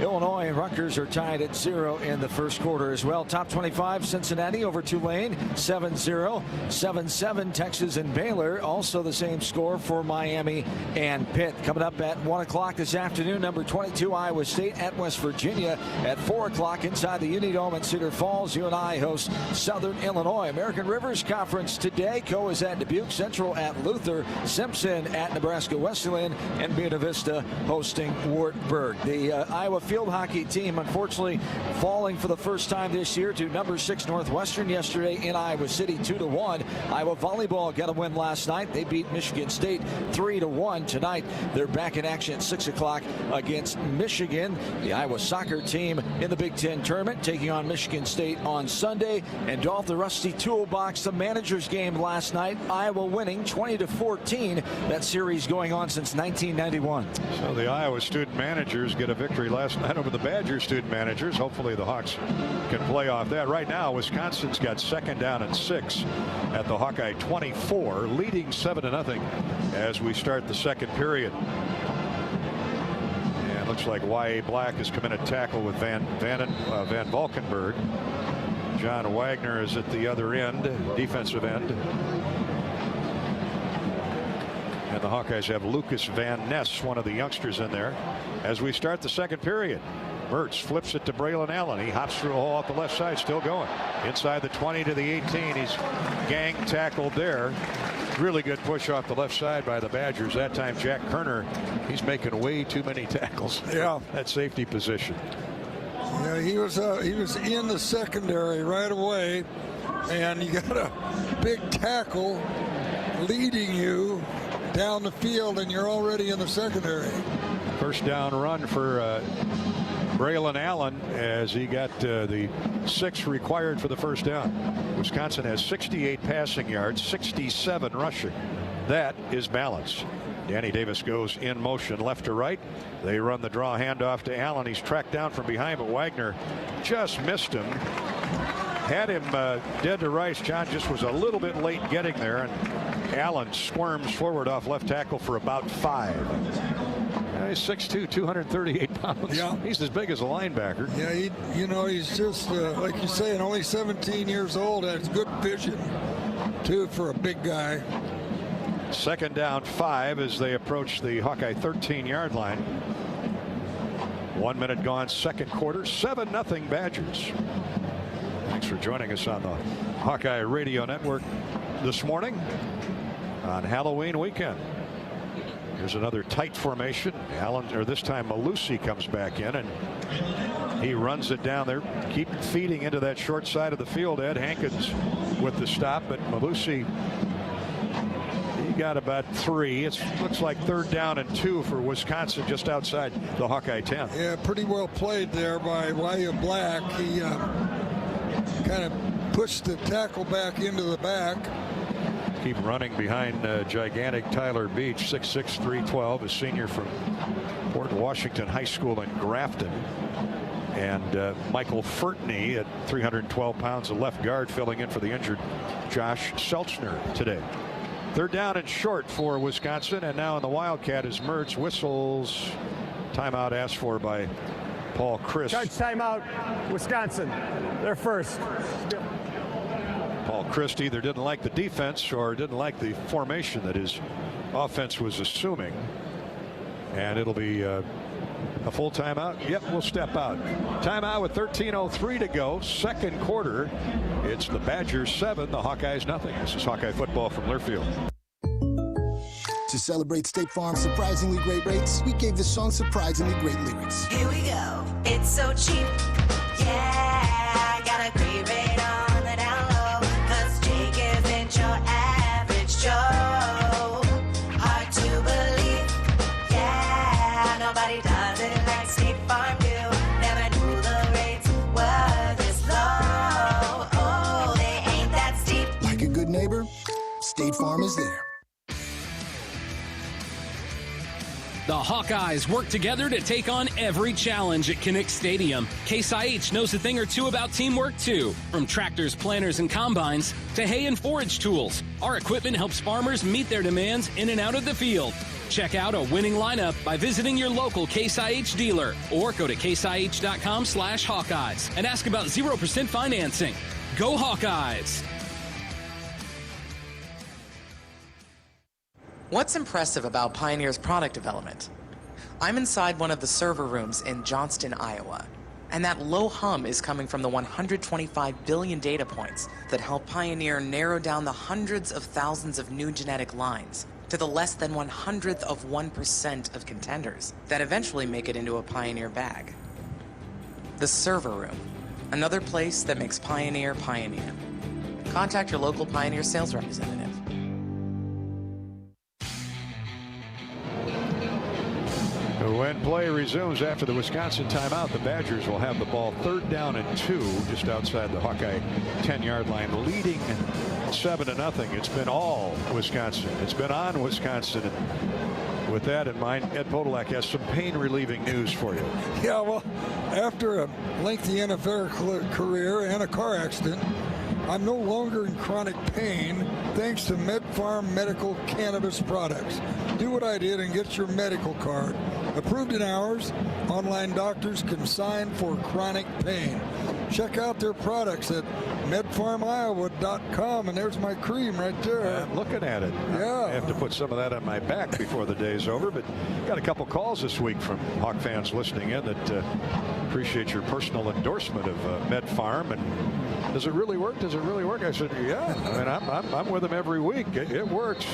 Illinois and Rutgers are tied at 0 in the first quarter as well. Top 25, Cincinnati over Tulane, 7-0. 7-7, Texas and Baylor. Also the same score for Miami and Pitt. Coming up at 1 o'clock this afternoon, number 22, Iowa State at West Virginia. At 4 o'clock inside the Unidome in Cedar Falls, UNI hosts Southern Illinois. American Rivers Conference today. Co is at Dubuque, Central at Luther, Simpson at Nebraska Wesleyan, and Buena Vista hosting Wartburg. The Iowa field hockey team, unfortunately, falling for the first time this year to number 6 Northwestern yesterday in Iowa City, 2-1. Iowa volleyball got a win last night. They beat Michigan State 3-1. Tonight, they're back in action at 6 o'clock against Michigan. The Iowa soccer team in the Big Ten tournament taking on Michigan State on Sunday. And Dolph, the Rusty Toolbox, the manager's game last night. Iowa winning 20-14. That series going on since 1991. So the Iowa student managers get a victory last night over the Badger student managers. Hopefully the Hawks can play off that. Right now, Wisconsin's got 2nd down and 6 at the Hawkeye 24, leading 7-0 as we start the second period. And looks like Y.A. Black has committed tackle with Van Valkenburg. John Wagner is at the other end, defensive end. And the Hawkeyes have Lucas Van Ness, one of the youngsters in there. As we start the second period, Mertz flips it to Braylon Allen. He hops through a hole off the left side, still going. Inside the 20 to the 18. He's gang tackled there. Really good push off the left side by the Badgers. That time, Jack Kerner, he's making way too many tackles. Yeah. That safety position. Yeah, he was in the secondary right away, and you got a big tackle leading you down the field, and you're already in the secondary. First down run for Braylon Allen as he got the 6 required for the first down. Wisconsin has 68 passing yards, 67 rushing. That is balance. Danny Davis goes in motion left to right. They run the draw handoff to Allen. He's tracked down from behind, but Wagner just missed him. Had him dead to rights. John just was a little bit late getting there, and Allen squirms forward off left tackle for about 5. He's 6'2", 238 pounds. Yeah. He's as big as a linebacker. Yeah, he's just, like you say, only 17 years old. Has good vision, too, for a big guy. 2nd down 5 as they approach the Hawkeye 13-yard line. 1 minute gone, second quarter, 7-0 Badgers. Thanks for joining us on the Hawkeye Radio Network this morning on Halloween weekend. Here's another tight formation. Allen, or this time Malusi, comes back in, and he runs it down there. Keep feeding into that short side of the field. Ed Hankins with the stop, but Malusi, he got about 3. It looks like 3rd down and 2 for Wisconsin, just outside the Hawkeye 10. Yeah, pretty well played there by Y.A. Black. He kind of push the tackle back into the back. Keep running behind gigantic Tyler Beach, 6'6", 312, a senior from Port Washington High School in Grafton. And Michael Furtney at 312 pounds, a left guard, filling in for the injured Josh Seltzner today. Third down and short for Wisconsin, and now in the Wildcat is Mertz. Whistles. Timeout asked for by Paul Chryst. Charge timeout, Wisconsin. They're first. Paul Chryst either didn't like the defense or didn't like the formation that his offense was assuming. And it'll be a full timeout. Yep, we'll step out. Timeout with 13:03 to go. Second quarter. It's the Badgers 7, the Hawkeyes nothing. This is Hawkeye football from Learfield. To celebrate State Farm's surprisingly great rates, we gave the song surprisingly great lyrics. Here we go. It's so cheap. Yeah, got a great rate on the down low. 'Cause Jake isn't your average Joe. Hard to believe. Yeah, nobody does it like State Farm do. Never knew the rates were this low. Oh, they ain't that steep. Like a good neighbor, State Farm is there. The Hawkeyes work together to take on every challenge at Kinnick Stadium. Case IH knows a thing or two about teamwork, too. From tractors, planters, and combines to hay and forage tools, our equipment helps farmers meet their demands in and out of the field. Check out a winning lineup by visiting your local Case IH dealer or go to caseih.com/Hawkeyes and ask about 0% financing. Go Hawkeyes! What's impressive about Pioneer's product development? I'm inside one of the server rooms in Johnston, Iowa, and that low hum is coming from the 125 billion data points that help Pioneer narrow down the hundreds of thousands of new genetic lines to the less than 1/100th of 1% of contenders that eventually make it into a Pioneer bag. The server room, another place that makes Pioneer Pioneer. Contact your local Pioneer sales representative. When play resumes after the Wisconsin timeout, the Badgers will have the ball 3rd down and 2 just outside the Hawkeye 10-yard line, leading 7-0. It's been all Wisconsin. It's been on Wisconsin. And with that in mind, Ed Podolak has some pain-relieving news for you. Yeah, well, after a lengthy NFL career and a car accident, I'm no longer in chronic pain thanks to MedFarm Medical Cannabis Products. Do what I did and get your medical card. Approved in hours, online doctors can sign for chronic pain. Check out their products at medfarmiowa.com, and there's my cream right there. I'm looking at it. Yeah. I have to put some of that on my back before the day's over, but got a couple calls this week from Hawk fans listening in that appreciate your personal endorsement of MedFarm. And does it really work? Does it really work? I said, yeah. I mean, I'm with them every week. It works.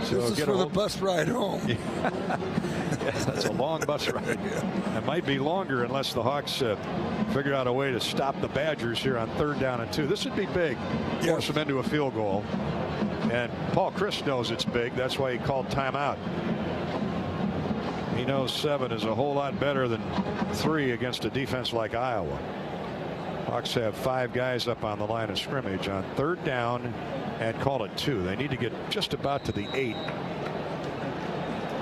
So this is for the bus ride home. Yes, that's a long bus ride. It might be longer unless the Hawks figure out a way to stop the Badgers here on 3rd down and 2. This would be big. Force them into a field goal. And Paul Chryst knows it's big. That's why he called timeout. He knows 7 is a whole lot better than 3 against a defense like Iowa. Hawks have 5 guys up on the line of scrimmage on 3rd down and call it 2. They need to get just about to the 8.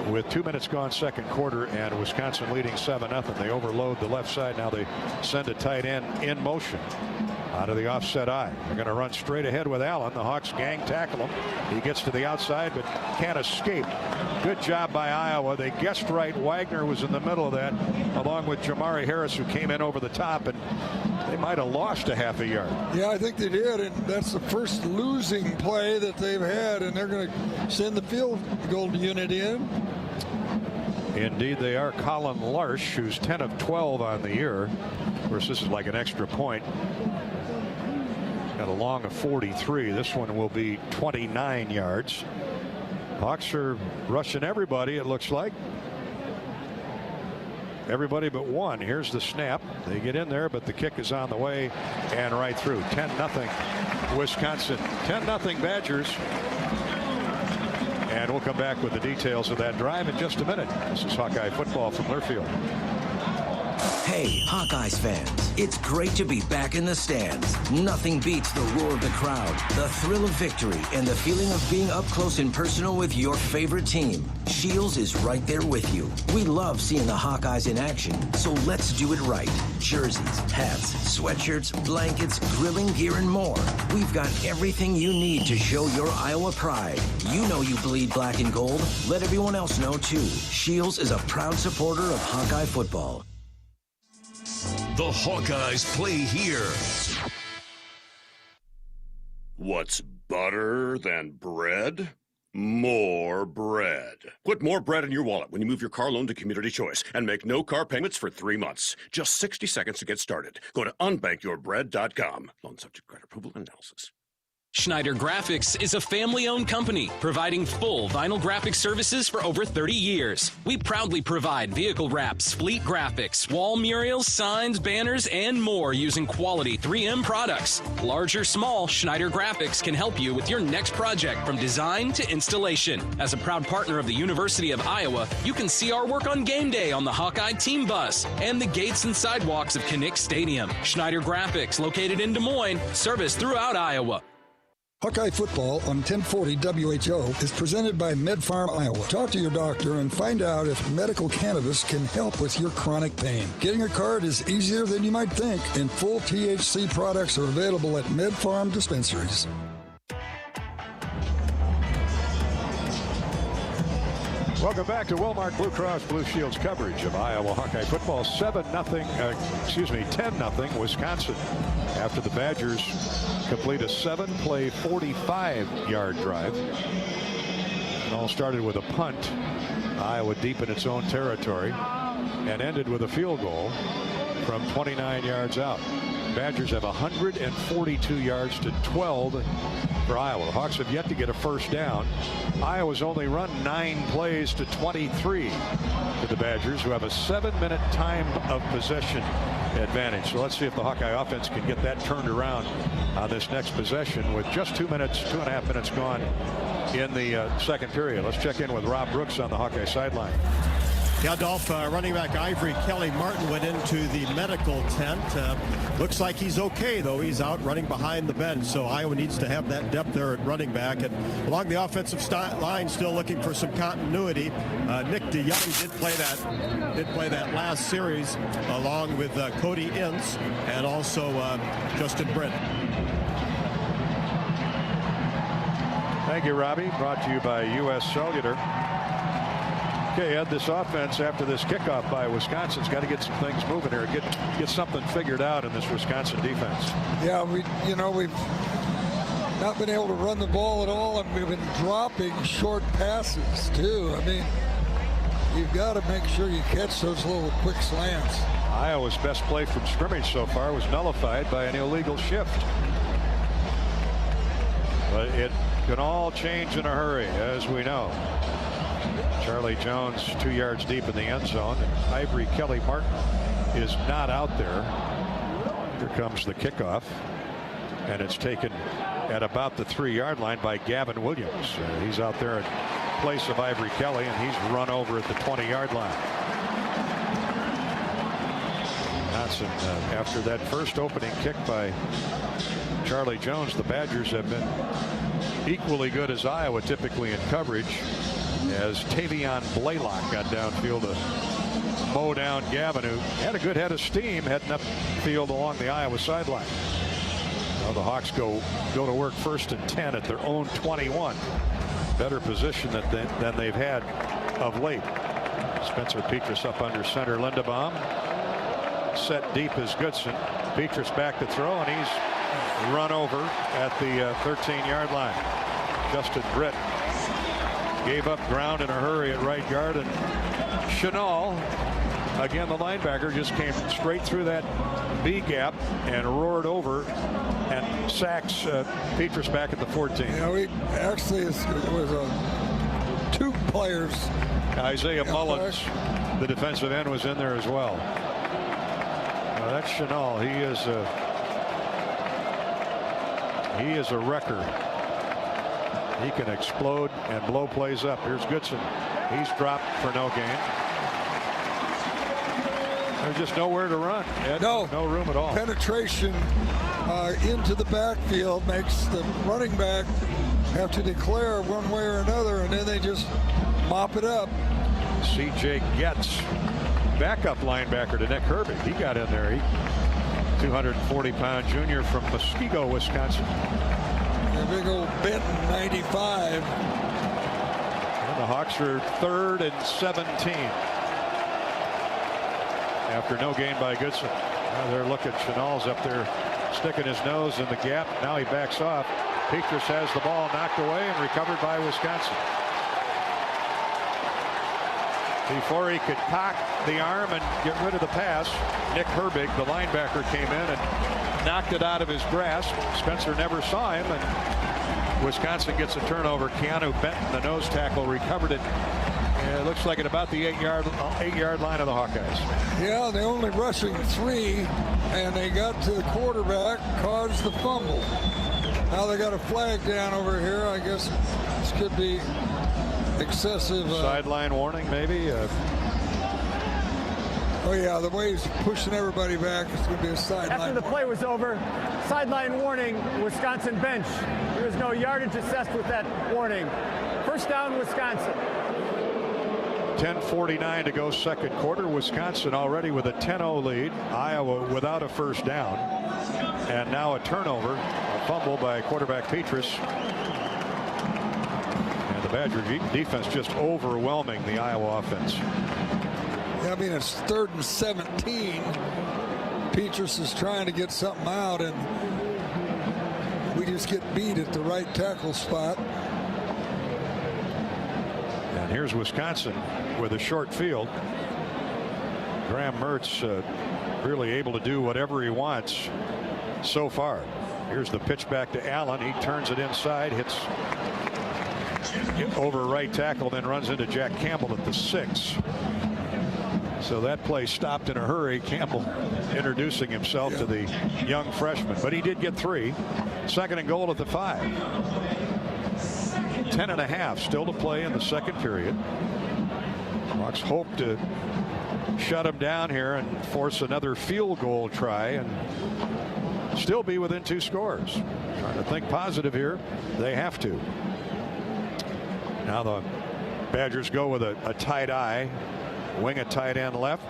With 2 minutes gone, second quarter, and Wisconsin leading 7-0. They overload the left side. Now they send a tight end in motion out of the offset eye. They're going to run straight ahead with Allen. The Hawks gang tackle him. He gets to the outside but can't escape. Good job by Iowa. They guessed right. Wagner was in the middle of that, along with Jamari Harris, who came in over the top, and they might have lost a half a yard. Yeah, I think they did, and that's the first losing play that they've had, and they're going to send the field goal unit in. Indeed, they are. Colin Larsh, who's 10 of 12 on the year. Of course, this is like an extra point. Got a long of 43. This one will be 29 yards. Hawks are rushing everybody, it looks like. Everybody but one. Here's the snap. They get in there, but the kick is on the way and right through. 10-0 Wisconsin. 10-0 Badgers. And we'll come back with the details of that drive in just a minute. This is Hawkeye football from Learfield. Hey, Hawkeyes fans, it's great to be back in the stands. Nothing beats the roar of the crowd, the thrill of victory, and the feeling of being up close and personal with your favorite team. Shields is right there with you. We love seeing the Hawkeyes in action, so let's do it right. Jerseys, hats, sweatshirts, blankets, grilling gear, and more. We've got everything you need to show your Iowa pride. You know you bleed black and gold. Let everyone else know, too. Shields is a proud supporter of Hawkeye football. The Hawkeyes play here. What's better than bread? More bread. Put more bread in your wallet when you move your car loan to Community Choice and make no car payments for 3 months. Just 60 seconds to get started. Go to unbankourbread.com. Loan subject to credit approval and analysis. Schneider Graphics is a family-owned company providing full vinyl graphic services for over 30 years. We proudly provide vehicle wraps, fleet graphics, wall murals, signs, banners, and more using quality 3M products. Large or small, Schneider Graphics can help you with your next project from design to installation. As a proud partner of the University of Iowa, you can see our work on game day on the Hawkeye team bus and the gates and sidewalks of Kinnick Stadium. Schneider Graphics, located in Des Moines, service throughout Iowa. Hawkeye football on 1040 WHO is presented by MedFarm Iowa. Talk to your doctor and find out if medical cannabis can help with your chronic pain. Getting a card is easier than you might think, and full THC products are available at MedFarm dispensaries. Welcome back to Walmart Blue Cross Blue Shield's coverage of Iowa Hawkeye football. 10-0 Wisconsin after the Badgers complete a 7-play 45-yard drive. It all started with a punt. Iowa deep in its own territory and ended with a field goal from 29 yards out. Badgers have 142 yards to 12 for Iowa. The Hawks have yet to get a first down. Iowa's only run 9 plays to 23 for the Badgers, who have a 7-minute time of possession advantage. So let's see if the Hawkeye offense can get that turned around on this next possession with just 2.5 minutes gone in the second period. Let's check in with Rob Brooks on the Hawkeye sideline. Yeah, Dolph, running back Ivory Kelly Martin went into the medical tent. Looks like he's okay, though. He's out running behind the bench, so Iowa needs to have that depth there at running back. And along the offensive line, still looking for some continuity. Nick DeYoung did play that last series along with Cody Ince and also Justin Britt. Thank you, Robbie. Brought to you by U.S. Cellular. Okay, Ed, this offense after this kickoff by Wisconsin's got to get some things moving here. Get something figured out in this Wisconsin defense. Yeah, we've not been able to run the ball at all, and we've been dropping short passes too. I mean, you've got to make sure you catch those little quick slants. Iowa's best play from scrimmage so far was nullified by an illegal shift. But it can all change in a hurry, as we know. Charlie Jones 2 yards deep in the end zone. And Ivory Kelly Martin is not out there. Here comes the kickoff. And it's taken at about the 3-yard line by Gavin Williams. He's out there in place of Ivory Kelly, and he's run over at the 20-yard line. Johnson, after that first opening kick by Charlie Jones, the Badgers have been equally good as Iowa typically in coverage, as Tavion Blaylock got downfield to mow down Gavin, who had a good head of steam heading upfield along the Iowa sideline. Now the Hawks go to work 1st and 10 at their own 21. Better position than they've had of late. Spencer Petras up under center. Lindebaum set deep as Goodson. Petras back to throw, and he's run over at the 13-yard line. Justin Britt gave up ground in a hurry at right guard, and Chenal, again the linebacker, just came straight through that B gap and roared over and sacks Petras back at the 14. Yeah, it was 2 players. Isaiah Mullins, the defensive end, was in there as well. That's Chenal. He is a wrecker. He can explode and blow plays up. Here's Goodson. He's dropped for no gain. There's just nowhere to run. No room at all. Penetration into the backfield makes the running back have to declare one way or another, and then they just mop it up. C.J. Getz, backup linebacker to Nick Herbig. He got in there. 240-pound junior from Muskego, Wisconsin. A big old Benton 95. And the Hawks are 3rd and 17. After no gain by Goodson. Now they're looking. Chenal's up there sticking his nose in the gap. Now he backs off. Petrus has the ball knocked away and recovered by Wisconsin. Before he could cock the arm and get rid of the pass, Nick Herbig, the linebacker, came in and knocked it out of his grasp. Spencer never saw him, and Wisconsin gets a turnover. Keanu Benton, the nose tackle, recovered it. And it looks like at about the 8-yard line of the Hawkeyes. Yeah, they only rushing 3, and they got to the quarterback, caused the fumble. Now they got a flag down over here. I guess this could be excessive. Sideline warning, maybe. Oh yeah, the way he's pushing everybody back, it's going to be a sideline. After the play was over, sideline warning, Wisconsin bench. There was no yardage assessed with that warning. First down, Wisconsin. 10:49 to go, second quarter. Wisconsin already with a 10-0 lead. Iowa without a first down. And now a turnover, a fumble by quarterback Petrus. And the Badger defense just overwhelming the Iowa offense. Yeah, I mean, it's 3rd and 17. Petrus is trying to get something out, and we just get beat at the right tackle spot. And here's Wisconsin with a short field. Graham Mertz really able to do whatever he wants so far. Here's the pitch back to Allen. He turns it inside, hits over right tackle, then runs into Jack Campbell at the 6. So that play stopped in a hurry. Campbell introducing himself to the young freshman, but he did get 3. 2nd and goal at the 5. 10.5 still to play in the second period. Hawks hope to shut him down here and force another field goal try and still be within 2 scores. Trying to think positive here. They have to. Now the Badgers go with a tight eye. Wing a tight end left.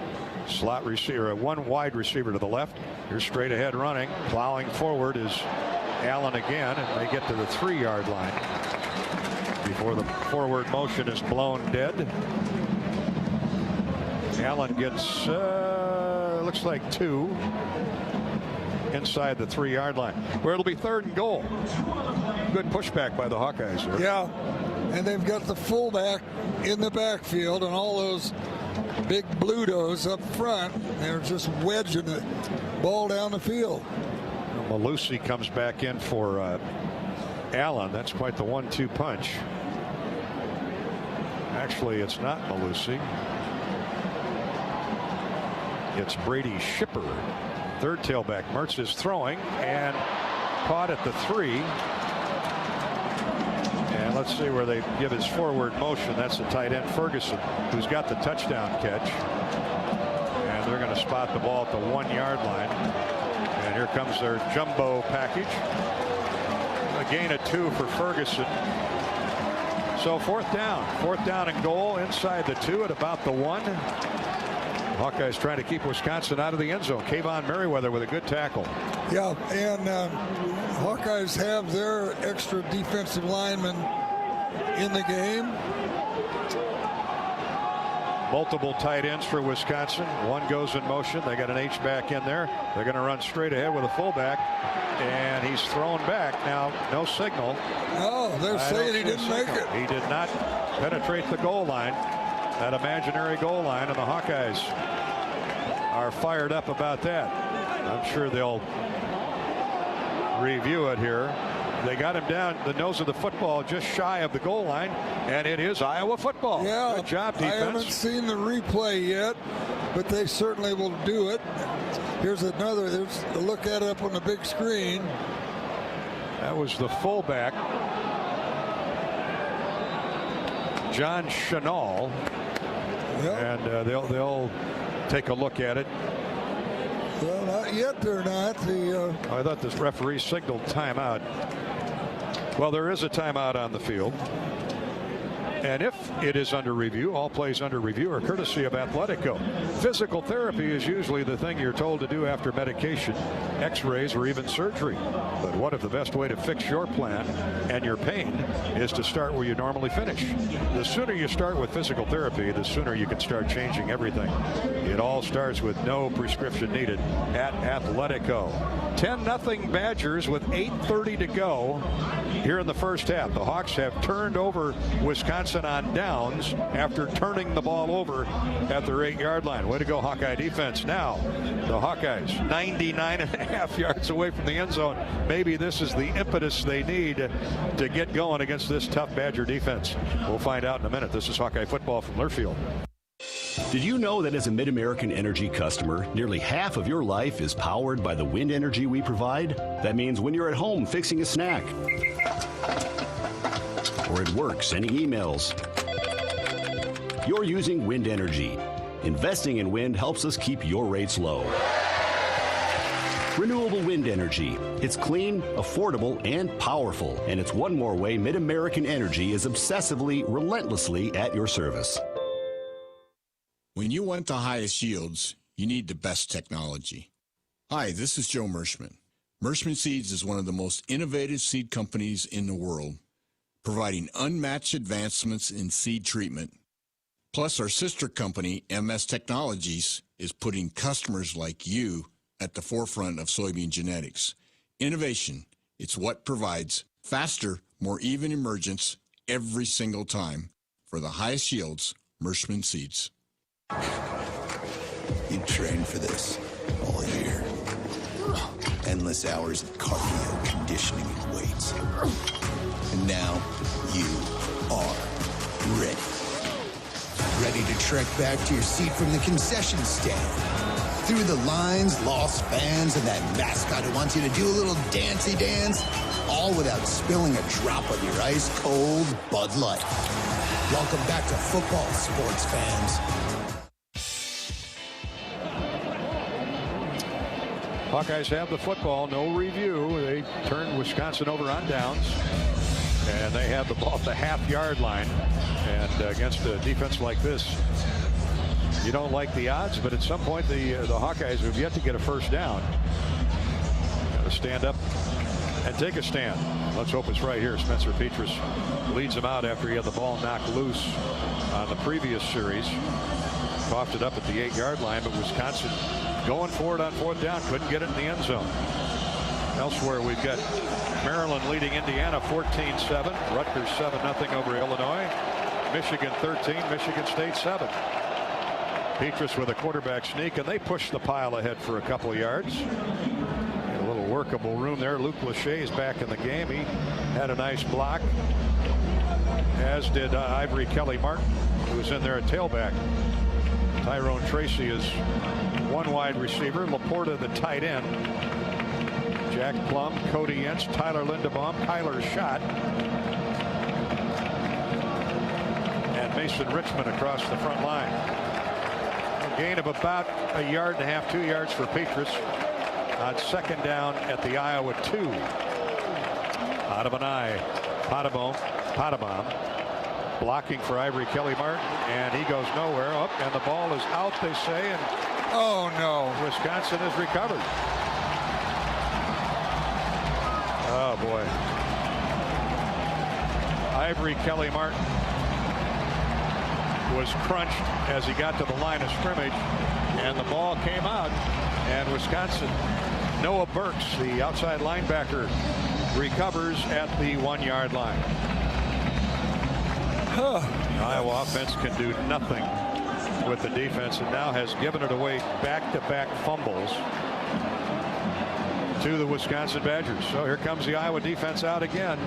Slot receiver, one wide receiver to the left. Here's straight ahead running. Plowing forward is Allen again, and they get to the 3-yard line before the forward motion is blown dead. Allen gets looks like 2 inside the 3-yard line, where it'll be 3rd and goal. Good pushback by the Hawkeyes here. Yeah, and they've got the fullback in the backfield, and all those big Blutos up front. They're just wedging the ball down the field. Malusi comes back in for Allen. That's quite the 1-2 punch. Actually, it's not Malusi. It's Brady Shipper, 3rd tailback. Mertz is throwing and caught at the 3. And let's see where they give his forward motion. That's the tight end Ferguson, who's got the touchdown catch. And they're going to spot the ball at the 1-yard line. And here comes their jumbo package. A gain of 2 for Ferguson. So 4th down and goal inside the 2 at about the 1. Hawkeyes trying to keep Wisconsin out of the end zone. Kayvon Merriweather with a good tackle. Yeah, and Hawkeyes have their extra defensive lineman in the game. Multiple tight ends for Wisconsin. One goes in motion. They got an H-back in there. They're going to run straight ahead with a fullback. And he's thrown back. Now, no signal. No, they're saying he didn't make it. He did not penetrate the goal line, that imaginary goal line, and the Hawkeyes are fired up about that. I'm sure they'll review it here. They got him down the nose of the football just shy of the goal line, and it is Iowa football. Yeah, good job, defense. I haven't seen the replay yet, but they certainly will do it. There's a look at it up on the big screen. That was the fullback, John Chenal. Yep. And they'll take a look at it. Well, not yet. They're not. I thought this referee signaled timeout. Well, there is a timeout on the field. And if it is under review, all plays under review are courtesy of Athletico. Physical therapy is usually the thing you're told to do after medication, x-rays, or even surgery. But what if the best way to fix your plan and your pain is to start where you normally finish? The sooner you start with physical therapy, the sooner you can start changing everything. It all starts with no prescription needed at Athletico. 10-0 Badgers with 8:30 to go here in the first half. The Hawks have turned over Wisconsin on downs after turning the ball over at their 8-yard line. Way to go, Hawkeye defense. Now, the Hawkeyes 99.5 yards away from the end zone. Maybe this is the impetus they need to get going against this tough Badger defense. We'll find out in a minute. This is Hawkeye football from Learfield. Did you know that as a Mid-American Energy customer, nearly half of your life is powered by the wind energy we provide? That means when you're at home fixing a snack, or at work sending emails, you're using wind energy. Investing in wind helps us keep your rates low. Renewable wind energy. It's clean, affordable, and powerful. And it's one more way Mid-American Energy is obsessively, relentlessly at your service. When you want the highest yields, you need the best technology. Hi, this is Joe Merschman. Merschman Seeds is one of the most innovative seed companies in the world, providing unmatched advancements in seed treatment. Plus, our sister company, MS Technologies, is putting customers like you at the forefront of soybean genetics. Innovation, it's what provides faster, more even emergence every single time. For the highest yields, Merschman Seeds. You trained for this all year. Endless hours of cardio, conditioning, and weights. And now you are ready. Ready to trek back to your seat from the concession stand. Through the lines, lost fans, and that mascot who wants you to do a little dancey dance, all without spilling a drop of your ice-cold Bud Light. Welcome back to football, sports fans. Hawkeyes have the football, no review. They turned Wisconsin over on downs, and they have the ball at the half-yard line. And against a defense like this, you don't like the odds, but at some point the Hawkeyes have yet to get a first down. Got to stand up and take a stand. Let's hope it's right here. Spencer Petras leads him out after he had the ball knocked loose on the previous series. Coughed it up at the 8-yard line, but Wisconsin going for it on fourth down, couldn't get it in the end zone. Elsewhere, we've got Maryland leading Indiana 14-7. Rutgers 7-0 over Illinois. Michigan 13, Michigan State 7. Petras with a quarterback sneak, and they push the pile ahead for a couple yards. A little workable room there. Luke Lachey is back in the game. He had a nice block, as did Ivory Kelly Martin, who was in there at tailback. Tyrone Tracy is one wide receiver. Laporta the tight end. Jack Plum, Cody Yentz, Tyler Lindebaum, Kyler Schott, and Mason Richmond across the front line. A gain of about 1.5 yards, 2 yards for Petras on second down at the Iowa 2. Out of an eye, Potabom. Blocking for Ivory Kelly Martin, and he goes nowhere. Up, and the ball is out, they say, and oh no, Wisconsin has recovered. Oh boy. Ivory Kelly Martin was crunched as he got to the line of scrimmage, and the ball came out, and Wisconsin, Noah Burks, the outside linebacker, recovers at the 1-yard line. The Iowa offense can do nothing with the defense, and now has given it away back-to-back fumbles to the Wisconsin Badgers. So here comes the Iowa defense out again.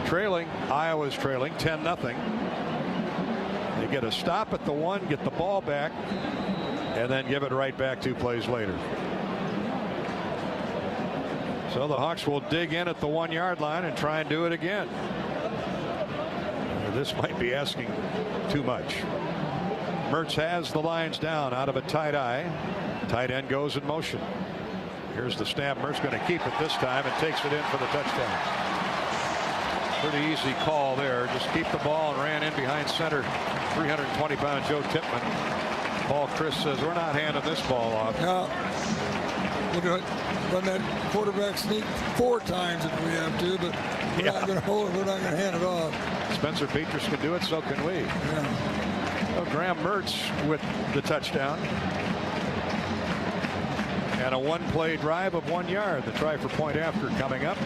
Trailing, Iowa's trailing 10-0. They get a stop at the 1, get the ball back, and then give it right back 2 plays later. So the Hawks will dig in at the 1-yard line and try and do it again. This might be asking too much. Mertz has the lines down out of a tight eye. Tight end goes in motion. Here's the snap. Mertz going to keep it this time and takes it in for the touchdown. Pretty easy call there. Just keep the ball and ran in behind center. 320-pound Joe Tippmann. Paul Chris says we're not handing this ball off. Yeah. We're going to run that quarterback sneak 4 times if we have to, but we're not going to hold it. We're not going to hand it off. Spencer Petras can do it, so can we. Yeah. Well, Graham Mertz with the touchdown. And a one-play drive of 1 yard. The try for point after coming up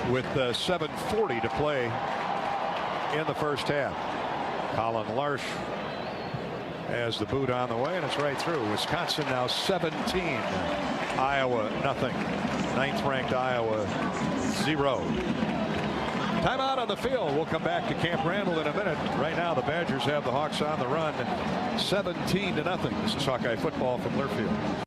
with 7:40 to play in the first half. Colin Larsh has the boot on the way, and it's right through. Wisconsin now 17. Iowa nothing. 9th-ranked Iowa 0. Timeout on the field. We'll come back to Camp Randall in a minute. Right now, the Badgers have the Hawks on the run, 17-0. This is Hawkeye football from Learfield.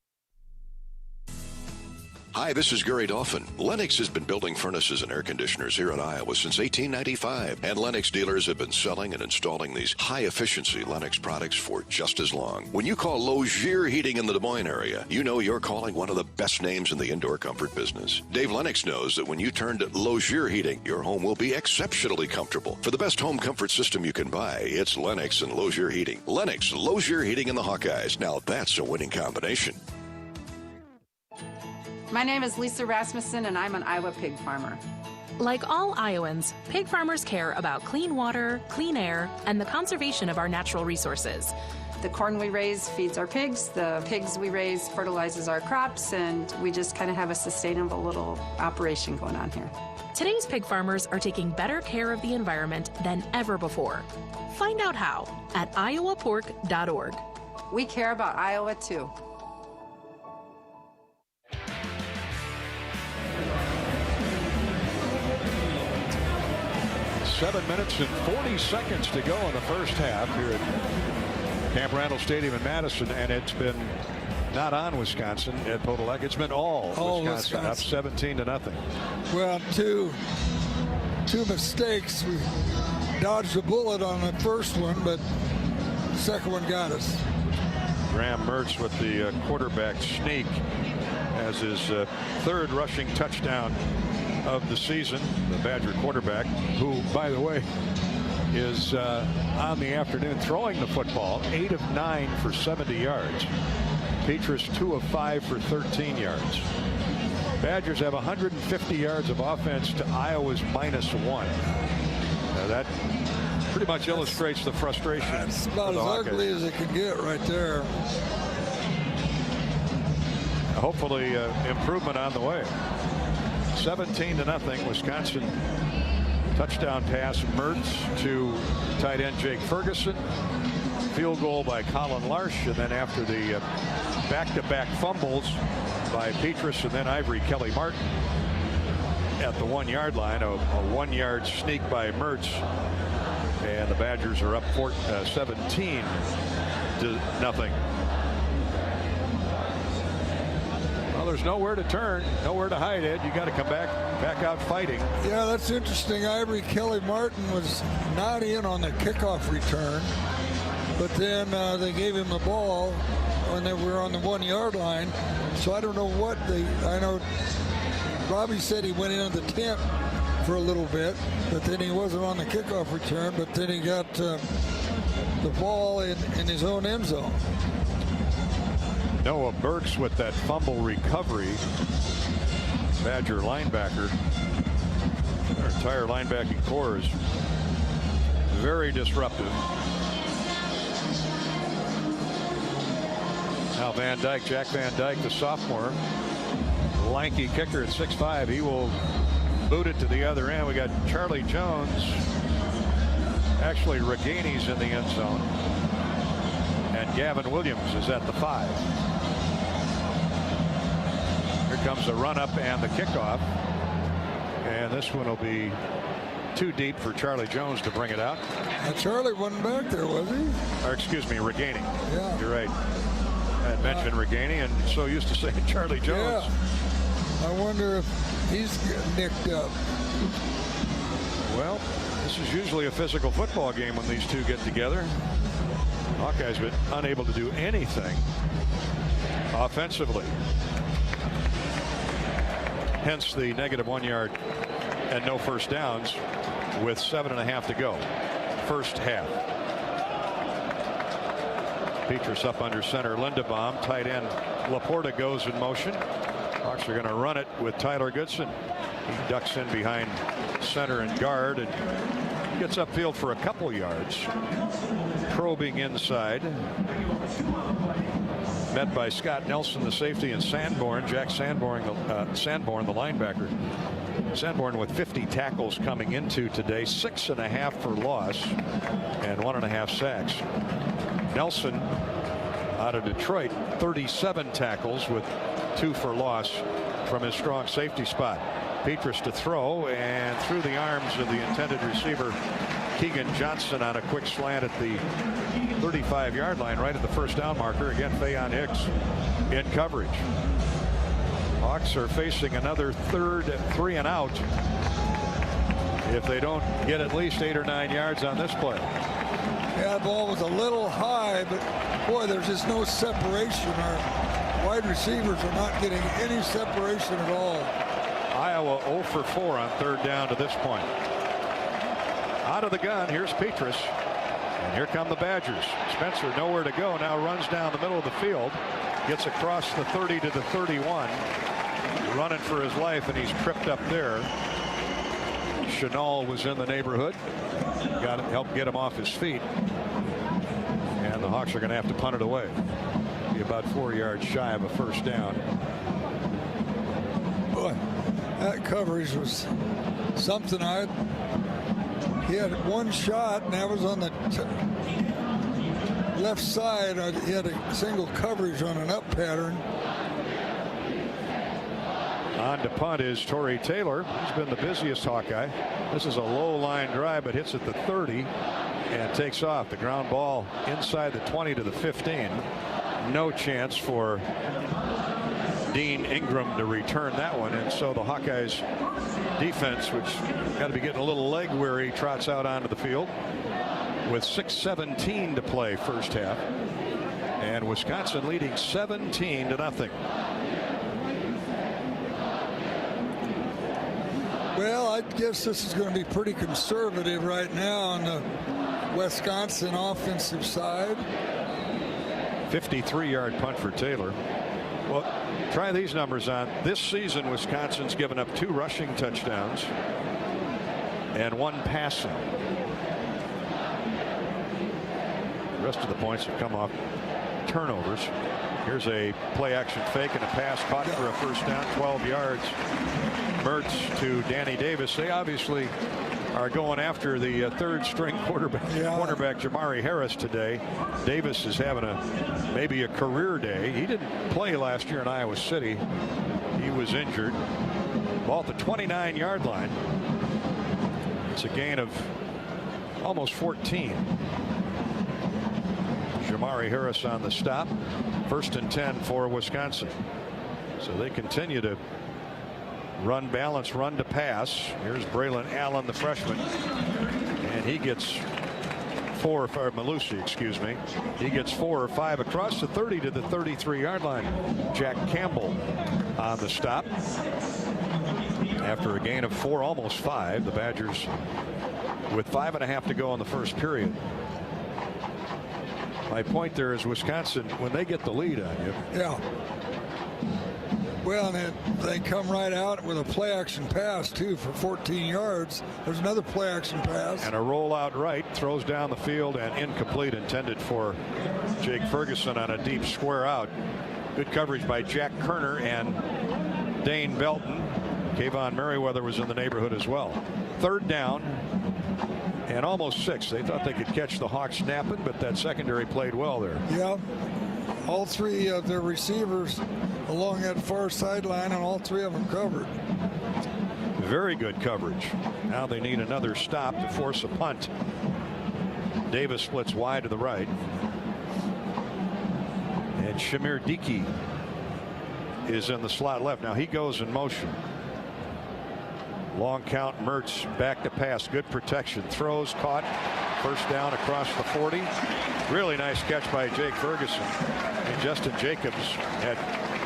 Hi, this is Gary Dolphin. Lennox has been building furnaces and air conditioners here in Iowa since 1895, and Lennox dealers have been selling and installing these high-efficiency Lennox products for just as long. When you call Lozier Heating in the Des Moines area, you know you're calling one of the best names in the indoor comfort business. Dave Lennox knows that when you turn to Lozier Heating, your home will be exceptionally comfortable. For the best home comfort system you can buy, it's Lennox and Lozier Heating. Lennox, Lozier Heating, and the Hawkeyes. Now that's a winning combination. My name is Lisa Rasmussen, and I'm an Iowa pig farmer. Like all Iowans, pig farmers care about clean water, clean air, and the conservation of our natural resources. The corn we raise feeds our pigs, the pigs we raise fertilizes our crops, and we just kind of have a sustainable little operation going on here. Today's pig farmers are taking better care of the environment than ever before. Find out how at iowapork.org. We care about Iowa, too. 7 minutes and 40 seconds to go in the first half here at Camp Randall Stadium in Madison, and it's been not on Wisconsin at Podolak. It's been all Wisconsin, up 17-0. Well, two mistakes. We dodged a bullet on the first one, but the second one got us. Graham Mertz with the quarterback sneak as his third rushing touchdown of the season. The Badger quarterback, who, by the way, is on the afternoon throwing the football, 8 of 9 for 70 yards. Petras 2 of 5 for 13 yards. Badgers have 150 yards of offense to Iowa's -1. Now that pretty much illustrates the frustration. That's about as ugly as it can get right there. Hopefully improvement on the way. 17-0. Wisconsin touchdown pass Mertz to tight end Jake Ferguson. Field goal by Colin Larsh, and then after the back-to-back fumbles by Petras and then Ivory Kelly Martin at the 1 yard line, a 1 yard sneak by Mertz, and the Badgers are up 17-0. Well, there's nowhere to turn, nowhere to hide, Ed. You got to come back out fighting. Yeah, that's interesting. Ivory Kelly Martin was not in on the kickoff return, but then they gave him the ball when they were on the 1 yard line. So I don't know what I know Robbie said he went into the tent for a little bit, but then he wasn't on the kickoff return, but then he got the ball in his own end zone. Noah Burks with that fumble recovery. Badger linebacker. Our entire linebacking core is very disruptive. Now Van Dyke, Jack Van Dyke, the sophomore, lanky kicker at 6'5". He will boot it to the other end. We got Charlie Jones. Actually, Reganey's in the end zone. And Gavin Williams is at the 5. Here comes the run up and the kickoff. And this one will be too deep for Charlie Jones to bring it out. Charlie wasn't back there, was he? Or excuse me, Reganey. Yeah. You're right. I had mentioned Reganey and so used to saying Charlie Jones. Yeah. I wonder if he's getting nicked up. Well, this is usually a physical football game when these two get together. Hawkeyes been unable to do anything offensively. Hence the -1 yard and no first downs with 7.5 to go. First half. Petrus up under center. Lindebaum, tight end Laporta goes in motion. Hawks are going to run it with Tyler Goodson. He ducks in behind center and guard and gets upfield for a couple yards. Probing inside. Met by Scott Nelson, the safety, and Sanborn. Jack Sanborn, the linebacker. Sanborn with 50 tackles coming into today, 6.5 for loss and 1.5 sacks. Nelson out of Detroit, 37 tackles with 2 for loss from his strong safety spot. Petrus to throw, and through the arms of the intended receiver Keegan Johnson on a quick slant at the 35-yard line, right at the first down marker. Again, Faion Hicks in coverage. Hawks are facing another 3rd and out if they don't get at least 8 or 9 yards on this play. Yeah, the ball was a little high, but boy, there's just no separation. Our wide receivers are not getting any separation at all. Iowa 0 for 4 on 3rd down to this point. Out of the gun, here's Petrus. And here come the Badgers. Spencer nowhere to go, now runs down the middle of the field. Gets across the 30 to the 31. Running for his life, and he's tripped up there. Chenal was in the neighborhood. Got to help get him off his feet. And the Hawks are going to have to punt it away. Be about 4 yards shy of a first down. Boy, that coverage was something. He had one shot, and that was on the left side. He had a single coverage on an up pattern. On to punt is Torrey Taylor. He's been the busiest Hawkeye. This is a low line drive, but hits at the 30 and takes off. The ground ball inside the 20 to the 15. No chance for Dean Ingram to return that one, and so the Hawkeyes defense, which got to be getting a little leg weary, trots out onto the field with 6:17 to play first half, and Wisconsin leading 17-0. Well, I guess this is going to be pretty conservative right now on the Wisconsin offensive side. 53-yard punt for Taylor. Well, try these numbers on. This season, Wisconsin's given up 2 rushing touchdowns and 1 passing. The rest of the points have come off turnovers. Here's a play-action fake and a pass caught for a first down, 12 yards. Mertz to Danny Davis. They obviously are going after the 3rd-string cornerback Jamari Harris today. Davis is having maybe a career day. He didn't play last year in Iowa City. He was injured. Ball at the 29-yard line. It's a gain of almost 14. Jamari Harris on the stop. 1st and 10 for Wisconsin. So they continue to run balance, run to pass. Here's Braylon Allen, the freshman, and he gets 4 or 5. Malusi, excuse me. He gets 4 or 5 across the 30 to the 33-yard line. Jack Campbell on the stop. After a gain of 4, almost 5, the Badgers with 5.5 to go in the first period. My point there is Wisconsin, when they get the lead on you. Yeah. Well, and they come right out with a play-action pass, too, for 14 yards. There's another play-action pass. And a rollout right, throws down the field, and incomplete, intended for Jake Ferguson on a deep square out. Good coverage by Jack Kerner and Dane Belton. Kayvon Merriweather was in the neighborhood as well. 3rd down and almost 6. They thought they could catch the Hawks snapping, but that secondary played well there. Yeah. All 3 of their receivers along that far sideline, and all 3 of them covered. Very good coverage. Now they need another stop to force a punt. Davis splits wide to the right. And Shamir Dickey is in the slot left. Now he goes in motion. Long count. Mertz back to pass. Good protection. Throws, caught. First down across the 40. Really nice catch by Jake Ferguson. And Justin Jacobs had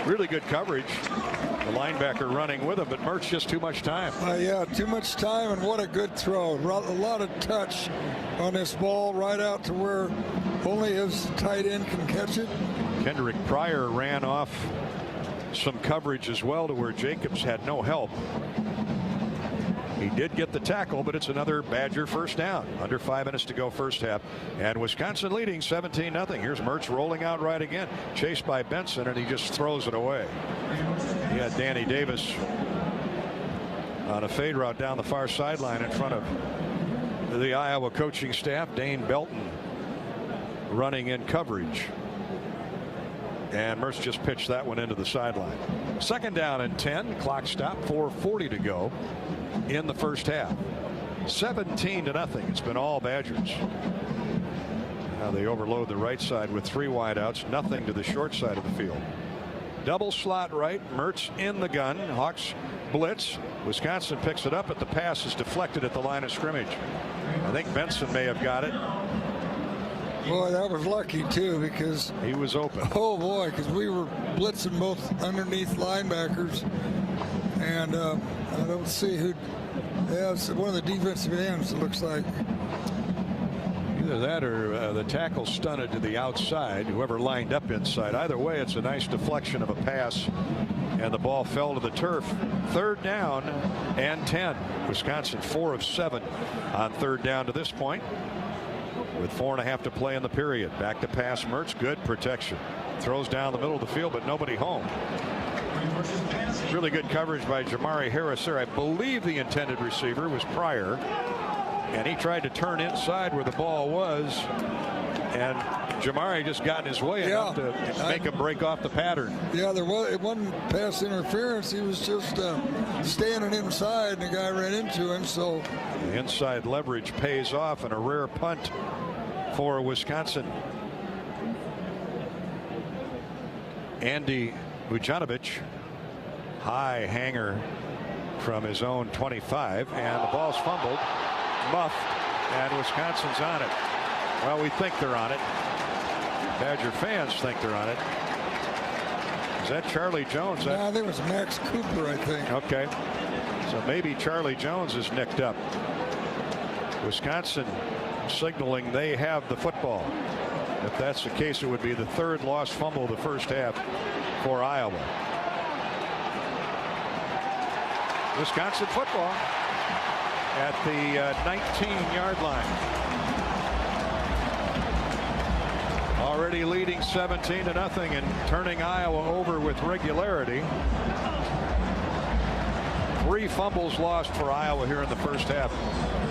really good coverage. The linebacker running with him, but Mertz just too much time. Yeah, too much time, and what a good throw. A lot of touch on this ball, right out to where only his tight end can catch it. Kendrick Pryor ran off some coverage as well to where Jacobs had no help. He did get the tackle, but it's another Badger first down. Under 5 minutes to go first half. And Wisconsin leading 17-0. Here's Mertz rolling out right again. Chased by Benson, and he just throws it away. He had Danny Davis on a fade route down the far sideline in front of the Iowa coaching staff. Dane Belton running in coverage. And Mertz just pitched that one into the sideline. Second down and 10. Clock stop. 4:40 to go in the first half. 17-0. It's been all Badgers. Now they overload the right side with 3 wideouts. Nothing to the short side of the field. Double slot right. Mertz in the gun. Hawks blitz. Wisconsin picks it up, but the pass is deflected at the line of scrimmage. I think Benson may have got it. Boy, that was lucky too, because he was open. Oh boy, because we were blitzing both underneath linebackers, and I don't see who. Yeah, it's one of the defensive ends. It looks like either that or the tackle stunted to the outside. Whoever lined up inside. Either way, it's a nice deflection of a pass, and the ball fell to the turf. Third down and 10. Wisconsin 4 of 7 on third down to this point, with 4.5 to play in the period. Back to pass. Mertz, good protection. Throws down the middle of the field, but nobody home. Really good coverage by Jamari Harris there. I believe the intended receiver was Pryor, and he tried to turn inside where the ball was, and Jamari just got in his way enough to make him break off the pattern. Yeah, it wasn't pass interference. He was just standing inside, and the guy ran into him. So the inside leverage pays off, and a rare punt for Wisconsin. Andy Vujanovic, high hanger from his own 25, and the ball's fumbled, muffed, and Wisconsin's on it. Well, we think they're on it. Badger fans think they're on it. Is that Charlie Jones? No, I think it was Max Cooper, I think. Okay. So maybe Charlie Jones is nicked up. Wisconsin signaling they have the football. If that's the case, it would be the third lost fumble of the first half for Iowa. Wisconsin football at the 19-yard line. Already leading 17-0 and turning Iowa over with regularity. 3 fumbles lost for Iowa here in the first half.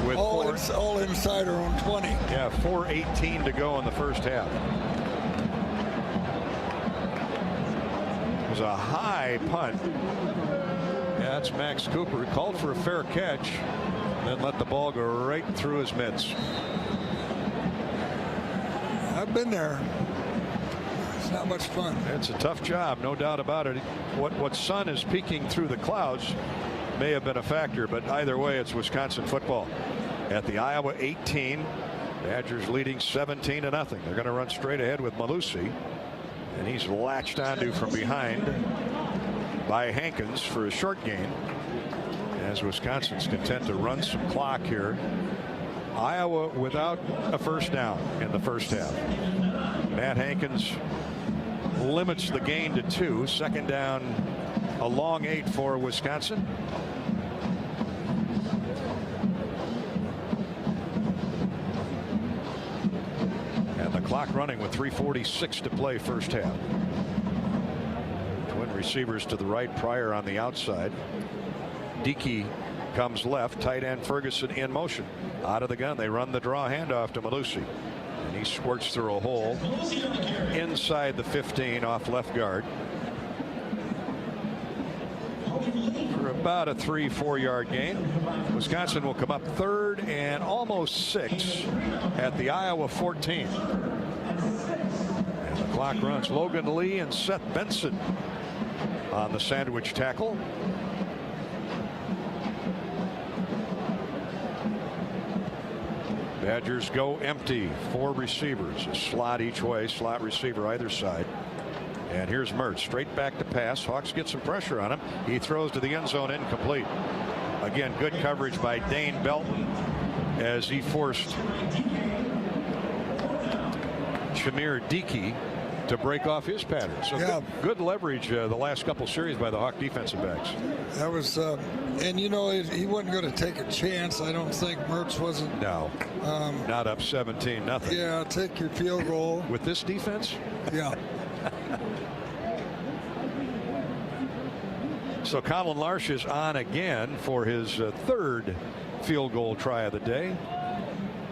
With all inside our own 20. Yeah, 4:18 to go in the first half. It was a high punt. Yeah, that's Max Cooper. He called for a fair catch, then let the ball go right through his mitts. I've been there. It's not much fun. It's a tough job, no doubt about it. What sun is peeking through the clouds may have been a factor, but either way, it's Wisconsin football at the Iowa 18. Badgers leading 17-0. They're going to run straight ahead with Malusi, and he's latched onto from behind by Hankins for a short gain, as Wisconsin's content to run some clock here. Iowa without a first down in the first half. Matt Hankins limits the gain to 2. Second down, a long 8 for Wisconsin. And the clock running with 3:46 to play first half. Twin receivers to the right, Pryor on the outside. Dickey comes left, tight end Ferguson in motion. Out of the gun, they run the draw handoff to Malusi, and he squirts through a hole inside the 15 off left guard for about a 3-4 yard gain. Wisconsin will come up third and almost 6 at the Iowa 14. And the clock runs. Logan Lee and Seth Benson on the sandwich tackle. Badgers go empty. 4 receivers, a slot each way, slot receiver either side. And here's Mertz, straight back to pass. Hawks get some pressure on him. He throws to the end zone, incomplete. Again, good coverage by Dane Belton as he forced Shamir Dickey to break off his pattern. So good leverage the last couple series by the Hawk defensive backs. That was, and you know, he wasn't going to take a chance. I don't think Mertz wasn't. No, not up 17-0. Yeah, take your field goal. With this defense? Yeah. So Colin Larsh is on again for his 3rd field goal try of the day.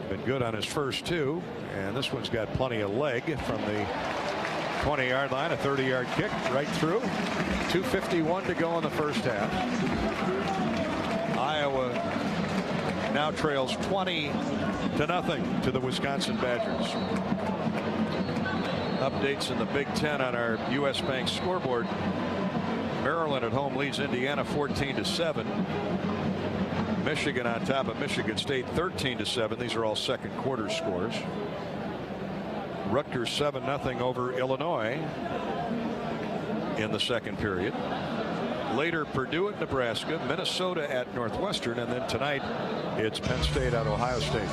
Been good on his first 2, and this one's got plenty of leg from the 20-yard line. A 30-yard kick right through. 2:51 to go in the first half. Iowa now trails 20-0 to the Wisconsin Badgers. Updates in the Big Ten on our U.S. Bank scoreboard. Maryland at home leads Indiana 14-7. Michigan on top of Michigan State 13-7. These are all second quarter scores. Rutgers 7-0 over Illinois in the second period. Later Purdue at Nebraska, Minnesota at Northwestern, and then tonight it's Penn State at Ohio State.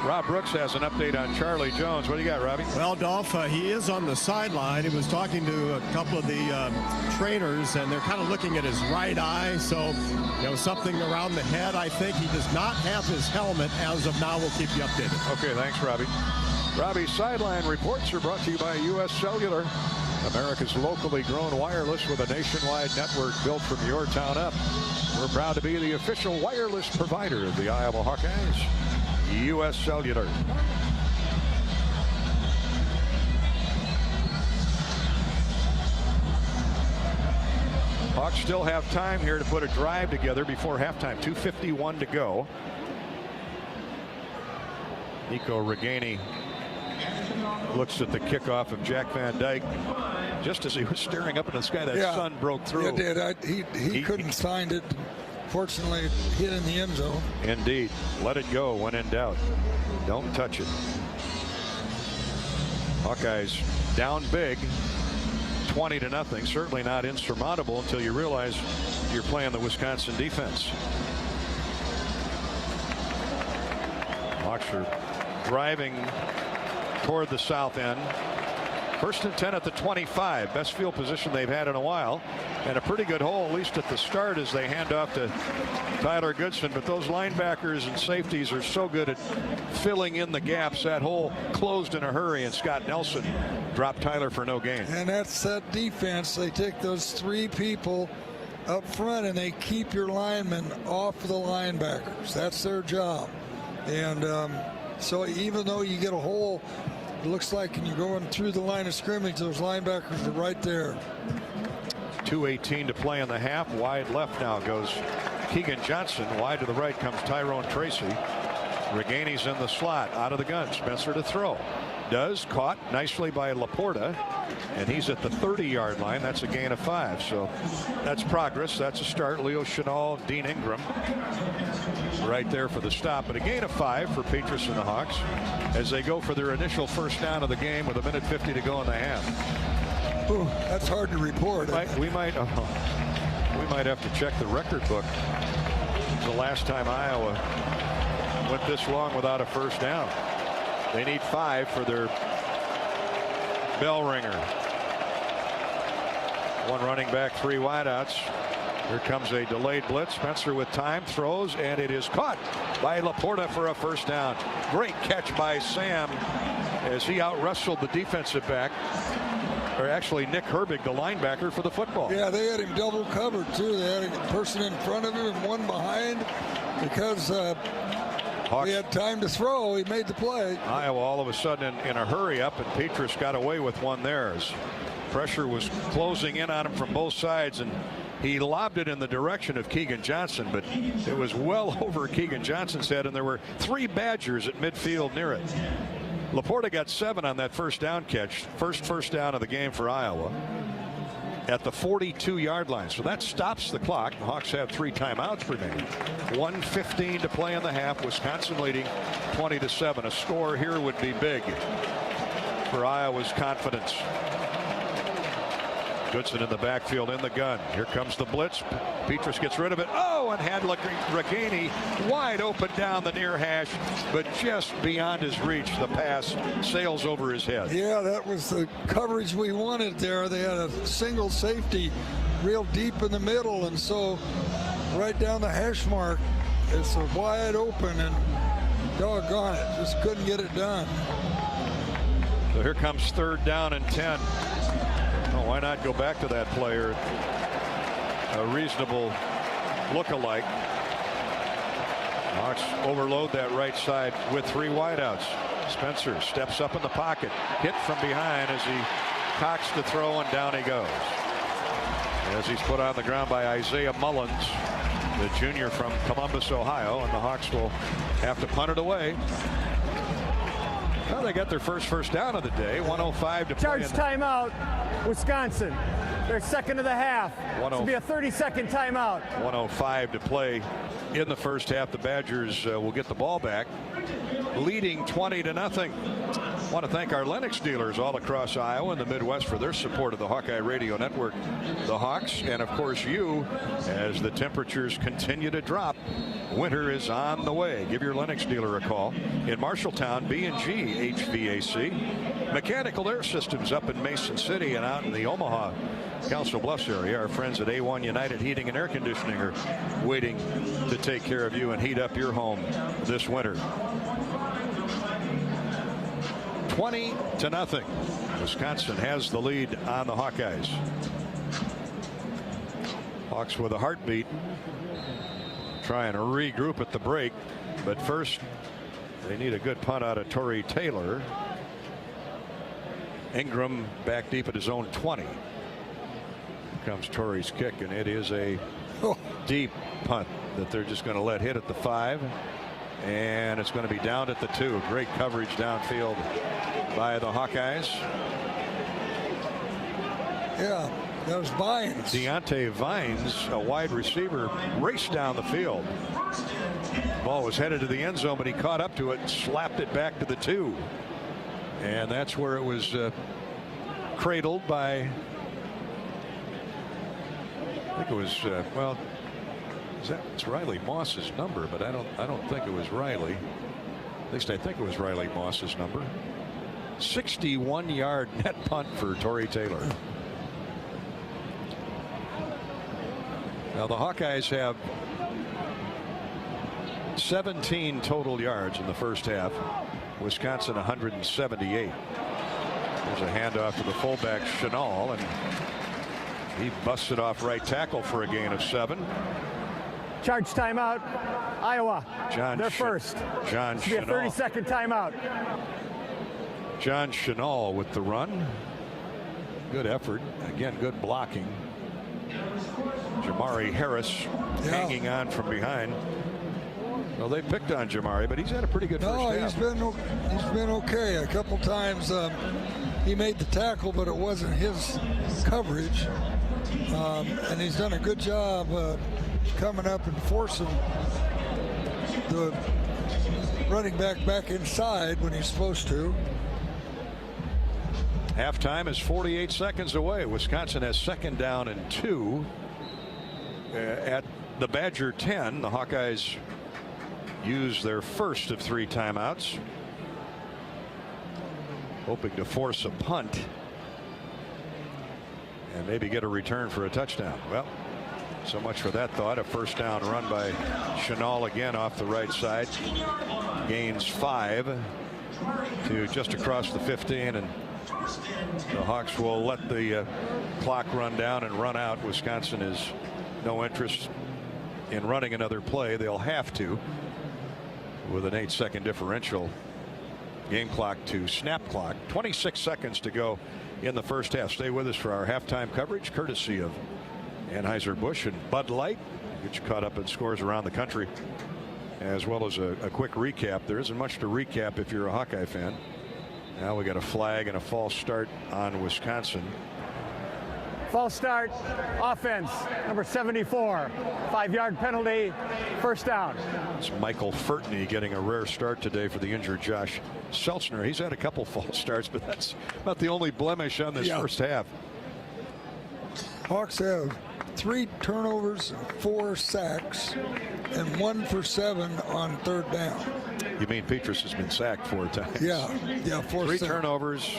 Rob Brooks has an update on Charlie Jones. What do you got, Robbie? Well, Dolph, he is on the sideline. He was talking to a couple of the trainers, and they're kind of looking at his right eye. So, you know, something around the head. I think he does not have his helmet as of now. We'll keep you updated. Okay, thanks, Robbie. Robbie's sideline reports are brought to you by U.S. Cellular, America's locally grown wireless with a nationwide network built from your town up. We're proud to be the official wireless provider of the Iowa Hawkeyes. U.S. Cellular. Hawks still have time here to put a drive together before halftime. 2:51 to go. Nico Reganey looks at the kickoff of Jack Van Dyke. Just as he was staring up in the sky, that sun broke through. It did. He couldn't find it. Fortunately, it hit in the end zone. Indeed. Let it go when in doubt. Don't touch it. Hawkeyes down big, 20-0. Certainly not insurmountable until you realize you're playing the Wisconsin defense. Hawks are driving toward the south end. 1st and 10 at the 25. Best field position they've had in a while. And a pretty good hole, at least at the start, as they hand off to Tyler Goodson. But those linebackers and safeties are so good at filling in the gaps. That hole closed in a hurry, and Scott Nelson dropped Tyler for no gain. And that's that defense. They take those 3 people up front, and they keep your linemen off the linebackers. That's their job. And so even though you get a hole, it looks like when you're going through the line of scrimmage, those linebackers are right there. 2:18 to play in the half. Wide left now goes Keegan Johnson. Wide to the right comes Tyrone Tracy. Reganey's in the slot, out of the gun. Spencer to throw. Does, caught nicely by Laporta, and he's at the 30-yard line. That's a gain of 5. So that's progress. That's a start. Leo Chenal, Dean Ingram right there for the stop, but a gain of 5 for Petrus and the Hawks as they go for their initial first down of the game with 1:50 to go in the half. Ooh, that's hard to report. We might have to check the record book. The last time Iowa went this long without a first down. They need 5 for their bell ringer. 1 running back, 3 wideouts. Here comes a delayed blitz. Spencer with time, throws, and it is caught by Laporta for a first down. Great catch by Sam as he out-wrestled the defensive back, or actually Nick Herbig, the linebacker, for the football. Yeah, they had him double covered too. They had a person in front of him and one behind because he had time to throw. He made the play. Iowa all of a sudden in a hurry up, and Petrus got away with one there as pressure was closing in on him from both sides, and he lobbed it in the direction of Keegan Johnson, but it was well over Keegan Johnson's head, and there were 3 Badgers at midfield near it. Laporta got 7 on that first down catch. First down of the game for Iowa. at the 42-yard line. So that stops the clock. The Hawks have 3 timeouts remaining. 1:15 to play in the half. Wisconsin leading 20-7. A score here would be big for Iowa's confidence. Goodson in the backfield in the gun. Here comes the blitz. Petrus gets rid of it. Oh, and had Reganey wide open down the near hash, but just beyond his reach. The pass sails over his head. Yeah, that was the coverage we wanted there. They had a single safety real deep in the middle, and so right down the hash mark, it's a wide open, and doggone it, just couldn't get it done. So here comes 3rd down and 10. Oh, why not go back to that player? A reasonable look-alike. Hawks overload that right side with 3 wideouts. Spencer steps up in the pocket, hit from behind as he cocks the throw, and down he goes. As he's put on the ground by Isaiah Mullins, the junior from Columbus, Ohio, and the Hawks will have to punt it away. Well, they got their first down of the day. 1:05 to play. Charge timeout, Wisconsin. They're second of the half. This will be a 30-second timeout. 1:05 to play in the first half. The Badgers will get the ball back, leading 20-0. I want to thank our Lennox dealers all across Iowa and the Midwest for their support of the Hawkeye Radio Network, the Hawks, and of course you, as the temperatures continue to drop. Winter is on the way. Give your Lennox dealer a call. In Marshalltown, B&G HVAC. Mechanical Air Systems up in Mason City, and out in the Omaha, Council Bluffs area. Our friends at A1 United Heating and Air Conditioning are waiting to take care of you and heat up your home this winter. 20-0. Wisconsin has the lead on the Hawkeyes. Hawks with a heartbeat, trying to regroup at the break, but first they need a good punt out of Torrey Taylor. Ingram back deep at his own 20. Here comes Torrey's kick, and it is a deep punt that they're just going to let hit at the 5, and it's going to be down at the 2. Great coverage downfield by the Hawkeyes. Yeah, that was Vines. Deontay Vines, a wide receiver, raced down the field. Ball was headed to the end zone, but he caught up to it and slapped it back to the 2. And that's where it was cradled by, I think it was, well, it's Riley Moss's number, but I don't think it was Riley. At least I think it was Riley Moss's number. 61-yard net punt for Torrey Taylor. Now the Hawkeyes have 17 total yards in the first half. Wisconsin 178. There's a handoff to the fullback Chenal, and he busted off right tackle for a gain of 7. Charge timeout, Iowa. They're first. John This will be a 30-second timeout. John Chenal with the run. Good effort. Again, good blocking. Jamari Harris hanging on from behind. Well, they picked on Jamari, but he's had a pretty good first half. He's been okay. A couple times he made the tackle, but it wasn't his coverage. And he's done a good job coming up and forcing the running back inside when he's supposed to. Halftime is 48 seconds away. Wisconsin has 2nd down and 2 at the Badger 10. The Hawkeyes use their first of 3 timeouts, hoping to force a punt and maybe get a return for a touchdown. Well, so much for that thought. A first down run by Chenal again off the right side. Gains 5 to just across the 15, and the Hawks will let the clock run down and run out. Wisconsin has no interest in running another play. They'll have to, with an 8-second differential. Game clock to snap clock. 26 seconds to go in the first half. Stay with us for our halftime coverage, courtesy of Anheuser-Busch and Bud Light. Get you caught up in scores around the country, as well as a quick recap. There isn't much to recap if you're a Hawkeye fan. Now we got a flag and a false start on Wisconsin. False start, offense, number 74. 5-yard penalty, first down. It's Michael Furtney getting a rare start today for the injured Josh Seltzner. He's had a couple false starts, but that's about the only blemish on this first half. Hawks have 3 turnovers, 4 sacks, and 1 for 7 on third down. You mean Petrus has been sacked 4 times? Yeah, 4 3 turnovers,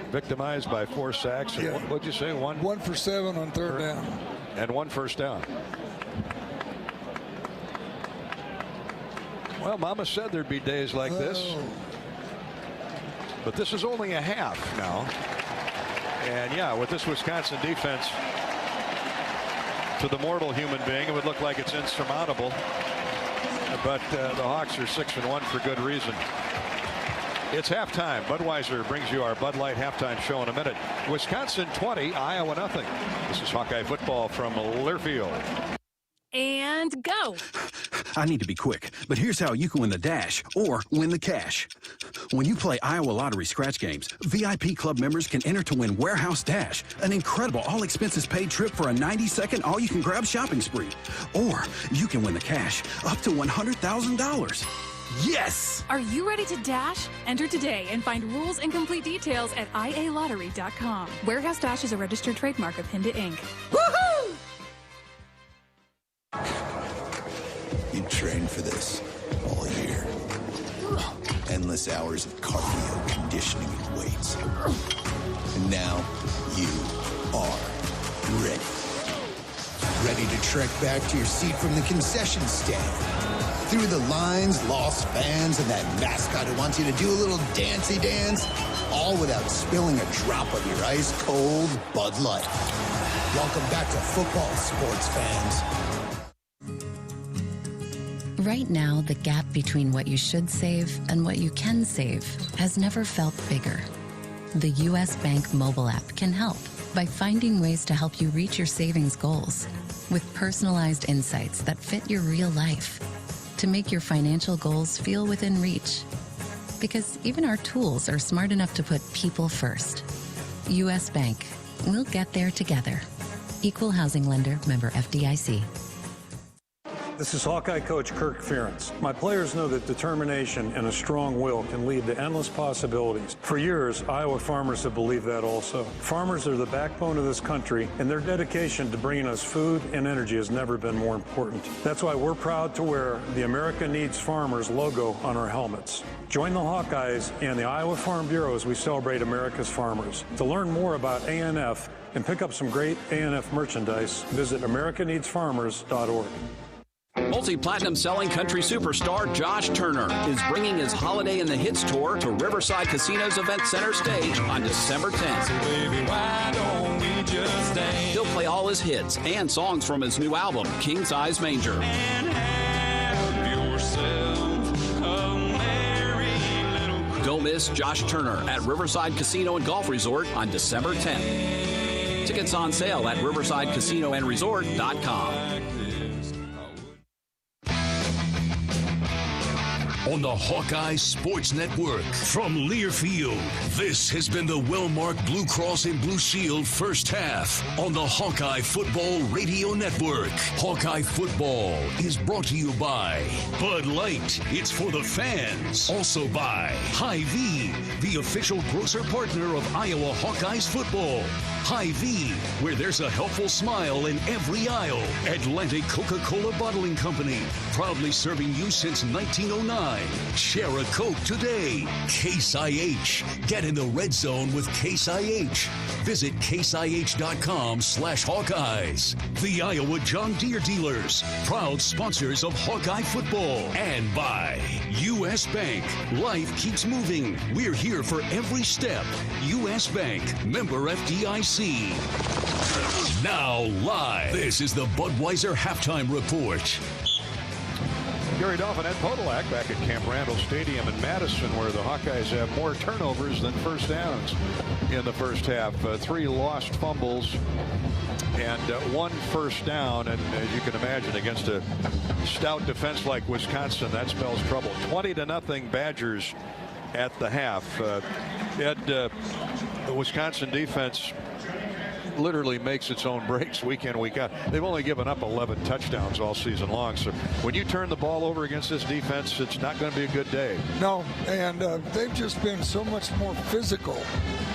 victimized by 4 sacks. And what'd you say? 1 for 7 on third down. And 1 first down. Well, Mama said there'd be days like this. But this is only a half now. And yeah, with this Wisconsin defense, to the mortal human being, it would look like it's insurmountable. But the Hawks are 6-1 for good reason. It's halftime. Budweiser brings you our Bud Light halftime show in a minute. Wisconsin 20, Iowa nothing. This is Hawkeye football from Learfield. And go. I need to be quick, but here's how you can win the dash or win the cash. When you play Iowa Lottery scratch games, VIP club members can enter to win Warehouse Dash, an incredible all-expenses-paid trip for a 90-second all-you-can-grab shopping spree. Or you can win the cash, up to $100,000. Yes! Are you ready to dash? Enter today and find rules and complete details at ialottery.com. Warehouse Dash is a registered trademark of Hinda Inc. Woohoo! You trained for this all year. Endless hours of cardio, conditioning, and weights. And now you are ready. Ready to trek back to your seat from the concession stand. Through the lines, lost fans, and that mascot who wants you to do a little dancey dance. All without spilling a drop of your ice-cold Bud Light. Welcome back to football, sports fans. Right now, the gap between what you should save and what you can save has never felt bigger. The U.S. Bank mobile app can help by finding ways to help you reach your savings goals with personalized insights that fit your real life to make your financial goals feel within reach. Because even our tools are smart enough to put people first. U.S. Bank. We'll get there together. Equal housing lender, member FDIC. This is Hawkeye coach Kirk Ferentz. My players know that determination and a strong will can lead to endless possibilities. For years, Iowa farmers have believed that also. Farmers are the backbone of this country, and their dedication to bringing us food and energy has never been more important. That's why we're proud to wear the America Needs Farmers logo on our helmets. Join the Hawkeyes and the Iowa Farm Bureau as we celebrate America's farmers. To learn more about ANF and pick up some great ANF merchandise, visit americaneedsfarmers.org. Multi-platinum selling country superstar Josh Turner is bringing his Holiday in the Hits tour to Riverside Casino's Event Center stage on December 10th. So baby, why don't we just dance? He'll play all his hits and songs from his new album, King Size Manger. And have yourself a merry little... Don't miss Josh Turner at Riverside Casino and Golf Resort on December 10th. Tickets on sale at riversidecasinoandresort.com. On the Hawkeye Sports Network from Learfield, this has been the well-marked Blue Cross and Blue Shield first half on the Hawkeye Football Radio Network. Hawkeye Football is brought to you by Bud Light. It's for the fans. Also by Hy-Vee, the official grocer partner of Iowa Hawkeyes football. Hy-Vee, where there's a helpful smile in every aisle. Atlantic Coca-Cola Bottling Company, proudly serving you since 1909. Share a Coke today. Case IH. Get in the red zone with Case IH. Visit caseih.com/Hawkeyes. The Iowa John Deere dealers, proud sponsors of Hawkeye football. And by U.S. Bank. Life keeps moving. We're here for every step. U.S. Bank. Member FDIC. Now live. This is the Budweiser Halftime Report. Gary Dolphin and Podolak back at Camp Randall Stadium in Madison, where the Hawkeyes have more turnovers than first downs in the first half. 3 lost fumbles and 1 first down. And as you can imagine, against a stout defense like Wisconsin, that spells trouble. 20-0 Badgers at the half. Ed, the Wisconsin defense literally makes its own breaks week in, week out. They've only given up 11 touchdowns all season long. So when you turn the ball over against this defense, it's not going to be a good day. No, and they've just been so much more physical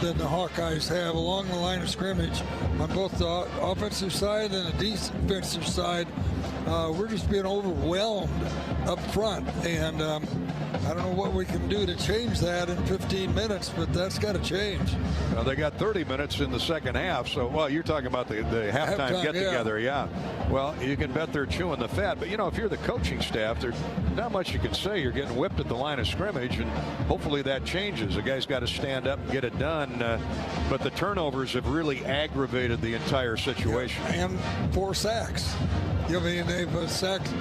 than the Hawkeyes have along the line of scrimmage on both the offensive side and the defensive side. We're just being overwhelmed up front, and I don't know what we can do to change that in 15 minutes, but that's got to change. Well, they got 30 minutes in the second half, so, well, you're talking about the halftime get-together, yeah. Well, you can bet they're chewing the fat, but, you know, if you're the coaching staff, there's not much you can say. You're getting whipped at the line of scrimmage, and hopefully that changes. The guy's got to stand up and get it done, but the turnovers have really aggravated the entire situation. And 4 sacks. I mean, they've sacked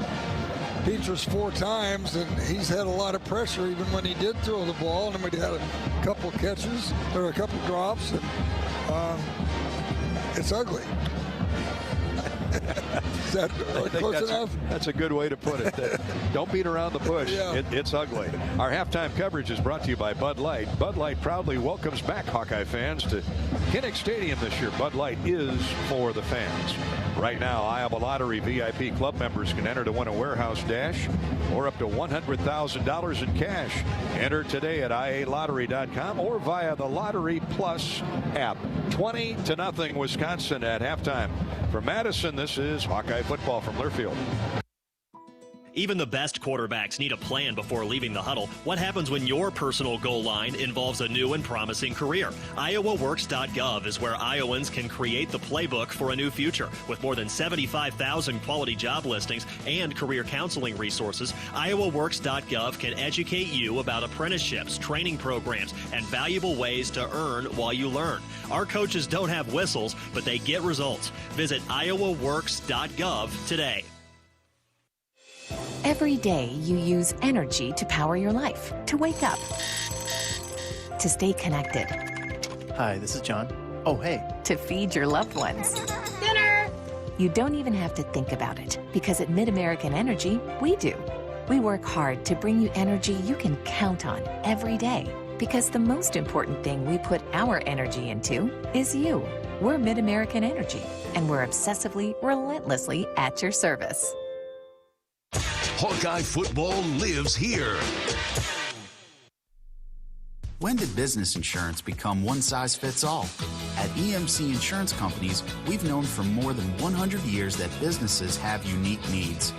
Petrus 4 times, and he's had a lot of pressure even when he did throw the ball. And we had a couple catches or a couple drops, and it's ugly. Is that close enough? That's a good way to put it. Don't beat around the bush. Yeah. It's ugly. Our halftime coverage is brought to you by Bud Light. Bud Light proudly welcomes back Hawkeye fans to Kinnick Stadium this year. Bud Light is for the fans. Right now, Iowa Lottery VIP club members can enter to win a warehouse dash or up to $100,000 in cash. Enter today at ialottery.com or via the Lottery Plus app. 20-0 Wisconsin at halftime. From Madison, this is Hawkeye football from Learfield. Even the best quarterbacks need a plan before leaving the huddle. What happens when your personal goal line involves a new and promising career? IowaWorks.gov is where Iowans can create the playbook for a new future. With more than 75,000 quality job listings and career counseling resources, IowaWorks.gov can educate you about apprenticeships, training programs, and valuable ways to earn while you learn. Our coaches don't have whistles, but they get results. Visit IowaWorks.gov today. Every day you use energy to power your life, to wake up, to stay connected. Hi, this is John. Oh, hey. To feed your loved ones. Dinner! You don't even have to think about it, because at MidAmerican Energy, we do. We work hard to bring you energy you can count on every day, because the most important thing we put our energy into is you. We're MidAmerican Energy, and we're obsessively, relentlessly at your service. Hawkeye football lives here. When did business insurance become one size fits all? At EMC Insurance Companies, we've known for more than 100 years that businesses have unique needs.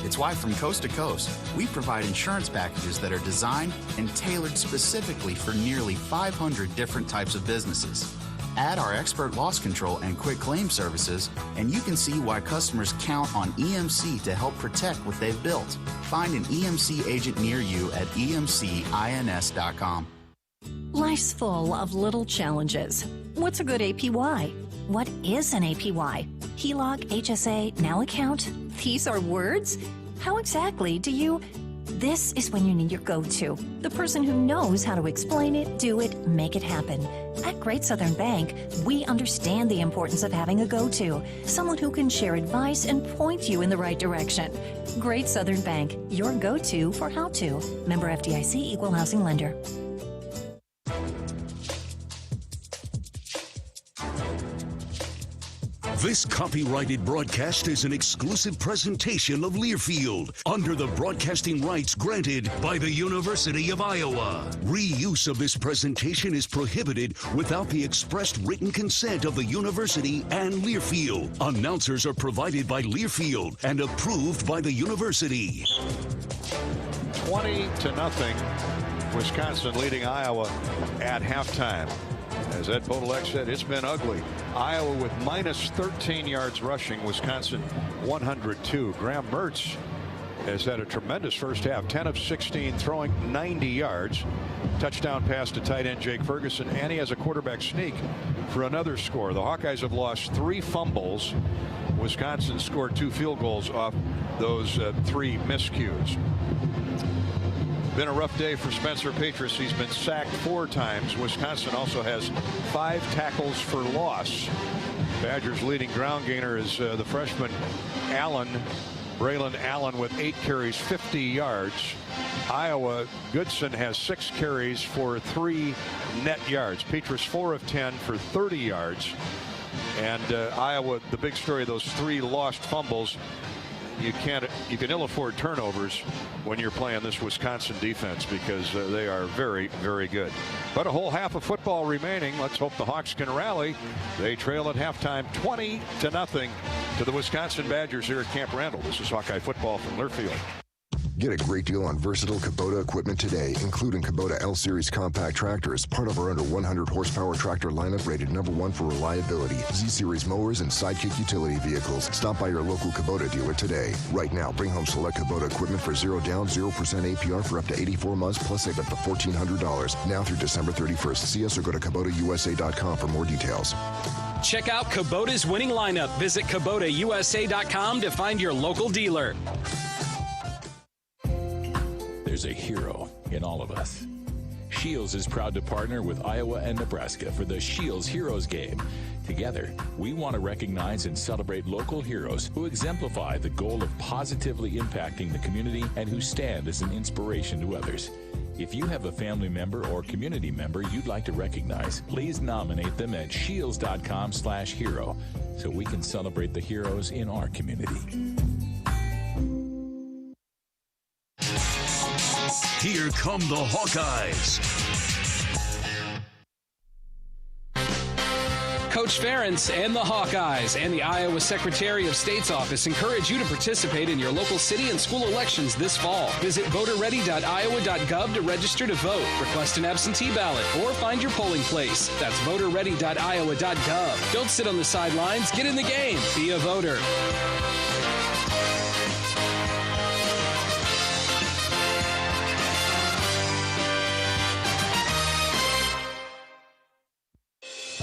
It's why from coast to coast, we provide insurance packages that are designed and tailored specifically for nearly 500 different types of businesses. Add our expert loss control and quick claim services, and you can see why customers count on EMC to help protect what they've built. Find an EMC agent near you at emcins.com. Life's full of little challenges. What's a good APY? What is an APY? HELOC, HSA, NOW account? These are words? How exactly do you... This is when you need your go-to. The person who knows how to explain it, do it, make it happen. At Great Southern Bank, we understand the importance of having a go-to. Someone who can share advice and point you in the right direction. Great Southern Bank, your go-to for how to. Member FDIC, Equal Housing Lender. This copyrighted broadcast is an exclusive presentation of Learfield under the broadcasting rights granted by the University of Iowa. Reuse of this presentation is prohibited without the expressed written consent of the university and Learfield. Announcers are provided by Learfield and approved by the university. 20-0, Wisconsin leading Iowa at halftime. As Ed Podolak said, it's been ugly. Iowa with minus 13 yards rushing, Wisconsin 102. Graham Mertz has had a tremendous first half, 10 of 16 throwing 90 yards. Touchdown pass to tight end Jake Ferguson, and he has a quarterback sneak for another score. The Hawkeyes have lost 3 fumbles. Wisconsin scored 2 field goals off those 3 miscues. Been a rough day for Spencer Petrus. He's been sacked 4 times. Wisconsin also has 5 tackles for loss. Badgers leading ground gainer is the freshman Braylon Allen with 8 carries, 50 yards. Iowa, Goodson has 6 carries for 3 net yards. Petrus 4 of 10 for 30 yards. And Iowa, the big story, those 3 lost fumbles. You can ill afford turnovers when you're playing this Wisconsin defense because they are very, very good. But a whole half of football remaining. Let's hope the Hawks can rally. They trail at halftime 20-0 to the Wisconsin Badgers here at Camp Randall. This is Hawkeye football from Learfield. Get a great deal on versatile Kubota equipment today, including Kubota L-Series compact tractors, part of our under 100 horsepower tractor lineup rated #1 for reliability, Z-Series mowers, and Sidekick utility vehicles. Stop by your local Kubota dealer today. Right now, bring home select Kubota equipment for 0 down, 0% APR for up to 84 months, plus save up to $1,400. Now through December 31st. See us or go to KubotaUSA.com for more details. Check out Kubota's winning lineup. Visit KubotaUSA.com to find your local dealer. There's a hero in all of us. Shields is proud to partner with Iowa and Nebraska for the Shields Heroes Game. Together, we want to recognize and celebrate local heroes who exemplify the goal of positively impacting the community and who stand as an inspiration to others. If you have a family member or community member you'd like to recognize, please nominate them at shields.com/hero so we can celebrate the heroes in our community. Here come the Hawkeyes. Coach Ferentz and the Hawkeyes and the Iowa Secretary of State's office encourage you to participate in your local city and school elections this fall. Visit voterready.iowa.gov to register to vote, request an absentee ballot, or find your polling place. That's voterready.iowa.gov. Don't sit on the sidelines. Get in the game. Be a voter.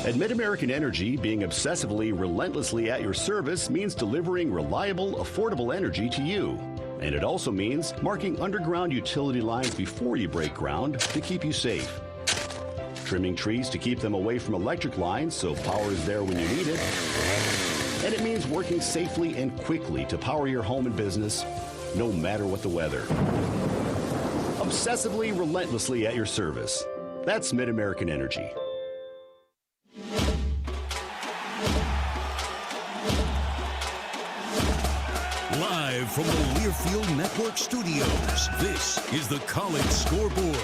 At Mid-American Energy, being obsessively, relentlessly at your service means delivering reliable, affordable energy to you. And it also means marking underground utility lines before you break ground to keep you safe. Trimming trees to keep them away from electric lines so power is there when you need it. And it means working safely and quickly to power your home and business, no matter what the weather. Obsessively, relentlessly at your service. That's Mid-American Energy. Live from the Learfield Network studios, this is the College Scoreboard.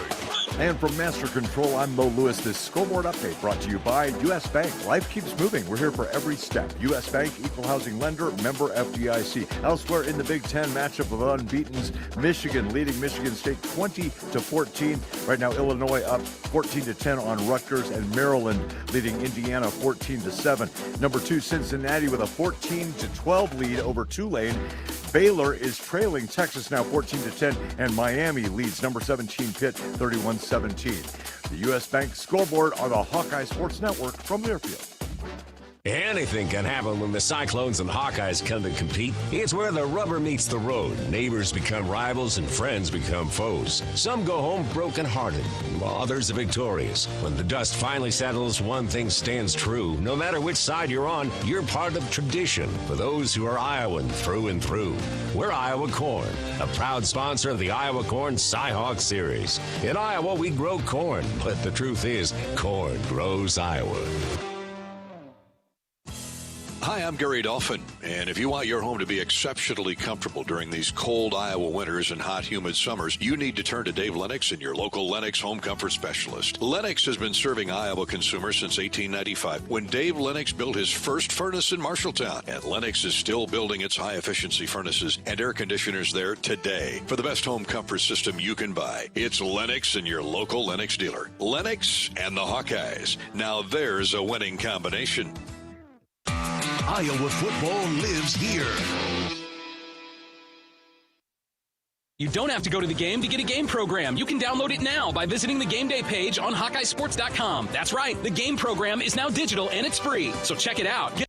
And from Master Control, I'm Mo Lewis. This Scoreboard update brought to you by U.S. Bank. Life keeps moving. We're here for every step. U.S. Bank, equal housing lender, member FDIC. Elsewhere in the Big Ten, matchup of unbeatens, Michigan leading Michigan State 20-14. Right now, Illinois up 14-10 on Rutgers, and Maryland leading Indiana 14-7. Number 2, Cincinnati with a 14-12 lead over Tulane. Baylor is trailing Texas now 14-10, and Miami leads number 17 Pitt 31-17. The U.S. Bank Scoreboard on the Hawkeye Sports Network from Learfield. Anything can happen when the Cyclones and Hawkeyes come to compete. It's where the rubber meets the road. Neighbors become rivals and friends become foes. Some go home broken-hearted, while others are victorious. When the dust finally settles, one thing stands true. No matter which side you're on, you're part of tradition for those who are Iowan through and through. We're Iowa Corn, a proud sponsor of the Iowa Corn Cy-Hawk Series. In Iowa, we grow corn, but the truth is, corn grows Iowa. Hi, I'm Gary Dolphin, and if you want your home to be exceptionally comfortable during these cold Iowa winters and hot, humid summers, you need to turn to Dave Lennox and your local Lennox home comfort specialist. Lennox has been serving Iowa consumers since 1895, when Dave Lennox built his first furnace in Marshalltown, and Lennox is still building its high-efficiency furnaces and air conditioners there today. For the best home comfort system you can buy, it's Lennox and your local Lennox dealer. Lennox and the Hawkeyes. Now there's a winning combination. Iowa football lives here. You don't have to go to the game to get a game program. You can download it now by visiting the game day page on HawkeyeSports.com. That's right, the game program is now digital and it's free, so check it out. Get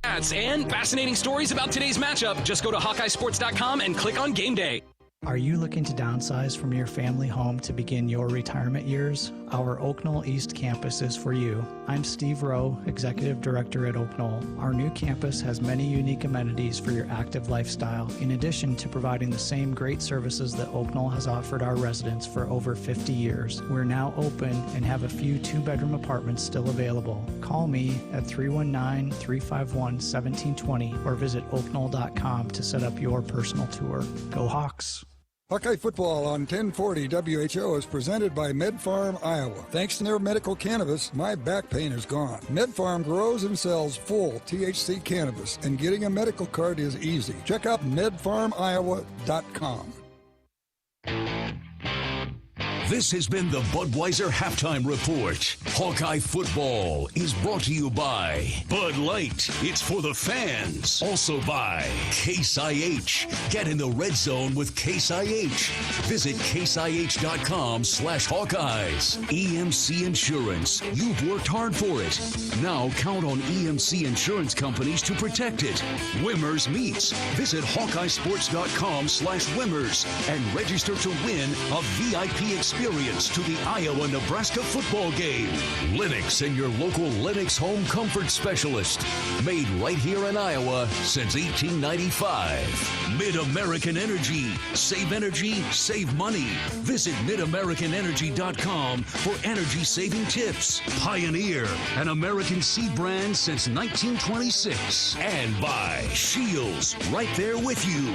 ads and fascinating stories about today's matchup. Just go to HawkeyeSports.com and click on Game Day. Are you looking to downsize from your family home to begin your retirement years? Our Oak Knoll East campus is for you. I'm Steve Rowe, Executive Director at Oak Knoll. Our new campus has many unique amenities for your active lifestyle, in addition to providing the same great services that Oak Knoll has offered our residents for over 50 years. We're now open and have a few 2-bedroom apartments still available. Call me at 319-351-1720 or visit oakknoll.com to set up your personal tour. Go Hawks! Hawkeye football on 1040 WHO is presented by MedFarm Iowa. Thanks to their medical cannabis, my back pain is gone. MedFarm grows and sells full THC cannabis, and getting a medical card is easy. Check out medfarmiowa.com. This has been the Budweiser Halftime Report. Hawkeye football is brought to you by Bud Light. It's for the fans. Also by Case IH. Get in the red zone with Case IH. Visit caseih.com/Hawkeyes. EMC Insurance. You've worked hard for it. Now count on EMC Insurance companies to protect it. Wimmers Meats. Visit HawkeyeSports.com/Wimmers and register to win a VIP experience to the Iowa-Nebraska football game. Lennox and your local Lennox home comfort specialist. Made right here in Iowa since 1895. Mid-American Energy. Save energy, save money. Visit MidAmericanEnergy.com for energy-saving tips. Pioneer, an American seed brand since 1926. And by Shields, right there with you.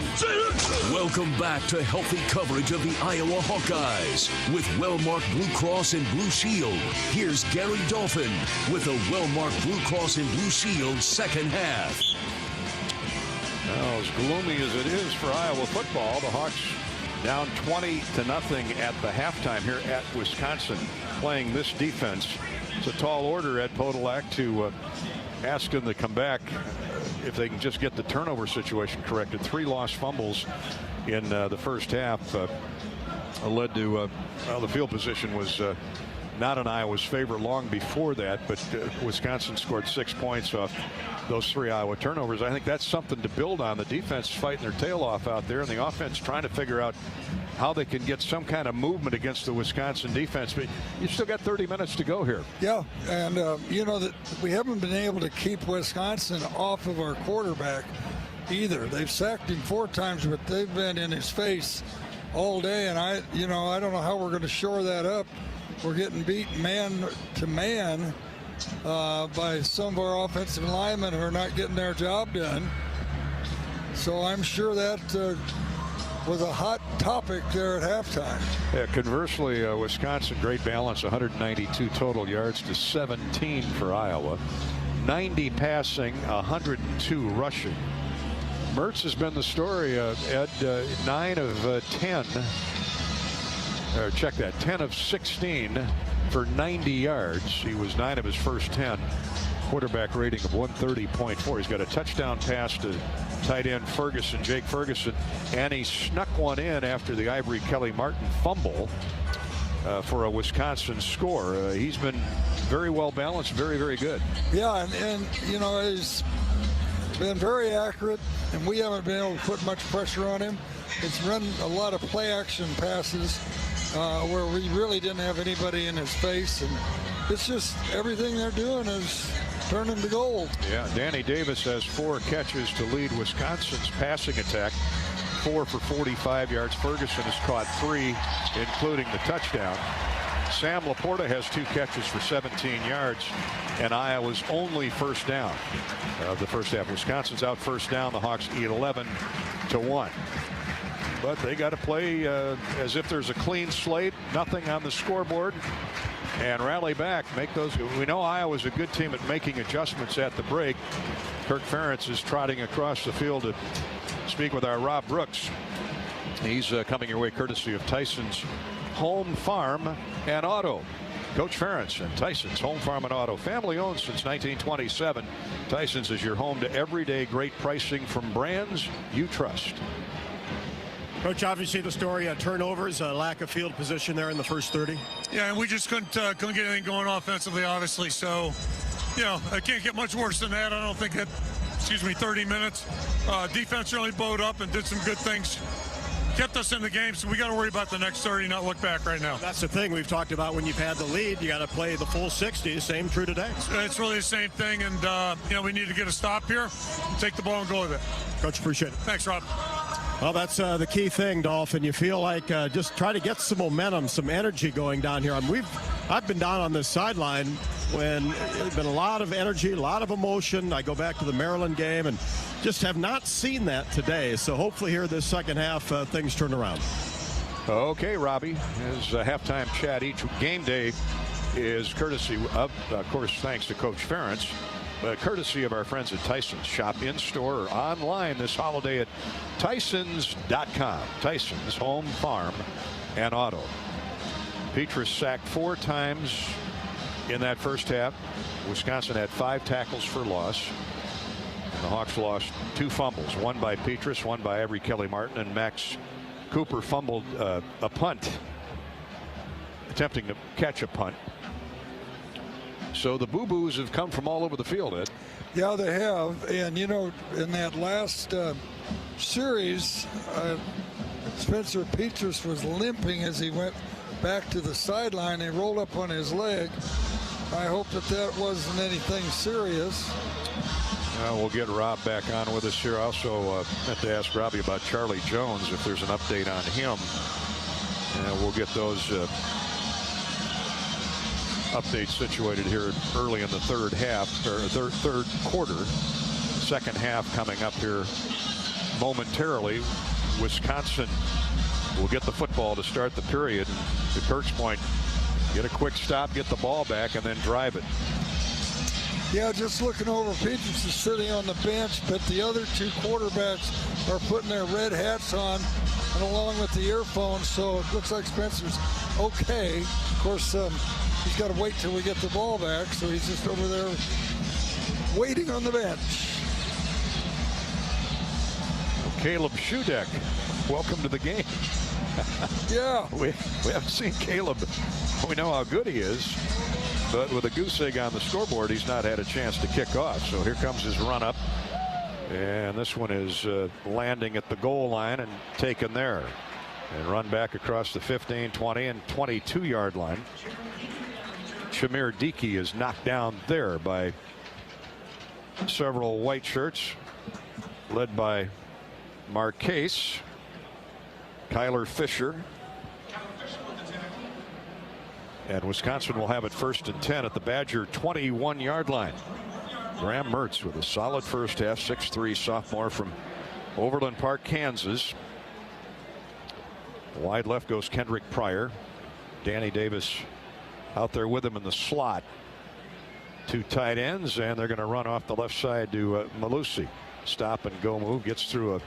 Welcome back to healthy coverage of the Iowa Hawkeyes with well-marked Blue Cross and Blue Shield. Here's Gary Dolphin with a well-marked Blue Cross and Blue Shield second half. Well, as gloomy as it is for Iowa football, the Hawks down 20-0 at the halftime here at Wisconsin, playing this defense. It's a tall order, Ed Podolak, to ask them to come back if they can just get the turnover situation corrected. 3 lost fumbles in the first half. Led to the field position was not in Iowa's favor long before that, but Wisconsin scored 6 points off those 3 Iowa turnovers. I think that's something to build on. The defense fighting their tail off out there, and the offense trying to figure out how they can get some kind of movement against the Wisconsin defense. But you still got 30 minutes to go here. Yeah, and you know that we haven't been able to keep Wisconsin off of our quarterback either. They've sacked him 4 times, but they've been in his face all day, and I don't know how we're going to shore that up. We're getting beat man to man by some of our offensive linemen who are not getting their job done. So I'm sure that was a hot topic there at halftime. Yeah, conversely, Wisconsin, great balance, 192 total yards to 17 for Iowa. 90 passing, 102 rushing. Mertz has been the story, Ed. 9 of 10. Or check that, 10 of 16 for 90 yards. He was 9 of his first 10. Quarterback rating of 130.4. He's got a touchdown pass to tight end Ferguson, Jake Ferguson, and he snuck one in after the Ivory Kelly Martin fumble for a Wisconsin score. He's been very well balanced, very, very good. Yeah, and you know, he's been very accurate, and we haven't been able to put much pressure on him. It's run a lot of play action passes where we really didn't have anybody in his face, and it's just everything they're doing is turning to gold. Yeah, Danny Davis has 4 catches to lead Wisconsin's passing attack. 4 for 45 yards. Ferguson has caught 3, including the touchdown. Sam Laporta has 2 catches for 17 yards, and Iowa's only first down of the first half. Wisconsin's out first down. The Hawks lead 11-1. But they got to play as if there's a clean slate, nothing on the scoreboard, and rally back, make those. We know Iowa's a good team at making adjustments at the break. Kirk Ferentz is trotting across the field to speak with our Rob Brooks. He's coming your way courtesy of Tyson's Home Farm and Auto. Coach Ferentz and Tyson's Home Farm and Auto, family owned since 1927. Tyson's is your home to everyday great pricing from brands you trust. Coach, obviously the story, turnovers, lack of field position there in the first 30. Yeah, and we just couldn't get anything going offensively, obviously. So, you know, it can't get much worse than that. I don't think that, 30 minutes. Defense really bowed up and did some good things kept us in the game, so we got to worry about the next 30, not look back right now. That's the thing we've talked about. When you've had the lead, you got to play the full 60. Same true today. It's really the same thing, and we need to get a stop here, take the ball and go with it. Coach, appreciate it. Thanks, Rob. Well, that's the key thing, Dolphin. You feel like just try to get some momentum, some energy going down here. I've been down on this sideline when there's been a lot of energy, a lot of emotion. I go back to the Maryland game and just have not seen that today. So hopefully here this second half, things turn around. Okay, Robbie, his halftime chat each game day is courtesy of course, thanks to Coach Ferentz, but courtesy of our friends at Tyson's. Shop in-store or online this holiday at Tysons.com. Tyson's Home, Farm, and Auto. Petrus sacked 4 times in that first half. Wisconsin had 5 tackles for loss. And the Hawks lost 2 fumbles, one by Petrus, one by Avery Kelly Martin, and Max Cooper fumbled a punt, attempting to catch a punt. So the boo-boos have come from all over the field, Ed. Yeah, they have. And, you know, in that last series, Spencer Petrus was limping as he went back to the sideline. He rolled up on his leg. I hope that wasn't anything serious. We'll get Rob back on with us here. Also meant to ask Robbie about Charlie Jones, if there's an update on him. And we'll get those updates situated here early in the third half, or third quarter. Second half coming up here momentarily. Wisconsin will get the football to start the period. To Kirk's point, get a quick stop, get the ball back, and then drive it. Yeah, just looking over, Petrus is sitting on the bench, but the other 2 quarterbacks are putting their red hats on and along with the earphones, so it looks like Spencer's okay. Of course, he's got to wait till we get the ball back, so he's just over there waiting on the bench. Caleb Shudeck, welcome to the game. Yeah. We haven't seen Caleb. We know how good he is. But with a goose egg on the scoreboard, he's not had a chance to kick off. So here comes his run up. And this one is landing at the goal line and taken there. And run back across the 15, 20, and 22-yard line. Shamir Dickey is knocked down there by several white shirts, led by Marquez, Kyler Fisher. And Wisconsin will have it 1st and 10 at the Badger 21-yard line. Graham Mertz with a solid first half, 6'3" sophomore from Overland Park, Kansas. Wide left goes Kendrick Pryor. Danny Davis out there with him in the slot. 2 tight ends, and they're going to run off the left side to Malusi. Stop and go move, gets through a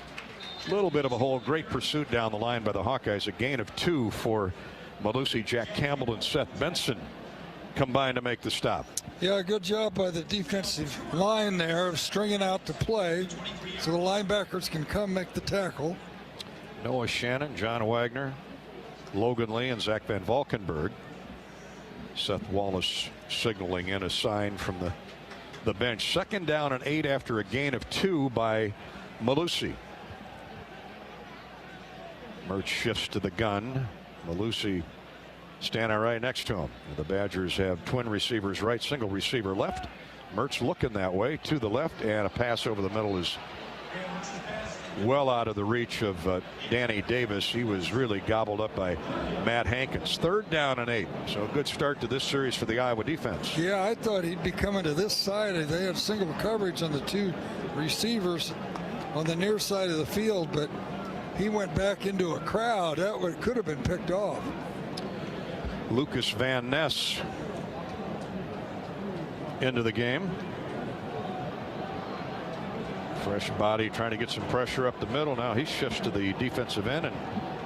little bit of a hole. Great pursuit down the line by the Hawkeyes. A gain of 2 for Malusi. Jack Campbell and Seth Benson combined to make the stop. Yeah, good job by the defensive line there of stringing out the play so the linebackers can come make the tackle. Noah Shannon, John Wagner, Logan Lee, and Zach Van Valkenburg. Seth Wallace signaling in a sign from the bench. 2nd down and 8 after a gain of 2 by Malusi. Mertz shifts to the gun. Malusi standing right next to him. The Badgers have twin receivers right, single receiver left. Mertz looking that way to the left, and a pass over the middle is well out of the reach of Danny Davis. He was really gobbled up by Matt Hankins. 3rd down and 8. So a good start to this series for the Iowa defense. Yeah, I thought he'd be coming to this side. They had single coverage on the 2 receivers on the near side of the field, but he went back into a crowd. That could have been picked off. Lucas Van Ness into the game. Fresh body trying to get some pressure up the middle. Now he shifts to the defensive end, and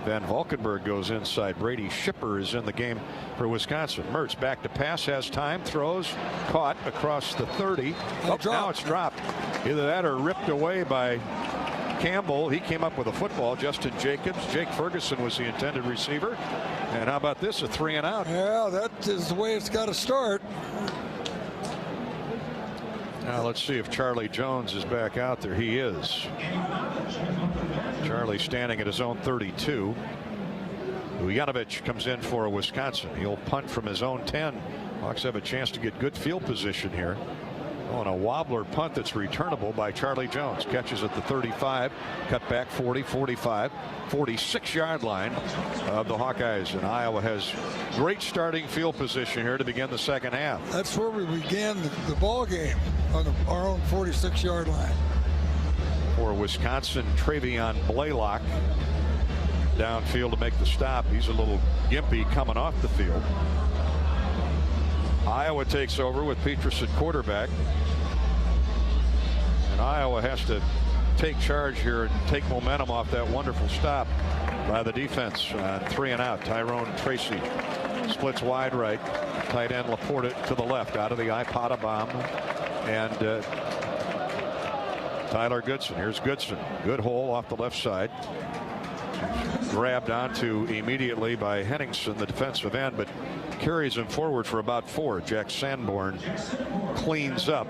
Van Valkenburg goes inside. Brady Shipper is in the game for Wisconsin. Mertz back to pass, has time, throws, caught across the 30. Now it's dropped. Either that or ripped away by Campbell. He came up with a football. Justin Jacobs. Jake Ferguson was the intended receiver. And how about this, a 3 and out? Yeah, that is the way it's got to start. Now let's see if Charlie Jones is back out there. He is. Charlie standing at his own 32. Ujanovic comes in for Wisconsin. He'll punt from his own 10. Hawks have a chance to get good field position here. On a wobbler punt that's returnable by Charlie Jones. Catches at the 35, cut back 40, 45, 46-yard line of the Hawkeyes. And Iowa has great starting field position here to begin the second half. That's where we began the ball game, on our own 46-yard line. For Wisconsin, Travion Blaylock downfield to make the stop. He's a little gimpy coming off the field. Iowa takes over with Petrus at quarterback. And Iowa has to take charge here and take momentum off that wonderful stop by the defense on 3 and out. Tyrone Tracy splits wide right. Tight end Laporta to the left out of the iPod bomb. And Tyler Goodson. Here's Goodson. Good hole off the left side. Grabbed onto immediately by Henningsen, the defensive end, but carries him forward for about 4. Jack Sanborn cleans up.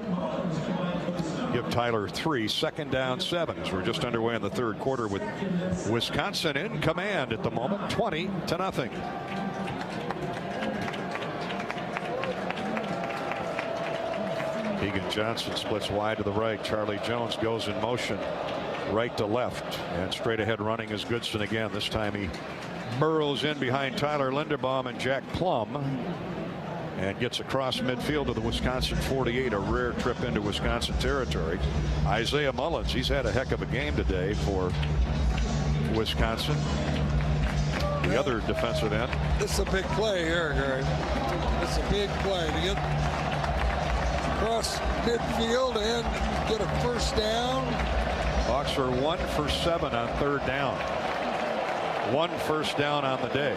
Give Tyler 3. 2nd down 7 as we're just underway in the third quarter with Wisconsin in command at the moment, 20-0. Keegan Johnson splits wide to the right. Charlie Jones goes in motion right to left, and straight ahead running is Goodson again. This time he burrows in behind Tyler Linderbaum and Jack Plum and gets across midfield to the Wisconsin 48. A rare trip into Wisconsin territory. Isaiah Mullins, he's had a heck of a game today for Wisconsin. The other defensive end. This is a big play here, Gary. It's a big play to get across midfield and get a first down. Hawks are 1 for 7 on 3rd down. 1 first down on the day.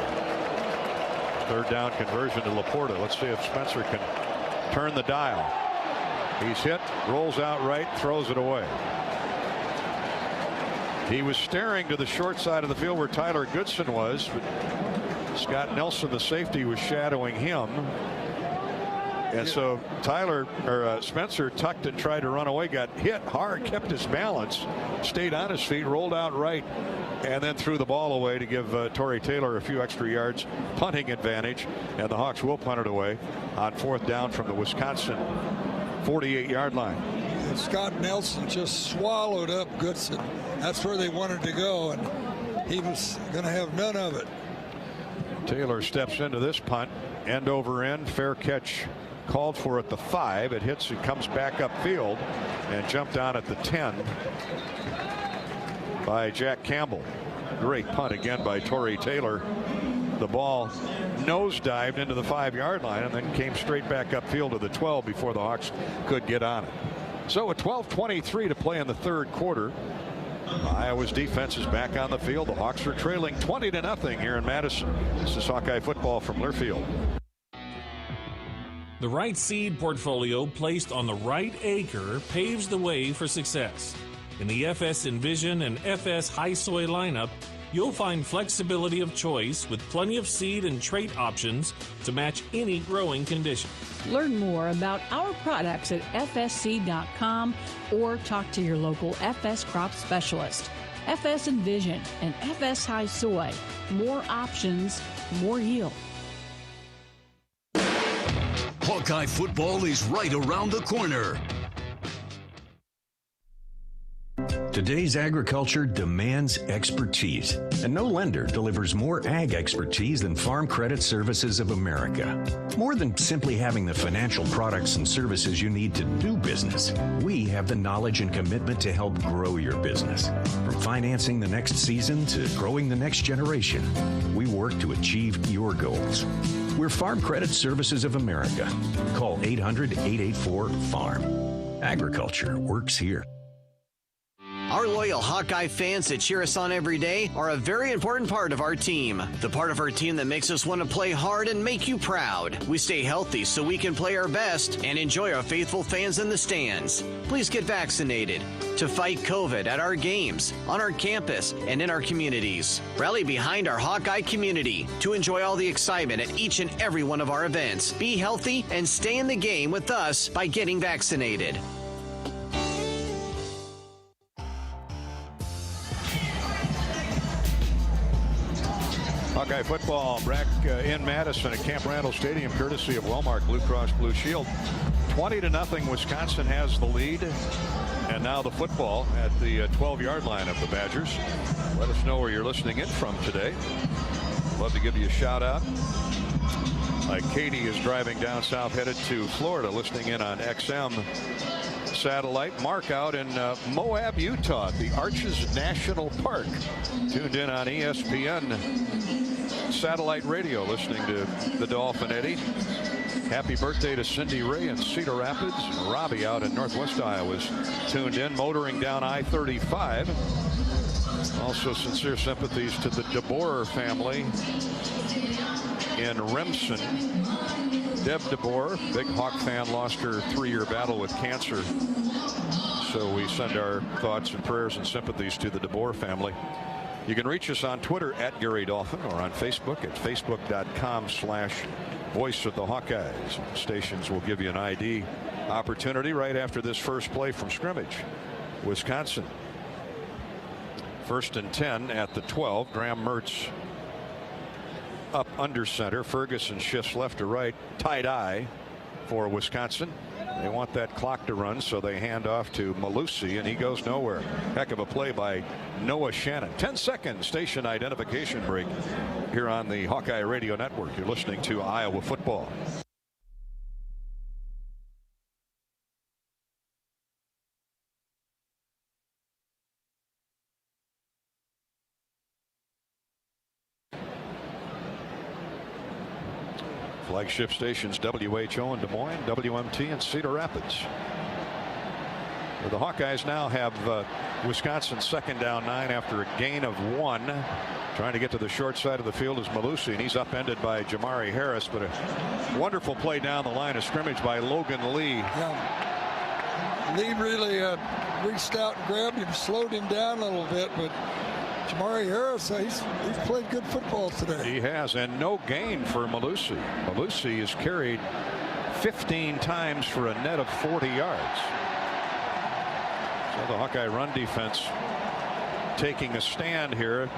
3rd down conversion to Laporta. Let's see if Spencer can turn the dial. He's hit, rolls out right, throws it away. He was staring to the short side of the field where Tyler Goodson was, but Scott Nelson, the safety, was shadowing him. And so Spencer tucked and tried to run away, got hit hard, kept his balance, stayed on his feet, rolled out right, and then threw the ball away to give Torrey Taylor a few extra yards, punting advantage, and the Hawks will punt it away on 4th down from the Wisconsin 48-yard line. And Scott Nelson just swallowed up Goodson. That's where they wanted to go, and he was going to have none of it. Taylor steps into this punt, end over end, fair catch called for at the 5. It hits and comes back upfield and jumped on at the 10 by Jack Campbell. Great punt again by Torrey Taylor. The ball nosedived into the 5-yard line and then came straight back upfield to the 12 before the Hawks could get on it. So with 12:23 to play in the third quarter, Iowa's defense is back on the field. The Hawks are trailing 20-0 here in Madison. This is Hawkeye football from Learfield. The right seed portfolio placed on the right acre paves the way for success. In the FS Envision and FS High Soy lineup, you'll find flexibility of choice with plenty of seed and trait options to match any growing condition. Learn more about our products at fsc.com or talk to your local FS crop specialist. FS Envision and FS High Soy. More options, more yield. Hawkeye football is right around the corner. Today's agriculture demands expertise, and no lender delivers more ag expertise than Farm Credit Services of America. More than simply having the financial products and services you need to do business, we have the knowledge and commitment to help grow your business. From financing the next season to growing the next generation, we work to achieve your goals. We're Farm Credit Services of America. Call 800-884-FARM. Agriculture works here. Our loyal Hawkeye fans that cheer us on every day are a very important part of our team. The part of our team that makes us want to play hard and make you proud. We stay healthy so we can play our best and enjoy our faithful fans in the stands. Please get vaccinated to fight COVID at our games, on our campus, and in our communities. Rally behind our Hawkeye community to enjoy all the excitement at each and every one of our events. Be healthy and stay in the game with us by getting vaccinated. Hawkeye football back in Madison at Camp Randall Stadium, courtesy of Wellmark Blue Cross Blue Shield. 20-0, Wisconsin has the lead. And now the football at the 12-yard line of the Badgers. Let us know where you're listening in from today. Love to give you a shout out. Like Katie is driving down south headed to Florida, listening in on XM satellite. Mark out in Moab, Utah, the Arches National Park. Tuned in on ESPN satellite radio, listening to the Dolphin Eddie. Happy birthday to Cindy Ray in Cedar Rapids. Robbie out in Northwest Iowa is tuned in, motoring down I-35. Also sincere sympathies to the DeBoer family in Remsen. Deb DeBoer, big Hawk fan, lost her 3-year battle with cancer. So we send our thoughts and prayers and sympathies to the DeBoer family. You can reach us on Twitter at Gary Dolphin or on Facebook at facebook.com/Voice of the Hawkeyes. Stations will give you an ID opportunity right after this first play from scrimmage. Wisconsin. 1st and 10 at the 12. Graham Mertz up under center. Ferguson shifts left to right. Tight eye for Wisconsin. They want that clock to run, so they hand off to Malusi, and he goes nowhere. Heck of a play by Noah Shannon. 10-second station identification break here on the Hawkeye Radio Network. You're listening to Iowa football. Flagship stations WHO in Des Moines, WMT in Cedar Rapids. The Hawkeyes now have Wisconsin 2nd down 9 after a gain of 1. Trying to get to the short side of the field is Malusi, and he's upended by Jamari Harris. But a wonderful play down the line of scrimmage by Logan Lee. Yeah. Lee really reached out and grabbed him, slowed him down a little bit, but Jamari Harris, he's played good football today. He has, and no gain for Malusi. Malusi is carried 15 times for a net of 40 yards. So the Hawkeye run defense taking a stand here.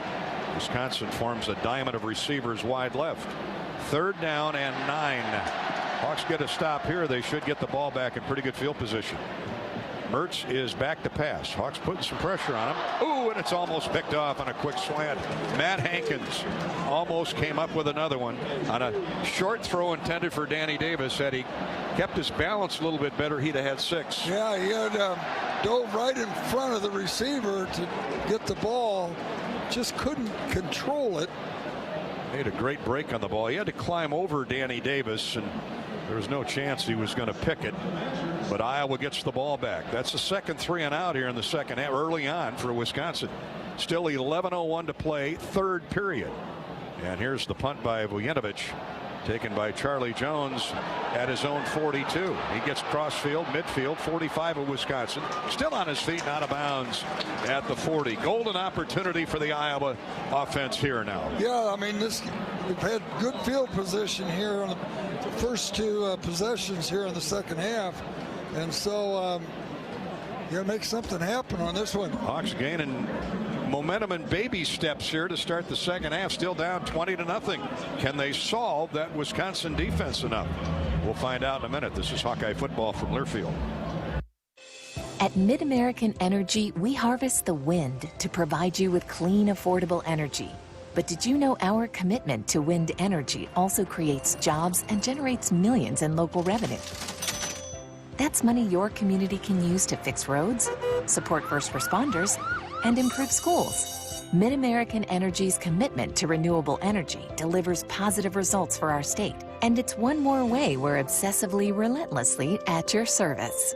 Wisconsin forms a diamond of receivers wide left. 3rd down and 9. Hawks get a stop here. They should get the ball back in pretty good field position. Mertz is back to pass. Hawks putting some pressure on him. Ooh, and it's almost picked off on a quick slant. Matt Hankins almost came up with another one on a short throw intended for Danny Davis. Had he kept his balance a little bit better, he'd have had 6. Yeah, he had dove right in front of the receiver to get the ball. Just couldn't control it. Made a great break on the ball. He had to climb over Danny Davis, and there was no chance he was going to pick it. But Iowa gets the ball back. That's the second 3 and out here in the second half, early on for Wisconsin. Still 11:01 to play, 3rd period. And here's the punt by Vujanovic, taken by Charlie Jones at his own 42. He gets crossfield, midfield, 45 of Wisconsin. Still on his feet, not out of bounds at the 40. Golden opportunity for the Iowa offense here now. Yeah, I mean, we've had good field position here on the first 2 possessions here in the second half. And so you got to make something happen on this one. Hawks gaining momentum and baby steps here to start the second half. Still down 20-0. Can they solve that Wisconsin defense enough? We'll find out in a minute. This is Hawkeye football from Learfield. At Mid-American Energy, we harvest the wind to provide you with clean, affordable energy. But did you know our commitment to wind energy also creates jobs and generates millions in local revenue? That's money your community can use to fix roads, support first responders, and improve schools. Mid-American Energy's commitment to renewable energy delivers positive results for our state, and it's one more way we're obsessively, relentlessly at your service.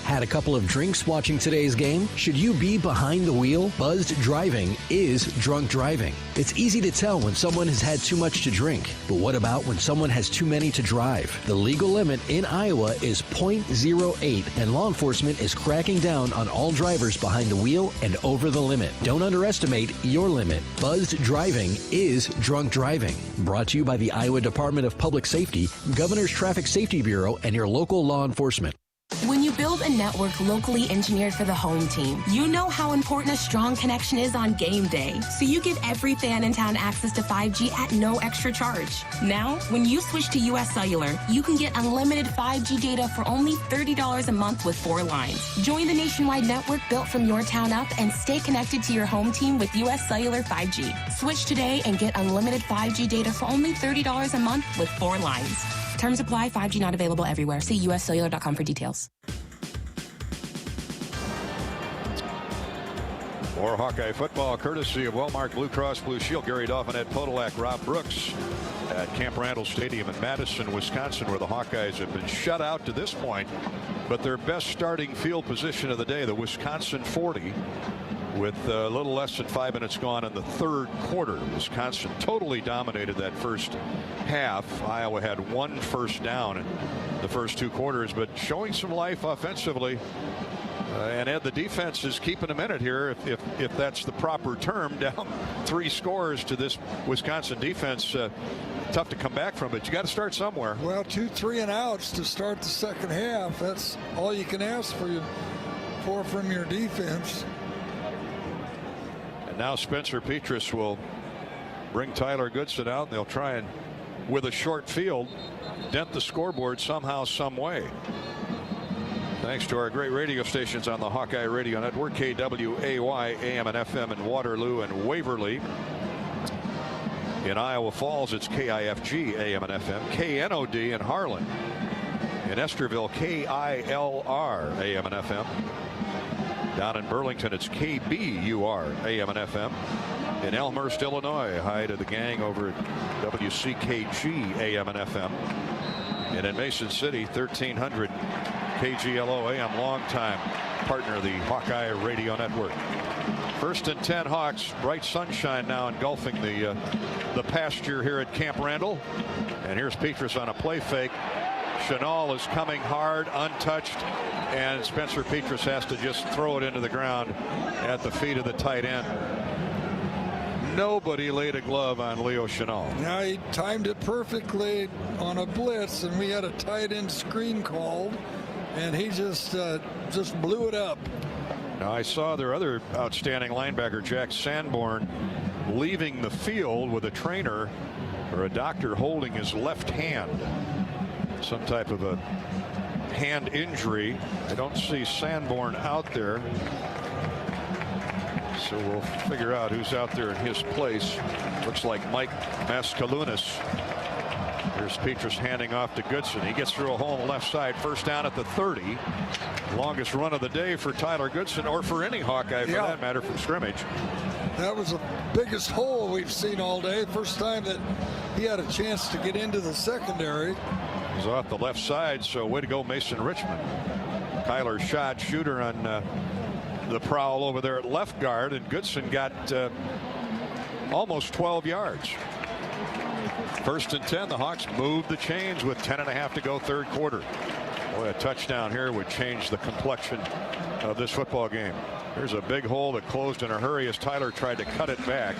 Had a couple of drinks watching today's game? Should you be behind the wheel? Buzzed driving is drunk driving. It's easy to tell when someone has had too much to drink. But what about when someone has too many to drive? The legal limit in Iowa is .08, and law enforcement is cracking down on all drivers behind the wheel and over the limit. Don't underestimate your limit. Buzzed driving is drunk driving. Brought to you by the Iowa Department of Public Safety, Governor's Traffic Safety Bureau, and your local law enforcement. When you build build a network locally engineered for the home team. You know how important a strong connection is on game day, so you give every fan in town access to 5G at no extra charge. Now, when you switch to US Cellular, you can get unlimited 5G data for only $30 a month with 4 lines. Join the nationwide network built from your town up and stay connected to your home team with US Cellular 5G. Switch today and get unlimited 5G data for only $30 a month with 4 lines. Terms apply. 5G not available everywhere. See uscellular.com for details. More Hawkeye football courtesy of Wellmark Blue Cross Blue Shield. Gary Dolphin, Ed Podolak, Rob Brooks at Camp Randall Stadium in Madison, Wisconsin, where the Hawkeyes have been shut out to this point. But their best starting field position of the day, the Wisconsin 40, with a little less than 5 minutes gone in the third quarter. Wisconsin totally dominated that first half. Iowa had 1 first down in the first 2 quarters, but showing some life offensively. And Ed, the defense is keeping them in it here, if that's the proper term. Down 3 scores to this Wisconsin defense. Tough to come back from, but you got to start somewhere. Well, 2 3-and-outs to start the second half. That's all you can ask for from your defense. And now Spencer Petras will bring Tyler Goodson out, and they'll try and, with a short field, dent the scoreboard somehow, some way. Thanks to our great radio stations on the Hawkeye Radio Network, KWAY, AM and FM in Waterloo and Waverly. In Iowa Falls, it's KIFG, AM and FM, KNOD in Harlan. In Esterville, KILR, AM and FM. Down in Burlington, it's KBUR, AM and FM. In Elmhurst, Illinois, hi to the gang over at WCKG, AM and FM. And in Mason City, 1300 KGLO AM, longtime partner of the Hawkeye Radio Network. 1st and 10 Hawks. Bright sunshine now engulfing the pasture here at Camp Randall. And here's Petras on a play fake. Chenal is coming hard, untouched, and Spencer Petras has to just throw it into the ground at the feet of the tight end. Nobody laid a glove on Leo Chenal. Now he timed it perfectly on a blitz, and we had a tight end screen called, and he just blew it up. Now I saw their other outstanding linebacker, Jack Sanborn, leaving the field with a trainer or a doctor holding his left hand. Some type of a hand injury. I don't see Sanborn out there, so we'll figure out who's out there in his place. Looks like Mike Mascalunas. Here's Petras handing off to Goodson. He gets through a hole on the left side. First down at the 30. Longest run of the day for Tyler Goodson, or for any Hawkeye for that matter, from scrimmage. That was the biggest hole we've seen all day. First time that he had a chance to get into the secondary. He's off the left side, so way to go, Mason Richmond. Kyler Schott, shooter on the prowl over there at left guard, and Goodson got almost 12 yards. 1st and 10. The Hawks moved the chains with 10.5 to go, third quarter. Boy, a touchdown here would change the complexion of this football game. Here's a big hole that closed in a hurry as Tyler tried to cut it back.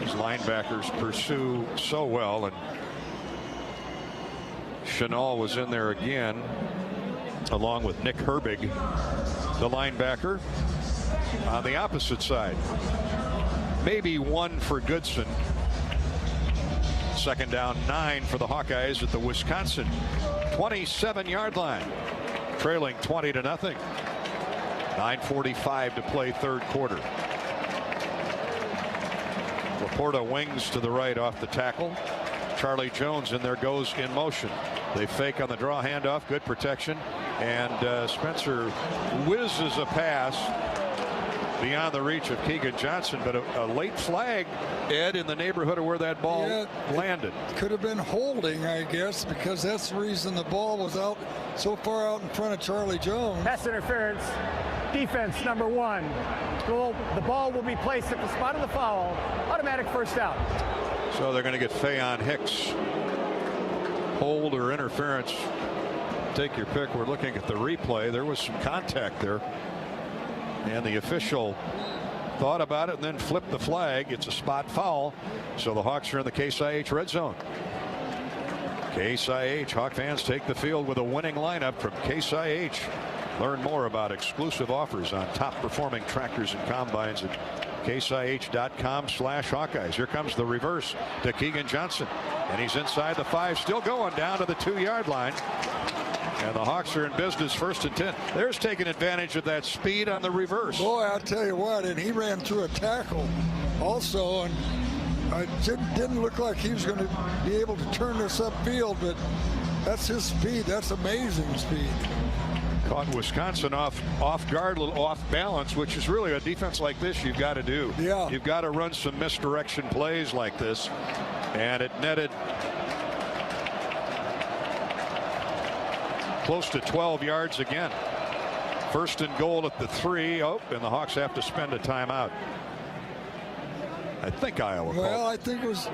Those linebackers pursue so well, and Chenal was in there again, along with Nick Herbig, the linebacker, on the opposite side. Maybe 1 for Goodson. 2nd down, 9 for the Hawkeyes at the Wisconsin 27-yard line, trailing 20-0. 9:45 to play, third quarter. Laporta wings to the right off the tackle. Charlie Jones in there, goes in motion. They fake on the draw handoff, good protection, and Spencer whizzes a pass beyond the reach of Keegan Johnson, but a late flag, Ed, in the neighborhood of where that ball landed. Could have been holding, I guess, because that's the reason the ball was out so far out in front of Charlie Jones. Pass interference, defense number 1. The ball will be placed at the spot of the foul. Automatic first down. So they're going to get Fayon Hicks. Hold or interference, take your pick. We're looking at the replay. There was some contact there, and the official thought about it and then flipped the flag. It's a spot foul, so the Hawks are in the Case IH red zone. Case IH. Hawk fans take the field with a winning lineup from Case IH. Learn more about exclusive offers on top performing tractors and combines at caseih.com/Hawkeyes. Here comes the reverse to Keegan Johnson, and he's inside the 5, still going down to the 2-yard line. And the Hawks are in business, 1st and 10. There's taking advantage of that speed on the reverse. Boy, I'll tell you what, and he ran through a tackle also, and it didn't look like he was going to be able to turn this upfield, but that's his speed. That's amazing speed. Caught Wisconsin off guard, a little off balance, which is really a defense like this you've got to do. Yeah. You've got to run some misdirection plays like this, and it netted close to 12 yards again. 1st and goal at the 3. Oh, and the Hawks have to spend a timeout. I think Iowa called. Well, I think it was.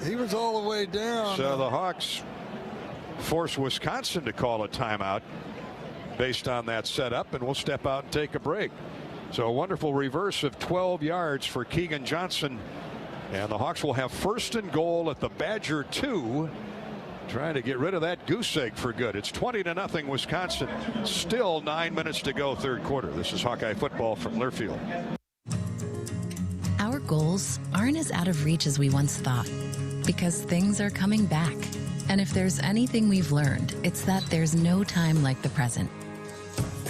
He was all the way down. So the Hawks force Wisconsin to call a timeout based on that setup, and we'll step out and take a break. So a wonderful reverse of 12 yards for Keegan Johnson, and the Hawks will have 1st and goal at the Badger 2, trying to get rid of that goose egg for good. It's 20-0 Wisconsin. Still 9 minutes to go, 3rd quarter. This is Hawkeye football from Learfield. Our goals aren't as out of reach as we once thought, because things are coming back. And if there's anything we've learned, it's that there's no time like the present.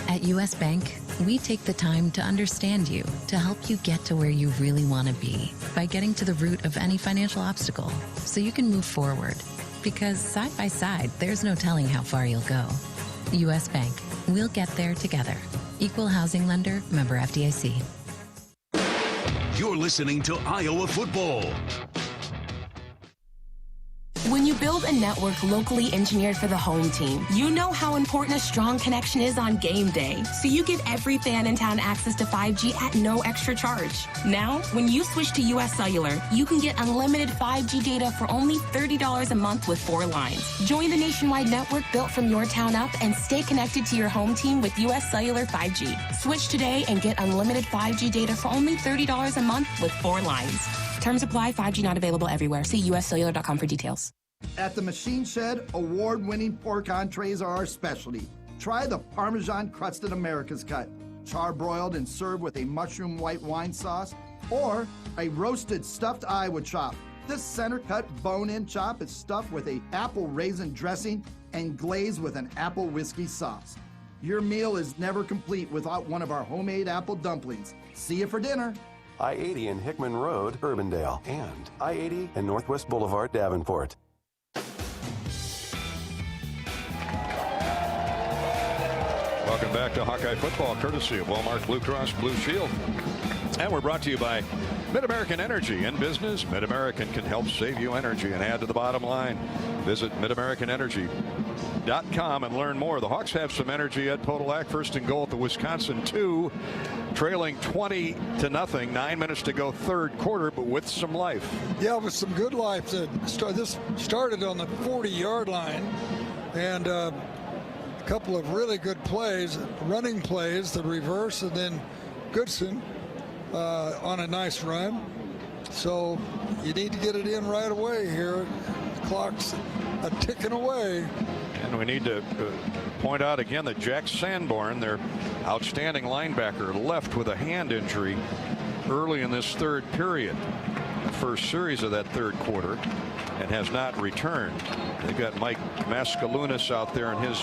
At U.S. Bank, we take the time to understand you, to help you get to where you really want to be by getting to the root of any financial obstacle so you can move forward. Because side by side, there's no telling how far you'll go. U.S. Bank, we'll get there together. Equal housing lender, member FDIC. You're listening to Iowa football. When you build a network locally engineered for the home team, you know how important a strong connection is on game day. So you give every fan in town access to 5G at no extra charge. Now, when you switch to US Cellular, you can get unlimited 5G data for only $30 a month with 4 lines. Join the nationwide network built from your town up and stay connected to your home team with US Cellular 5G. Switch today and get unlimited 5G data for only $30 a month with 4 lines. Terms apply. 5G not available everywhere. See uscellular.com for details. At the Machine Shed, award-winning pork entrees are our specialty. Try the Parmesan crusted America's Cut, charbroiled and served with a mushroom white wine sauce, or a roasted stuffed Iowa chop. This center-cut bone-in chop is stuffed with a apple raisin dressing and glazed with an apple whiskey sauce. Your meal is never complete without one of our homemade apple dumplings. See you for dinner. I-80 and Hickman Road, Urbandale, and I-80 and Northwest Boulevard, Davenport. Welcome back to Hawkeye football, courtesy of Walmart Blue Cross Blue Shield. And we're brought to you by Mid-American Energy. In business, Mid-American can help save you energy and add to the bottom line. Visit MidAmericanEnergy.com and learn more. The Hawks have some energy at Podolak. 1st and goal at the Wisconsin 2, trailing 20-0. 9 minutes to go, 3rd quarter, but with some life. Yeah, with some good life. This started on the 40-yard line, and a couple of really good plays, running plays, the reverse, and then Goodson on a nice run. So you need to get it in right away here. The clock's ticking away. And we need to point out again that Jack Sanborn, their outstanding linebacker, left with a hand injury early in this 3rd period, the first series of that 3rd quarter, and has not returned. They've got Mike Mascalunas out there in his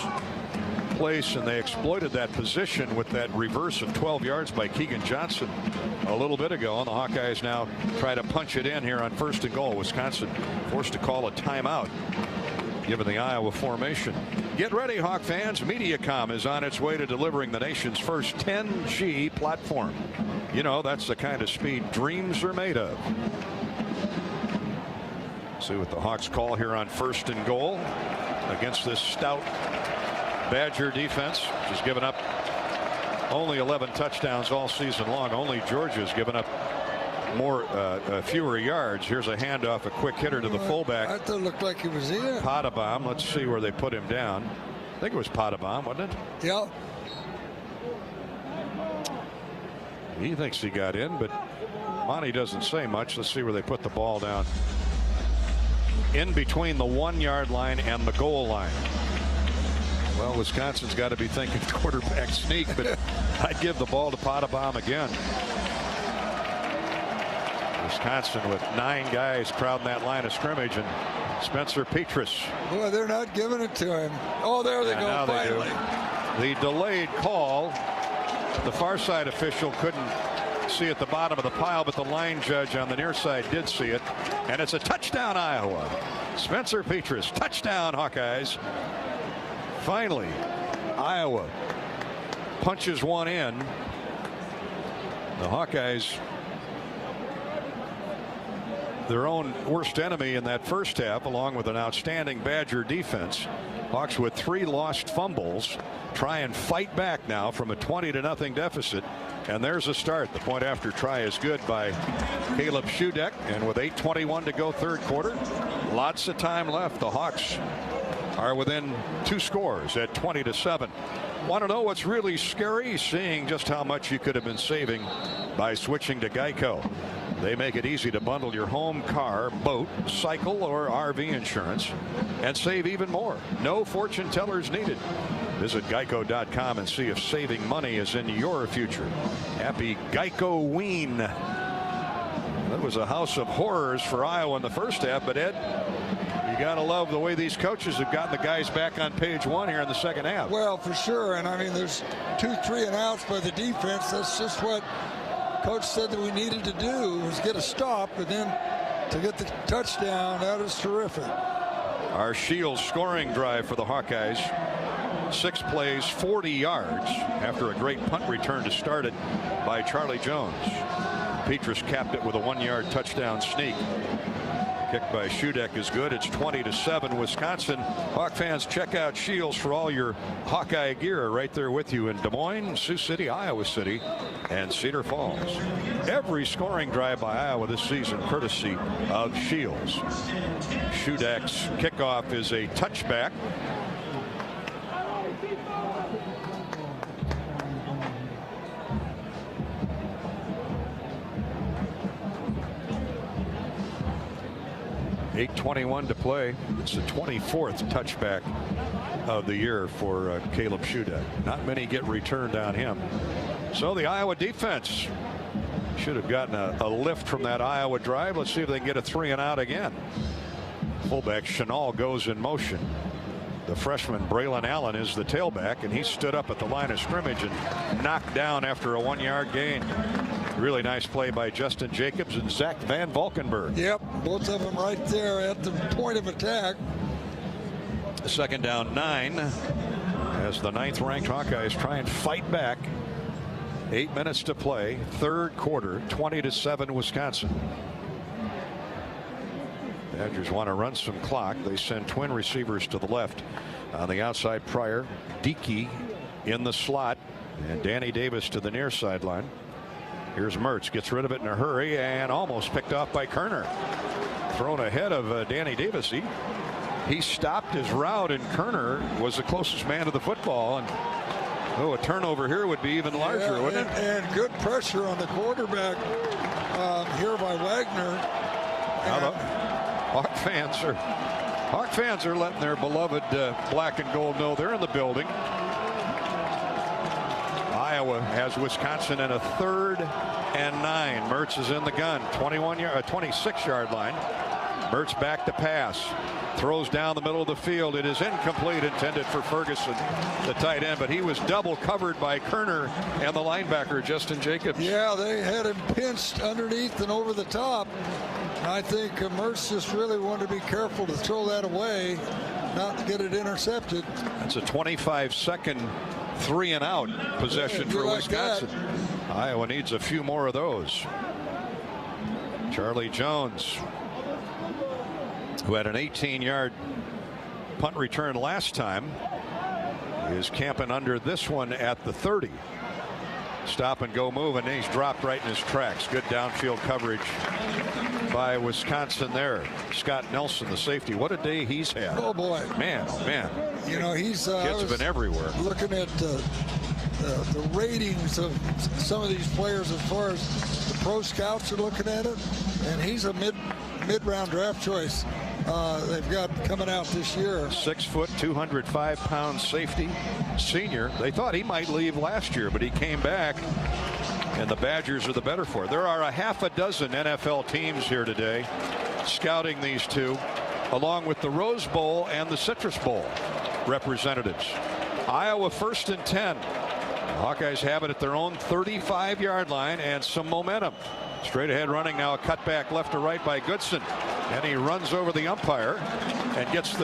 place, and they exploited that position with that reverse of 12 yards by Keegan Johnson a little bit ago. And the Hawkeyes now try to punch it in here on 1st and goal. Wisconsin forced to call a timeout given the Iowa formation. Get ready, Hawk fans. Mediacom is on its way to delivering the nation's first 10G platform. You know, that's the kind of speed dreams are made of. See what the Hawks call here on 1st and goal against this stout Badger defense, which has given up only 11 touchdowns all season long. Only Georgia's given up fewer yards. Here's a handoff, a quick hitter to the fullback. I thought it looked like he was in. Potabom. Let's see where they put him down. I think it was Potabom, wasn't it? Yeah. He thinks he got in, but Monty doesn't say much. Let's see where they put the ball down. in between the 1-yard line and the goal line. Well, Wisconsin's got to be thinking quarterback sneak, but I'd give the ball to Potabom again. Wisconsin with 9 guys crowding that line of scrimmage, and Spencer Petras. Boy, they're not giving it to him. Oh, there they go. Now finally. They do. The delayed call. The far side official couldn't see at the bottom of the pile, but the line judge on the near side did see it, and it's a touchdown, Iowa. Spencer Petras, touchdown, Hawkeyes. Finally, Iowa punches one in. The Hawkeyes, their own worst enemy in that first half, along with an outstanding Badger defense. Hawks with 3 lost fumbles try and fight back now from a 20-0 deficit. And there's a start. The point after try is good by Caleb Shudeck. And with 8:21 to go third quarter, lots of time left. The Hawks are within 2 scores at 20-7. Want to know what's really scary? Seeing just how much you could have been saving by switching to Geico. They make it easy to bundle your home, car, boat, cycle, or RV insurance and save even more. No fortune tellers needed. Visit geico.com and see if saving money is in your future. Happy Geico-ween. That was a house of horrors for Iowa in the first half, but Ed, you got to love the way these coaches have gotten the guys back on page 1 here in the second half. Well, for sure. And I mean, there's 2 3-and-outs by the defense. That's just what Coach said that we needed to do, was get a stop, and then to get the touchdown. That is terrific. Our Shields scoring drive for the Hawkeyes. 6 plays, 40 yards after a great punt return to start it by Charlie Jones. Petras capped it with a 1-yard touchdown sneak. Kick by Shudeck is good. It's 20-7 Wisconsin. Hawk fans, check out Shields for all your Hawkeye gear. Right there with you in Des Moines, Sioux City, Iowa City, and Cedar Falls. Every scoring drive by Iowa this season courtesy of Shields. Shudeck's kickoff is a touchback. .8:21 to play. It's the 24th touchback of the year for Caleb Shudeck. Not many get returned on him. So the Iowa defense should have gotten a lift from that Iowa drive. Let's see if they can get a 3-and-out again. Fullback Chenal goes in motion. The freshman Braylon Allen is the tailback, and he stood up at the line of scrimmage and knocked down after a 1-yard gain. Really nice play by Justin Jacobs and Zach Van Valkenburg. Yep, both of them right there at the point of attack. Second down 9 as the 9th-ranked Hawkeyes try and fight back. 8 minutes to play, third quarter, 20-7 Wisconsin. Badgers want to run some clock. They send twin receivers to the left. On the outside, Pryor, Dickey in the slot, and Danny Davis to the near sideline. Here's Mertz, gets rid of it in a hurry and almost picked off by Kerner. Thrown ahead of Danny Davis. He stopped his route, and Kerner was the closest man to the football. And a turnover here would be even larger, wouldn't it? And good pressure on the quarterback here by Wagner. Now the Hawk fans are letting their beloved black and gold know they're in the building. Iowa has Wisconsin in a 3rd and 9. Mertz is in the gun, 26-yard line. Mertz back to pass, throws down the middle of the field. It is incomplete, intended for Ferguson, the tight end, but he was double covered by Kerner and the linebacker Justin Jacobs. Yeah, they had him pinched underneath and over the top. I think Mertz just really wanted to be careful to throw that away, not to get it intercepted. That's a 25-second 3-and-out possession for Wisconsin. Iowa needs a few more of those. Charlie Jones, who had an 18-yard punt return last time, is camping under this one at the 30. Stop and go move, and he's dropped right in his tracks. Good downfield coverage by Wisconsin there. Scott Nelson, the safety. What a day he's had. Oh boy, man, oh man. You know, he's kids have been everywhere. Looking at the ratings of some of these players as far as the pro scouts are looking at it, and he's a mid-round draft choice. they've got coming out this year. 6 foot, 205-pound safety, senior. They thought he might leave last year, but he came back, and the Badgers are the better for it. There are a half a dozen NFL teams here today scouting these two, along with the Rose Bowl and the Citrus Bowl representatives. Iowa 1st and 10. The Hawkeyes have it at their own 35-yard line and some momentum. Straight ahead running now, a cutback left to right by Goodson, and he runs over the umpire and gets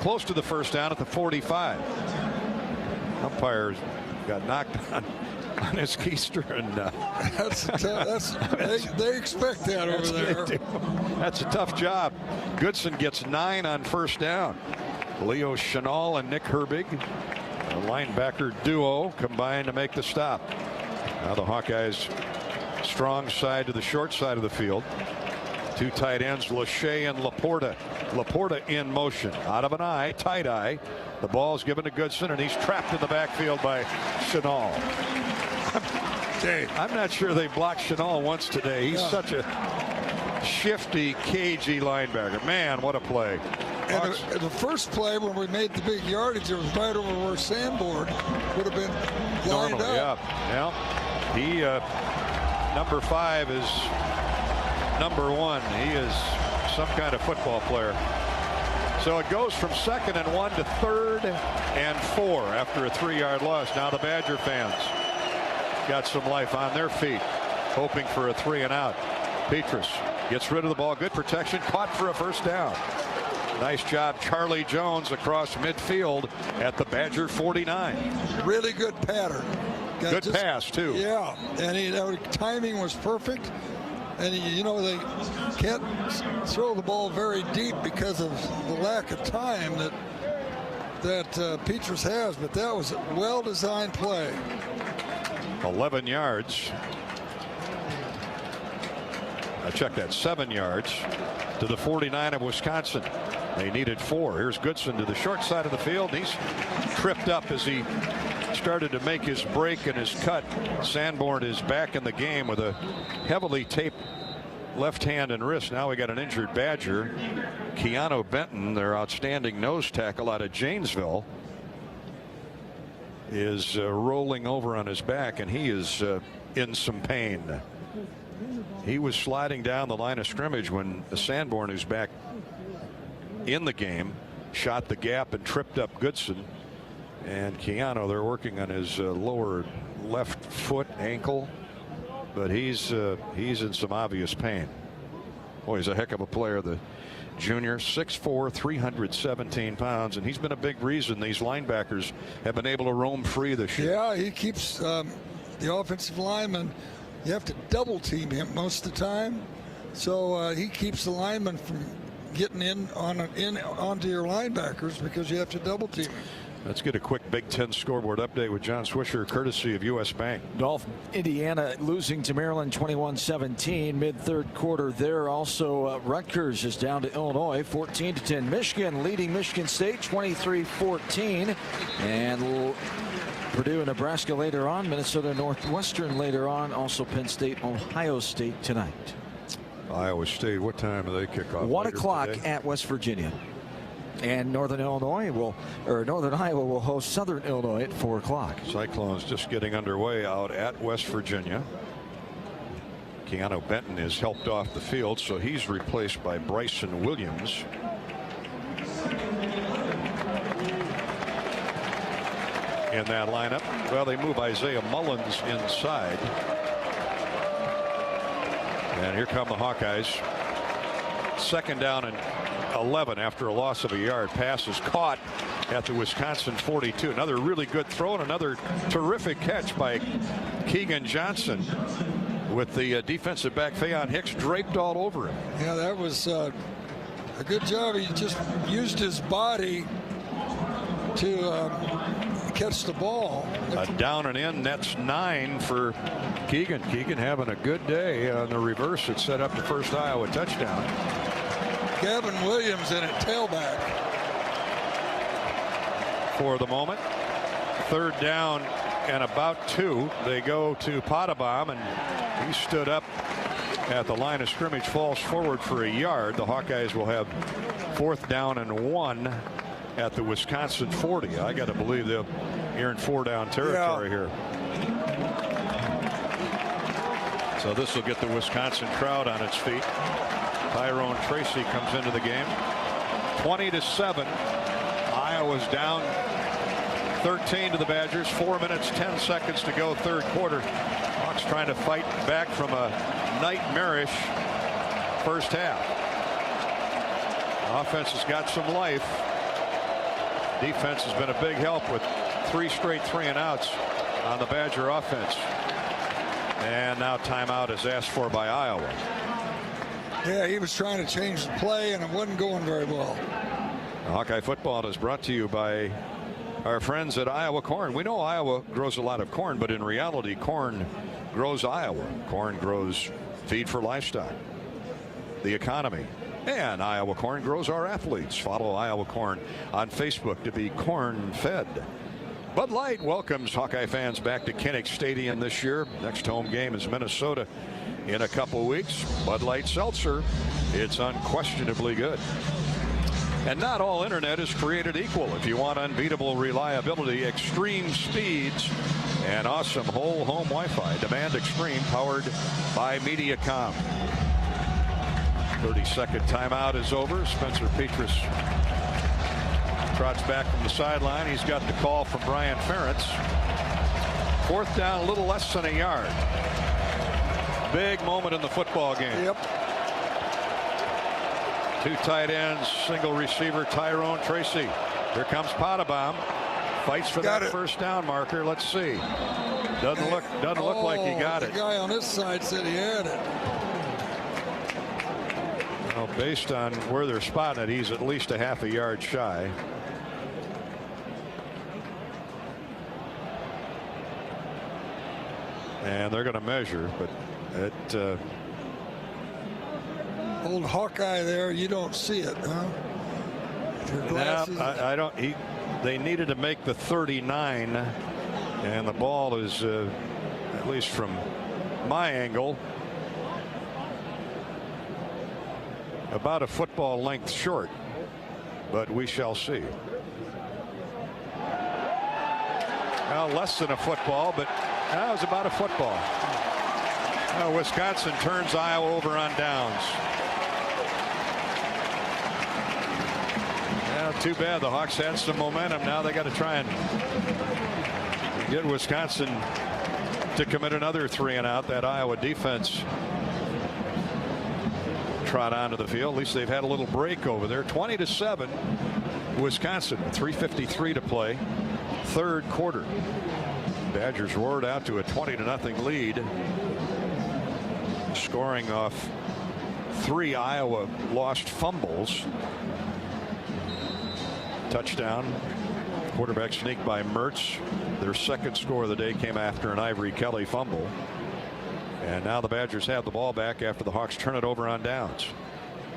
close to the first down at the 45. Umpire got knocked on his keister, and they expect that over there. That's a tough job. Goodson gets 9 on first down. Leo Chenal and Nick Herbig, a linebacker duo, combined to make the stop. Now the Hawkeyes strong side to the short side of the field. Two tight ends, Lachey and Laporta. Laporta in motion, out of an eye, tight eye. The ball's given to Goodson, and he's trapped in the backfield by Chenal. I'm not sure they blocked Chenal once today. He's such a shifty, cagey linebacker. Man, what a play. And the first play when we made the big yardage, it was right over where Sandboard would have been lined up. Yeah. He, number 5 is number 1. He is some kind of football player. So it goes from 2nd and 1 to 3rd and 4 after a 3-yard loss. Now the Badger fans got some life on their feet, hoping for a 3 and out. Petrus gets rid of the ball. Good protection. Caught for a first down. Nice job, Charlie Jones, across midfield at the Badger 49. Really good pattern. Good pass, too. Yeah, and timing was perfect. And, they can't throw the ball very deep because of the lack of time that Petrus has. But that was a well-designed play. 11 yards. I checked that. 7 yards to the 49 of Wisconsin. They needed 4. Here's Goodson to the short side of the field. He's tripped up as he started to make his break and his cut. Sanborn is back in the game with a heavily taped left hand and wrist. Now we got an injured Badger. Keanu Benton, their outstanding nose tackle out of Janesville, is rolling over on his back, and he is in some pain. He was sliding down the line of scrimmage when Sanborn, who's back in the game, shot the gap and tripped up Goodson. And Keanu, they're working on his lower left foot, ankle, but he's in some obvious pain. Boy, he's a heck of a player, the junior, 6'4", 317 pounds, and he's been a big reason these linebackers have been able to roam free this year. Yeah, he keeps the offensive lineman. You have to double team him most of the time, so he keeps the lineman from getting onto your linebackers because you have to double team him. Let's get a quick Big Ten scoreboard update with John Swisher, courtesy of U.S. Bank. Indiana losing to Maryland 21-17 mid-third quarter there. Also, Rutgers is down to Illinois 14-10. Michigan leading Michigan State 23-14. And Purdue and Nebraska later on. Minnesota Northwestern later on. Also Penn State, Ohio State tonight. Iowa State, what time do they kick off? 1 o'clock at West Virginia. And Northern Iowa will host Southern Illinois at 4 o'clock. Cyclones just getting underway out at West Virginia. Keanu Benton is helped off the field, so he's replaced by Bryson Williams. In that lineup, well, they move Isaiah Mullins inside. And here come the Hawkeyes. 2nd down and 11 after a loss of a yard. Pass is caught at the Wisconsin 42. Another really good throw and another terrific catch by Keegan Johnson with the defensive back Faion Hicks draped all over him. Yeah, that was a good job. He just used his body to catch the ball. A down and in. That's 9 for Keegan. Keegan having a good day on the reverse. It set up the first Iowa touchdown. Gavin Williams in at tailback. For the moment, 3rd down and about 2. They go to Potabom, and he stood up at the line of scrimmage falls forward for a yard. The Hawkeyes will have 4th down and 1 at the Wisconsin 40. I got to believe they're in 4-down territory here. So this will get the Wisconsin crowd on its feet. Tyrone Tracy comes into the game. 20-7. Iowa's down 13 to the Badgers. 4 minutes 10 seconds to go, third quarter. Hawks trying to fight back from a nightmarish first half. Offense has got some life. Defense has been a big help with 3 straight 3-and-outs on the Badger offense. And now timeout is asked for by Iowa. Yeah, he was trying to change the play, and it wasn't going very well. Hawkeye football is brought to you by our friends at Iowa Corn. We know Iowa grows a lot of corn, but in reality, corn grows Iowa. Corn grows feed for livestock, the economy, and Iowa Corn grows our athletes. Follow Iowa Corn on Facebook to be corn-fed. Bud Light welcomes Hawkeye fans back to Kinnick Stadium this year. Next home game is Minnesota in a couple weeks. Bud Light Seltzer, it's unquestionably good. And not all internet is created equal. If you want unbeatable reliability, extreme speeds, and awesome whole home Wi-Fi, demand Extreme, powered by Mediacom. 30-second timeout is over. Spencer Petras trots back from the sideline. He's got the call from Brian Ferentz. 4th down, a little less than a yard. Big moment in the football game. Yep. 2 tight ends, single receiver, Tyrone Tracy. Here comes Potabom. Fights for that first down marker. Let's see. Doesn't look like he got it. The guy on this side said he had it. Well, based on where they're spotting it, he's at least a half a yard shy. And they're going to measure, but it. Old Hawkeye there, you don't see it, huh? Your glasses. I don't. They needed to make the 39, and the ball is, at least from my angle, about a football length short, but we shall see. Well, less than a football, but that was about a football. Now Wisconsin turns Iowa over on downs. Too bad. The Hawks had some momentum. Now they got to try and get Wisconsin to commit another 3-and-out. That Iowa defense trot onto the field. At least they've had a little break over there. 20-7 Wisconsin, 3:53 to play, third quarter. Badgers roared out to a 20-0 lead, scoring off 3 Iowa lost fumbles. Touchdown, quarterback sneak by Mertz. Their second score of the day came after an Ivory Kelly fumble. And now the Badgers have the ball back after the Hawks turn it over on downs.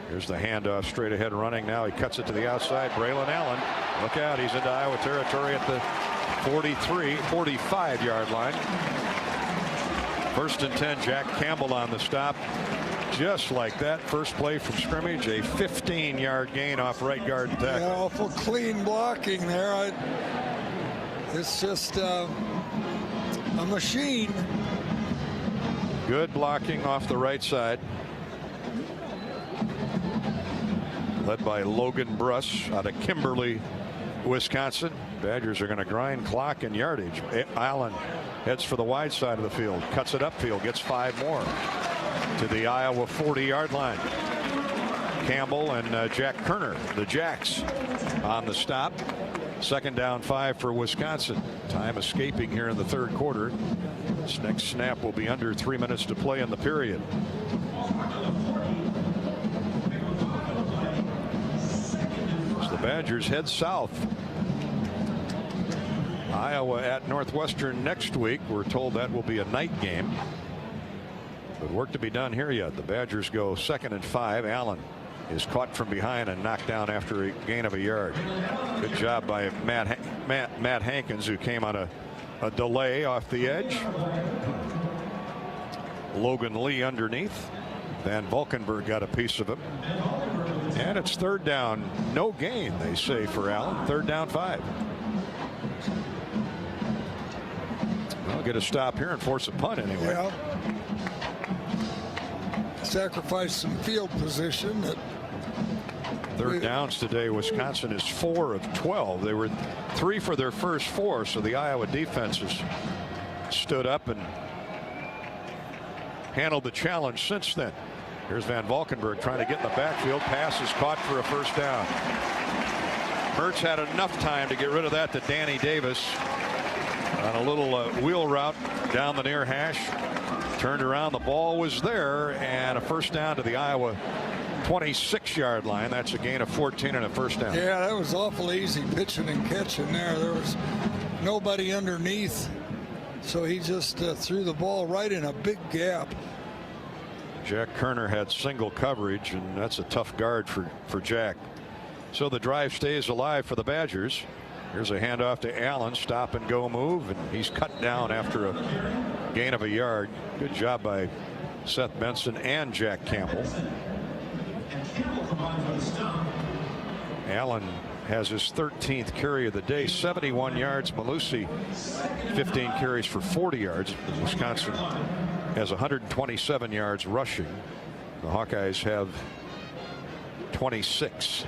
Here's the handoff, straight ahead running. Now he cuts it to the outside. Braylon Allen, look out, he's into Iowa territory at the 45-yard line. 1st and 10, Jack Campbell on the stop. Just like that, first play from scrimmage, a 15-yard gain off right guard tackle. Yeah, awful clean blocking there. It's just a machine. Good blocking off the right side. Led by Logan Bruss out of Kimberly, Wisconsin. Badgers are going to grind clock and yardage. Allen heads for the wide side of the field, cuts it upfield, gets 5 more to the Iowa 40-yard line. Campbell and Jack Kerner, the Jacks, on the stop. 2nd down 5 for Wisconsin. Time escaping here in the third quarter. This next snap will be under 3 minutes to play in the period. As the Badgers head south. Iowa at Northwestern next week. We're told that will be a night game. But work to be done here yet. The Badgers go 2nd and 5. Allen is caught from behind and knocked down after a gain of a yard. Good job by Matt Hankins, who came on a delay off the edge. Logan Lee underneath. Van Valkenburg got a piece of it. And it's third down, no gain, they say, for Allen. Third down 5. I'll get a stop here and force a punt anyway. Yeah. Sacrifice some field position. Third downs today, Wisconsin is 4 of 12. They were 3 for their first 4, so the Iowa defense has stood up and handled the challenge since then. Here's Van Valkenburg trying to get in the backfield. Pass is caught for a first down. Mertz had enough time to get rid of that to Danny Davis on a little wheel route down the near hash. Turned around, the ball was there, and a first down to the Iowa 26-yard line. That's a gain of 14 and a first down. Yeah, that was awful easy pitching and catching there. There was nobody underneath, so he just threw the ball right in a big gap. Jack Kerner had single coverage, and that's a tough guard for Jack. So the drive stays alive for the Badgers. Here's a handoff to Allen, stop and go move, and he's cut down after a gain of a yard. Good job by Seth Benson and Jack Campbell. Allen has his 13th carry of the day, 71 yards. Malusi 15 carries for 40 yards. Wisconsin has 127 yards rushing. The Hawkeyes have 26.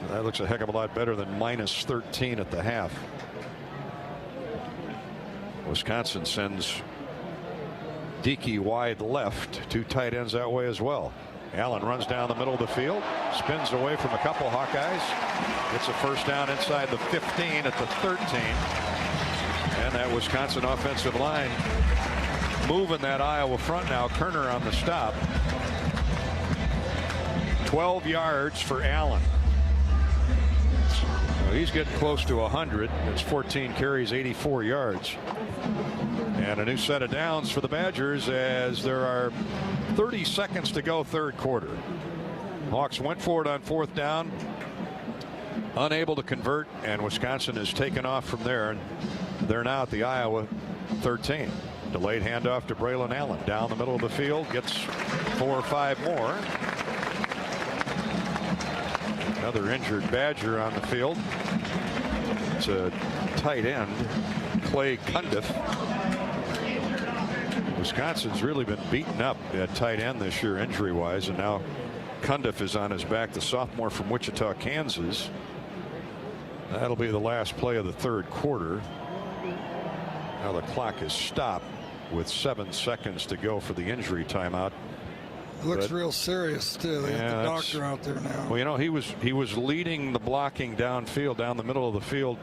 That looks a heck of a lot better than minus 13 at the half. Wisconsin sends Dickey wide left. 2 tight ends that way as well. Allen runs down the middle of the field, spins away from a couple Hawkeyes, gets a first down inside the 15 at the 13. And that Wisconsin offensive line moving that Iowa front now. Kerner on the stop. 12 yards for Allen. Well, he's getting close to 100. It's 14 carries, 84 yards. And a new set of downs for the Badgers as there are 30 seconds to go, third quarter. Hawks went for it on fourth down, unable to convert, and Wisconsin has taken off from there. And they're now at the Iowa 13. Delayed handoff to Braylon Allen down the middle of the field, gets 4 or 5 more. Another injured Badger on the field. It's a tight end, Clay Cundiff. Wisconsin's really been beaten up at tight end this year injury-wise, and now Cundiff is on his back, the sophomore from Wichita, Kansas. That'll be the last play of the third quarter. Now the clock is stopped with 7 seconds to go for the injury timeout. Looks real serious too. They got the doctor out there now. Well, you know, he was leading the blocking downfield, down the middle of the field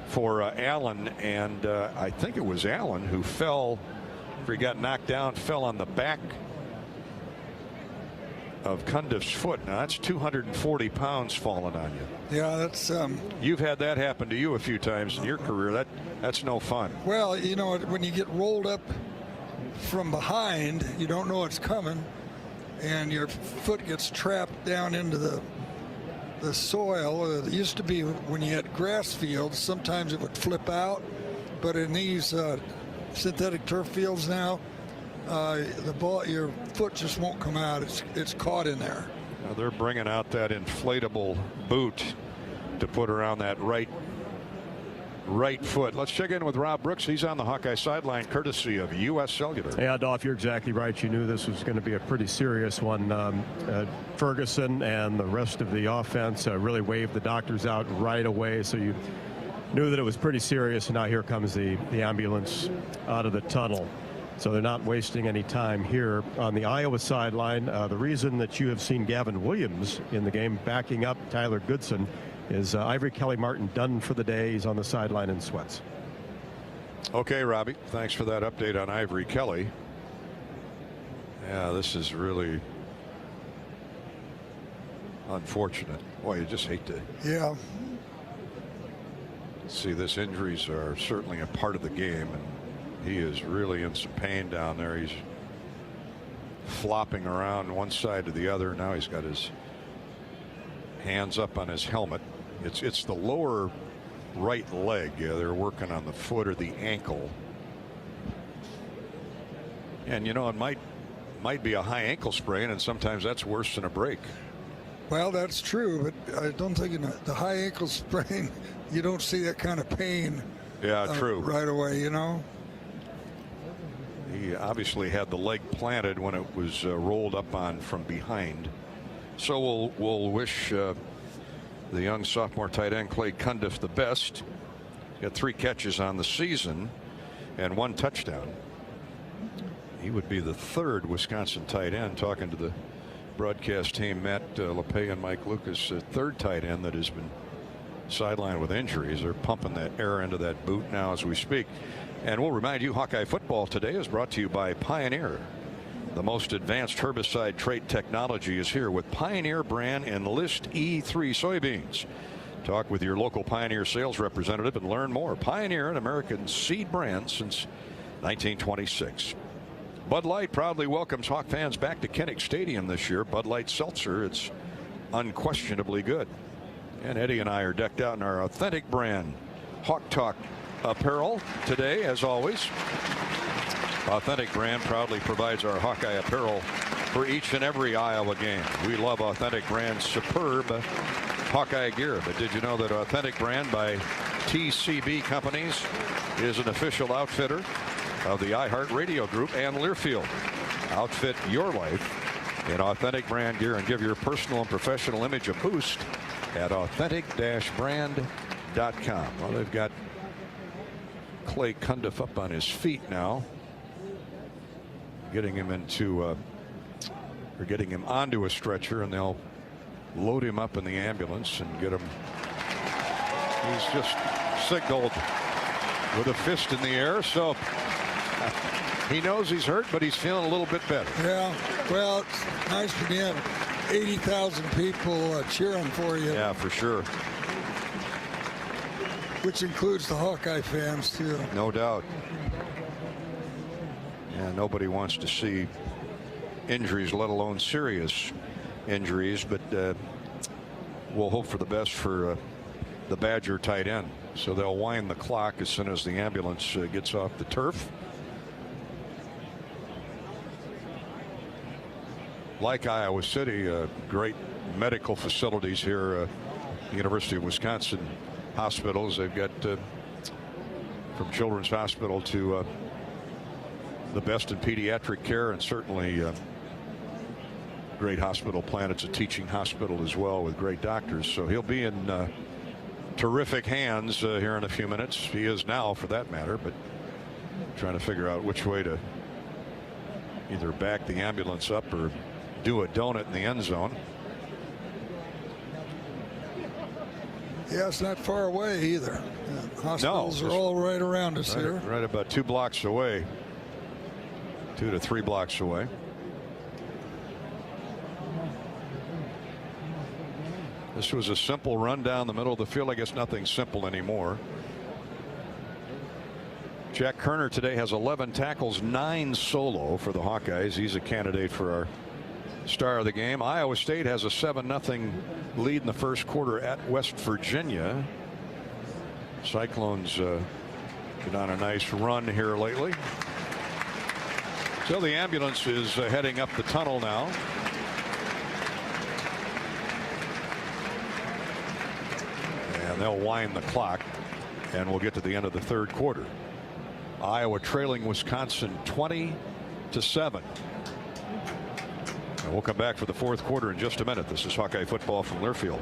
for Allen, and I think it was Allen who fell. He got knocked down, fell on the back of Cundiff's foot. Now that's 240 pounds falling on you. Yeah, that's you've had that happen to you a few times in your career. That's no fun. Well, you know, when you get rolled up from behind, you don't know it's coming, and your foot gets trapped down into the soil. It used to be when you had grass fields, sometimes it would flip out, but in these synthetic turf fields now, your foot just won't come out. It's caught in there. Now they're bringing out that inflatable boot to put around that right foot. Let's check in with Rob Brooks. He's on the Hawkeye sideline courtesy of U.S. Cellular. Yeah, Dolph, you're exactly right. You knew this was going to be a pretty serious one. Ferguson and the rest of the offense really waved the doctors out right away, so you knew that it was pretty serious. And now here comes the ambulance out of the tunnel. So they're not wasting any time here on the Iowa sideline. The reason that you have seen Gavin Williams in the game backing up Tyler Goodson is Ivory Kelly Martin done for the day. He's on the sideline in sweats. Okay, Robbie, thanks for that update on Ivory Kelly. Yeah, this is really unfortunate. Boy, you just hate to see this. Injuries are certainly a part of the game, and he is really in some pain down there. He's flopping around one side to the other. Now he's got his hands up on his helmet. It's the lower right leg. They're working on the foot or the ankle. And you know, it might might be a high ankle sprain, and sometimes that's worse than a break. Well, that's true, but I don't think in the high ankle sprain, you don't see that kind of pain. Yeah, true. Right away, you know. He obviously had the leg planted when it was rolled up on from behind. So we'll wish the young sophomore tight end Clay Cundiff the best. He got 3 catches on the season and 1 touchdown. He would be the 3rd Wisconsin tight end, talking to the broadcast team, Matt LePay and Mike Lucas, 3rd tight end that has been sidelined with injuries. They're pumping that air into that boot now as we speak. And we'll remind you, Hawkeye football today is brought to you by Pioneer. The most advanced herbicide trait technology is here with Pioneer brand Enlist E3 soybeans. Talk with your local Pioneer sales representative and learn more. Pioneer, an American seed brand since 1926. Bud Light proudly welcomes Hawk fans back to Kinnick Stadium this year. Bud Light Seltzer, it's unquestionably good. And Eddie and I are decked out in our authentic brand Hawk Talk apparel today, as always. Authentic brand proudly provides our Hawkeye apparel for each and every Iowa game. We love Authentic brand's superb Hawkeye gear. But did you know that Authentic brand by TCB Companies is an official outfitter of the iHeartRadio Group and Learfield? Outfit your life in Authentic brand gear and give your personal and professional image a boost at authentic-brand.com. Well, they've got Clay Cundiff up on his feet now, getting him onto a stretcher, and they'll load him up in the ambulance and get him. He's just signaled with a fist in the air, so he knows he's hurt, but he's feeling a little bit better. Yeah, well, it's nice to be having 80,000 people cheering for you. Yeah, for sure. Which includes the Hawkeye fans, too. No doubt. Yeah, nobody wants to see injuries, let alone serious injuries, but we'll hope for the best for the Badger tight end. So they'll wind the clock as soon as the ambulance gets off the turf. Like Iowa City, great medical facilities here. The University of Wisconsin hospitals. They've got from Children's Hospital to the best in pediatric care, and certainly great hospital plan. It's a teaching hospital as well with great doctors. So he'll be in terrific hands here in a few minutes. He is now, for that matter, but trying to figure out which way to either back the ambulance up or do a donut in the end zone. Yeah, it's not far away either. Hospitals are all right around us here. Right about 2 blocks away. 2 to 3 blocks away. This was a simple run down the middle of the field. I guess nothing simple anymore. Jack Kerner today has 11 tackles, 9 solo for the Hawkeyes. He's a candidate for our star of the game. Iowa State has a 7-0 lead in the first quarter at West Virginia. Cyclones been on a nice run here lately. So the ambulance is heading up the tunnel now. And they'll wind the clock, and we'll get to the end of the third quarter. Iowa trailing Wisconsin 20-7. And we'll come back for the fourth quarter in just a minute. This is Hawkeye football from Learfield.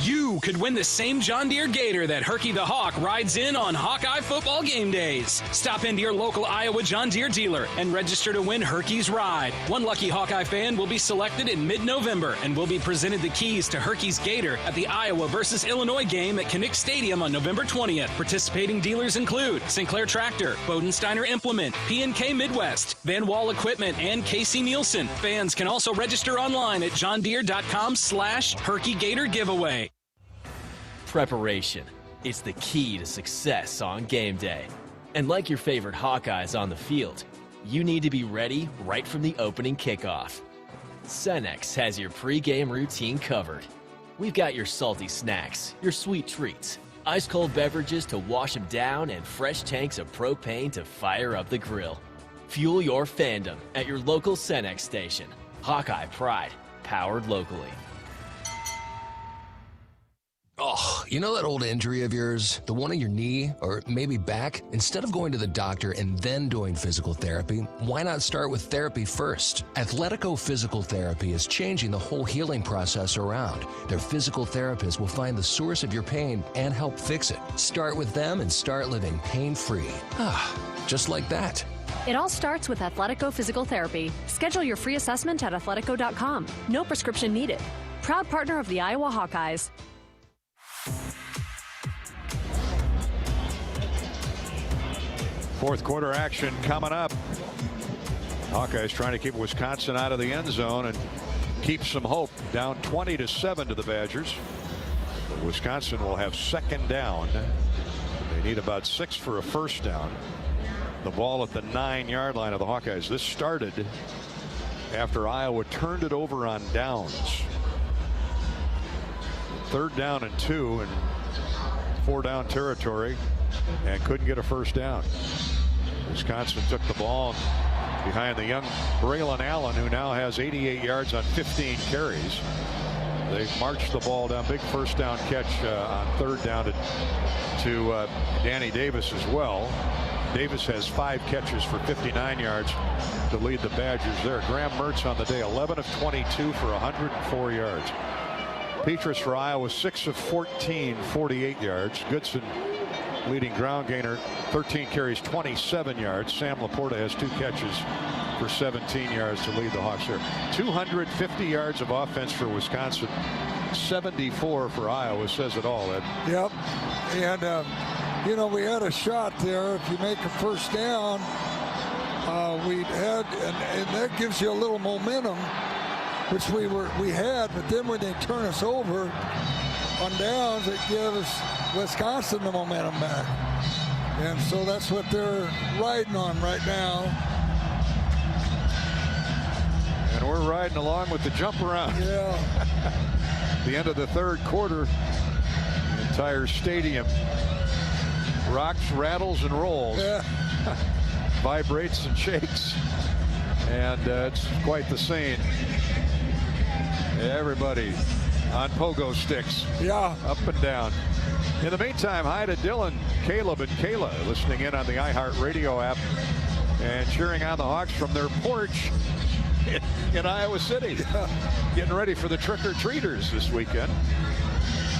You could win the same John Deere Gator that Herky the Hawk rides in on Hawkeye football game days. Stop into your local Iowa John Deere dealer and register to win Herky's ride. One lucky Hawkeye fan will be selected in mid-November and will be presented the keys to Herky's Gator at the Iowa versus Illinois game at Kinnick Stadium on November 20th. Participating dealers include Sinclair Tractor, Bodensteiner Implement, P&K Midwest, Van Wall Equipment, and Casey Nielsen. Fans can also register online at johndeere.com/Herky Gator giveaway. Preparation is the key to success on game day. And like your favorite Hawkeyes on the field, you need to be ready right from the opening kickoff. Cenex has your pregame routine covered. We've got your salty snacks, your sweet treats, ice-cold beverages to wash them down, and fresh tanks of propane to fire up the grill. Fuel your fandom at your local Cenex station. Hawkeye Pride, powered locally. Oh, you know that old injury of yours, the one in your knee or maybe back? Instead of going to the doctor and then doing physical therapy, why not start with therapy first? Athletico Physical Therapy is changing the whole healing process around. Their physical therapists will find the source of your pain and help fix it. Start with them and start living pain-free. Just like that. It all starts with Athletico Physical Therapy. Schedule your free assessment at athletico.com. No prescription needed. Proud partner of the Iowa Hawkeyes. Fourth quarter action coming up. Hawkeyes trying to keep Wisconsin out of the end zone and keep some hope. Down 20-7 to the Badgers. But Wisconsin will have second down. They need about 6 for a first down. The ball at the 9-yard line of the Hawkeyes. This started after Iowa turned it over on downs. 3rd down and 2 and 4-down territory and couldn't get a first down. Wisconsin took the ball behind the young Braylon Allen, who now has 88 yards on 15 carries. They marched the ball down. Big first down catch on 3rd down to Danny Davis as well. Davis has 5 catches for 59 yards to lead the Badgers there. Graham Mertz on the day, 11 of 22 for 104 yards. Petrus for Iowa, 6 of 14, 48 yards. Goodson leading ground gainer, 13 carries, 27 yards. Sam Laporta has 2 catches for 17 yards to lead the Hawks here. 250 yards of offense for Wisconsin, 74 for Iowa. Says it all, Ed. Yep. And, you know, we had a shot there. If you make a first down, we had, and that gives you a little momentum, which we had, but then when they turn us over on downs, it gives Wisconsin the momentum back. And so that's what they're riding on right now. And we're riding along with the jump around. Yeah. The end of the 3rd quarter, the entire stadium rocks, rattles, and rolls. Yeah. Vibrates and shakes. And it's quite the scene. Everybody on pogo sticks. Yeah. Up and down. In the meantime, hi to Dylan, Caleb, and Kayla listening in on the iHeartRadio app and cheering on the Hawks from their porch in Iowa City. Yeah. Getting ready for the trick-or-treaters this weekend.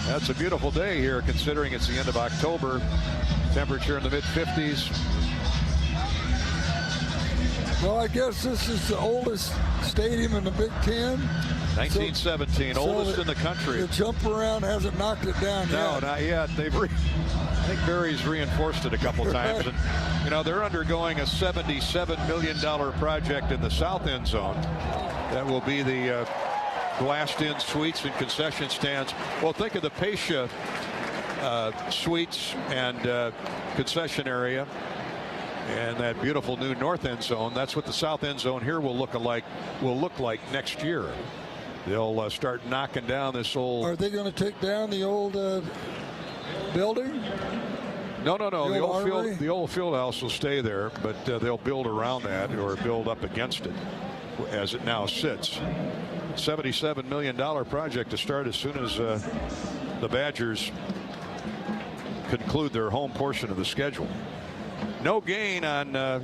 That's a beautiful day here considering it's the end of October. Temperature in the mid-50s. Well, I guess this is the oldest stadium in the Big Ten. 1917, oldest in the country. The jump around hasn't knocked it down yet. No, not yet. I think Barry's reinforced it a couple times. And, you know, they're undergoing a $77 million project in the south end zone. That will be the glassed-in suites and concession stands. Well, think of the Pasha suites and concession area. And that beautiful new north end zone. That's what the south end zone here will look like next year. They'll start knocking down this old. Are they going to take down the old building? No. The old field house will stay there, but they'll build around that or build up against it as it now sits. $77 million project to start as soon as the Badgers conclude their home portion of the schedule. No gain on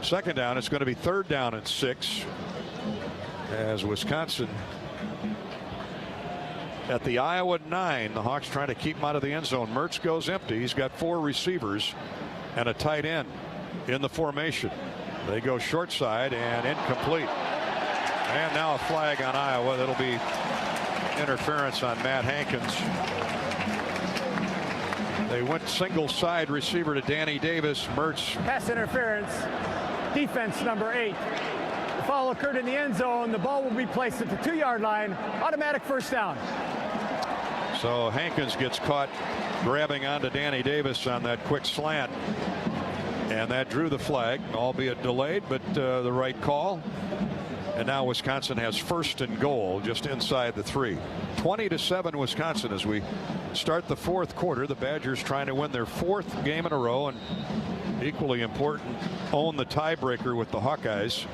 second down. It's going to be 3rd down and 6 as Wisconsin at the Iowa 9. The Hawks trying to keep him out of the end zone. Mertz goes empty. He's got 4 receivers and a tight end in the formation. They go short side and incomplete. And now a flag on Iowa. That'll be interference on Matt Hankins. They went single side receiver to Danny Davis. Mertz. Pass interference. Defense number 8. The foul occurred in the end zone. The ball will be placed at the 2-yard line. Automatic first down. So Hankins gets caught grabbing onto Danny Davis on that quick slant. And that drew the flag, albeit delayed, but the right call. And now Wisconsin has 1st and goal just inside the 3. 20-7 Wisconsin as we start the 4th quarter. The Badgers trying to win their 4th game in a row and equally important, own the tiebreaker with the Hawkeyes.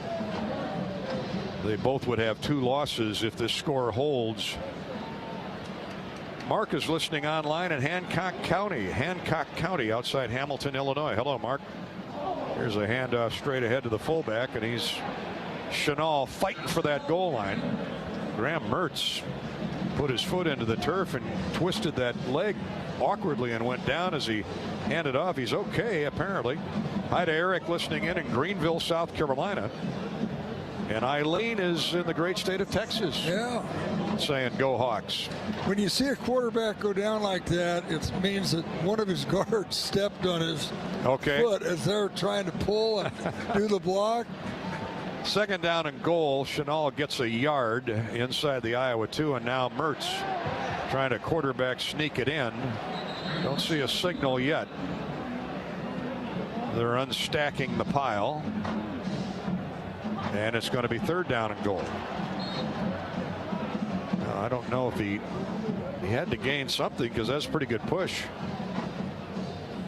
They both would have 2 losses if this score holds. Mark is listening online in Hancock County outside Hamilton, Illinois. Hello, Mark. Here's a handoff straight ahead to the fullback, and he's Chenal fighting for that goal line. Graham Mertz put his foot into the turf and twisted that leg awkwardly and went down as he handed off. He's okay, apparently. Hi to Eric listening in Greenville, South Carolina. And Eileen is in the great state of Texas. Yeah. Saying go Hawks. When you see a quarterback go down like that, it means that one of his guards stepped on his foot as they're trying to pull and do the block. Second down and goal. Chenal gets a yard inside the Iowa 2, and now Mertz trying to quarterback sneak it in. Don't see a signal yet. They're unstacking the pile. And it's going to be third down and goal. Now, I don't know if he had to gain something, because that's a pretty good push.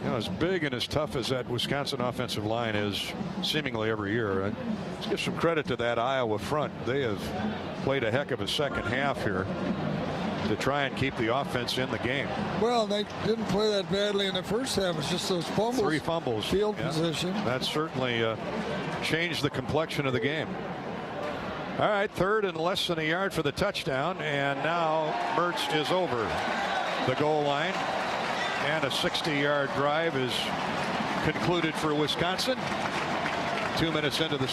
You know, as big and as tough as that Wisconsin offensive line is seemingly every year, let's give some credit to that Iowa front. They have played a heck of a second half here to try and keep the offense in the game. Well, they didn't play that badly in the first half. It's just those fumbles. 3 fumbles. Field position. That certainly changed the complexion of the game. All right, third and less than a yard for the touchdown, and now Mertz is over the goal line, and a 60-yard drive is concluded for Wisconsin. 2 minutes into the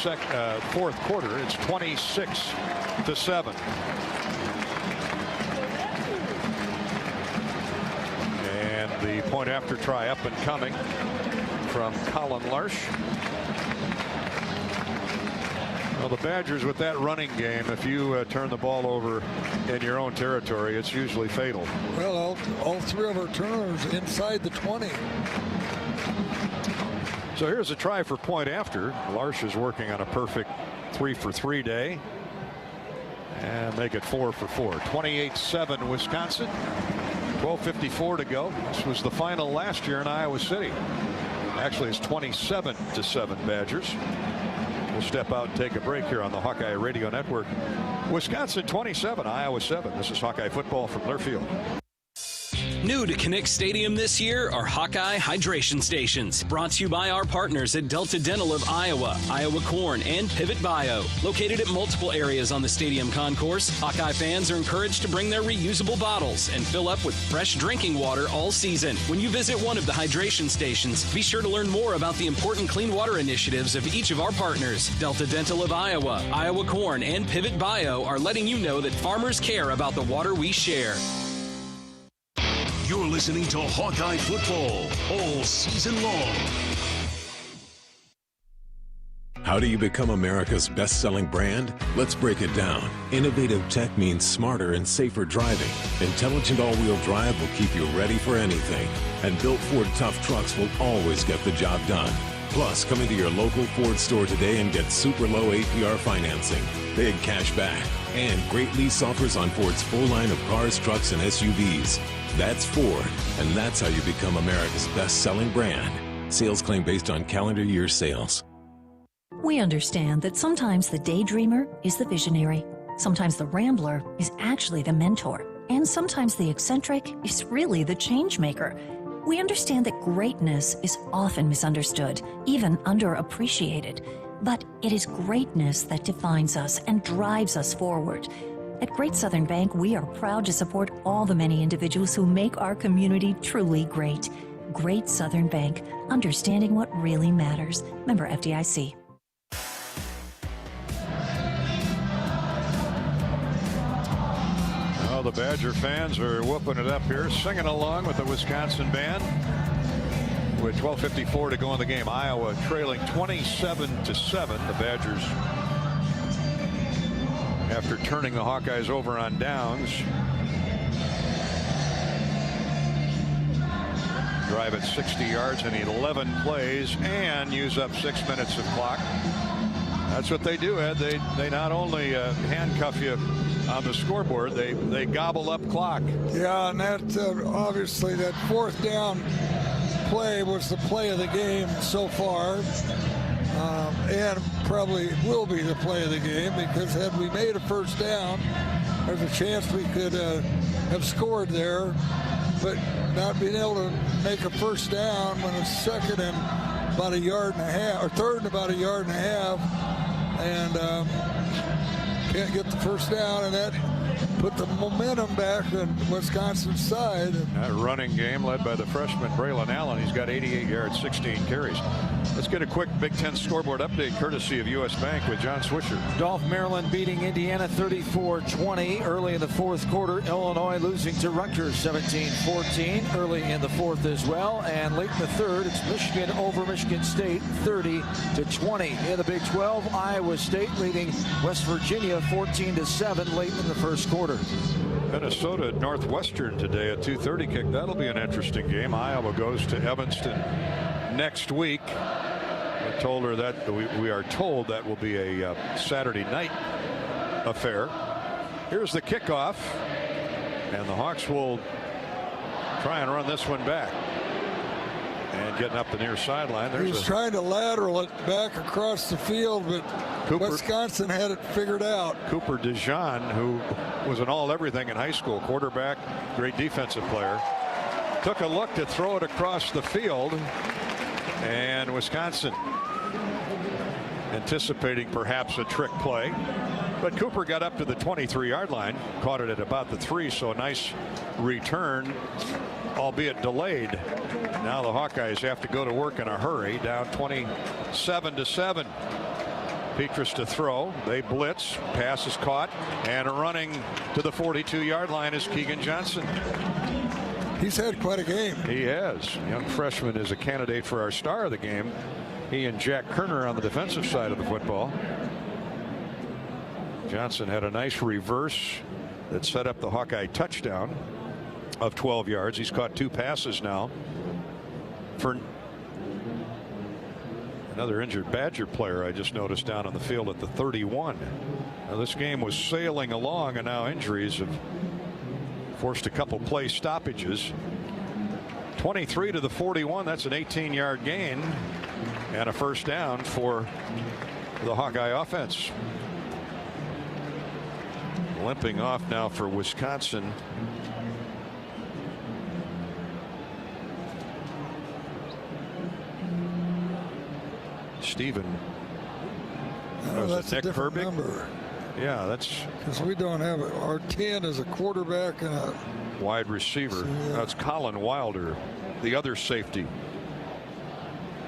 fourth quarter, it's 26-7. And the point after try up and coming from Colin Larsh. Well, the Badgers with that running game, if you turn the ball over in your own territory, it's usually fatal. Well, all 3 of our turnovers inside the 20. So here's a try for point after. Larsh is working on a perfect 3-for-3 day. And make it 4-for-4. 28-7 Wisconsin. 12:54 to go. This was the final last year in Iowa City. Actually, it's 27-7 Badgers. We'll step out and take a break here on the Hawkeye Radio Network. Wisconsin 27, Iowa 7. This is Hawkeye football from Learfield. New to Kinnick Stadium this year are Hawkeye hydration stations. Brought to you by our partners at Delta Dental of Iowa, Iowa Corn, and Pivot Bio. Located at multiple areas on the stadium concourse, Hawkeye fans are encouraged to bring their reusable bottles and fill up with fresh drinking water all season. When you visit one of the hydration stations, be sure to learn more about the important clean water initiatives of each of our partners. Delta Dental of Iowa, Iowa Corn, and Pivot Bio are letting you know that farmers care about the water we share. You're listening to Hawkeye football all season long. How do you become America's best-selling brand? Let's break it down. Innovative tech means smarter and safer driving. Intelligent all-wheel drive will keep you ready for anything. And built Ford tough trucks will always get the job done. Plus, come into your local Ford store today and get super low APR financing, big cash back, and great lease offers on Ford's full line of cars, trucks, and SUVs. That's Ford, and that's how you become America's best-selling brand. Sales claim based on calendar year sales. We understand that sometimes the daydreamer is the visionary, sometimes the rambler is actually the mentor, and sometimes the eccentric is really the change maker. We understand that greatness is often misunderstood, even underappreciated, but it is greatness that defines us and drives us forward. At Great Southern Bank, we are proud to support all the many individuals who make our community truly great. Great Southern Bank, understanding what really matters. Member FDIC. Well, the Badger fans are whooping it up here, singing along with the Wisconsin band. With 12:54 to go in the game, Iowa trailing 27-7. The Badgers, after turning the Hawkeyes over on downs, drive at 60 yards in 11 plays and use up 6 minutes of clock. That's what they do, Ed. They not only handcuff you on the scoreboard, they gobble up clock. Yeah, and that obviously that fourth down play was the play of the game so far, and probably will be the play of the game, because had we made a first down, there's a chance we could have scored there, but not being able to make a first down when it's second and about 1.5 yards, or third and about 1.5 yards, and can't get the first down, and that put the momentum back on Wisconsin's side. That running game led by the freshman Braylon Allen. He's got 88 yards, 16 carries. Let's get a quick Big Ten scoreboard update courtesy of U.S. Bank with John Swisher. Dolph Maryland beating Indiana 34-20 early in the fourth quarter. Illinois losing to Rutgers 17-14 early in the fourth as well. And late in the third, it's Michigan over Michigan State 30-20. In the Big 12, Iowa State leading West Virginia 14-7 late in the first quarter. Minnesota at Northwestern today at 2:30 kick. That'll be an interesting game. Iowa goes to Evanston next week. I told her that we are told that will be a Saturday night affair. Here's the kickoff, and the Hawks will try and run this one back. And getting up the near sideline. He was trying to lateral it back across the field, but Wisconsin had it figured out. Cooper DeJean, who was an all-everything in high school, quarterback, great defensive player, took a look to throw it across the field, and Wisconsin anticipating perhaps a trick play. But Cooper got up to the 23-yard line, caught it at about the 3, so a nice return, albeit delayed. Now the Hawkeyes have to go to work in a hurry, down 27-7. Petrus to throw. They blitz. Pass is caught, and running to the 42-yard line is Keegan Johnson. He's had quite a game. He has. Young freshman is a candidate for our star of the game. He and Jack Kerner on the defensive side of the football. Johnson had a nice reverse that set up the Hawkeye touchdown of 12 yards. He's caught 2 passes now for another injured Badger player I just noticed down on the field at the 31. Now this game was sailing along, and now injuries have forced a couple play stoppages. 23 to the 41. That's an 18-yard gain and a first down for the Hawkeye offense. Limping off now for Wisconsin. Steven. Oh, that's a Nick different Herbig? number. Yeah, that's because we don't have it. Our 10 is a quarterback and a wide receiver. So, yeah. That's Colin Wilder, the other safety.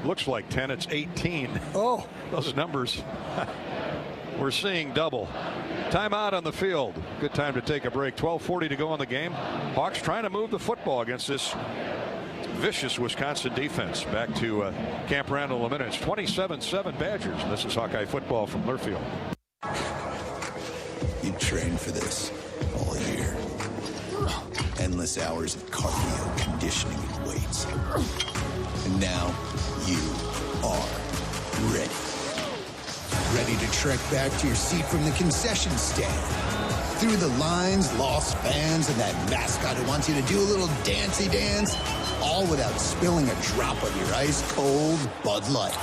Looks like 10. It's 18. Oh, those numbers. We're seeing double. Timeout on the field. Good time to take a break. 12:40 to go in the game. Hawks trying to move the football against this vicious Wisconsin defense. Back to Camp Randall in a minute. It's 27-7 Badgers. And this is Hawkeye football from Learfield. You trained for this all year. Endless hours of cardio, conditioning, and weights. And now you are ready. Ready to trek back to your seat from the concession stand. Through the lines, lost fans, and that mascot who wants you to do a little dancey dance. All without spilling a drop of your ice-cold Bud Light.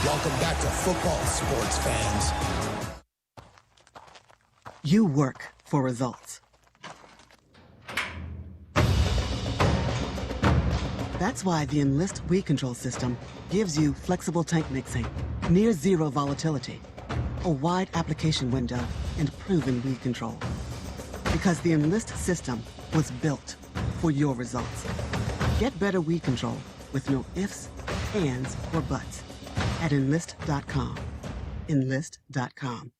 Welcome back to football, sports fans. You work for results. That's why the Enlist Weed Control System gives you flexible tank mixing, near zero volatility, a wide application window, and proven weed control. Because the Enlist system was built for your results. Get better weed control with no ifs, ands, or buts at Enlist.com. Enlist.com.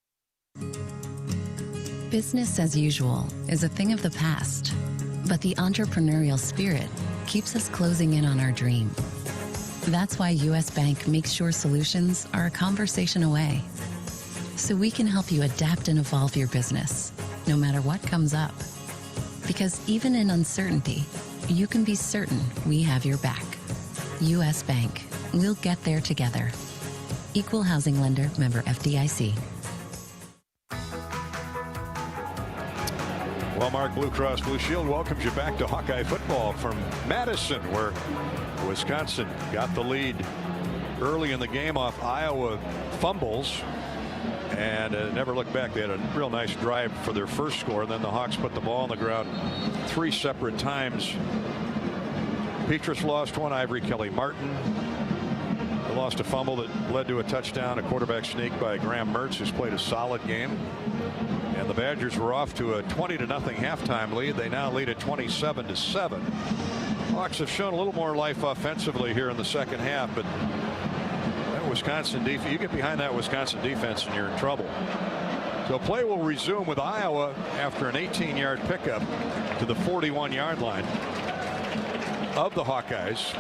Business as usual is a thing of the past, but the entrepreneurial spirit keeps us closing in on our dream. That's why U.S. Bank makes sure solutions are a conversation away, so we can help you adapt and evolve your business, no matter what comes up. Because even in uncertainty, you can be certain we have your back. U.S. Bank. We'll get there together. Equal housing lender, member FDIC. Well, Mark Blue Cross Blue Shield welcomes you back to Hawkeye football from Madison, where Wisconsin got the lead early in the game off Iowa fumbles and never looked back. They had a real nice drive for their first score, and then the Hawks put the ball on the ground 3 separate times. Petrus lost one. Ivory Kelly Martin lost a fumble that led to a touchdown, a quarterback sneak by Graham Mertz, who's played a solid game. And the Badgers were off to a 20-0 halftime lead. They now lead at 27-7. Hawks have shown a little more life offensively here in the second half, but that Wisconsin defense, you get behind that Wisconsin defense and you're in trouble. So play will resume with Iowa after an 18-yard pickup to the 41-yard line of the Hawkeyes.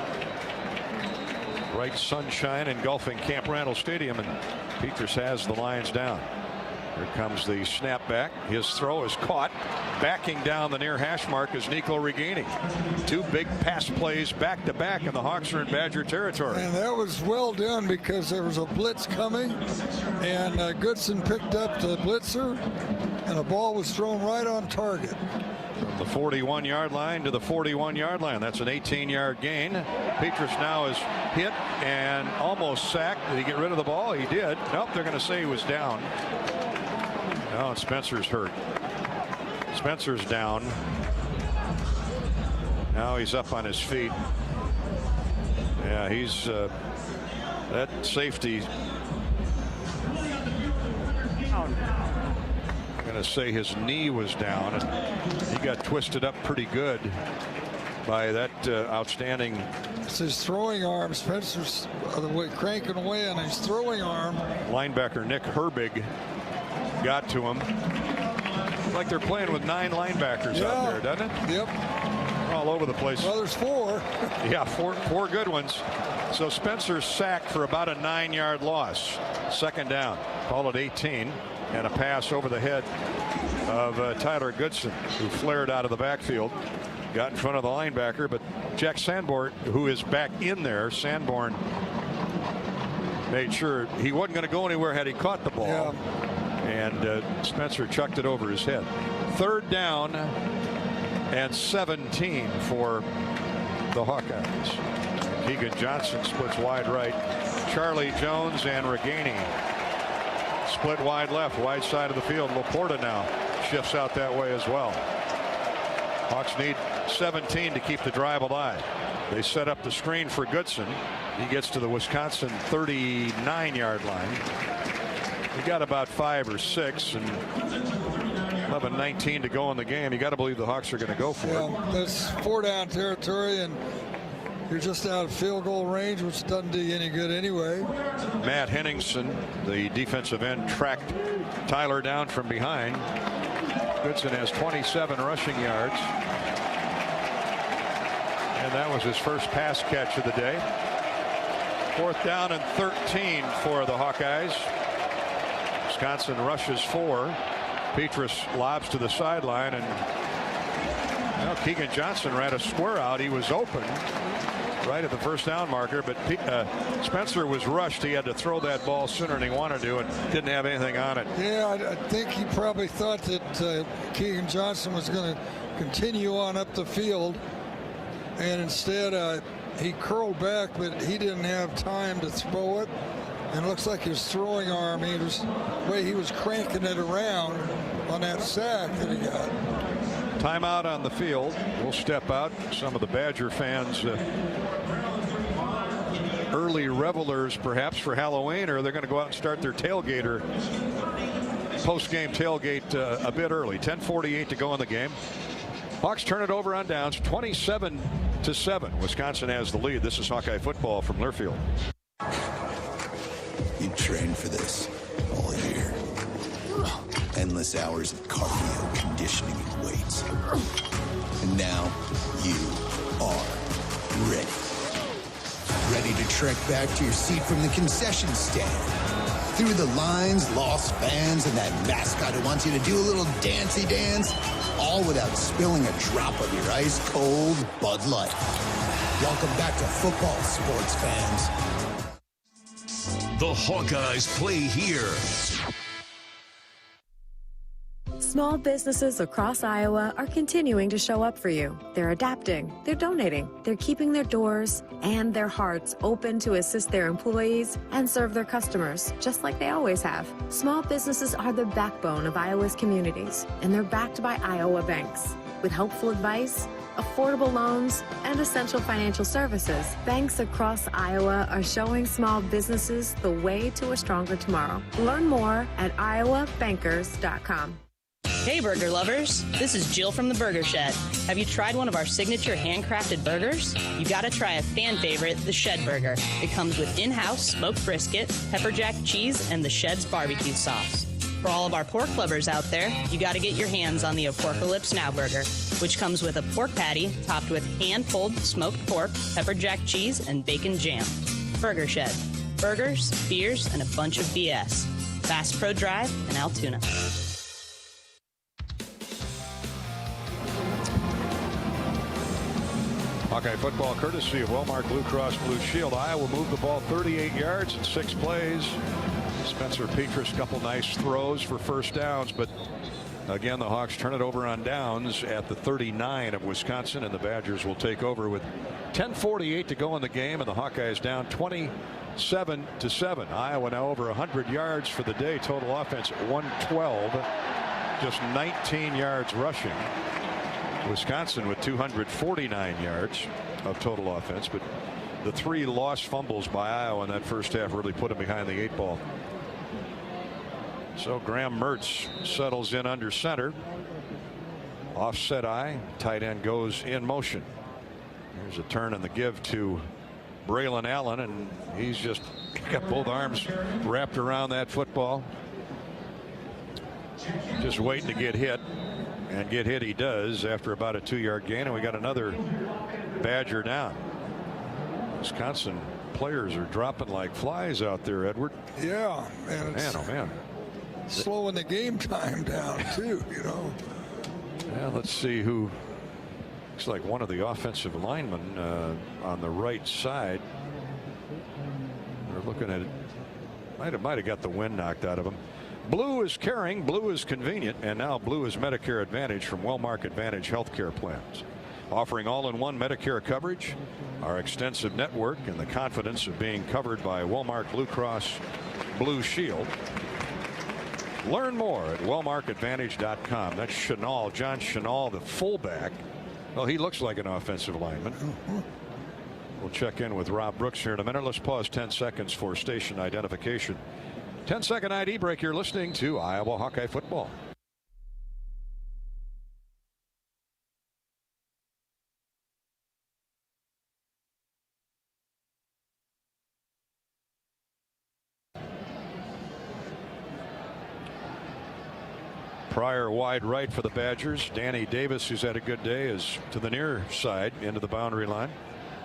Bright sunshine engulfing Camp Randall Stadium, and Petrus has the Lions down. Here comes the snap back. His throw is caught. Backing down the near hash mark is Nico Regini. 2 big pass plays back to back, and the Hawks are in Badger territory. And that was well done because there was a blitz coming, and Goodson picked up the blitzer, and the ball was thrown right on target. From the 41-yard line to the 41-yard line. That's an 18-yard gain. Petrus now is hit and almost sacked. Did he get rid of the ball? He did. Nope, they're going to say he was down. No, and Spencer's hurt. Spencer's down. Now he's up on his feet. Yeah, he's that safety. I'm going to say his knee was down, and he got twisted up pretty good by that outstanding. It's his throwing arm. Spencer's cranking away on his throwing arm. Linebacker Nick Herbig got to him. Like they're playing with 9 linebackers out there, doesn't it? Yep. All over the place. Well, there's 4. Yeah, four good ones. So Spencer's sacked for about a 9-yard loss. Second down. Call it 18. And a pass over the head of Tyler Goodson, who flared out of the backfield. Got in front of the linebacker, but Jack Sanborn, who is back in there, Sanborn made sure he wasn't going to go anywhere had he caught the ball. Yeah. And Spencer chucked it over his head. 3rd down and 17 for the Hawkeyes. Keegan Johnson splits wide right. Charlie Jones and Regani split wide left, wide side of the field. Laporta now shifts out that way as well. Hawks need 17 to keep the drive alive. They set up the screen for Goodson. He gets to the Wisconsin 39-yard line. He got about 5 or 6, and 11-19 to go in the game. You got to believe the Hawks are going to go for it. That's 4-down territory, and you're just out of field goal range, which doesn't do you any good anyway. Matt Henningsen, the defensive end, tracked Tyler down from behind. Goodson has 27 rushing yards. And that was his first pass catch of the day. 4th down and 13 for the Hawkeyes. Wisconsin rushes 4. Petrus lobs to the sideline, and Keegan Johnson ran a square out. He was open right at the first down marker, but Spencer was rushed. He had to throw that ball sooner than he wanted to and didn't have anything on it. Yeah, I think he probably thought that Keegan Johnson was going to continue on up the field, and instead he curled back, but he didn't have time to throw it. And it looks like his throwing arm, the way he was cranking it around on that sack that he got. Timeout on the field. We'll step out. Some of the Badger fans, early revelers perhaps for Halloween, or they're going to go out and start their tailgater, post-game tailgate a bit early. 10:48 to go in the game. Hawks turn it over on downs, 27-7. Wisconsin has the lead. This is Hawkeye football from Learfield. You trained for this all year. Endless hours of cardio, conditioning, and weights. And now you are ready. Ready to trek back to your seat from the concession stand. Through the lines, lost fans, and that mascot who wants you to do a little dancey dance. All without spilling a drop of your ice-cold Bud Light. Welcome back to football, sports fans. The Hawkeyes play here. Small businesses across Iowa are continuing to show up for you. They're adapting, they're donating, they're keeping their doors and their hearts open to assist their employees and serve their customers, just like they always have. Small businesses are the backbone of Iowa's communities, and they're backed by Iowa banks. With helpful advice, affordable loans, and essential financial services, banks across Iowa are showing small businesses the way to a stronger tomorrow. Learn more at iowabankers.com. Hey burger lovers, this is Jill from the Burger Shed. Have you tried one of our signature handcrafted burgers? You gotta try a fan favorite, the Shed Burger. It comes with in-house smoked brisket, pepper jack cheese, and the Shed's barbecue sauce. For all of our pork lovers out there, you gotta get your hands on the Apocalypse Now Burger, which comes with a pork patty topped with hand-pulled smoked pork, pepper jack cheese, and bacon jam. Burger Shed. Burgers, beers, and a bunch of BS. Bass Pro Drive in Altoona. Hawkeye football courtesy of Wellmark Blue Cross Blue Shield. Iowa moved the ball 38 yards in 6 plays. Spencer Petras, couple nice throws for first downs, but again the Hawks turn it over on downs at the 39 of Wisconsin, and the Badgers will take over with 10:48 to go in the game, and the Hawkeyes down 27-7. Iowa now over 100 yards for the day. Total offense 112, just 19 yards rushing. Wisconsin with 249 yards of total offense, but the 3 lost fumbles by Iowa in that first half really put them behind the 8 ball. So Graham Mertz settles in under center. Offset eye. Tight end goes in motion. There's a turn in the give to Braylon Allen, and he's just got both arms wrapped around that football. Just waiting to get hit. And get hit he does after about a 2-yard gain, and we got another Badger down. Wisconsin players are dropping like flies out there, Edward. Yeah, man. Man, oh man. Slowing the game time down too, you know. Yeah, let's see who. Looks like one of the offensive linemen on the right side. They're looking at it. Might have got the wind knocked out of him. Blue is caring, blue is convenient, and now blue is Medicare Advantage from Wellmark Advantage Healthcare Plans. Offering all-in-one Medicare coverage, our extensive network, and the confidence of being covered by Wellmark Blue Cross Blue Shield. Learn more at wellmarkadvantage.com. That's Chenal, John Chenal, the fullback. Well, he looks like an offensive lineman. We'll check in with Rob Brooks here in a minute. Let's pause 10 seconds for station identification. 10-second ID break. You're listening to Iowa Hawkeye football. Pryor wide right for the Badgers. Danny Davis, who's had a good day, is to the near side into the boundary line.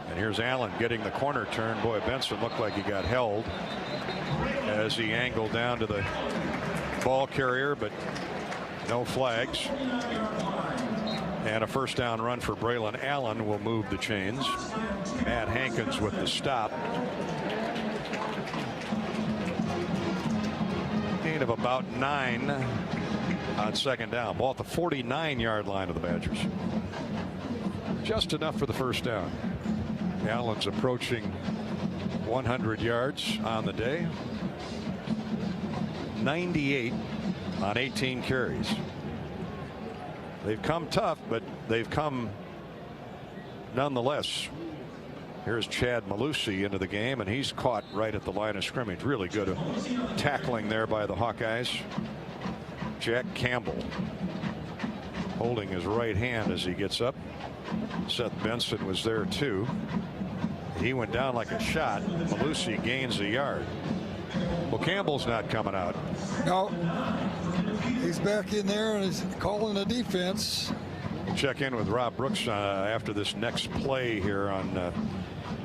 And here's Allen getting the corner turn. Boy, Benson looked like he got held as he angled down to the ball carrier, but no flags. And a first down run for Braylon Allen will move the chains. Matt Hankins with the stop. Gain of about 9 on second down. Ball at the 49-yard line of the Badgers. Just enough for the first down. Allen's approaching 100 yards on the day. 98 on 18 carries. They've come tough, but they've come nonetheless. Here's Chad Malusi into the game, and he's caught right at the line of scrimmage. Really good tackling there by the Hawkeyes. Jack Campbell holding his right hand as he gets up. Seth Benson was there too. He went down like a shot. Malusi gains a yard. Well, Campbell's not coming out. No. He's back in there and he's calling the defense. We'll check in with Rob Brooks after this next play here on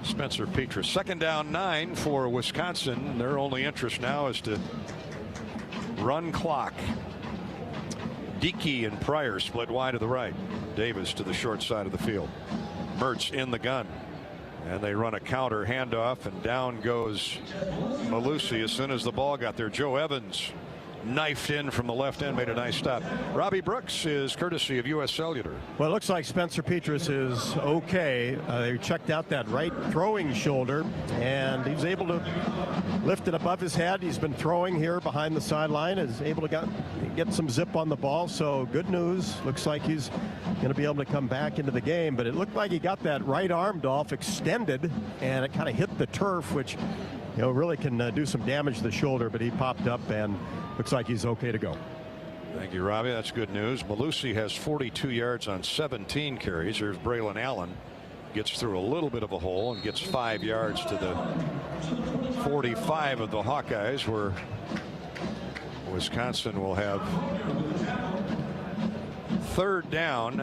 Spencer Petras. Second down 9 for Wisconsin. Their only interest now is to run clock. Dickey and Pryor split wide to the right. Davis to the short side of the field. Mertz in the gun. And they run a counter handoff, and down goes Malusi as soon as the ball got there. Joe Evans knifed in from the left end, made a nice stop. Robbie Brooks is courtesy of U.S. Cellular. Well, it looks like Spencer Petras is okay. They checked out that right throwing shoulder, and he's able to lift it above his head. He's been throwing here behind the sideline, is able to get some zip on the ball, so good news. Looks like he's going to be able to come back into the game, but it looked like he got that right arm, Dolph, extended, and it kind of hit the turf, which really can do some damage to the shoulder, but he popped up and looks like he's okay to go. Thank you, Robbie. That's good news. Malusi has 42 yards on 17 carries. There's Braylon Allen. Gets through a little bit of a hole and gets 5 yards to the 45 of the Hawkeyes, where Wisconsin will have third down.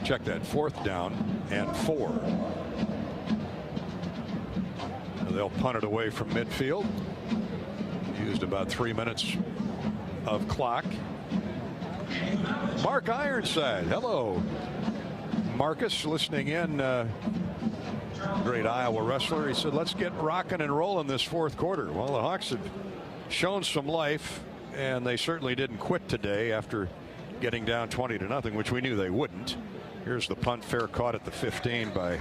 Check that, 4th down and 4. They'll punt it away from midfield. Used about 3 minutes of clock. Mark Ironside, hello. Marcus listening in. Great Iowa wrestler. He said, let's get rocking and rolling this 4th quarter. Well, the Hawks have shown some life, and they certainly didn't quit today after getting down 20-0, which we knew they wouldn't. Here's the punt, fair caught at the 15 by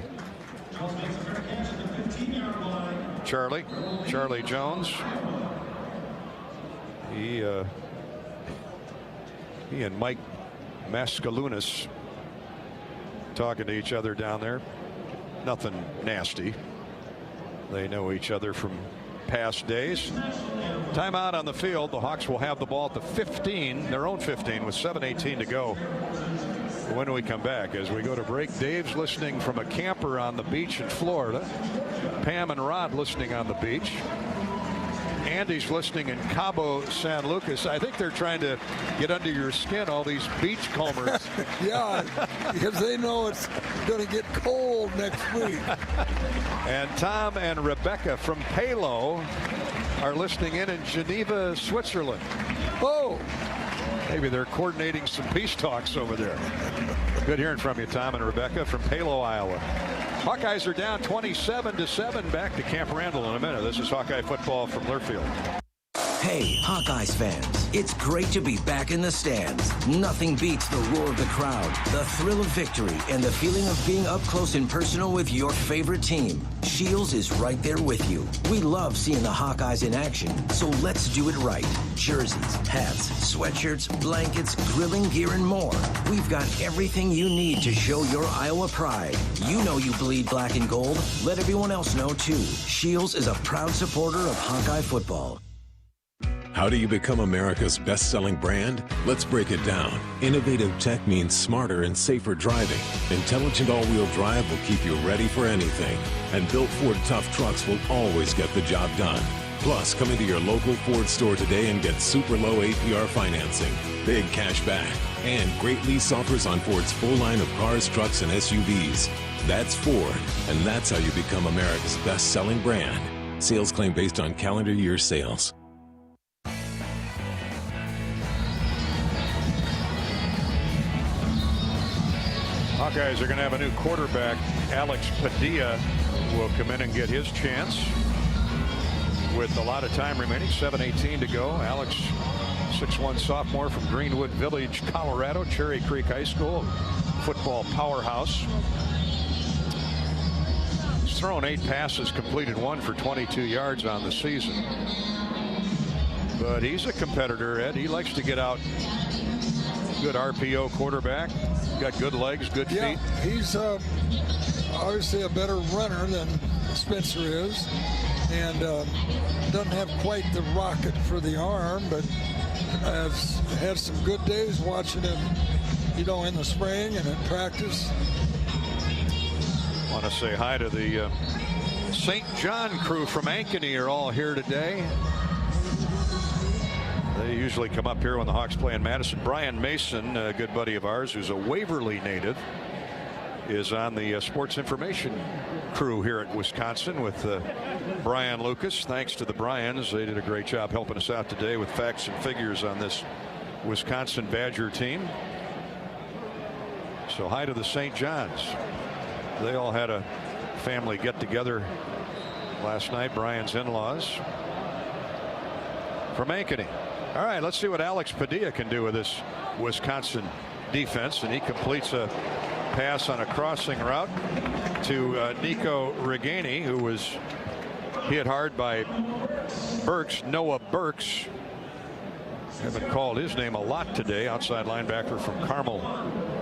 Charlie Jones. He and Mike Mascalunas talking to each other down there. Nothing nasty. They know each other from past days. Timeout on the field. The Hawks will have the ball at the 15, their own 15, with 7:18 to go. When we come back, as we go to break, Dave's listening from a camper on the beach in Florida. Pam and Rod listening on the beach. Andy's listening in Cabo San Lucas. I think they're trying to get under your skin, all these beach combers. Yeah, because they know it's going to get cold next week. And Tom and Rebecca from Palo are listening in Geneva, Switzerland. Oh, maybe they're coordinating some peace talks over there. Good hearing from you, Tom and Rebecca from Palo, Iowa. Hawkeyes are down 27-7. Back to Camp Randall in a minute. This is Hawkeye football from Learfield. Hey, Hawkeyes fans, it's great to be back in the stands. Nothing beats the roar of the crowd, the thrill of victory, and the feeling of being up close and personal with your favorite team. Shields is right there with you. We love seeing the Hawkeyes in action, so let's do it right. Jerseys, hats, sweatshirts, blankets, grilling gear, and more. We've got everything you need to show your Iowa pride. You know you bleed black and gold. Let everyone else know, too. Shields is a proud supporter of Hawkeye football. How do you become America's best-selling brand? Let's break it down. Innovative tech means smarter and safer driving. Intelligent all-wheel drive will keep you ready for anything. And built Ford tough trucks will always get the job done. Plus, come into your local Ford store today and get super low APR financing, big cash back, and great lease offers on Ford's full line of cars, trucks, and SUVs. That's Ford, and that's how you become America's best-selling brand. Sales claim based on calendar year sales. Hawkeyes are going to have a new quarterback. Alex Padilla will come in and get his chance with a lot of time remaining. 7:18 to go. Alex, 6'1" sophomore from Greenwood Village, Colorado, Cherry Creek High School, football powerhouse. He's thrown 8 passes, completed 1 for 22 yards on the season. But he's a competitor, Ed. He likes to get out. Good RPO quarterback. Got good legs, good feet. Yeah, he's obviously a better runner than Spencer is, and doesn't have quite the rocket for the arm, but has had some good days watching him, in the spring and in practice. Want to say hi to the St. John crew from Ankeny are all here today. They usually come up here when the Hawks play in Madison. Brian Mason, a good buddy of ours who's a Waverly native, is on the sports information crew here at Wisconsin with Brian Lucas. Thanks to the Bryans. They did a great job helping us out today with facts and figures on this Wisconsin Badger team. So hi to the St. John's. They all had a family get together last night, Brian's in-laws. from Ankeny. All right, let's see what Alex Padilla can do with this Wisconsin defense. And he completes a pass on a crossing route to Nico Reganey, who was hit hard by Burks. Noah Burks. Haven't called his name a lot today. Outside linebacker from Carmel,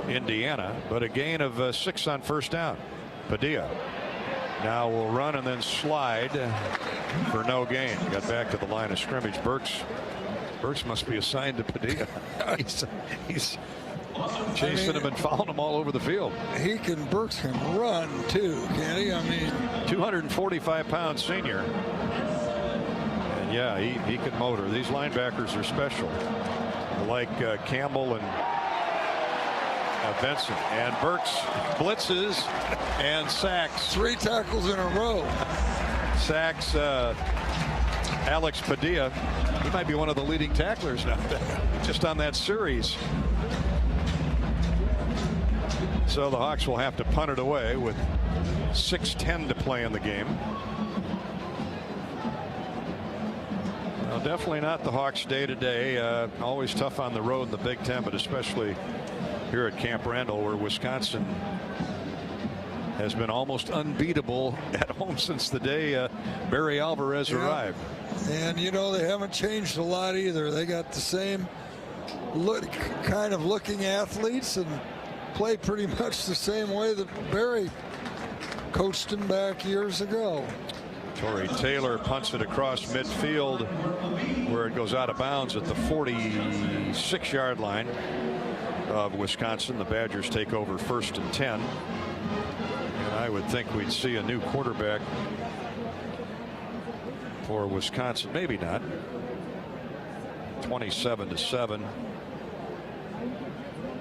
Indiana. But a gain of 6 on first down. Padilla now will run and then slide for no gain. Got back to the line of scrimmage. Burks must be assigned to Padilla. he's chasing him and following him all over the field. Burks can run too, can't he? 245-pound senior. And yeah, he can motor. These linebackers are special, like Campbell and Benson. And Burks blitzes and sacks. 3 tackles in a row. Sacks Alex Padilla. He might be one of the leading tacklers now, just on that series. So the Hawks will have to punt it away with 6:10 to play in the game. Well, definitely not the Hawks day to day. Always tough on the road in the Big Ten, but especially here at Camp Randall, where Wisconsin has been almost unbeatable at home since the day Barry Alvarez arrived. And they haven't changed a lot either. They got the same kind of looking athletes and play pretty much the same way that Barry coached them back years ago. Torrey Taylor punts it across midfield where it goes out of bounds at the 46-yard line of Wisconsin. The Badgers take over 1st and 10. And I would think we'd see a new quarterback for Wisconsin. Maybe not. 27-7.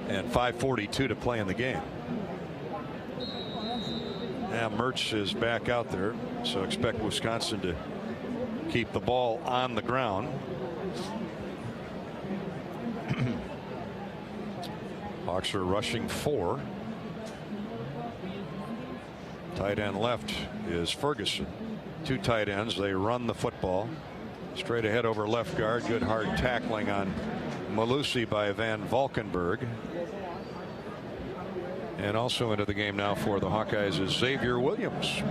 And 5:42 to play in the game. Now Mertz is back out there, so expect Wisconsin to keep the ball on the ground. Hawks are rushing 4. Tight end left is Ferguson. 2 tight ends. They run the football straight ahead over left guard. Good hard tackling on Malusi by Van Valkenburg. And also into the game now for the Hawkeyes is Xavier Williams.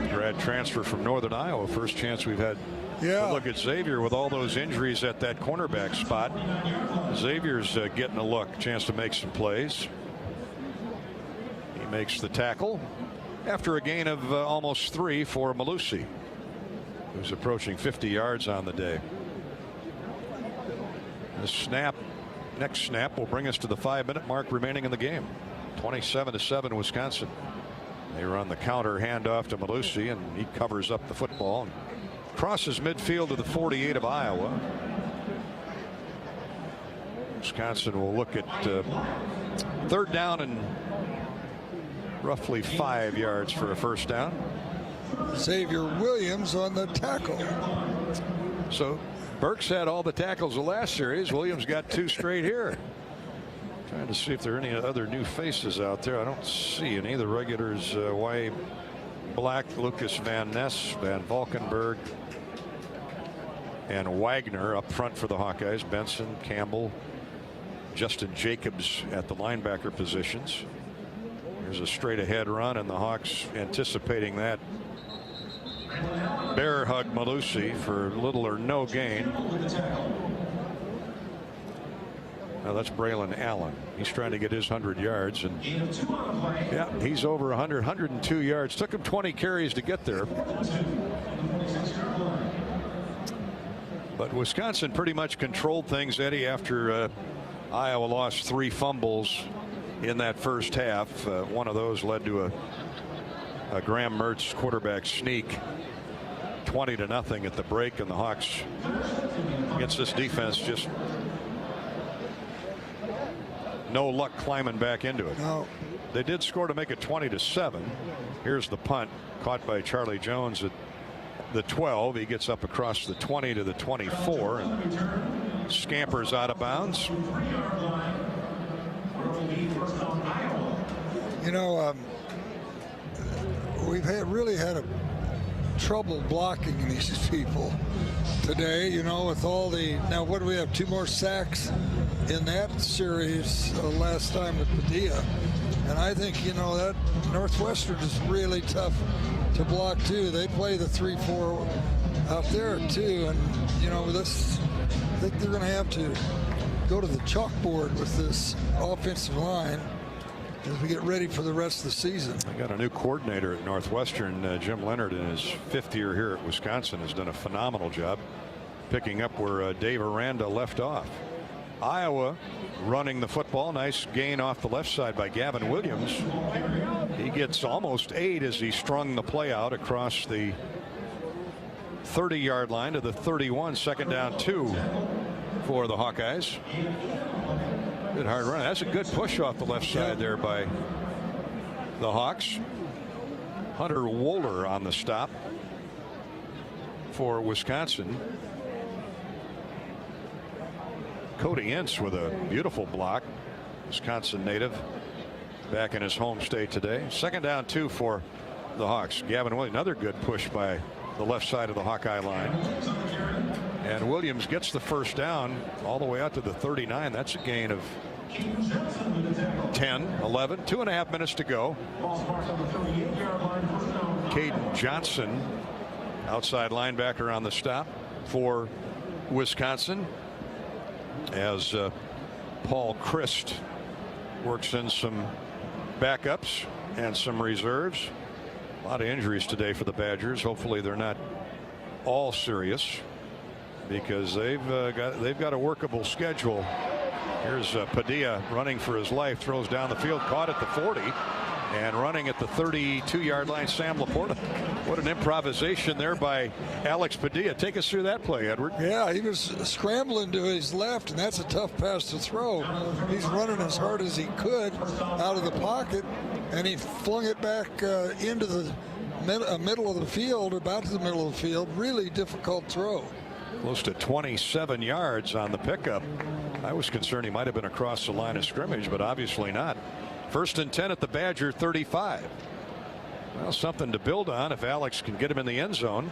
Grad transfer from Northern Iowa. First chance we've had to look at Xavier with all those injuries at that cornerback spot. Xavier's getting a look, chance to make some plays. He makes the tackle after a gain of almost 3 for Malusi, who's approaching 50 yards on the day. The next snap will bring us to the 5-minute mark remaining in the game. 27-7 Wisconsin. They run the counter handoff to Malusi, and he covers up the football and crosses midfield to the 48 of Iowa. Wisconsin will look at 3rd down and roughly 5 yards for a first down. Xavier Williams on the tackle. So Burks had all the tackles the last series. Williams got 2 straight here. Trying to see if there are any other new faces out there. I don't see any. The regulars, Y. Black, Lucas Van Ness, Van Valkenburg, and Wagner up front for the Hawkeyes. Benson, Campbell, Justin Jacobs at the linebacker positions. Here's a straight ahead run, and the Hawks anticipating that. Bear hug Malusi for little or no gain. Now that's Braylon Allen. He's trying to get his 100 yards, and yeah, he's over 102 yards. Took him 20 carries to get there. But Wisconsin pretty much controlled things, Eddie, after Iowa lost 3 fumbles in that first half. One of those led to a Graham Mertz quarterback sneak. 20-0 at the break, and the Hawks against this defense just no luck climbing back into it. No. They did score to make it 20-7. Here's the punt caught by Charlie Jones at the 12. He gets up across the 20 to the 24 and scampers out of bounds. We've really had a trouble blocking these people today, you know, with all the, now what do we have, 2 more sacks in that series last time with Padilla. And I think, you know, that Northwestern is really tough to block too. They play the 3-4 out there too, and you know, this, I think they're going to have to go to the chalkboard with this offensive line as we get ready for the rest of the season. I got a new coordinator at Northwestern. Jim Leonard, in his 5th year here at Wisconsin, has done a phenomenal job picking up where Dave Aranda left off. Iowa running the football. Nice gain off the left side by Gavin Williams. He gets almost 8 as he strung the play out across the 30-yard line to the 31. 2nd down 2 for the Hawkeyes. Good hard run. That's a good push off the left side there by the Hawks. Hunter Wohler on the stop for Wisconsin. Cody Ince with a beautiful block. Wisconsin native back in his home state today. 2nd down 2 for the Hawks. Gavin Williams, another good push by the left side of the Hawkeye line. And Williams gets the 1st down all the way out to the 39. That's a gain of 10, 11, 2.5 minutes to go. Caden Johnson, outside linebacker on the stop for Wisconsin, as Paul Christ works in some backups and some reserves. A lot of injuries today for the Badgers. Hopefully they're not all serious, because they've got a workable schedule. Here's Padilla running for his life, throws down the field, caught at the 40, and running at the 32-yard line, Sam Laporta. What an improvisation there by Alex Padilla. Take us through that play, Edward. Yeah, he was scrambling to his left, and that's a tough pass to throw. He's running as hard as he could out of the pocket, and he flung it back into the middle of the field, about to the middle of the field. Really difficult throw. Close to 27 yards on the pickup. I was concerned he might have been across the line of scrimmage, but obviously not. 1st and 10 at the Badger 35. Well, something to build on if Alex can get him in the end zone.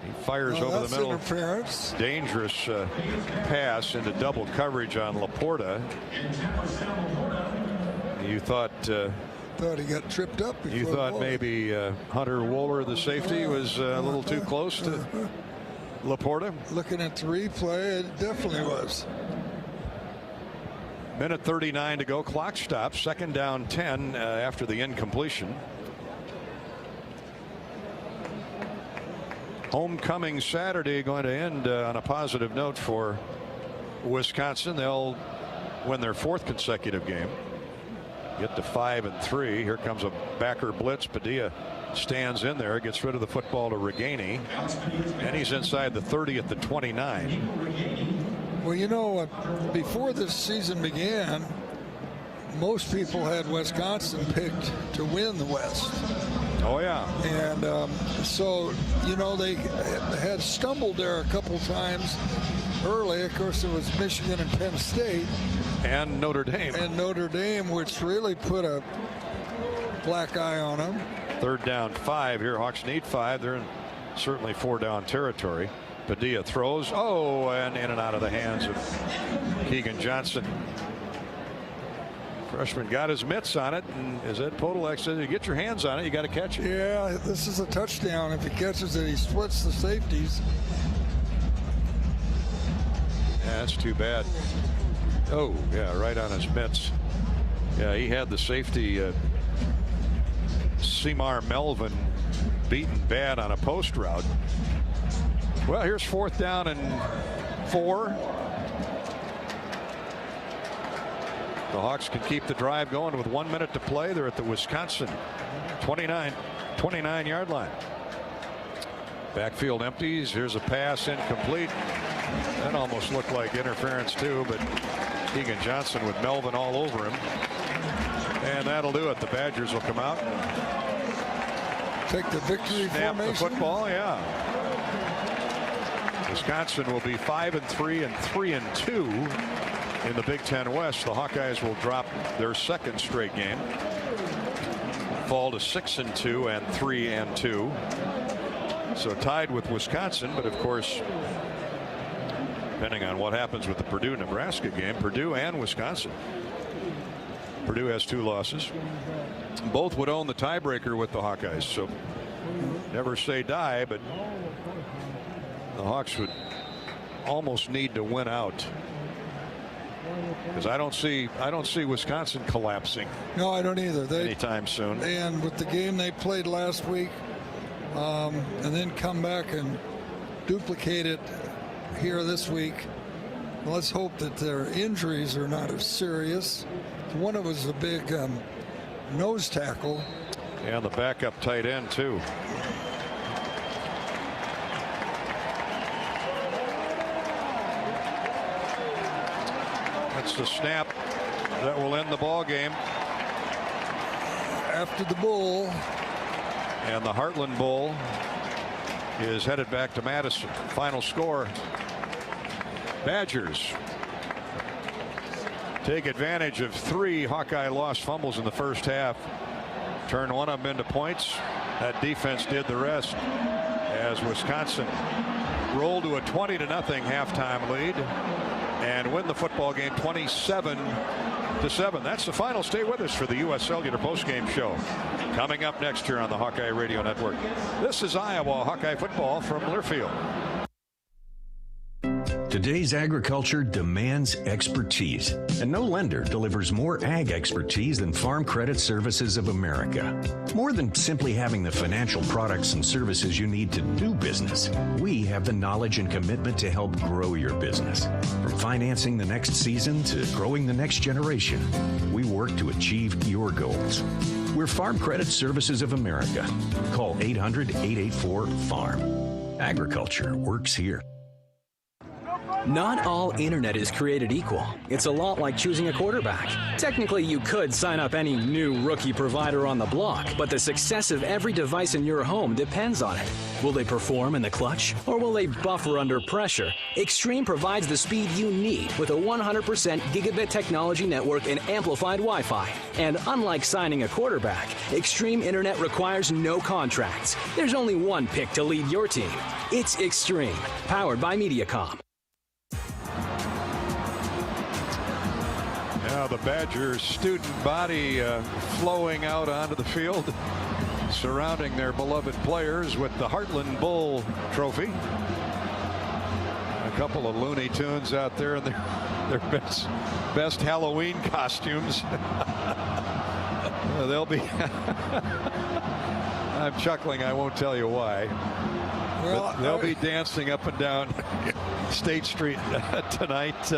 He fires over the middle. Interference. Dangerous pass into double coverage on Laporta. You thought he got tripped up. You thought maybe Hunter Wohler, the safety, was a little too close to Laporta. Looking at the replay, it definitely was. Minute 39 to go. Clock stops. 2nd down 10 after the incompletion. Homecoming Saturday going to end on a positive note for Wisconsin. They'll win their 4th consecutive game. Get to 5-3. Here comes a backer blitz. Padilla stands in there, gets rid of the football to Reganey, and he's inside the 30 at the 29. Well, you know, before this season began, most people had Wisconsin picked to win the West. Oh, yeah. And so, you know, they had stumbled there a couple times early. Of course, it was Michigan and Penn State. And Notre Dame. And Notre Dame, which really put a black eye on them. 3rd down 5 here. Hawks need 5. They're in certainly 4-down territory. Padilla throws. Oh, and in and out of the hands of Keegan Johnson. Freshman got his mitts on it, and as Ed Podolak says, you get your hands on it, you got to catch it. Yeah, this is a touchdown. If he catches it, he splits the safeties. Yeah, that's too bad. Oh, yeah, right on his mitts. Yeah, he had the safety, Seymour Melvin, beaten bad on a post route. Well, here's 4th down and 4. The Hawks can keep the drive going with 1 minute to play. They're at the Wisconsin 29-yard line. Backfield empties. Here's a pass incomplete. That almost looked like interference too, but Keegan Johnson with Melvin all over him. And that'll do it. The Badgers will come out. Take the victory snap formation. The football, yeah. Wisconsin will be 5-3 and 3-2 in the Big Ten West. The Hawkeyes will drop their 2nd straight game, fall to 6-2 and 3-2. So tied with Wisconsin, but of course, depending on what happens with the Purdue-Nebraska game, Purdue and Wisconsin. Purdue has 2 losses. Both would own the tiebreaker with the Hawkeyes, so never say die, but the Hawks would almost need to win out, because I don't see Wisconsin collapsing. No, I don't either. Anytime soon. And with the game they played last week, and then come back and duplicate it here this week. Let's hope that their injuries are not as serious. One of was a big nose tackle. And the backup tight end, too. That's the snap that will end the ball game. After the Bowl. And the Heartland Bowl is headed back to Madison. Final score, Badgers take advantage of 3 Hawkeye lost fumbles in the first half. Turn one of them into points. That defense did the rest as Wisconsin rolled to a 20-0 halftime lead and win the football game 27-7. That's the final. Stay with us for the U.S. Cellular postgame show. Coming up next here on the Hawkeye Radio Network. This is Iowa Hawkeye football from Learfield. Today's agriculture demands expertise, and no lender delivers more ag expertise than Farm Credit Services of America. More than simply having the financial products and services you need to do business, we have the knowledge and commitment to help grow your business. From financing the next season to growing the next generation, we work to achieve your goals. We're Farm Credit Services of America. Call 800-884-FARM. Agriculture works here. Not all internet is created equal. It's a lot like choosing a quarterback. Technically, you could sign up any new rookie provider on the block, but the success of every device in your home depends on it. Will they perform in the clutch, or will they buffer under pressure? Extreme provides the speed you need with a 100% gigabit technology network and amplified Wi-Fi. And unlike signing a quarterback, Extreme Internet requires no contracts. There's only one pick to lead your team. It's Extreme, powered by Mediacom. Now the Badgers student body flowing out onto the field, surrounding their beloved players with the Heartland Bowl trophy. A couple of Looney Tunes out there in their best Halloween costumes. They'll be. I'm chuckling. I won't tell you why. Well, but they'll be dancing up and down State Street tonight.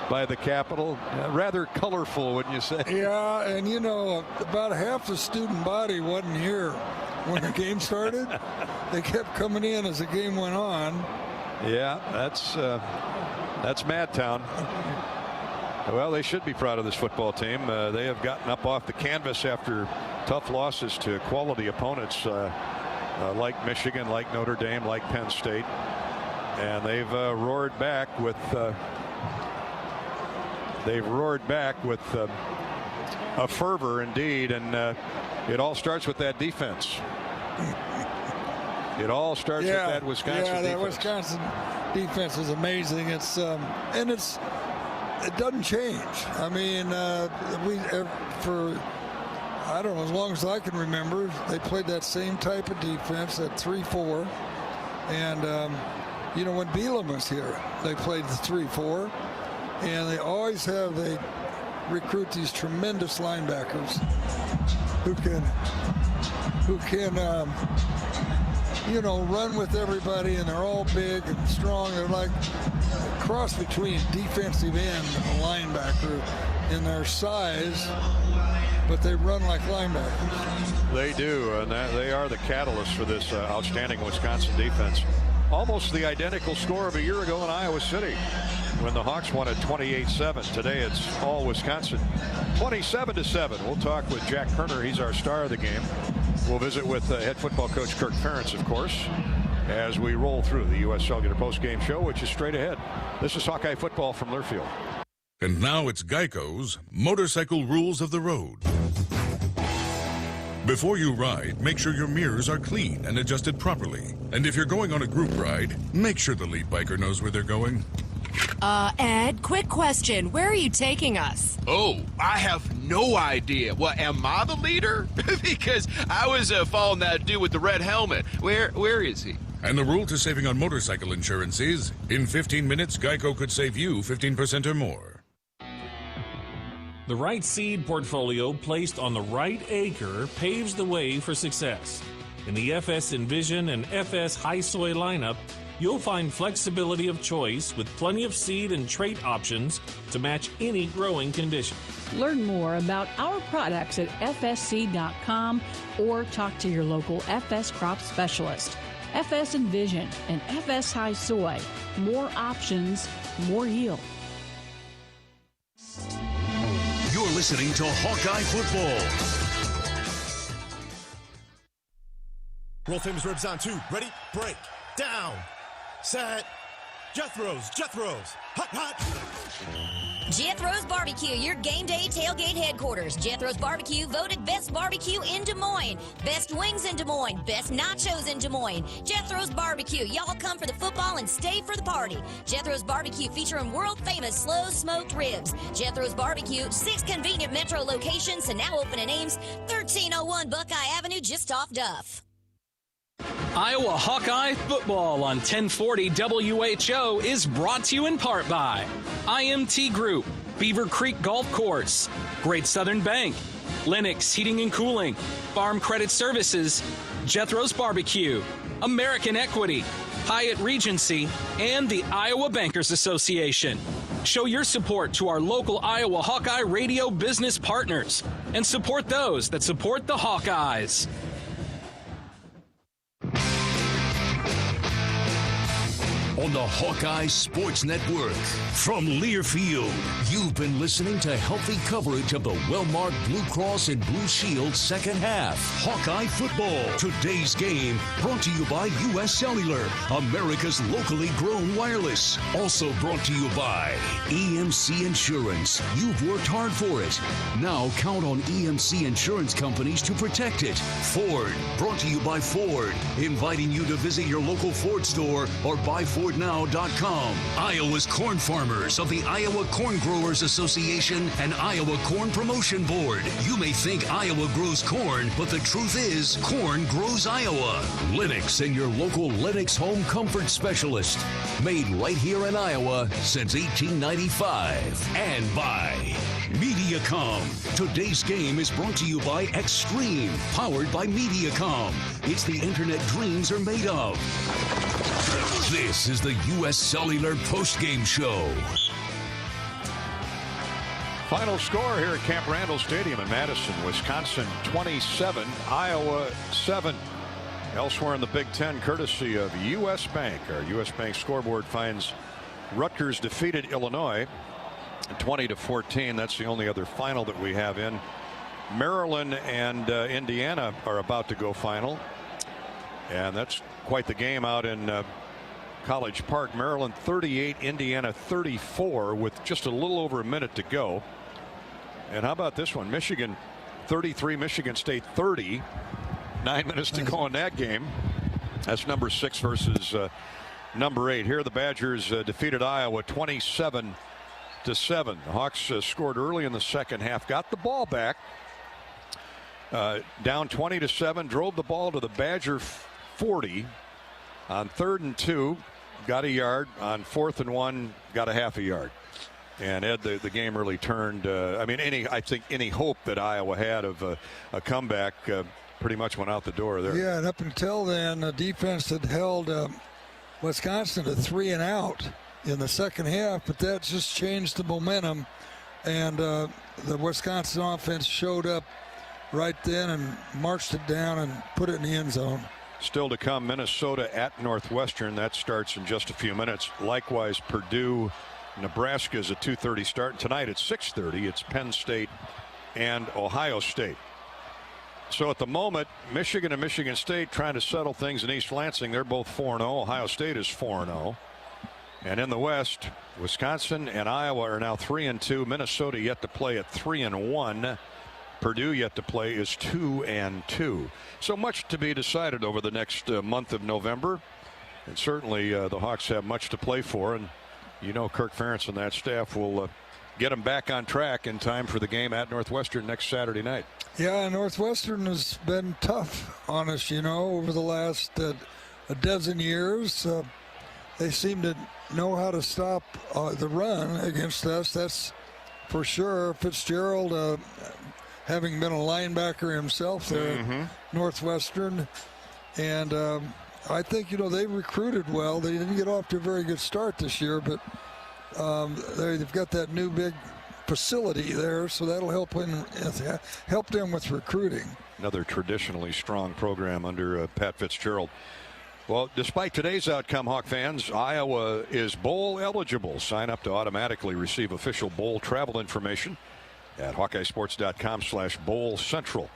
By the Capitol. Rather colorful, wouldn't you say? Yeah, and you know, about half the student body wasn't here when the game started. They kept coming in as the game went on. Yeah, that's Madtown. Well, they should be proud of this football team. They have gotten up off the canvas after tough losses to quality opponents like Michigan, like Notre Dame, like Penn State. And they've roared back with a fervor indeed, and it all starts with that defense. It all starts with that Wisconsin defense. Yeah, that Wisconsin defense is amazing. It's and it doesn't change. I mean, for I don't know, as long as I can remember, they played that same type of defense at 3-4, and you know, when Bielema was here, they played the 3-4. And they recruit these tremendous linebackers who can you know, run with everybody, and they're all big and strong. They're like a cross between defensive end and a linebacker in their size, but they run like linebackers. They do, and they are the catalyst for this outstanding Wisconsin defense. Almost the identical score of a year ago in Iowa City, when the Hawks won at 28-7. Today it's all Wisconsin, 27-7. We'll talk with Jack Kerner. He's our star of the game. We'll visit with head football coach Kirk Ferentz, of course, as we roll through the U.S. Cellular postgame show, which is straight ahead. This is Hawkeye football from Learfield. And now it's Geico's Motorcycle Rules of the Road. Before you ride, make sure your mirrors are clean and adjusted properly. And if you're going on a group ride, make sure the lead biker knows where they're going. Ed, quick question. Where are you taking us? Oh, I have no idea. Well, am I the leader? Because I was following that dude with the red helmet. Where is he? And the rule to saving on motorcycle insurance is, in 15 minutes, Geico could save you 15% or more. The right seed portfolio placed on the right acre paves the way for success. In the FS Envision and FS High Soy lineup, you'll find flexibility of choice with plenty of seed and trait options to match any growing condition. Learn more about our products at fsc.com or talk to your local FS crop specialist. FS Envision and FS High Soy. More options, more yield. You're listening to Hawkeye Football. World famous ribs on 2. Ready? Break. Down. Set. Jethro's. Hot. Jethro's Barbecue, your game day tailgate headquarters. Jethro's Barbecue voted best barbecue in Des Moines, best wings in Des Moines, best nachos in Des Moines. Jethro's Barbecue, y'all come for the football and stay for the party. Jethro's Barbecue featuring world-famous slow-smoked ribs. Jethro's Barbecue, 6 convenient metro locations and now open in Ames, 1301 Buckeye Avenue, just off Duff. Iowa Hawkeye football on 1040 WHO is brought to you in part by IMT Group, Beaver Creek Golf Course, Great Southern Bank, Lennox Heating and Cooling, Farm Credit Services, Jethro's Barbecue, American Equity, Hyatt Regency, and the Iowa Bankers Association. Show your support to our local Iowa Hawkeye radio business partners and support those that support the Hawkeyes. On the Hawkeye Sports Network. From Learfield, you've been listening to healthy coverage of the well-marked Blue Cross and Blue Shield second half. Hawkeye football. Today's game brought to you by U.S. Cellular, America's locally grown wireless. Also brought to you by EMC Insurance. You've worked hard for it. Now count on EMC Insurance companies to protect it. Ford, brought to you by Ford, inviting you to visit your local Ford store or buyFordNow.com. Iowa's corn farmers of the Iowa Corn Growers Association and Iowa Corn Promotion Board. You may think Iowa grows corn, but the truth is corn grows Iowa. Lennox and your local Lennox home comfort specialist. Made right here in Iowa since 1895. And by Mediacom. Today's game is brought to you by Extreme, powered by Mediacom. It's the internet dreams are made of. This is the U.S. Cellular postgame show. Final score here at Camp Randall Stadium in Madison, Wisconsin, 27, Iowa 7. Elsewhere in the Big Ten, courtesy of U.S. Bank. Our U.S. Bank scoreboard finds Rutgers defeated Illinois 20-14. That's the only other final that we have in. Maryland and Indiana are about to go final. And that's quite the game out in College Park. Maryland 38, Indiana 34 with just a little over a minute to go. And how about this one? Michigan 33, Michigan State 30. 9 minutes to go in that game. That's number 6 versus number 8. Here the Badgers defeated Iowa 27-7. The Hawks scored early in the second half, got the ball back. Down 20-7, drove the ball to the Badger 40 on 3rd and 2, got a yard. On 4th and 1, got a half a yard. And Ed, the game really turned. I think any hope that Iowa had of a comeback pretty much went out the door there. Yeah, and up until then, the defense had held Wisconsin to 3 and out in the second half, but that just changed the momentum, and the Wisconsin offense showed up right then and marched it down and put it in the end zone. Still to come, Minnesota at Northwestern. That starts in just a few minutes. Likewise, Purdue, Nebraska is a 2:30 start. Tonight at 6:30, it's Penn State and Ohio State. So at the moment, Michigan and Michigan State trying to settle things in East Lansing. They're both 4-0. Ohio State is 4-0. And in the West, Wisconsin and Iowa are now 3-2. Minnesota yet to play at 3-1. Purdue yet to play is 2-2. So much to be decided over the next month of November. And certainly the Hawks have much to play for. And you know Kirk Ferentz and that staff will get them back on track in time for the game at Northwestern next Saturday night. Yeah, Northwestern has been tough on us, over the last a dozen years. They seem to know how to stop the run against us. That's for sure. Fitzgerald, having been a linebacker himself there at Northwestern. And I think, they recruited well. They didn't get off to a very good start this year, but they've got that new big facility there, so that'll help them with recruiting. Another traditionally strong program under Pat Fitzgerald. Well, despite today's outcome, Hawk fans, Iowa is bowl eligible. Sign up to automatically receive official bowl travel information at HawkeyeSports.com/Bowl Central.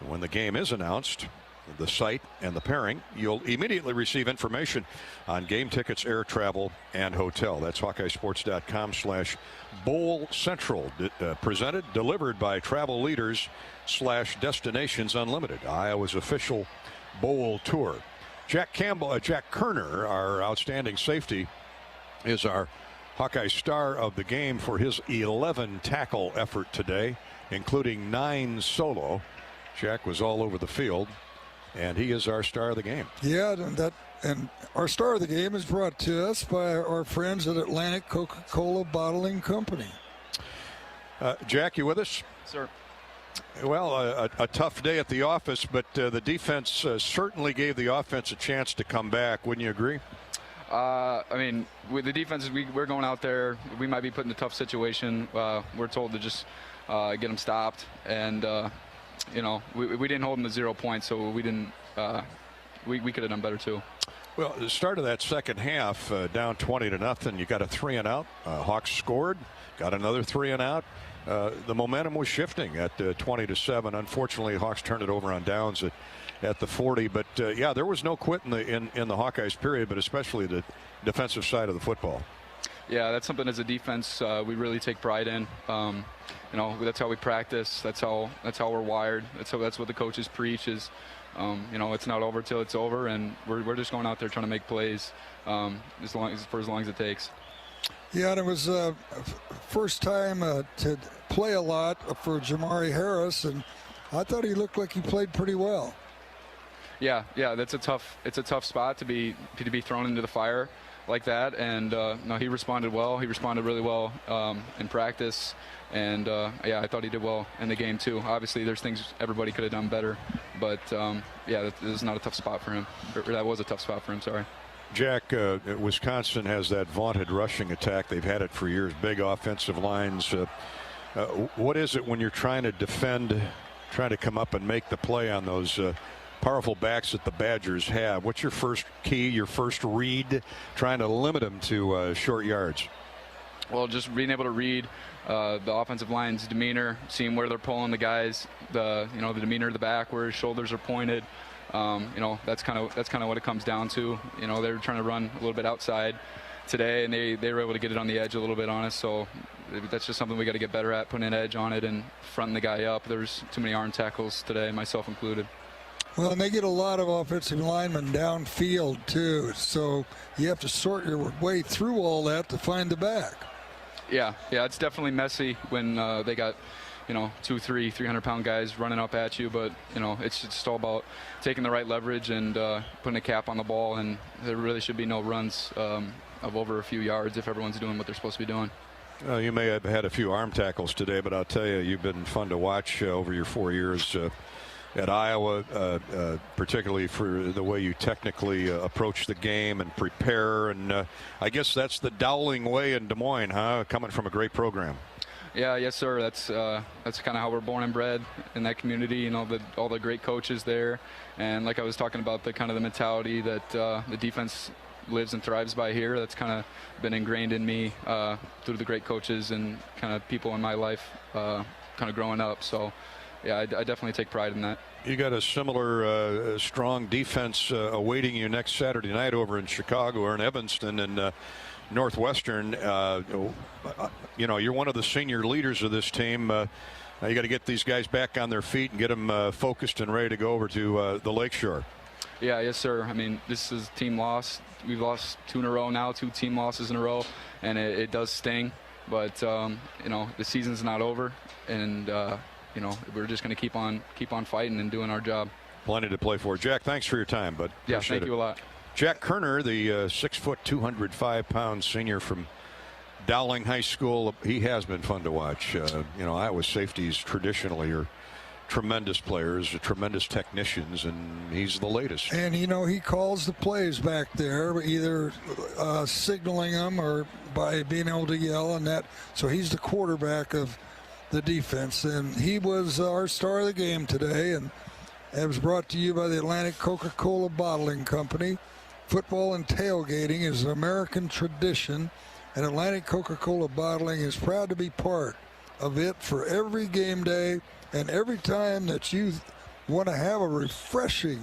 And when the game is announced, the site and the pairing, you'll immediately receive information on game tickets, air travel, and hotel. That's HawkeyeSports.com/Bowl Central. Delivered by Travel Leaders /Destinations Unlimited, Iowa's official bowl tour. Jack Kerner, our outstanding safety, is our Hawkeye star of the game for his 11 tackle effort today, including 9 solo. Jack was all over the field, and he is our star of the game. Yeah, and our star of the game is brought to us by our friends at Atlantic Coca-Cola Bottling Company. Jack, you with us? Sir. Well, a tough day at the office, but the defense certainly gave the offense a chance to come back. Wouldn't you agree? I mean, with the defense, we're going out there. We might be put in a tough situation. We're told to just get them stopped. And, we didn't hold them to 0 points, so we didn't. We could have done better, too. Well, the start of that second half, down 20-0, you got a 3-and-out. Hawks scored, got another 3-and-out. The momentum was shifting at 20-7. Unfortunately, Hawks turned it over on downs at the 40. But yeah, there was no quit in the Hawkeyes period, but especially the defensive side of the football. Yeah, that's something as a defense we really take pride in. That's how we practice. That's how we're wired. That's what the coaches preach is. It's not over till it's over, and we're just going out there trying to make plays for as long as it takes. Yeah, and it was first time to play a lot for Jamari Harris, and I thought he looked like he played pretty well. Yeah, it's a tough spot to be thrown into the fire like that, and no, he responded well. He responded really well in practice, and I thought he did well in the game too. Obviously, there's things everybody could have done better, but this is not a tough spot for him. That was a tough spot for him. Sorry. Jack, Wisconsin has that vaunted rushing attack. They've had it for years. Big offensive lines. What is it when you're trying to defend, trying to come up and make the play on those powerful backs that the Badgers have? What's your first key, your first read, trying to limit them to short yards? Well, just being able to read the offensive line's demeanor, seeing where they're pulling the guys, the demeanor of the back, where his shoulders are pointed. That's kind of what it comes down to. They were trying to run a little bit outside today, and they were able to get it on the edge a little bit on us. So that's just something we got to get better at, putting an edge on it and fronting the guy up. There's too many arm tackles today, myself included. Well, and they get a lot of offensive linemen downfield too, so you have to sort your way through all that to find the back. Yeah, it's definitely messy when they got 300-pound guys running up at you, but it's just all about taking the right leverage and putting a cap on the ball, and there really should be no runs of over a few yards if everyone's doing what they're supposed to be doing. You may have had a few arm tackles today, but I'll tell you, you've been fun to watch over your 4 years at Iowa, particularly for the way you technically approach the game and prepare, and I guess that's the Dowling way in Des Moines, huh? Coming from a great program. Yeah, yes, sir. That's kind of how we're born and bred in that community. All the great coaches there, and like I was talking about, the mentality that the defense lives and thrives by here. That's kind of been ingrained in me through the great coaches and kind of people in my life, kind of growing up. So, yeah, I definitely take pride in that. You got a similar strong defense awaiting you next Saturday night over in Chicago or in Evanston, and Northwestern. You're one of the senior leaders of this team. Now you got to get these guys back on their feet and get them focused and ready to go over to the Lakeshore. Yeah, yes, sir. I mean, this is a team loss. We've lost 2 in a row now, 2 team losses in a row, and it does sting. But you know, the season's not over, and you know, we're just going to keep on fighting and doing our job. Plenty to play for. Jack, thanks for your time, bud. Yeah, thank you a lot. Jack Kerner, the 6', 205-pound senior from Dowling High School. He has been fun to watch. You know, Iowa safeties traditionally are tremendous players, tremendous technicians, and he's the latest. And, you know, he calls the plays back there, either signaling them or by being able to yell and that. So he's the quarterback of the defense, and he was our star of the game today, and it was brought to you by the Atlantic Coca-Cola Bottling Company. Football and tailgating is an American tradition, and Atlantic Coca-Cola Bottling is proud to be part of it for every game day. And every time that you want to have a refreshing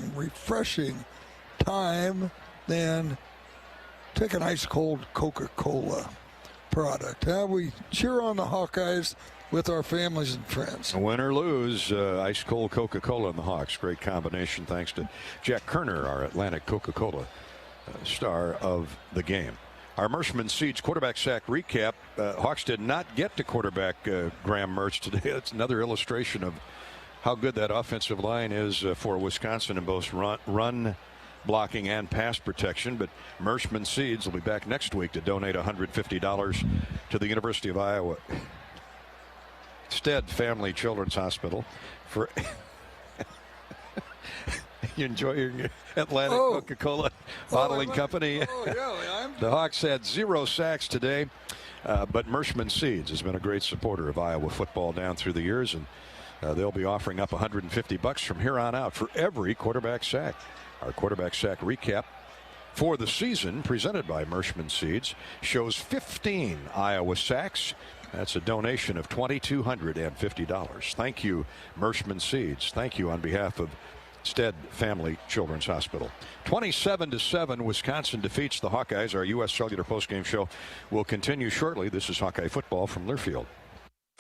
time, then take an ice-cold Coca-Cola product. We cheer on the Hawkeyes with our families and friends. Win or lose, ice-cold Coca-Cola and the Hawks. Great combination thanks to Jack Kerner, our Atlantic Coca-Cola star of the game. Our Mershman Seeds quarterback sack recap. Hawks did not get to quarterback Graham Mertz today. That's another illustration of how good that offensive line is for Wisconsin in both run blocking and pass protection. But Mershman Seeds will be back next week to donate $150 to the University of Iowa Stead Family Children's Hospital for you enjoy your Atlantic Coca-Cola bottling company. The Hawks had 0 sacks today, but Mershman Seeds has been a great supporter of Iowa football down through the years, and they'll be offering up $150 from here on out for every quarterback sack. Our quarterback sack recap for the season, presented by Mershman Seeds, shows 15 Iowa sacks. That's a donation of $2,250. Thank you, Mershman Seeds. Thank you on behalf of Stead Family Children's Hospital. 27-7, Wisconsin defeats the Hawkeyes. Our U.S. Cellular postgame show will continue shortly. This is Hawkeye football from Learfield.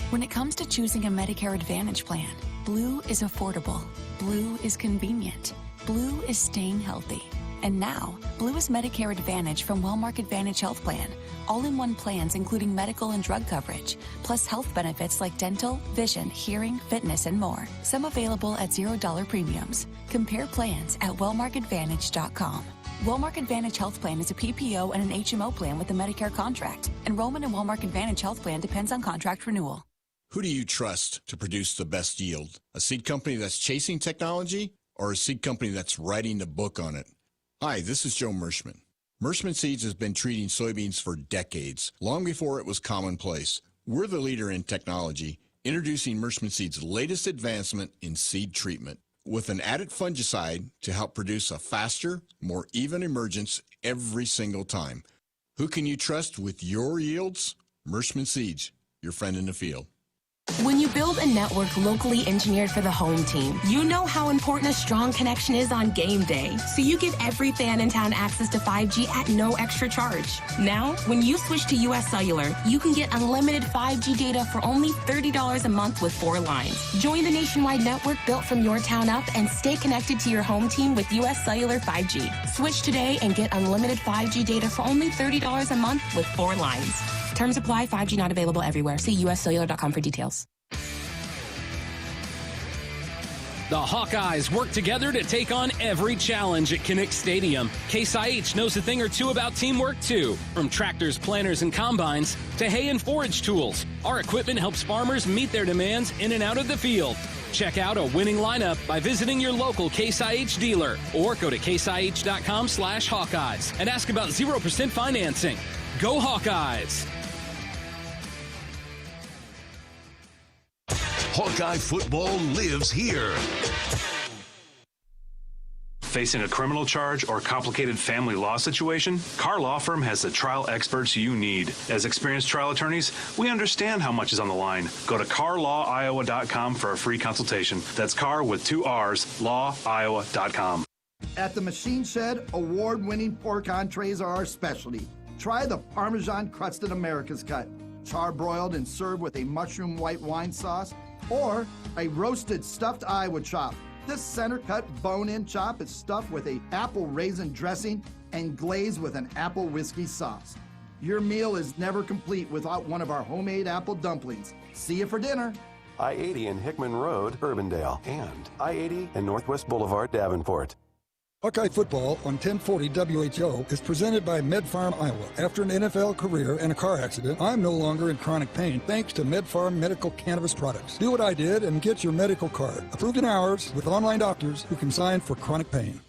When it comes to choosing a Medicare Advantage plan, Blue is affordable. Blue is convenient. Blue is staying healthy. And now, Blue is Medicare Advantage from Wellmark Advantage Health Plan. All-in-one plans including medical and drug coverage, plus health benefits like dental, vision, hearing, fitness, and more. Some available at $0 premiums. Compare plans at wellmarkadvantage.com. Wellmark Advantage Health Plan is a PPO and an HMO plan with a Medicare contract. Enrollment in Wellmark Advantage Health Plan depends on contract renewal. Who do you trust to produce the best yield? A seed company that's chasing technology or a seed company that's writing the book on it? Hi, this is Joe Mershman. Mershman Seeds has been treating soybeans for decades, long before it was commonplace. We're the leader in technology, introducing Mershman Seeds' latest advancement in seed treatment, with an added fungicide to help produce a faster, more even emergence every single time. Who can you trust with your yields? Mershman Seeds, your friend in the field. When you build a network locally engineered for the home team, you know how important a strong connection is on game day. So you give every fan in town access to 5G at no extra charge. Now, when you switch to US Cellular, you can get unlimited 5G data for only $30 a month with 4 lines. Join the nationwide network built from your town up and stay connected to your home team with US Cellular 5G. Switch today and get unlimited 5G data for only $30 a month with 4 lines. Terms apply. 5G not available everywhere. See uscellular.com for details. The Hawkeyes work together to take on every challenge at Kinnick Stadium. Case IH knows a thing or two about teamwork, too. From tractors, planters, and combines to hay and forage tools, our equipment helps farmers meet their demands in and out of the field. Check out a winning lineup by visiting your local Case IH dealer or go to caseih.com/Hawkeyes and ask about 0% financing. Go Hawkeyes! Hawkeye football lives here. Facing a criminal charge or complicated family law situation? Carr Law Firm has the trial experts you need. As experienced trial attorneys, we understand how much is on the line. Go to carlawiowa.com for a free consultation. That's Carr with 2 R's, lawiowa.com. At the Machine Shed, award-winning pork entrees are our specialty. Try the Parmesan crusted America's Cut. Char-broiled and served with a mushroom white wine sauce, Or a roasted stuffed Iowa chop. This center-cut bone-in chop is stuffed with a apple raisin dressing and glazed with an apple whiskey sauce. Your meal is never complete without one of our homemade apple dumplings. See you for dinner. I-80 and Hickman Road, Urbandale, and I-80 and Northwest Boulevard, Davenport. Hawkeye football on 1040 WHO is presented by MedFarm Iowa. After an NFL career and a car accident, I'm no longer in chronic pain thanks to MedFarm medical cannabis products. Do what I did and get your medical card. Approved in hours with online doctors who can sign for chronic pain.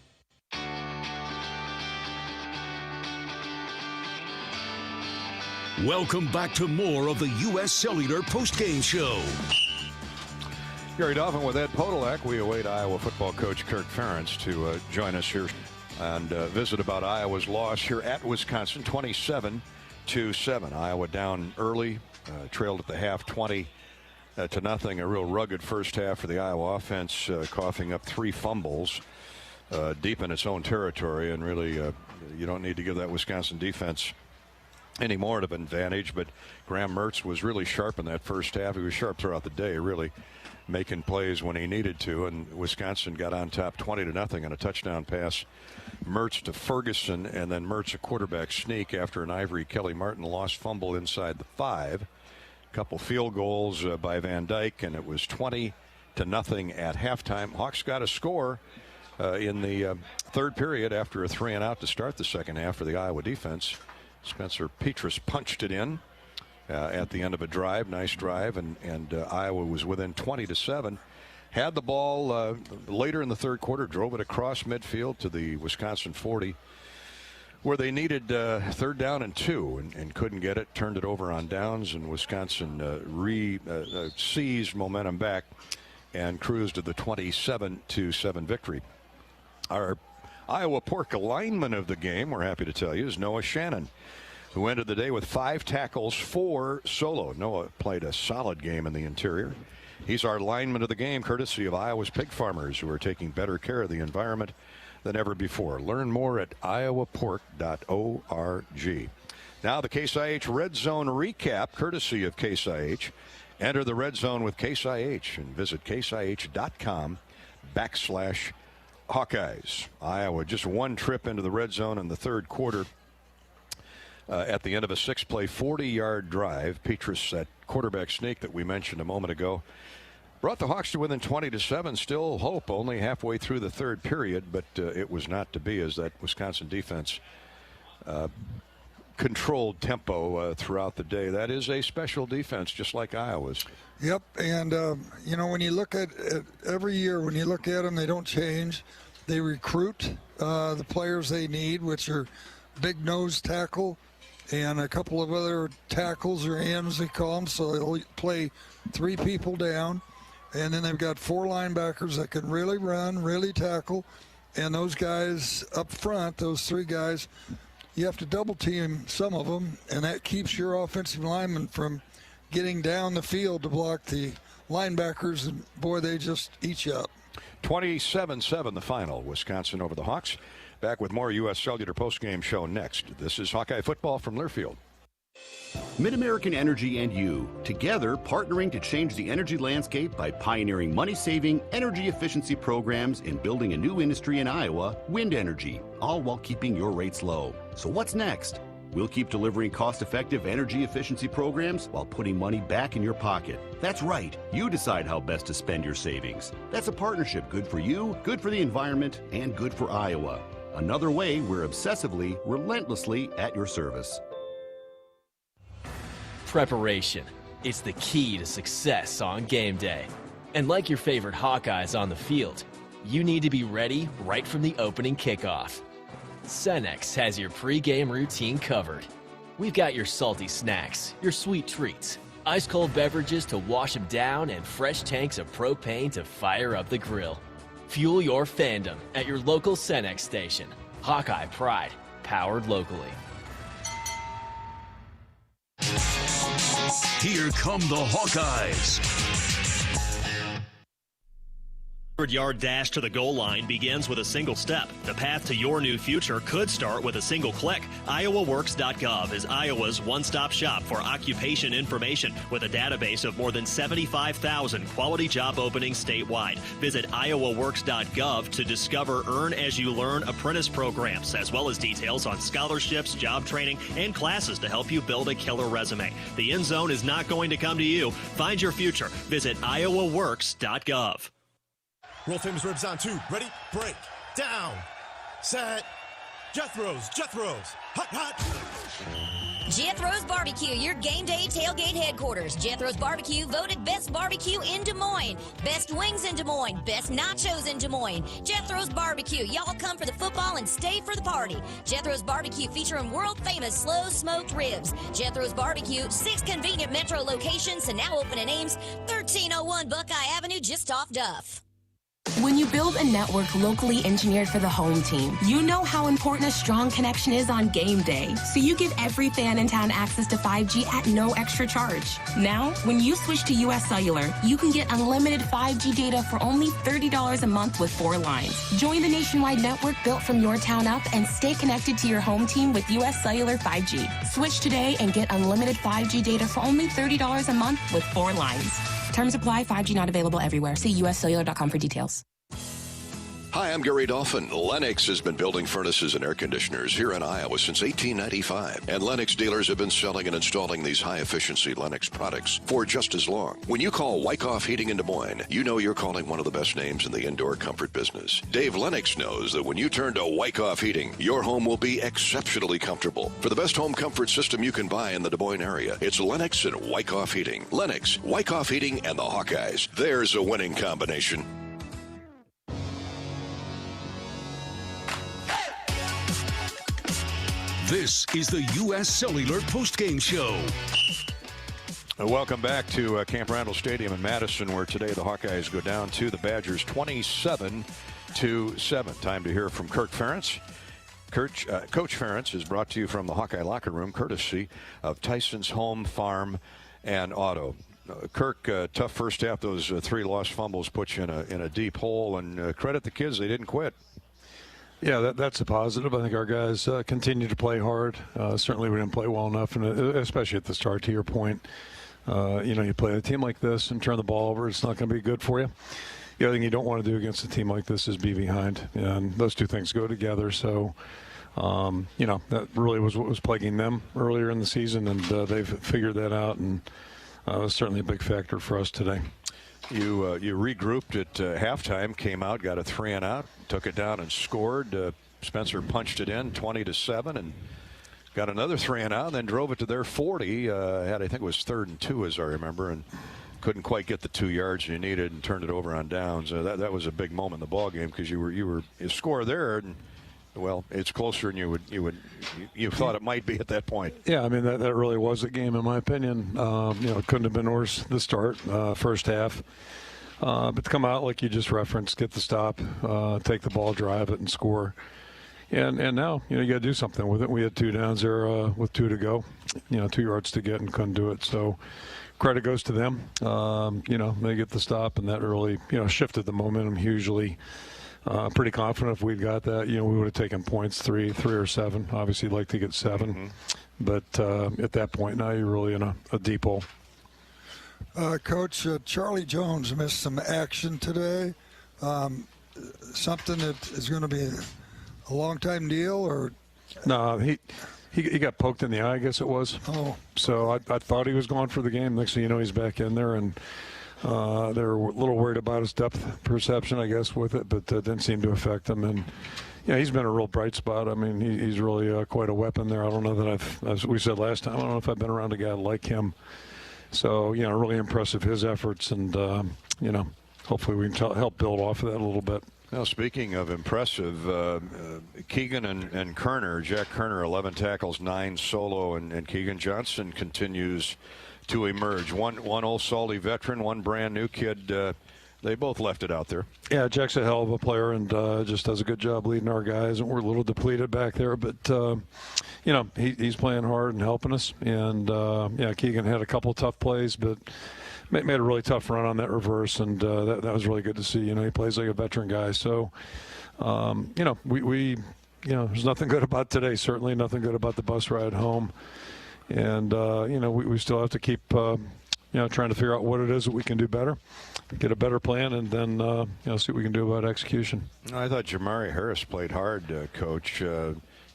Welcome back to more of the U.S. Cellular postgame show. Gary Dolphin with Ed Podolak. We await Iowa football coach Kirk Ferentz to join us here and visit about Iowa's loss here at Wisconsin, 27-7. Iowa down early, trailed at the half 20-0. A real rugged first half for the Iowa offense, coughing up 3 fumbles deep in its own territory. And really, you don't need to give that Wisconsin defense any more of an advantage. But Graham Mertz was really sharp in that first half. He was sharp throughout the day, really making plays when he needed to, and Wisconsin got on top 20-0 on a touchdown pass. Mertz to Ferguson, and then Mertz a quarterback sneak after an Ivory Kelly Martin lost fumble inside the 5. A couple field goals by Van Dyke, and it was 20-0 at halftime. Hawks got a score in the third period after a 3-and-out to start the second half for the Iowa defense. Spencer Petras punched it in at the end of a drive, nice drive, and Iowa was within 20-7. Had the ball later in the third quarter, drove it across midfield to the Wisconsin 40, where they needed 3rd down and 2 and couldn't get it. Turned it over on downs, and Wisconsin seized momentum back and cruised to the 27-7 victory. Our Iowa Pork lineman of the game, we're happy to tell you, is Noah Shannon, who ended the day with 5 tackles, 4 solo. Noah played a solid game in the interior. He's our lineman of the game, courtesy of Iowa's pig farmers, who are taking better care of the environment than ever before. Learn more at iowapork.org. Now the Case IH Red Zone recap, courtesy of Case IH. Enter the Red Zone with Case IH and visit caseih.com/Hawkeyes. Iowa just 1 trip into the red zone in the third quarter. At the end of a 6-play, 40-yard drive, Petras, that quarterback sneak that we mentioned a moment ago, brought the Hawks to within 20-7. Still hope only halfway through the third period, but it was not to be, as that Wisconsin defense controlled tempo throughout the day. That is a special defense, just like Iowa's. Yep, and when you look at every year, when you look at them, they don't change. They recruit the players they need, which are big nose tackle and a couple of other tackles or ends, they call them. So they'll play 3 people down, and then they've got 4 linebackers that can really run, really tackle, and those guys up front, those 3 guys, you have to double team some of them, and that keeps your offensive linemen from getting down the field to block the linebackers, and boy, they just eat you up. 27-7 the final. Wisconsin over the Hawks. Back with more U.S. Cellular postgame show next. This is Hawkeye football from Learfield. Mid-American Energy and you, together partnering to change the energy landscape by pioneering money-saving, energy efficiency programs and building a new industry in Iowa, wind energy, all while keeping your rates low. So what's next? We'll keep delivering cost-effective energy efficiency programs while putting money back in your pocket. That's right. You decide how best to spend your savings. That's a partnership good for you, good for the environment, and good for Iowa. Another way we're obsessively, relentlessly at your service. Preparation. It's the key to success on game day. And like your favorite Hawkeyes on the field, you need to be ready right from the opening kickoff. Cenex has your pre-game routine covered. We've got your salty snacks, your sweet treats, ice-cold beverages to wash them down, and fresh tanks of propane to fire up the grill. Fuel your fandom at your local Cenex station. Hawkeye Pride, powered locally. Here come the Hawkeyes. 100-yard dash to the goal line begins with a single step. The path to your new future could start with a single click. IowaWorks.gov is Iowa's one-stop shop for occupation information with a database of more than 75,000 quality job openings statewide. Visit IowaWorks.gov to discover Earn As You Learn apprentice programs, as well as details on scholarships, job training, and classes to help you build a killer resume. The end zone is not going to come to you. Find your future. Visit IowaWorks.gov. World famous ribs on 2. Ready? Break. Down. Set. Jethro's. Hot. Jethro's Barbecue, your game day tailgate headquarters. Jethro's Barbecue voted best barbecue in Des Moines, best wings in Des Moines, best nachos in Des Moines. Jethro's Barbecue, y'all come for the football and stay for the party. Jethro's Barbecue featuring world famous slow smoked ribs. Jethro's Barbecue, 6 convenient metro locations and now open in Ames, 1301 Buckeye Avenue, just off Duff. When you build a network locally engineered for the home team, you know how important a strong connection is on game day. So you give every fan in town access to 5G at no extra charge. Now, when you switch to US Cellular, you can get unlimited 5G data for only $30 a month with 4 lines. Join the nationwide network built from your town up and stay connected to your home team with US Cellular 5G. Switch today and get unlimited 5G data for only $30 a month with 4 lines. Terms apply. 5G not available everywhere. See uscellular.com for details. Hi, I'm Gary Dolphin. Lennox has been building furnaces and air conditioners here in Iowa since 1895. And Lennox dealers have been selling and installing these high-efficiency Lennox products for just as long. When you call Wyckoff Heating in Des Moines, you know you're calling one of the best names in the indoor comfort business. Dave Lennox knows that when you turn to Wyckoff Heating, your home will be exceptionally comfortable. For the best home comfort system you can buy in the Des Moines area, it's Lennox and Wyckoff Heating. Lennox, Wyckoff Heating, and the Hawkeyes. There's a winning combination. This is the U.S. Cellular postgame show. Welcome back to Camp Randall Stadium in Madison, where today the Hawkeyes go down to the Badgers 27-7. Time to hear from Kirk Ferentz. Coach Ferentz is brought to you from the Hawkeye locker room, courtesy of Tyson's Home, Farm, and Auto. Kirk, tough first half. Those 3 lost fumbles put you in a deep hole, and credit the kids, they didn't quit. Yeah, that's a positive. I think our guys continue to play hard. Certainly we didn't play well enough, and especially at the start, to your point. You play a team like this and turn the ball over, it's not going to be good for you. The other thing you don't want to do against a team like this is be behind, and those two things go together. So, that really was what was plaguing them earlier in the season, and they've figured that out, and it was certainly a big factor for us today. You regrouped at halftime, came out, got a 3 and out, took it down and scored. Spencer punched it in 20-7 and got another 3 and out, and then drove it to their 40. I think it was 3rd and 2, as I remember, and couldn't quite get the 2 yards you needed and turned it over on downs. That was a big moment in the ball game because you score there, and well, it's closer than you thought it might be at that point. Yeah, I mean that really was a game in my opinion. It couldn't have been worse. The start, first half, but to come out like you just referenced, get the stop, take the ball, drive it, and score. And now you got to do something with it. We had 2 downs there with 2 to go, 2 yards to get, and couldn't do it. So credit goes to them. They get the stop, and that really shifted the momentum hugely. Pretty confident if we'd got that, we would have taken points, 3 or 7. Obviously, you'd like to get 7. Mm-hmm. But at that point, now you're really in a deep hole. Coach, Charlie Jones missed some action today. Something that is going to be a long-time deal, or? No, he got poked in the eye, I guess it was. Oh. So I thought he was gone for the game. Next thing you know, he's back in there, and they're a little worried about his depth perception, I guess, with it, but didn't seem to affect him. And he's been a real bright spot. I mean, he's really quite a weapon there. I don't know that as we said last time, I don't know if I've been around a guy like him. So, really impressive, his efforts, and, hopefully we can help build off of that a little bit. Now, speaking of impressive, Keegan and Kerner, Jack Kerner, 11 tackles, 9 solo, and Keegan Johnson continues to emerge. One old salty veteran, one brand new kid. They both left it out there. Yeah, Jack's a hell of a player and just does a good job leading our guys. And we're a little depleted back there, but he's playing hard and helping us. And Keegan had a couple tough plays, but made a really tough run on that reverse, and that was really good to see. He plays like a veteran guy. So, we there's nothing good about today. Certainly nothing good about the bus ride home. And, we still have to keep, trying to figure out what it is that we can do better, get a better plan, and then, see what we can do about execution. I thought Jamari Harris played hard, Coach.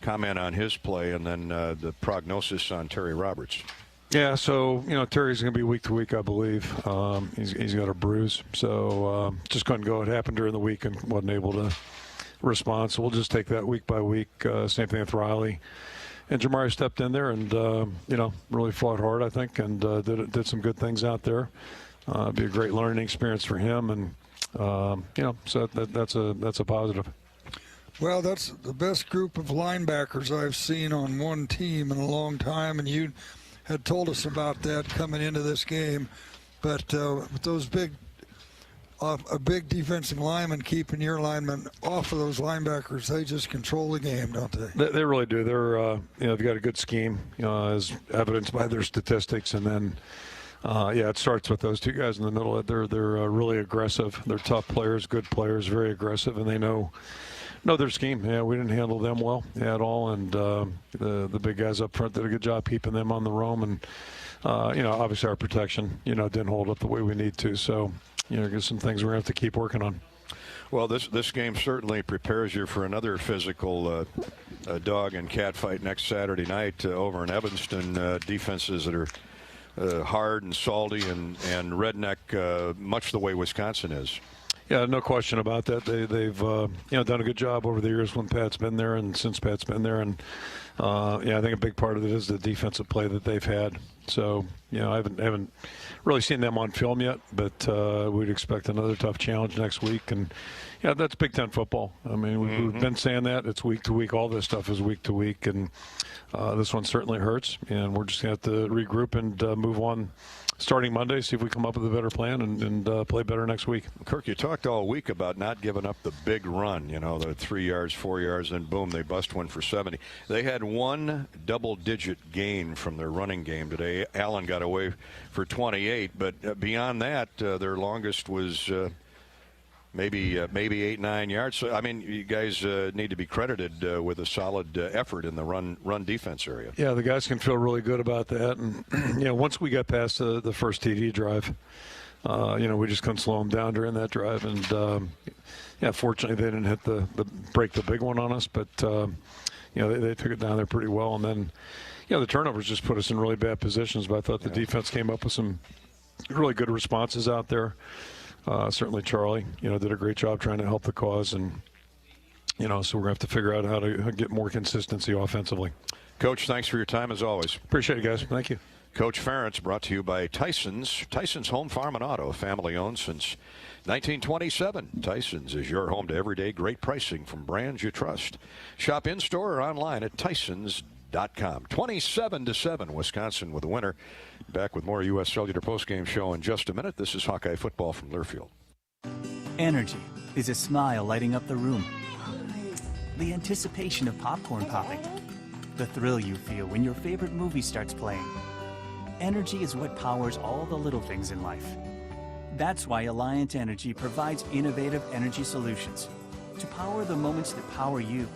Comment on his play, and then the prognosis on Terry Roberts. Yeah, so, Terry's going to be week to week, I believe. He's got a bruise, so just couldn't go. It happened during the week and wasn't able to respond, so we'll just take that week by week. Same thing with Riley. And Jamari stepped in there and, really fought hard, I think, and did some good things out there. Be a great learning experience for him, and, so that's a positive. Well, that's the best group of linebackers I've seen on one team in a long time, and you had told us about that coming into this game. But with those a big defensive lineman keeping your linemen off of those linebackers, they just control the game, don't they? They really do. They're they've got a good scheme, as evidenced by their statistics, and then it starts with those two guys in the middle. They're really aggressive. They're tough players, good players, very aggressive, and they know their scheme. Yeah, we didn't handle them well at all, and the big guys up front did a good job keeping them on the roam, and obviously our protection didn't hold up the way we need to. So there's some things we're going to have to keep working on. Well, this game certainly prepares you for another physical dog and cat fight next Saturday night over in Evanston. Defenses that are hard and salty and redneck, much the way Wisconsin is. Yeah, no question about that. They've done a good job over the years when Pat's been there and since Pat's been there. And, I think a big part of it is the defensive play that they've had. So, I haven't really seen them on film yet, but we'd expect another tough challenge next week. And, that's Big Ten football. I mean, we've been saying that. It's week to week. All this stuff is week to week. And this one certainly hurts. And we're just going to have to regroup and move on starting Monday, see if we come up with a better plan and play better next week. Kirk, you talked all week about not giving up the big run, the 3 yards, 4 yards, and boom, they bust one for 70. They had one double-digit gain from their running game today. Allen got away for 28, but beyond that, their longest was maybe 8-9 yards. So, I mean, you guys need to be credited with a solid effort in the run defense area. Yeah, the guys can feel really good about that. And, once we got past the first TD drive, we just couldn't slow them down during that drive. And, fortunately they didn't hit break the big one on us, but, they took it down there pretty well. And then, the turnovers just put us in really bad positions, but I thought the defense came up with some really good responses out there. Certainly Charlie, did a great job trying to help the cause, and, so we're going to have to figure out how to get more consistency offensively. Coach, thanks for your time as always. Appreciate it, guys. Thank you. Coach Ferentz, brought to you by Tyson's Home Farm and Auto, family owned since 1927. Tyson's is your home to everyday great pricing from brands you trust. Shop in-store or online at Tyson's.com. 27-7, Wisconsin with a winner. Back with more U.S. Cellular postgame show in just a minute. This is Hawkeye football from Learfield. Energy is a smile lighting up the room. The anticipation of popcorn popping. The thrill you feel when your favorite movie starts playing. Energy is what powers all the little things in life. That's why Alliant Energy provides innovative energy solutions to power the moments that power you.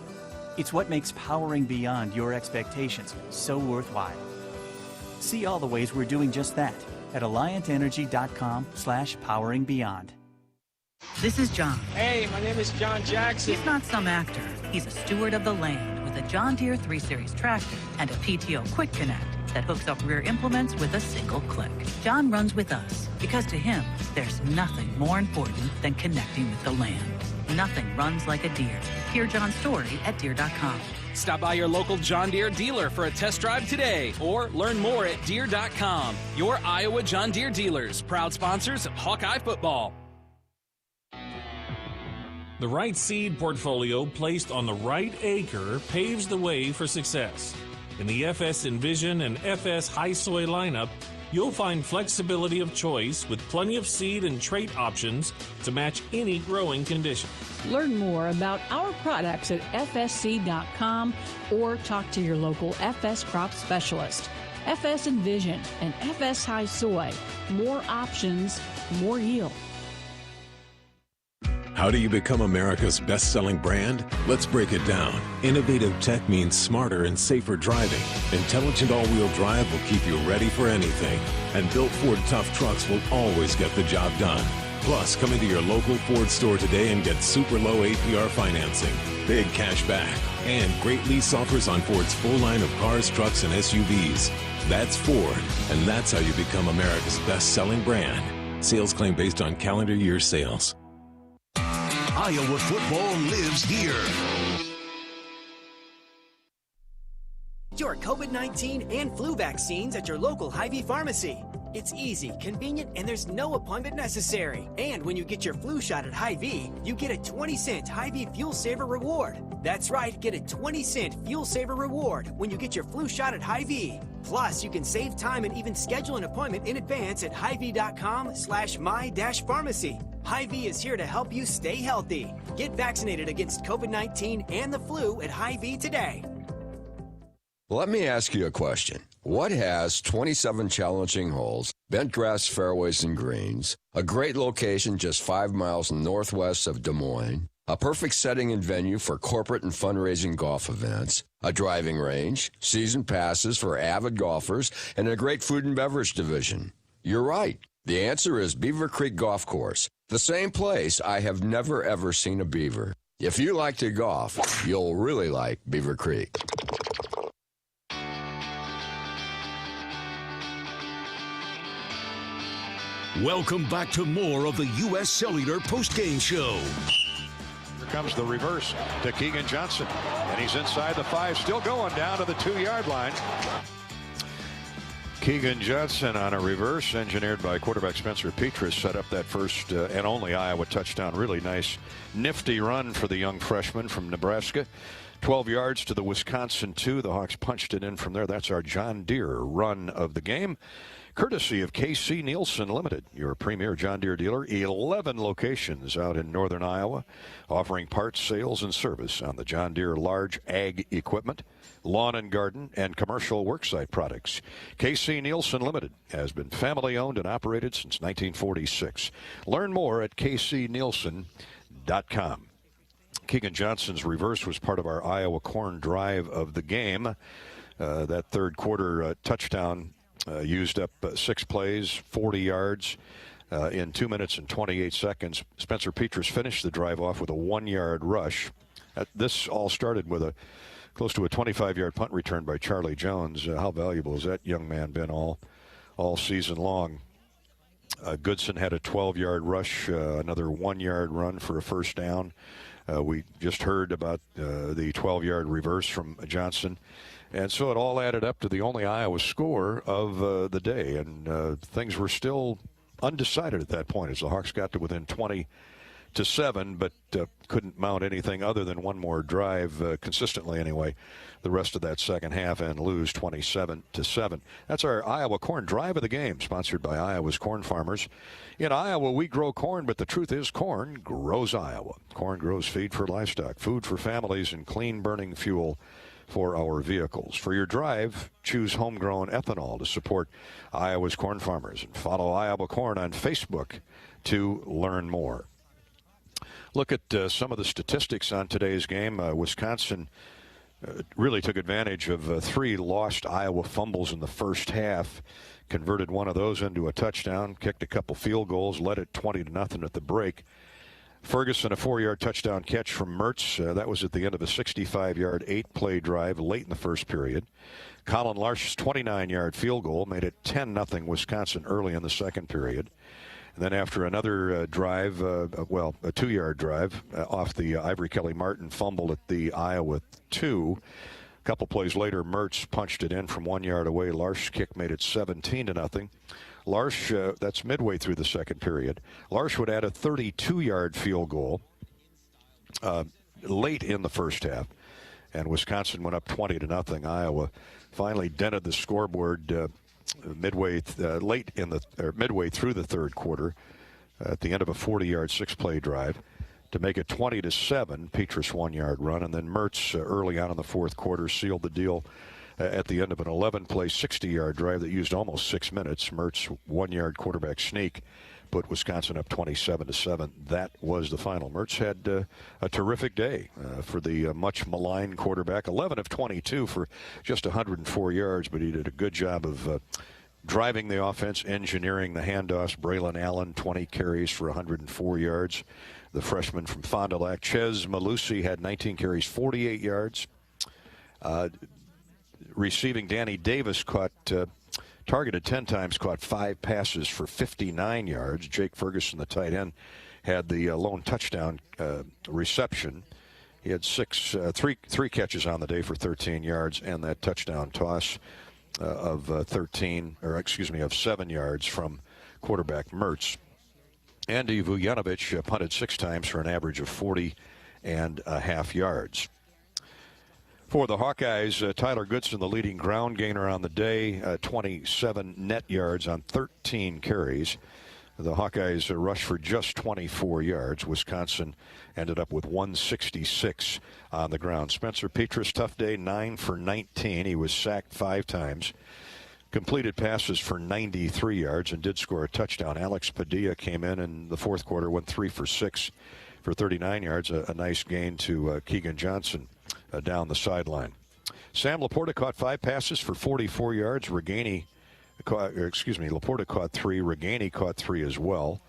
It's what makes powering beyond your expectations so worthwhile. See all the ways we're doing just that at AlliantEnergy.com/poweringbeyond. This is John. Hey, my name is John Jackson. He's not some actor. He's a steward of the land with a John Deere 3 Series tractor and a PTO Quick Connect that hooks up rear implements with a single click. John runs with us because to him, there's nothing more important than connecting with the land. Nothing runs like a Deere. Hear John's story at Deere.com. Stop by your local John Deere dealer for a test drive today or learn more at Deere.com. Your Iowa John Deere dealers, proud sponsors of Hawkeye football. The right seed portfolio placed on the right acre paves the way for success. In the FS Envision and FS High Soy lineup, you'll find flexibility of choice with plenty of seed and trait options to match any growing condition. Learn more about our products at fsc.com or talk to your local FS crop specialist. FS Envision, and FS High Soy. More options, more yield. How do you become America's best-selling brand? Let's break it down. Innovative tech means smarter and safer driving. Intelligent all-wheel drive will keep you ready for anything. And built Ford tough trucks will always get the job done. Plus, come into your local Ford store today and get super low APR financing, big cash back, and great lease offers on Ford's full line of cars, trucks, and SUVs. That's Ford, and that's how you become America's best-selling brand. Sales claim based on calendar year sales. Iowa football lives here. Your COVID-19 and flu vaccines at your local Hy-Vee pharmacy. It's easy, convenient, and there's no appointment necessary. And when you get your flu shot at Hy-Vee, you get a 20-cent Hy-Vee Fuel Saver reward. That's right, get a 20-cent Fuel Saver reward when you get your flu shot at Hy-Vee. Plus, you can save time and even schedule an appointment in advance at hyvee.com/my-pharmacy. Hy-Vee is here to help you stay healthy. Get vaccinated against COVID-19 and the flu at Hy-Vee today. Let me ask you a question. What has 27 challenging holes, bent grass fairways and greens, a great location just 5 miles northwest of Des Moines, a perfect setting and venue for corporate and fundraising golf events, a driving range, season passes for avid golfers, and a great food and beverage division? You're right. The answer is Beaver Creek Golf Course, the same place I have never ever seen a beaver. If you like to golf, you'll really like Beaver Creek. Welcome back to more of the U.S. Cellular postgame show. Here comes the reverse to Keegan Johnson, and he's inside the 5, still going down to the 2-yard line. Keegan Johnson on a reverse, engineered by quarterback Spencer Petras, set up that first and only Iowa touchdown. Really nice, nifty run for the young freshman from Nebraska. 12 yards to the Wisconsin 2. The Hawks punched it in from there. That's our John Deere run of the game, courtesy of KC Nielsen Limited, your premier John Deere dealer. 11 locations out in northern Iowa, offering parts, sales, and service on the John Deere large ag equipment, lawn and garden, and commercial worksite products. KC Nielsen Limited has been family owned and operated since 1946. Learn more at kcnielsen.com. Keegan Johnson's reverse was part of our Iowa corn drive of the game. That third quarter touchdown used up 6 plays, 40 yards in 2 minutes and 28 seconds. Spencer Petras finished the drive off with a 1-yard rush. This all started with close to a 25-yard punt return by Charlie Jones. How valuable has that young man been all season long? Goodson had a 12-yard rush, another 1-yard run for a first down. We just heard about the 12-yard reverse from Johnson. And so it all added up to the only Iowa score of the day. And things were still undecided at that point as the Hawks got to within 20-7, but couldn't mount anything other than one more drive consistently anyway the rest of that second half and lose 27-7. That's our Iowa corn drive of the game, sponsored by Iowa's corn farmers. In Iowa, we grow corn, but the truth is corn grows Iowa. Corn grows feed for livestock, food for families, and clean burning fuel for our vehicles. For your drive, choose homegrown ethanol to support Iowa's corn farmers, and follow Iowa Corn on Facebook to learn more. Look at some of the statistics on today's game. Wisconsin really took advantage of 3 lost Iowa fumbles in the first half, converted one of those into a touchdown, kicked a couple field goals, led it 20-0 at the break. Ferguson, a 4-yard touchdown catch from Mertz. That was at the end of a 65-yard, 8-play drive late in the first period. Colin Larsh's 29-yard field goal made it 10-0 Wisconsin early in the second period. And then after another drive, a 2-yard drive off the Ivory Kelly Martin fumble at the Iowa 2. A couple plays later, Mertz punched it in from 1 yard away. Larsh's kick made it 17-0. Larsh, that's midway through the second period. Larsh would add a 32-yard field goal late in the first half, and Wisconsin went up 20-0. Iowa finally dented the scoreboard midway through the third quarter at the end of a 40-yard 6-play drive to make it 20-7. Petras 1-yard run, and then Mertz early on in the fourth quarter sealed the deal at the end of an 11-play, 60-yard drive that used almost 6 minutes. Mertz 1-yard quarterback sneak put Wisconsin up 27-7. That was the final. Mertz had a terrific day for the much maligned quarterback. 11 of 22 for just 104 yards, but he did a good job of driving the offense, engineering the handoffs. Braylon Allen, 20 carries for 104 yards. The freshman from Fond du Lac, Chez Malusi, had 19 carries, 48 yards. Receiving, Danny Davis targeted 10 times, caught 5 passes for 59 yards. Jake Ferguson, the tight end, had the lone touchdown reception. He had three catches on the day for 13 yards, and that touchdown toss of 7 yards from quarterback Mertz. Andy Vujanovic punted 6 times for an average of 40.5 yards. For the Hawkeyes, Tyler Goodson, the leading ground gainer on the day, 27 net yards on 13 carries. The Hawkeyes rushed for just 24 yards. Wisconsin ended up with 166 on the ground. Spencer Petras, tough day, 9 for 19. He was sacked 5 times. Completed passes for 93 yards and did score a touchdown. Alex Padilla came in the fourth quarter, went 3 for 6 for 39 yards. A nice gain to Keegan Johnson down the sideline. Sam Laporta caught 5 passes for 44 yards. Laporta caught 3. Reganey caught 3 as well.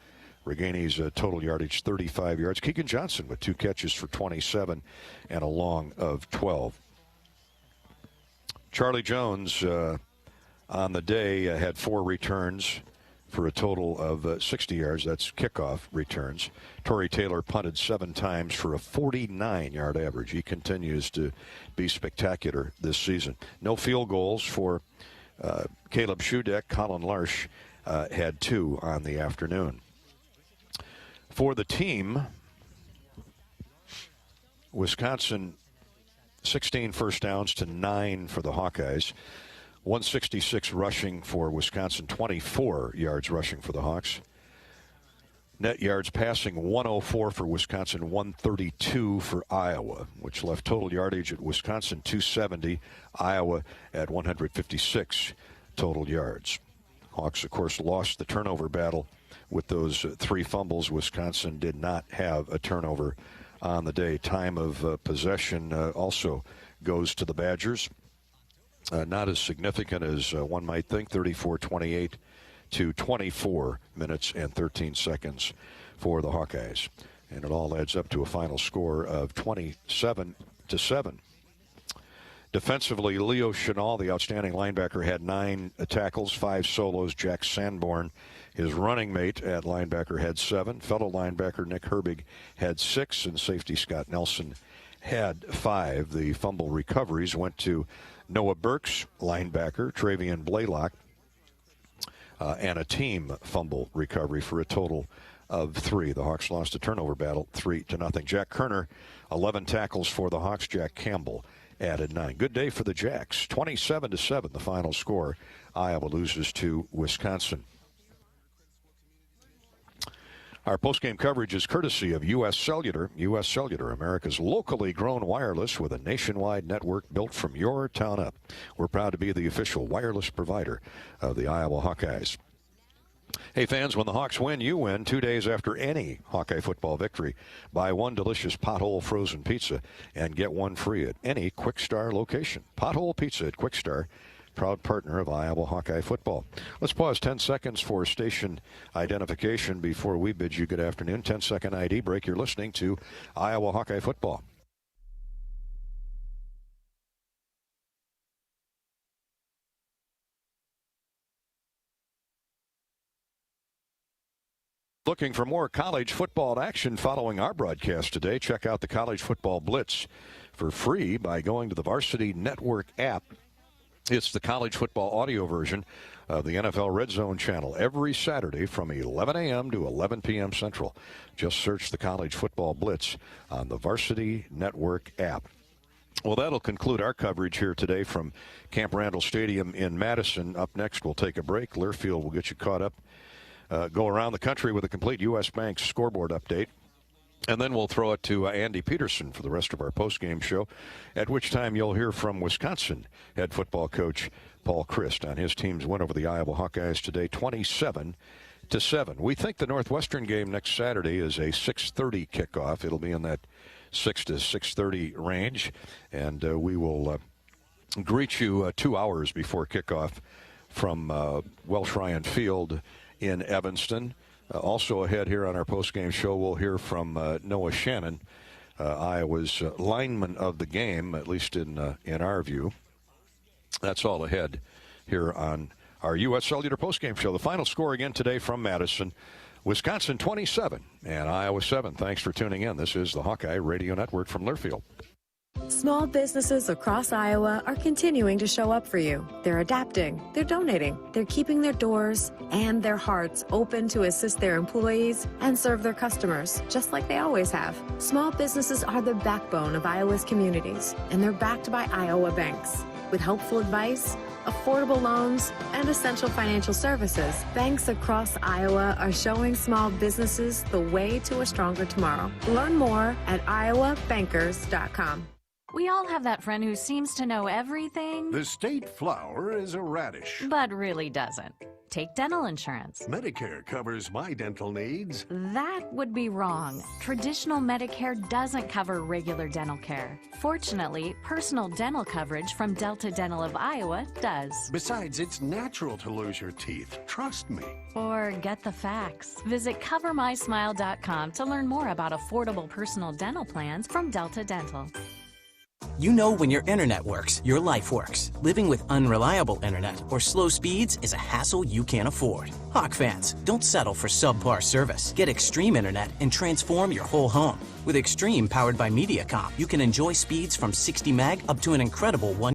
Reganey's total yardage 35 yards. Keegan Johnson with 2 catches for 27 and a long of 12. Charlie Jones on the day had 4 returns for a total of 60 yards. That's kickoff returns. Torrey Taylor punted 7 times for a 49-yard average. He continues to be spectacular this season. No field goals for Caleb Shudeck. Colin Larsh had 2 on the afternoon. For the team, Wisconsin 16 first downs to 9 for the Hawkeyes. 166 rushing for Wisconsin, 24 yards rushing for the Hawks. Net yards passing 104 for Wisconsin, 132 for Iowa, which left total yardage at Wisconsin 270, Iowa at 156 total yards. Hawks, of course, lost the turnover battle with those 3 fumbles. Wisconsin did not have a turnover on the day. Time of possession also goes to the Badgers. Not as significant as one might think, 34-28 to 24 minutes and 13 seconds for the Hawkeyes. And it all adds up to a final score of 27-7. Defensively, Leo Chenal, the outstanding linebacker, had 9 tackles, 5 solos. Jack Sanborn, his running mate at linebacker, had 7. Fellow linebacker Nick Herbig had 6, and safety Scott Nelson had 5. The fumble recoveries went to Noah Burks, linebacker, Travian Blaylock, and a team fumble recovery for a total of 3. The Hawks lost a turnover battle 3-0. Jack Kerner, 11 tackles for the Hawks. Jack Campbell added 9. Good day for the Jacks. 27-7, the final score. Iowa loses to Wisconsin. Our postgame coverage is courtesy of U.S. Cellular. U.S. Cellular, America's locally grown wireless with a nationwide network built from your town up. We're proud to be the official wireless provider of the Iowa Hawkeyes. Hey fans, when the Hawks win, you win. 2 days after any Hawkeye football victory, buy 1 delicious Pothole frozen pizza and get 1 free at any Quick Star location. Pothole Pizza at Quick Star, proud partner of Iowa Hawkeye football. Let's pause 10 seconds for station identification before we bid you good afternoon. 10-second ID break. You're listening to Iowa Hawkeye football. Looking for more college football action following our broadcast today? Check out the College Football Blitz for free by going to the Varsity Network app. It's the college football audio version of the NFL Red Zone channel every Saturday from 11 a.m. to 11 p.m. Central. Just search the College Football Blitz on the Varsity Network app. Well, that'll conclude our coverage here today from Camp Randall Stadium in Madison. Up next, we'll take a break. Learfield will get you caught up. Go around the country with a complete U.S. Bank scoreboard update. And then we'll throw it to Andy Peterson for the rest of our postgame show, at which time you'll hear from Wisconsin head football coach Paul Christ on his team's win over the Iowa Hawkeyes today, 27-7. We think the Northwestern game next Saturday is a 6:30 kickoff. It'll be in that 6 to 6:30 range, and we will greet you 2 hours before kickoff from Welsh Ryan Field in Evanston. Also ahead here on our postgame show, we'll hear from Noah Shannon, Iowa's lineman of the game, at least in our view. That's all ahead here on our U.S. Cellular postgame show. The final score again today from Madison, Wisconsin 27 and Iowa 7. Thanks for tuning in. This is the Hawkeye Radio Network from Learfield. Small businesses across Iowa are continuing to show up for you. They're adapting, they're donating, they're keeping their doors and their hearts open to assist their employees and serve their customers, just like they always have. Small businesses are the backbone of Iowa's communities, and they're backed by Iowa banks. With helpful advice, affordable loans, and essential financial services, banks across Iowa are showing small businesses the way to a stronger tomorrow. Learn more at iowabankers.com. We all have that friend who seems to know everything. The state flower is a radish. But really doesn't. Take dental insurance. Medicare covers my dental needs. That would be wrong. Traditional Medicare doesn't cover regular dental care. Fortunately, personal dental coverage from Delta Dental of Iowa does. Besides, it's natural to lose your teeth. Trust me. Or get the facts. Visit CoverMySmile.com to learn more about affordable personal dental plans from Delta Dental. You know when your internet works, your life works. Living with unreliable internet or slow speeds is a hassle you can't afford. Hawk fans, don't settle for subpar service. Get Extreme Internet and transform your whole home. With Extreme powered by MediaCom, you can enjoy speeds from 60 meg up to an incredible 1